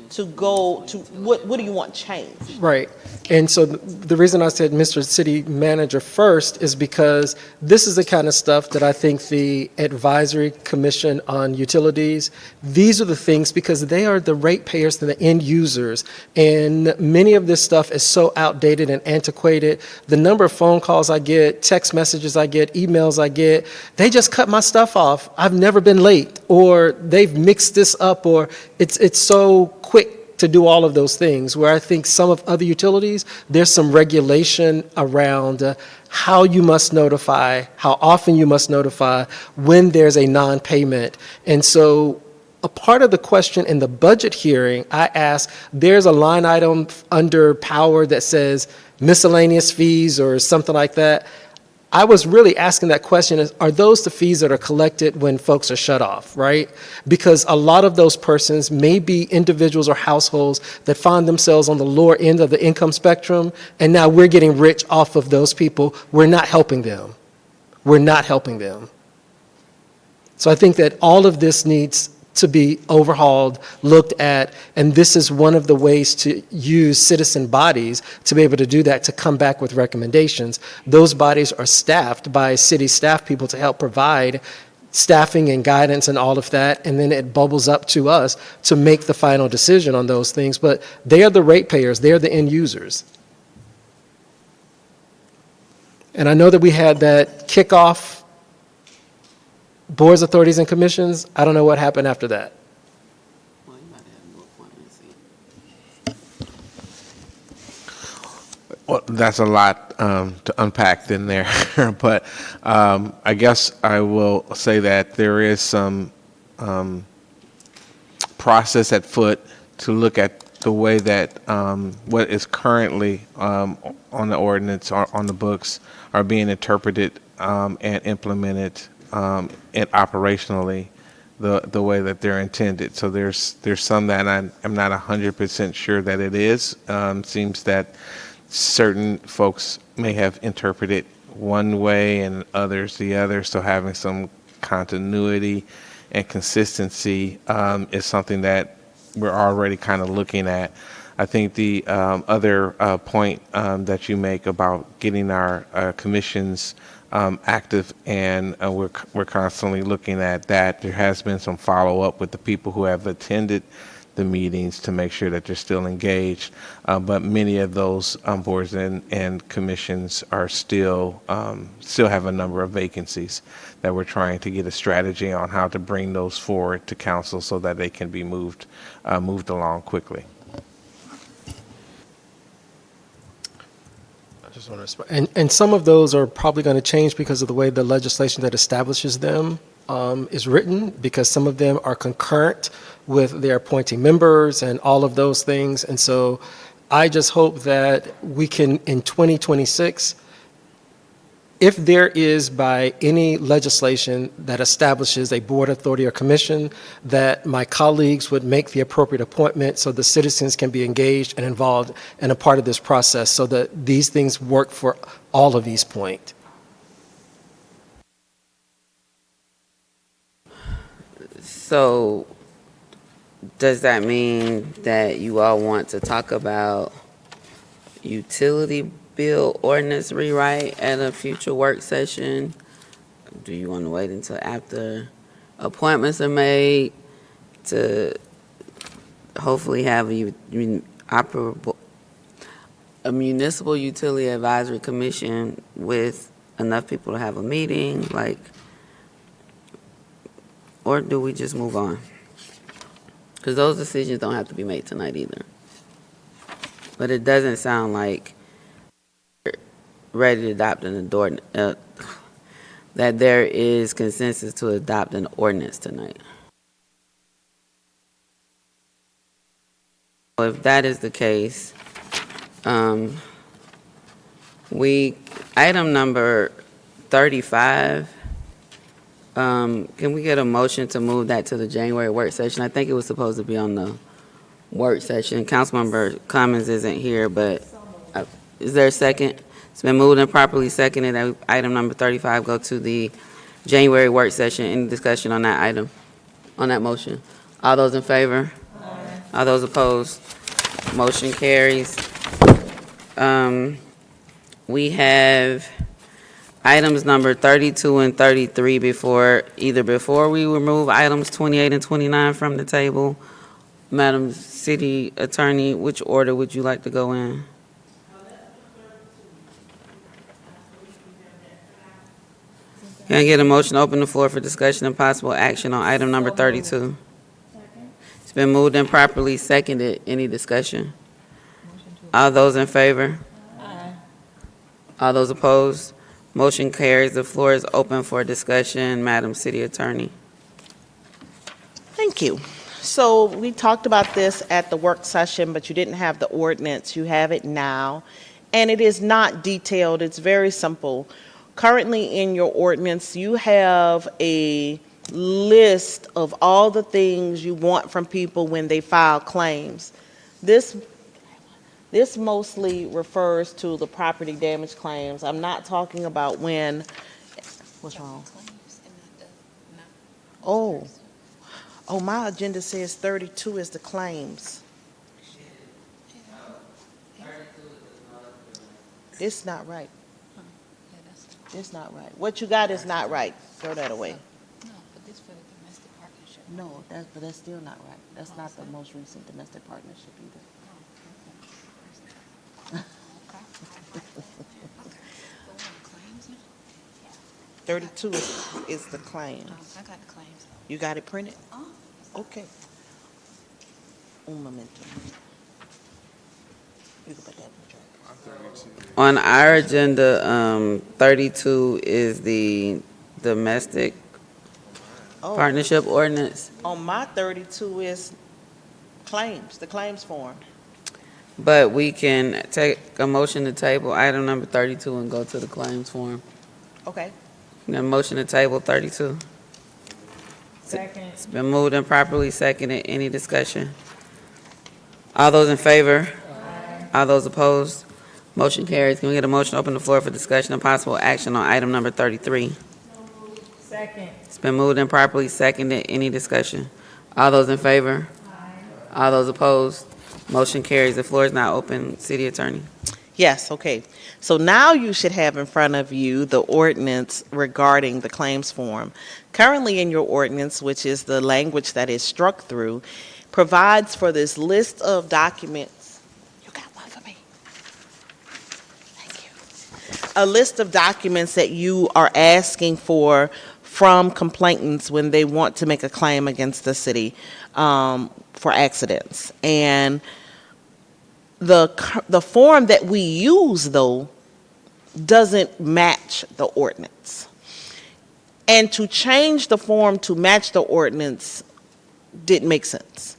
to go to, what do you want changed? Right. And so the reason I said Mr. City Manager first is because this is the kind of stuff that I think the Advisory Commission on Utilities, these are the things, because they are the ratepayers and the end users. And many of this stuff is so outdated and antiquated. The number of phone calls I get, text messages I get, emails I get, they just cut my stuff off. I've never been late, or they've mixed this up, or it's so quick to do all of those things, where I think some of other utilities, there's some regulation around how you must notify, how often you must notify when there's a non-payment. And so a part of the question in the budget hearing, I asked, there's a line item under power that says miscellaneous fees or something like that. I was really asking that question is, are those the fees that are collected when folks are shut off, right? Because a lot of those persons may be individuals or households that find themselves on the lower end of the income spectrum, and now we're getting rich off of those people. We're not helping them. We're not helping them. So I think that all of this needs to be overhauled, looked at, and this is one of the ways to use citizen bodies to be able to do that, to come back with recommendations. Those bodies are staffed by city staff people to help provide staffing and guidance and all of that, and then it bubbles up to us to make the final decision on those things. But they are the ratepayers, they are the end users. And I know that we had that kickoff boards, authorities, and commissions. I don't know what happened after that. Well, that's a lot to unpack in there, but I guess I will say that there is some process at foot to look at the way that what is currently on the ordinance or on the books are being interpreted and implemented and operationally the way that they're intended. So there's some that I'm not 100% sure that it is. Seems that certain folks may have interpreted one way and others the other, so having some continuity and consistency is something that we're already kind of looking at. I think the other point that you make about getting our commissions active, and we're constantly looking at that. There has been some follow-up with the people who have attended the meetings to make sure that they're still engaged, but many of those boards and commissions are still have a number of vacancies that we're trying to get a strategy on how to bring those forward to council so that they can be moved along quickly. Just want to respond. And some of those are probably going to change because of the way the legislation that establishes them is written, because some of them are concurrent with their appointing members and all of those things. And so I just hope that we can, in 2026, if there is by any legislation that establishes a board, authority, or commission, that my colleagues would make the appropriate appointment so the citizens can be engaged and involved and a part of this process so that these things work for all of East Point. So does that mean that you all want to talk about utility bill ordinance rewrite at a future work session? Do you want to wait until after appointments are made to hopefully have a municipal utility advisory commission with enough people to have a meeting, or do we just move on? Because those decisions don't have to be made tonight either. But it doesn't sound like ready to adopt that there is consensus to adopt an ordinance tonight. If that is the case, item number 35, can we get a motion to move that to the January work session? I think it was supposed to be on the work session. Councilmember Cummings isn't here, but is there a second? It's been moved and properly seconded that item number 35 go to the January work session. Any discussion on that item, on that motion? All those in favor? Aye. All those opposed? Motion carries. We have items number 32 and 33 before we remove items 28 and 29 from the table. Madam City Attorney, which order would you like to go in? Can I get a motion to open the floor for discussion and possible action on item number 32? It's been moved and properly seconded. Any discussion? All those in favor? All those opposed? Motion carries. The floor is open for discussion. Madam City Attorney. Thank you. So we talked about this at the work session, but you didn't have the ordinance. You have it now, and it is not detailed. It's very simple. Currently in your ordinance, you have a list of all the things you want from people when they file claims. This mostly refers to the property damage claims. I'm not talking about when, what's wrong? Oh, my agenda says 32 is the claims. It's not right. It's not right. What you got is not right. Throw that away. No, but this for the domestic partnership. No, but that's still not right. That's not the most recent domestic partnership either. 32 is the claims. I got the claims. You got it printed? Okay. Un momento. You can put that in the track. On our agenda, 32 is the domestic partnership ordinance, On my 32 is claims, the claims form. but we can take a motion to table item number 32 and go to the claims form. Okay. A motion to table 32. Second. It's been moved and properly seconded. Any discussion? All those in favor? All those opposed? Motion carries. Can we get a motion to open the floor for discussion and possible action on item number 33? Second. It's been moved and properly seconded. Any discussion? All those in favor? All those opposed? Motion carries. The floor is now open. City Attorney. Yes, okay. So now you should have in front of you the ordinance regarding the claims form. Currently in your ordinance, which is the language that is struck through, provides for this list of documents. You got one for me? Thank you. A list of documents that you are asking for from complainants when they want to make a claim against the city for accidents. And the form that we use, though, doesn't match the ordinance. And to change the form to match the ordinance didn't make sense.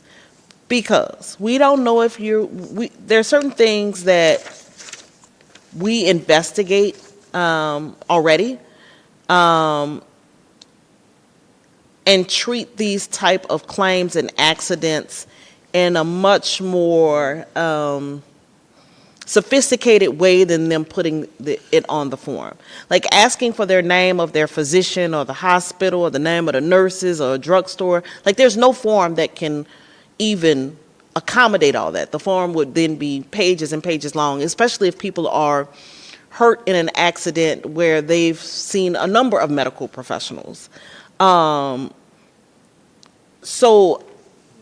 Because we don't know if there are certain things that we investigate already and treat these type of claims and accidents in a much more sophisticated way than them putting it on the form. Like asking for their name of their physician or the hospital or the name of the nurses or a drugstore. Like there's no form that can even accommodate all that. The form would then be pages and pages long, especially if people are hurt in an accident where they've seen a number of medical professionals. So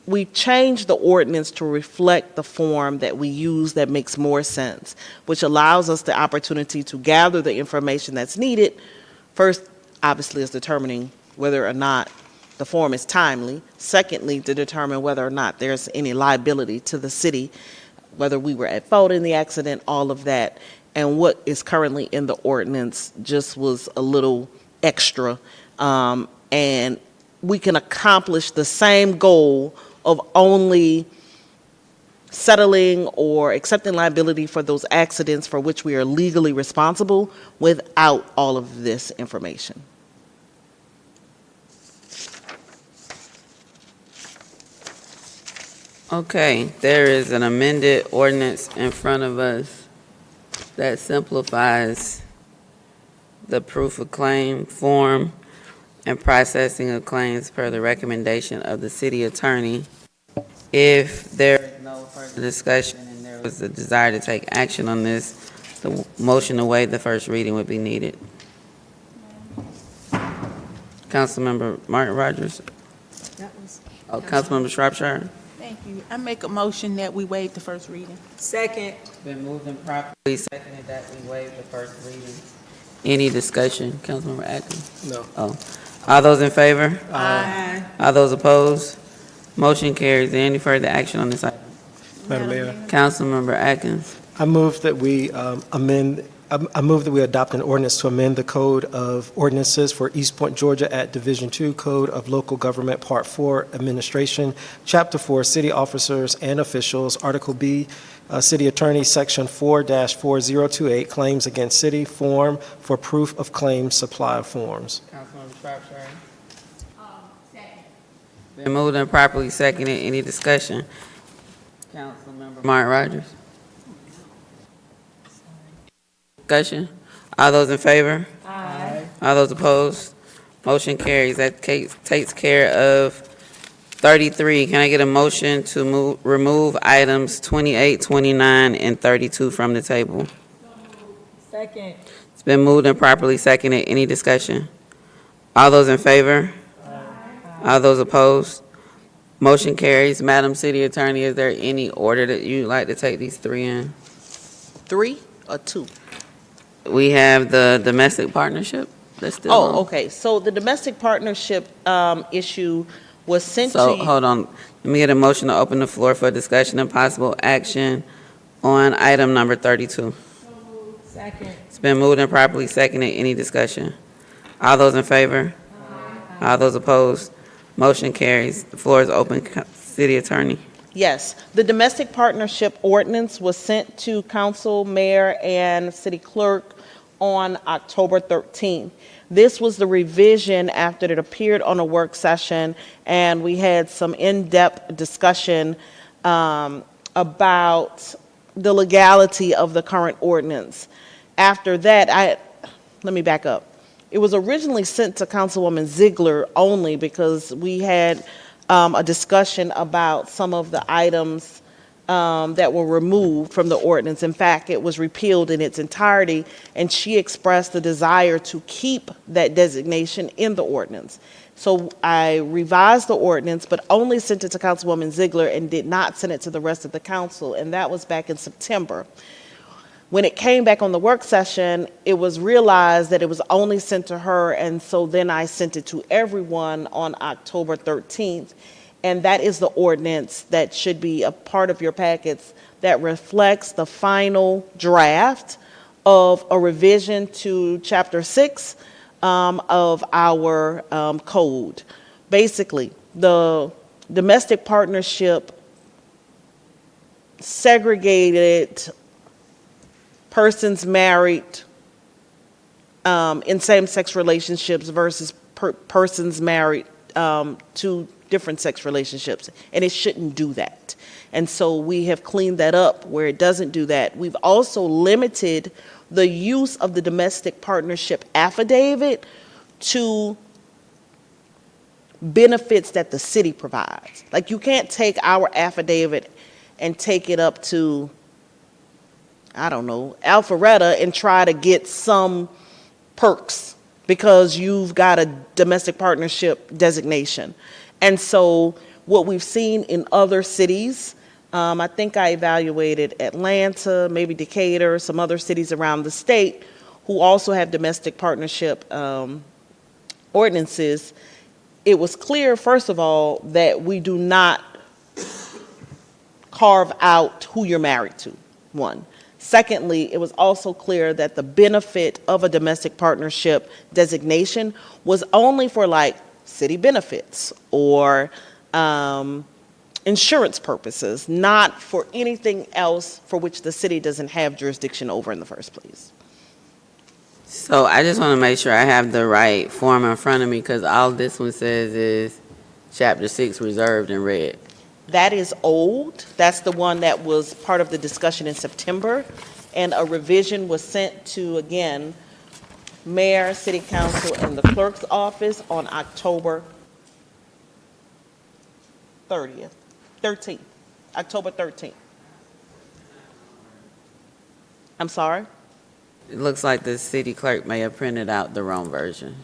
we changed the ordinance to reflect the form that we use that makes more sense, which allows us the opportunity to gather the information that's needed. First, obviously, is determining whether or not the form is timely. Secondly, to determine whether or not there's any liability to the city, whether we were at fault in the accident, all of that. And what is currently in the ordinance just was a little extra. And we can accomplish the same goal of only settling or accepting liability for those accidents for which we are legally responsible without all of this information. Okay, there is an amended ordinance in front of us that simplifies the proof of claim form and processing of claims per the recommendation of the city attorney. If there is no further discussion and there was a desire to take action on this, the motion to waive the first reading would be needed. Councilmember Martin Rogers? Oh, Councilmember Shropshire? Thank you. I make a motion that we waive the first reading. Second. It's been moved and properly seconded that we waive the first reading. Any discussion? Councilmember Atkins? No. Oh. All those in favor? Aye. All those opposed? Motion carries. Any further action on this item? Madam Mayor, Councilmember Atkins? I move that we I move that we adopt an ordinance to amend the Code of Ordinances for East Point, Georgia at Division II Code of Local Government, Part 4, Administration, Chapter 4, City Officers and Officials, Article B, City Attorney, Section 4-4028, Claims Against City, Form for Proof of Claim Supply Forms. Councilmember Shropshire? Second. Been moved and properly seconded. Any discussion? Councilmember Martin Rogers? Discussion? All those in favor? Aye. All those opposed? Motion carries. That takes care of 33. Can I get a motion to remove items 28, 29, and 32 from the table? Second. It's been moved and properly seconded. Any discussion? All those in favor? All those opposed? Motion carries. Madam City Attorney, is there any order that you'd like to take these three in? 3 or 2? We have the domestic partnership that's still on. Oh, okay. So the domestic partnership issue was sent to So, you. hold on. Let me get a motion to open the floor for discussion and possible action on item number 32. Second. It's been moved and properly seconded. Any discussion? All those in favor? All those opposed? Motion carries. The floor is open. City Attorney. Yes, the domestic partnership ordinance was sent to council, mayor, and city clerk on October 13th. This was the revision after it appeared on a work session, and we had some in-depth discussion about the legality of the current ordinance. After that, let me back up. It was originally sent to Councilwoman Ziegler only because we had a discussion about some of the items that were removed from the ordinance. In fact, it was repealed in its entirety, and she expressed the desire to keep that designation in the ordinance. So I revised the ordinance, but only sent it to Councilwoman Ziegler and did not send it to the rest of the council, and that was back in September. When it came back on the work session, it was realized that it was only sent to her, and so then I sent it to everyone on October 13th. And that is the ordinance that should be a part of your packets that reflects the final draft of a revision to Chapter 6 of our code. Basically, the domestic partnership segregated persons married in same-sex relationships versus persons married to different sex relationships, and it shouldn't do that. And so we have cleaned that up where it doesn't do that. We've also limited the use of the domestic partnership affidavit to benefits that the city provides. Like, you can't take our affidavit and take it up to, I don't know, Alpharetta and try to get some perks because you've got a domestic partnership designation. And so what we've seen in other cities, I think I evaluated Atlanta, maybe Decatur, some other cities around the state who also have domestic partnership ordinances. It was clear, first of all, that we do not carve out who you're married to, one. Secondly, it was also clear that the benefit of a domestic partnership designation was only for like city benefits or insurance purposes, not for anything else for which the city doesn't have jurisdiction over in the first place. So I just want to make sure I have the right form in front of me, because all this one says is Chapter 6 reserved in red. That is old. That's the one that was part of the discussion in September, and a revision was sent to, again, mayor, city council, and the clerk's office on October 30th. 13th, October 13th. I'm sorry? It looks like the city clerk may have printed out the wrong version.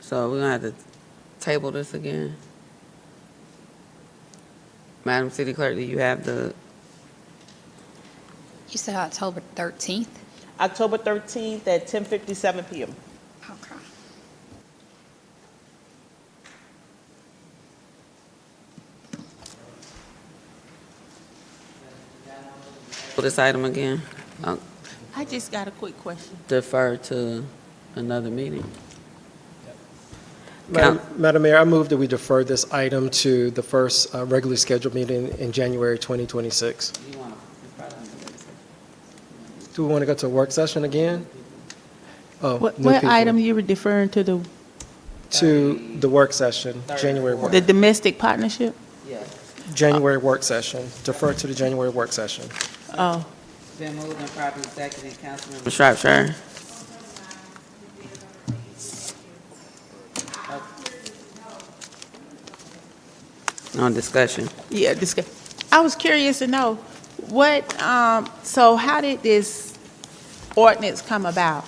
So we're gonna have to table this again. Madam City Clerk, do you have the, You said October 13th? October 13th at 10:57 PM. Okay. for this item again? I just got a quick question. Defer to another meeting? Madam Mayor, I move that we defer this item to the first regularly scheduled meeting in January 2026. Do we want to go to a work session again? Oh, What new people. item you were deferring to, To the work session, January work. the domestic partnership? January work session, defer to the January work session. Oh, Been moved and properly seconded, Councilmember Shropshire. On discussion. yeah, I was curious to know, so how did this ordinance come about?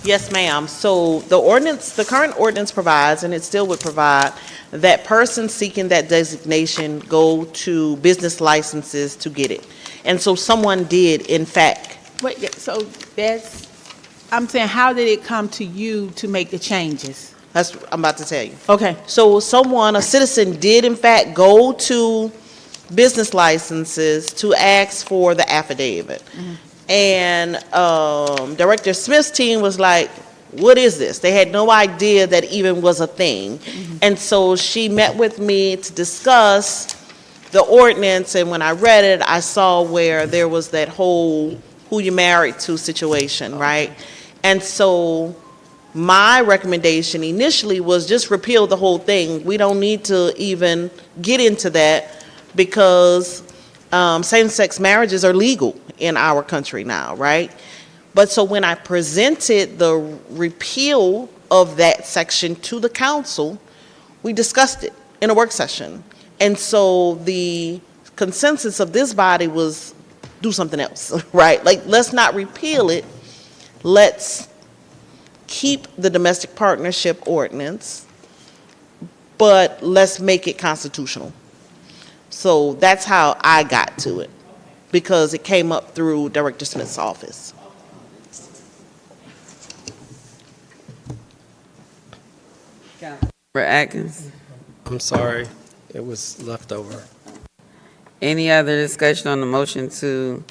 Yes, ma'am. So the ordinance, the current ordinance provides, and it still would provide, that persons seeking that designation go to business licenses to get it. And so someone did, in fact. Wait, so I'm saying, how did it come to you to make the changes? That's what I'm about to tell you. Okay. So a citizen did in fact go to business licenses to ask for the affidavit. And Director Smith's team was like, what is this? They had no idea that even was a thing. And so she met with me to discuss the ordinance, and when I read it, I saw where there was that whole who you married to situation, right? And so my recommendation initially was just repeal the whole thing. We don't need to even get into that because same-sex marriages are legal in our country now, right? But so when I presented the repeal of that section to the council, we discussed it in a work session. And so the consensus of this body was do something else, right? Like, let's not repeal it. Let's keep the domestic partnership ordinance, but let's make it constitutional. So that's how I got to it, because it came up through Director Smith's office. Councilmember Atkins, I'm sorry, it was left over. any other discussion on the motion to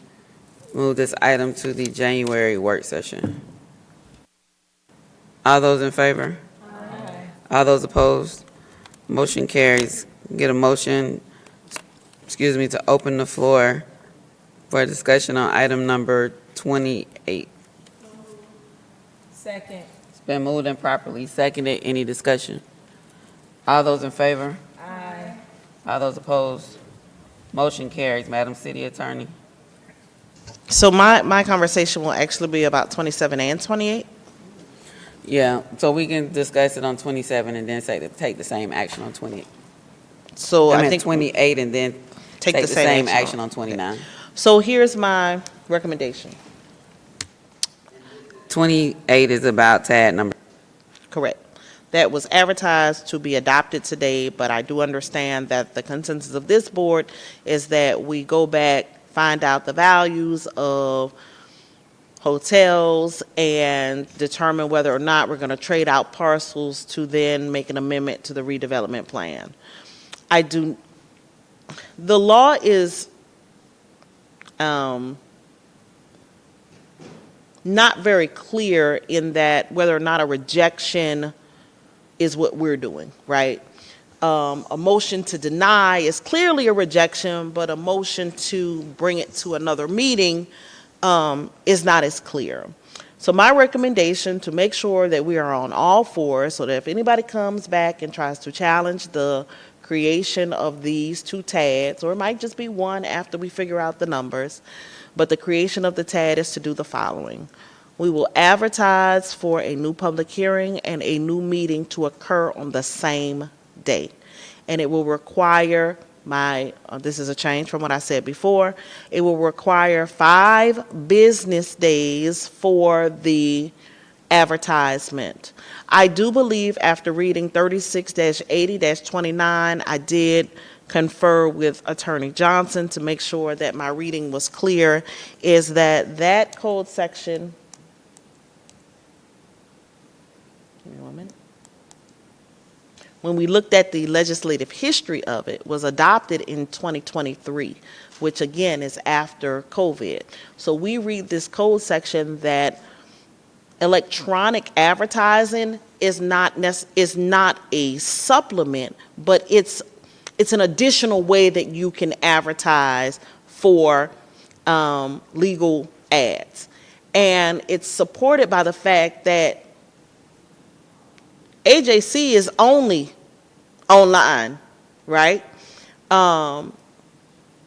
move this item to the January work session? All those in favor? Aye. All those opposed? Motion carries. Get a motion, to open the floor for a discussion on item number 28. Second. It's been moved and properly seconded. Any discussion? All those in favor? Aye. All those opposed? Motion carries. Madam City Attorney. So my conversation will actually be about 27 and 28. Yeah, so we can discuss it on 27 and then take the same action on 28. So I I meant think 28 and then take the same action on 29. So here's my recommendation. 28 is about tab number. Correct. That was advertised to be adopted today, but I do understand that the consensus of this board is that we go back, find out the values of hotels, and determine whether or not we're going to trade out parcels to then make an amendment to the redevelopment plan. The law is not very clear in that whether or not a rejection is what we're doing, right? A motion to deny is clearly a rejection, but a motion to bring it to another meeting is not as clear. So my recommendation, to make sure that we are on all fours, so that if anybody comes back and tries to challenge the creation of these 2 TADs, or it might just be one after we figure out the numbers, but the creation of the TAD is to do the following. We will advertise for a new public hearing and a new meeting to occur on the same day. And it will require this is a change from what I said before, it will require 5 business days for the advertisement. I do believe after reading 36-80-29, I did confer with Attorney Johnson to make sure that my reading was clear, is that code section, give me 1 minute. When we looked at the legislative history of it, was adopted in 2023, which again is after COVID. So we read this code section that electronic advertising is not a supplement, but it's an additional way that you can advertise for legal ads. And it's supported by the fact that AJC is only online, right?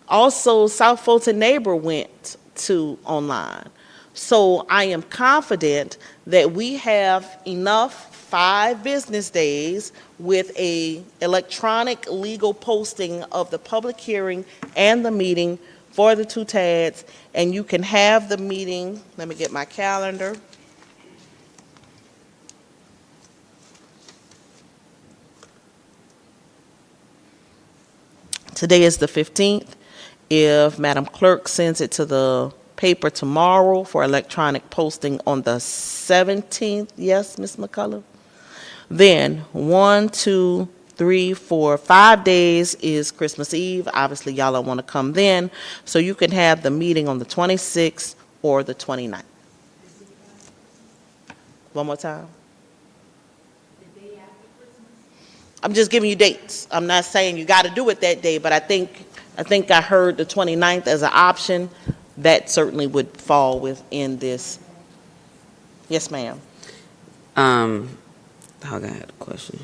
Also, South Fulton Neighbor went to online. So I am confident that we have enough 5 business days with a electronic legal posting of the public hearing and the meeting for the 2 TADs, and you can have the meeting, let me get my calendar. Today is the 15th. If Madam Clerk sends it to the paper tomorrow for electronic posting on the 17th, yes, Ms. McCullough? Then 1, 2, 3, 4, 5 days is Christmas Eve. Obviously, y'all don't want to come then. So you can have the meeting on the 26th or the 29th. One more time. I'm just giving you dates. I'm not saying you got to do it that day, but I think I heard the 29th as an option. That certainly would fall within this. Yes, ma'am. I had a question.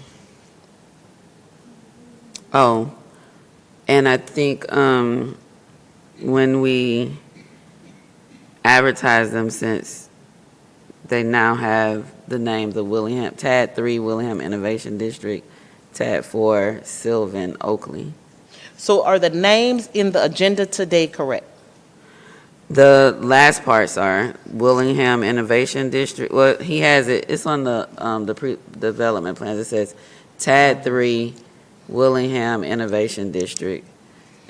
Oh, and I think when we advertise them, since they now have the name, the Willingham, TAD 3 Willingham Innovation District, TAD 4 Sylvan Oakley. So are the names in the agenda today correct? The last parts are Willingham Innovation District. Well, he has it. It's on the pre-development plans. It says TAD 3 Willingham Innovation District,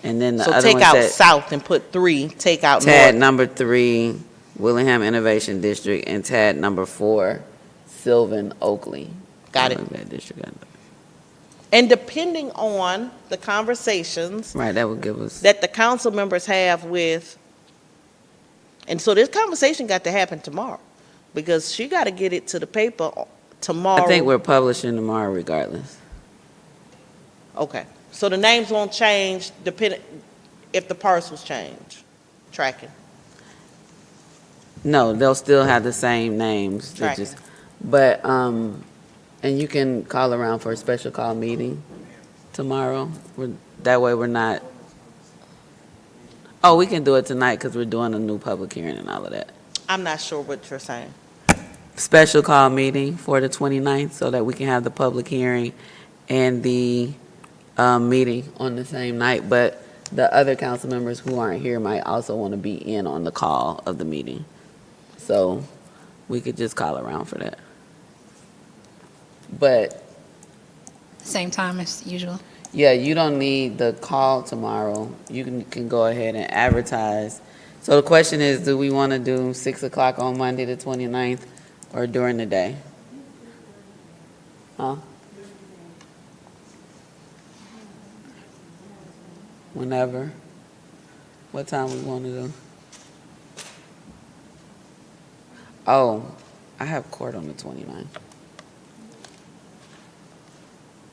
and then the So other take one out said south and put 3. Take out TAD north. number 3 Willingham Innovation District and TAD number 4 Sylvan Oakley. Got it. That district. And depending on the conversations Right, that would give us. that the council members have with, and so this conversation got to happen tomorrow, because she got to get it to the paper tomorrow. I think we're publishing tomorrow regardless. Okay, so the names won't change depending if the parcels change. Tracking. No, they'll still have the same names. They Tracking. But, and you can call around for a special call meeting tomorrow. That way we're not, oh, we can do it tonight because we're doing a new public hearing and all of that. I'm not sure what you're saying. Special call meeting for the 29th so that we can have the public hearing and the meeting on the same night. But the other council members who aren't here might also want to be in on the call of the meeting. So we could just call around for that. But Same time as usual. yeah, you don't need the call tomorrow. You can go ahead and advertise. So the question is, do we want to do 6 o'clock on Monday the 29th or during the day? Huh? Whenever. What time we want to do? Oh, I have court on the 29th.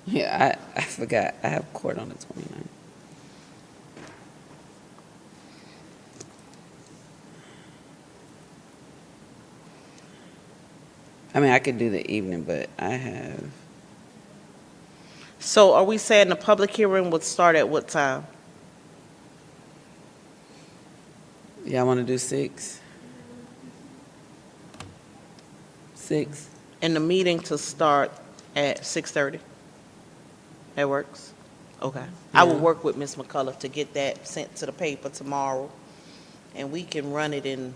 Yeah, I forgot. I have court on the 29th. I mean, I could do the evening, but I have. So are we saying the public hearing would start at what time? Y'all want to do 6? 6? And the meeting to start at 6:30? That works? Okay. I will Yeah. work with Ms. McCullough to get that sent to the paper tomorrow, and we can run it in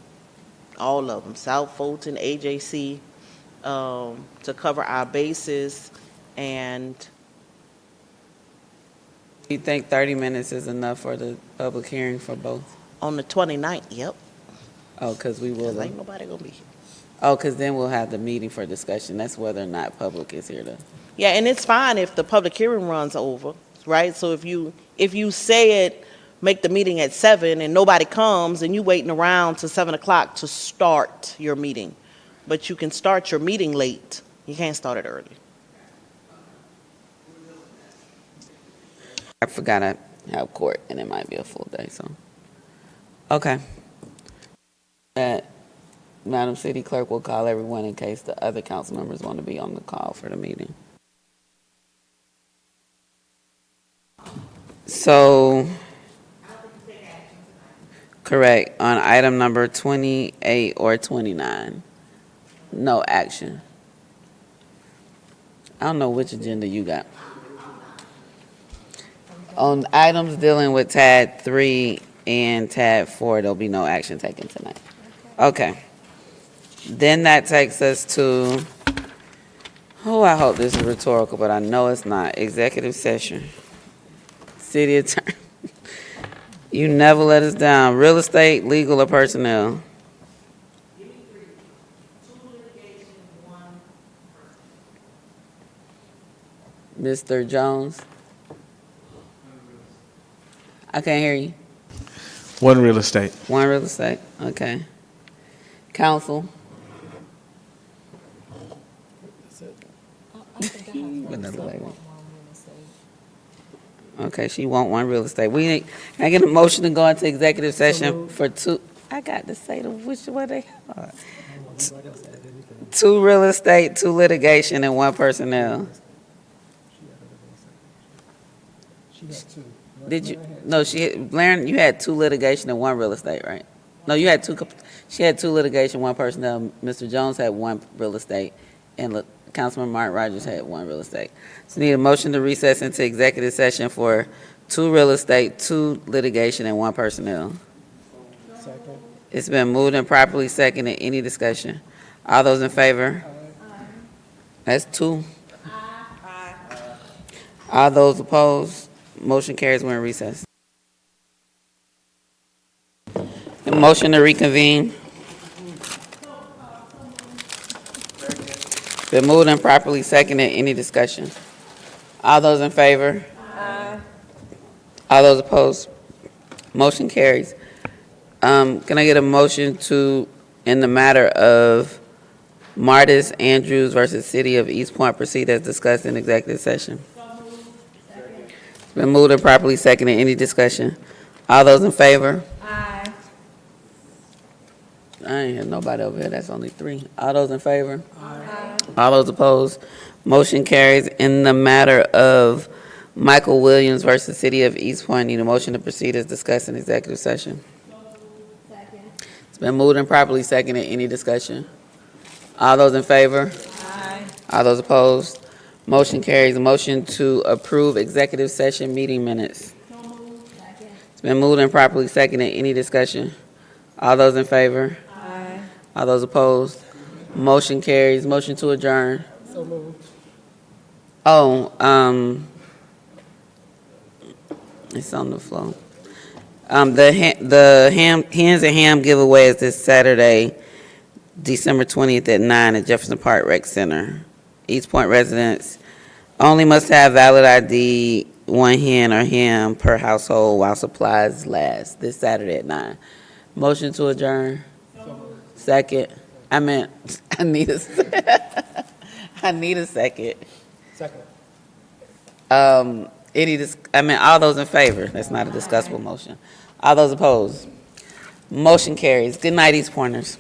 all of them, South Fulton, AJC, to cover our bases. And You think 30 minutes is enough for the public hearing for both? on the 29th, yep, Oh, because we will. 'cause ain't nobody gonna be here. Oh, because then we'll have the meeting for discussion. That's whether or not public is here to. Yeah, and it's fine if the public hearing runs over, right? So if you say it, make the meeting at 7 and nobody comes and you waiting around till 7 o'clock to start your meeting. But you can start your meeting late. You can't start it early. I forgot I have court and it might be a full day, so. Okay. Madam City Clerk will call everyone in case the other council members want to be on the call for the meeting. So, correct, on item number 28 or 29, no action. I don't know which agenda you got. On items dealing with TAD 3 and TAD 4, there'll be no action taken tonight. Okay. Then that takes us to, I hope this is rhetorical, but I know it's not. Executive session. City attorney. You never let us down. Real estate, legal, or personnel? Mr. Jones? I can't hear you. One real estate. One real estate, okay. Council? Another lady. Okay, she want one real estate. Can I get a motion to go into executive session for two? I got to say which one they are. Two real estate, two litigation, and one personnel. Did you? No, Lauren, you had two litigation and one real estate, right? No, you had two. She had two litigation, one personnel. Mr. Jones had one real estate, and Councilman Mark Rogers had one real estate. So need a motion to recess into executive session for two real estate, two litigation, and one personnel. Second. It's been moved and properly seconded. Any discussion? All those in favor? That's two. All those opposed? Motion carries. We're in recess. The motion to reconvene. Been moved and properly seconded. Any discussion? All those in favor? All those opposed? Motion carries. Can I get a motion to, in the matter of Martis Andrews versus City of East Point, proceed as discussed in executive session? It's been moved and properly seconded. Any discussion? All those in favor? Aye. I ain't hear nobody over here. That's only three. All those in favor? Aye. All those opposed? Motion carries. In the matter of Michael Williams versus City of East Point, need a motion to proceed as discussed in executive session. It's been moved and properly seconded. Any discussion? All those in favor? Aye. All those opposed? Motion carries. A motion to approve executive session meeting minutes. It's been moved and properly seconded. Any discussion? All those in favor? Aye. All those opposed? Motion carries. Motion to adjourn. So moved. It's on the floor. The Hens and Ham giveaway is this Saturday, December 20th at 9 at Jefferson Park Rec Center. East Point residents only must have valid ID, one hen or ham per household while supplies last, this Saturday at 9. Motion to adjourn. Second. I need a second. Second. All those in favor? That's not a discussable motion. All those opposed? Motion carries. Good night, East Pointers.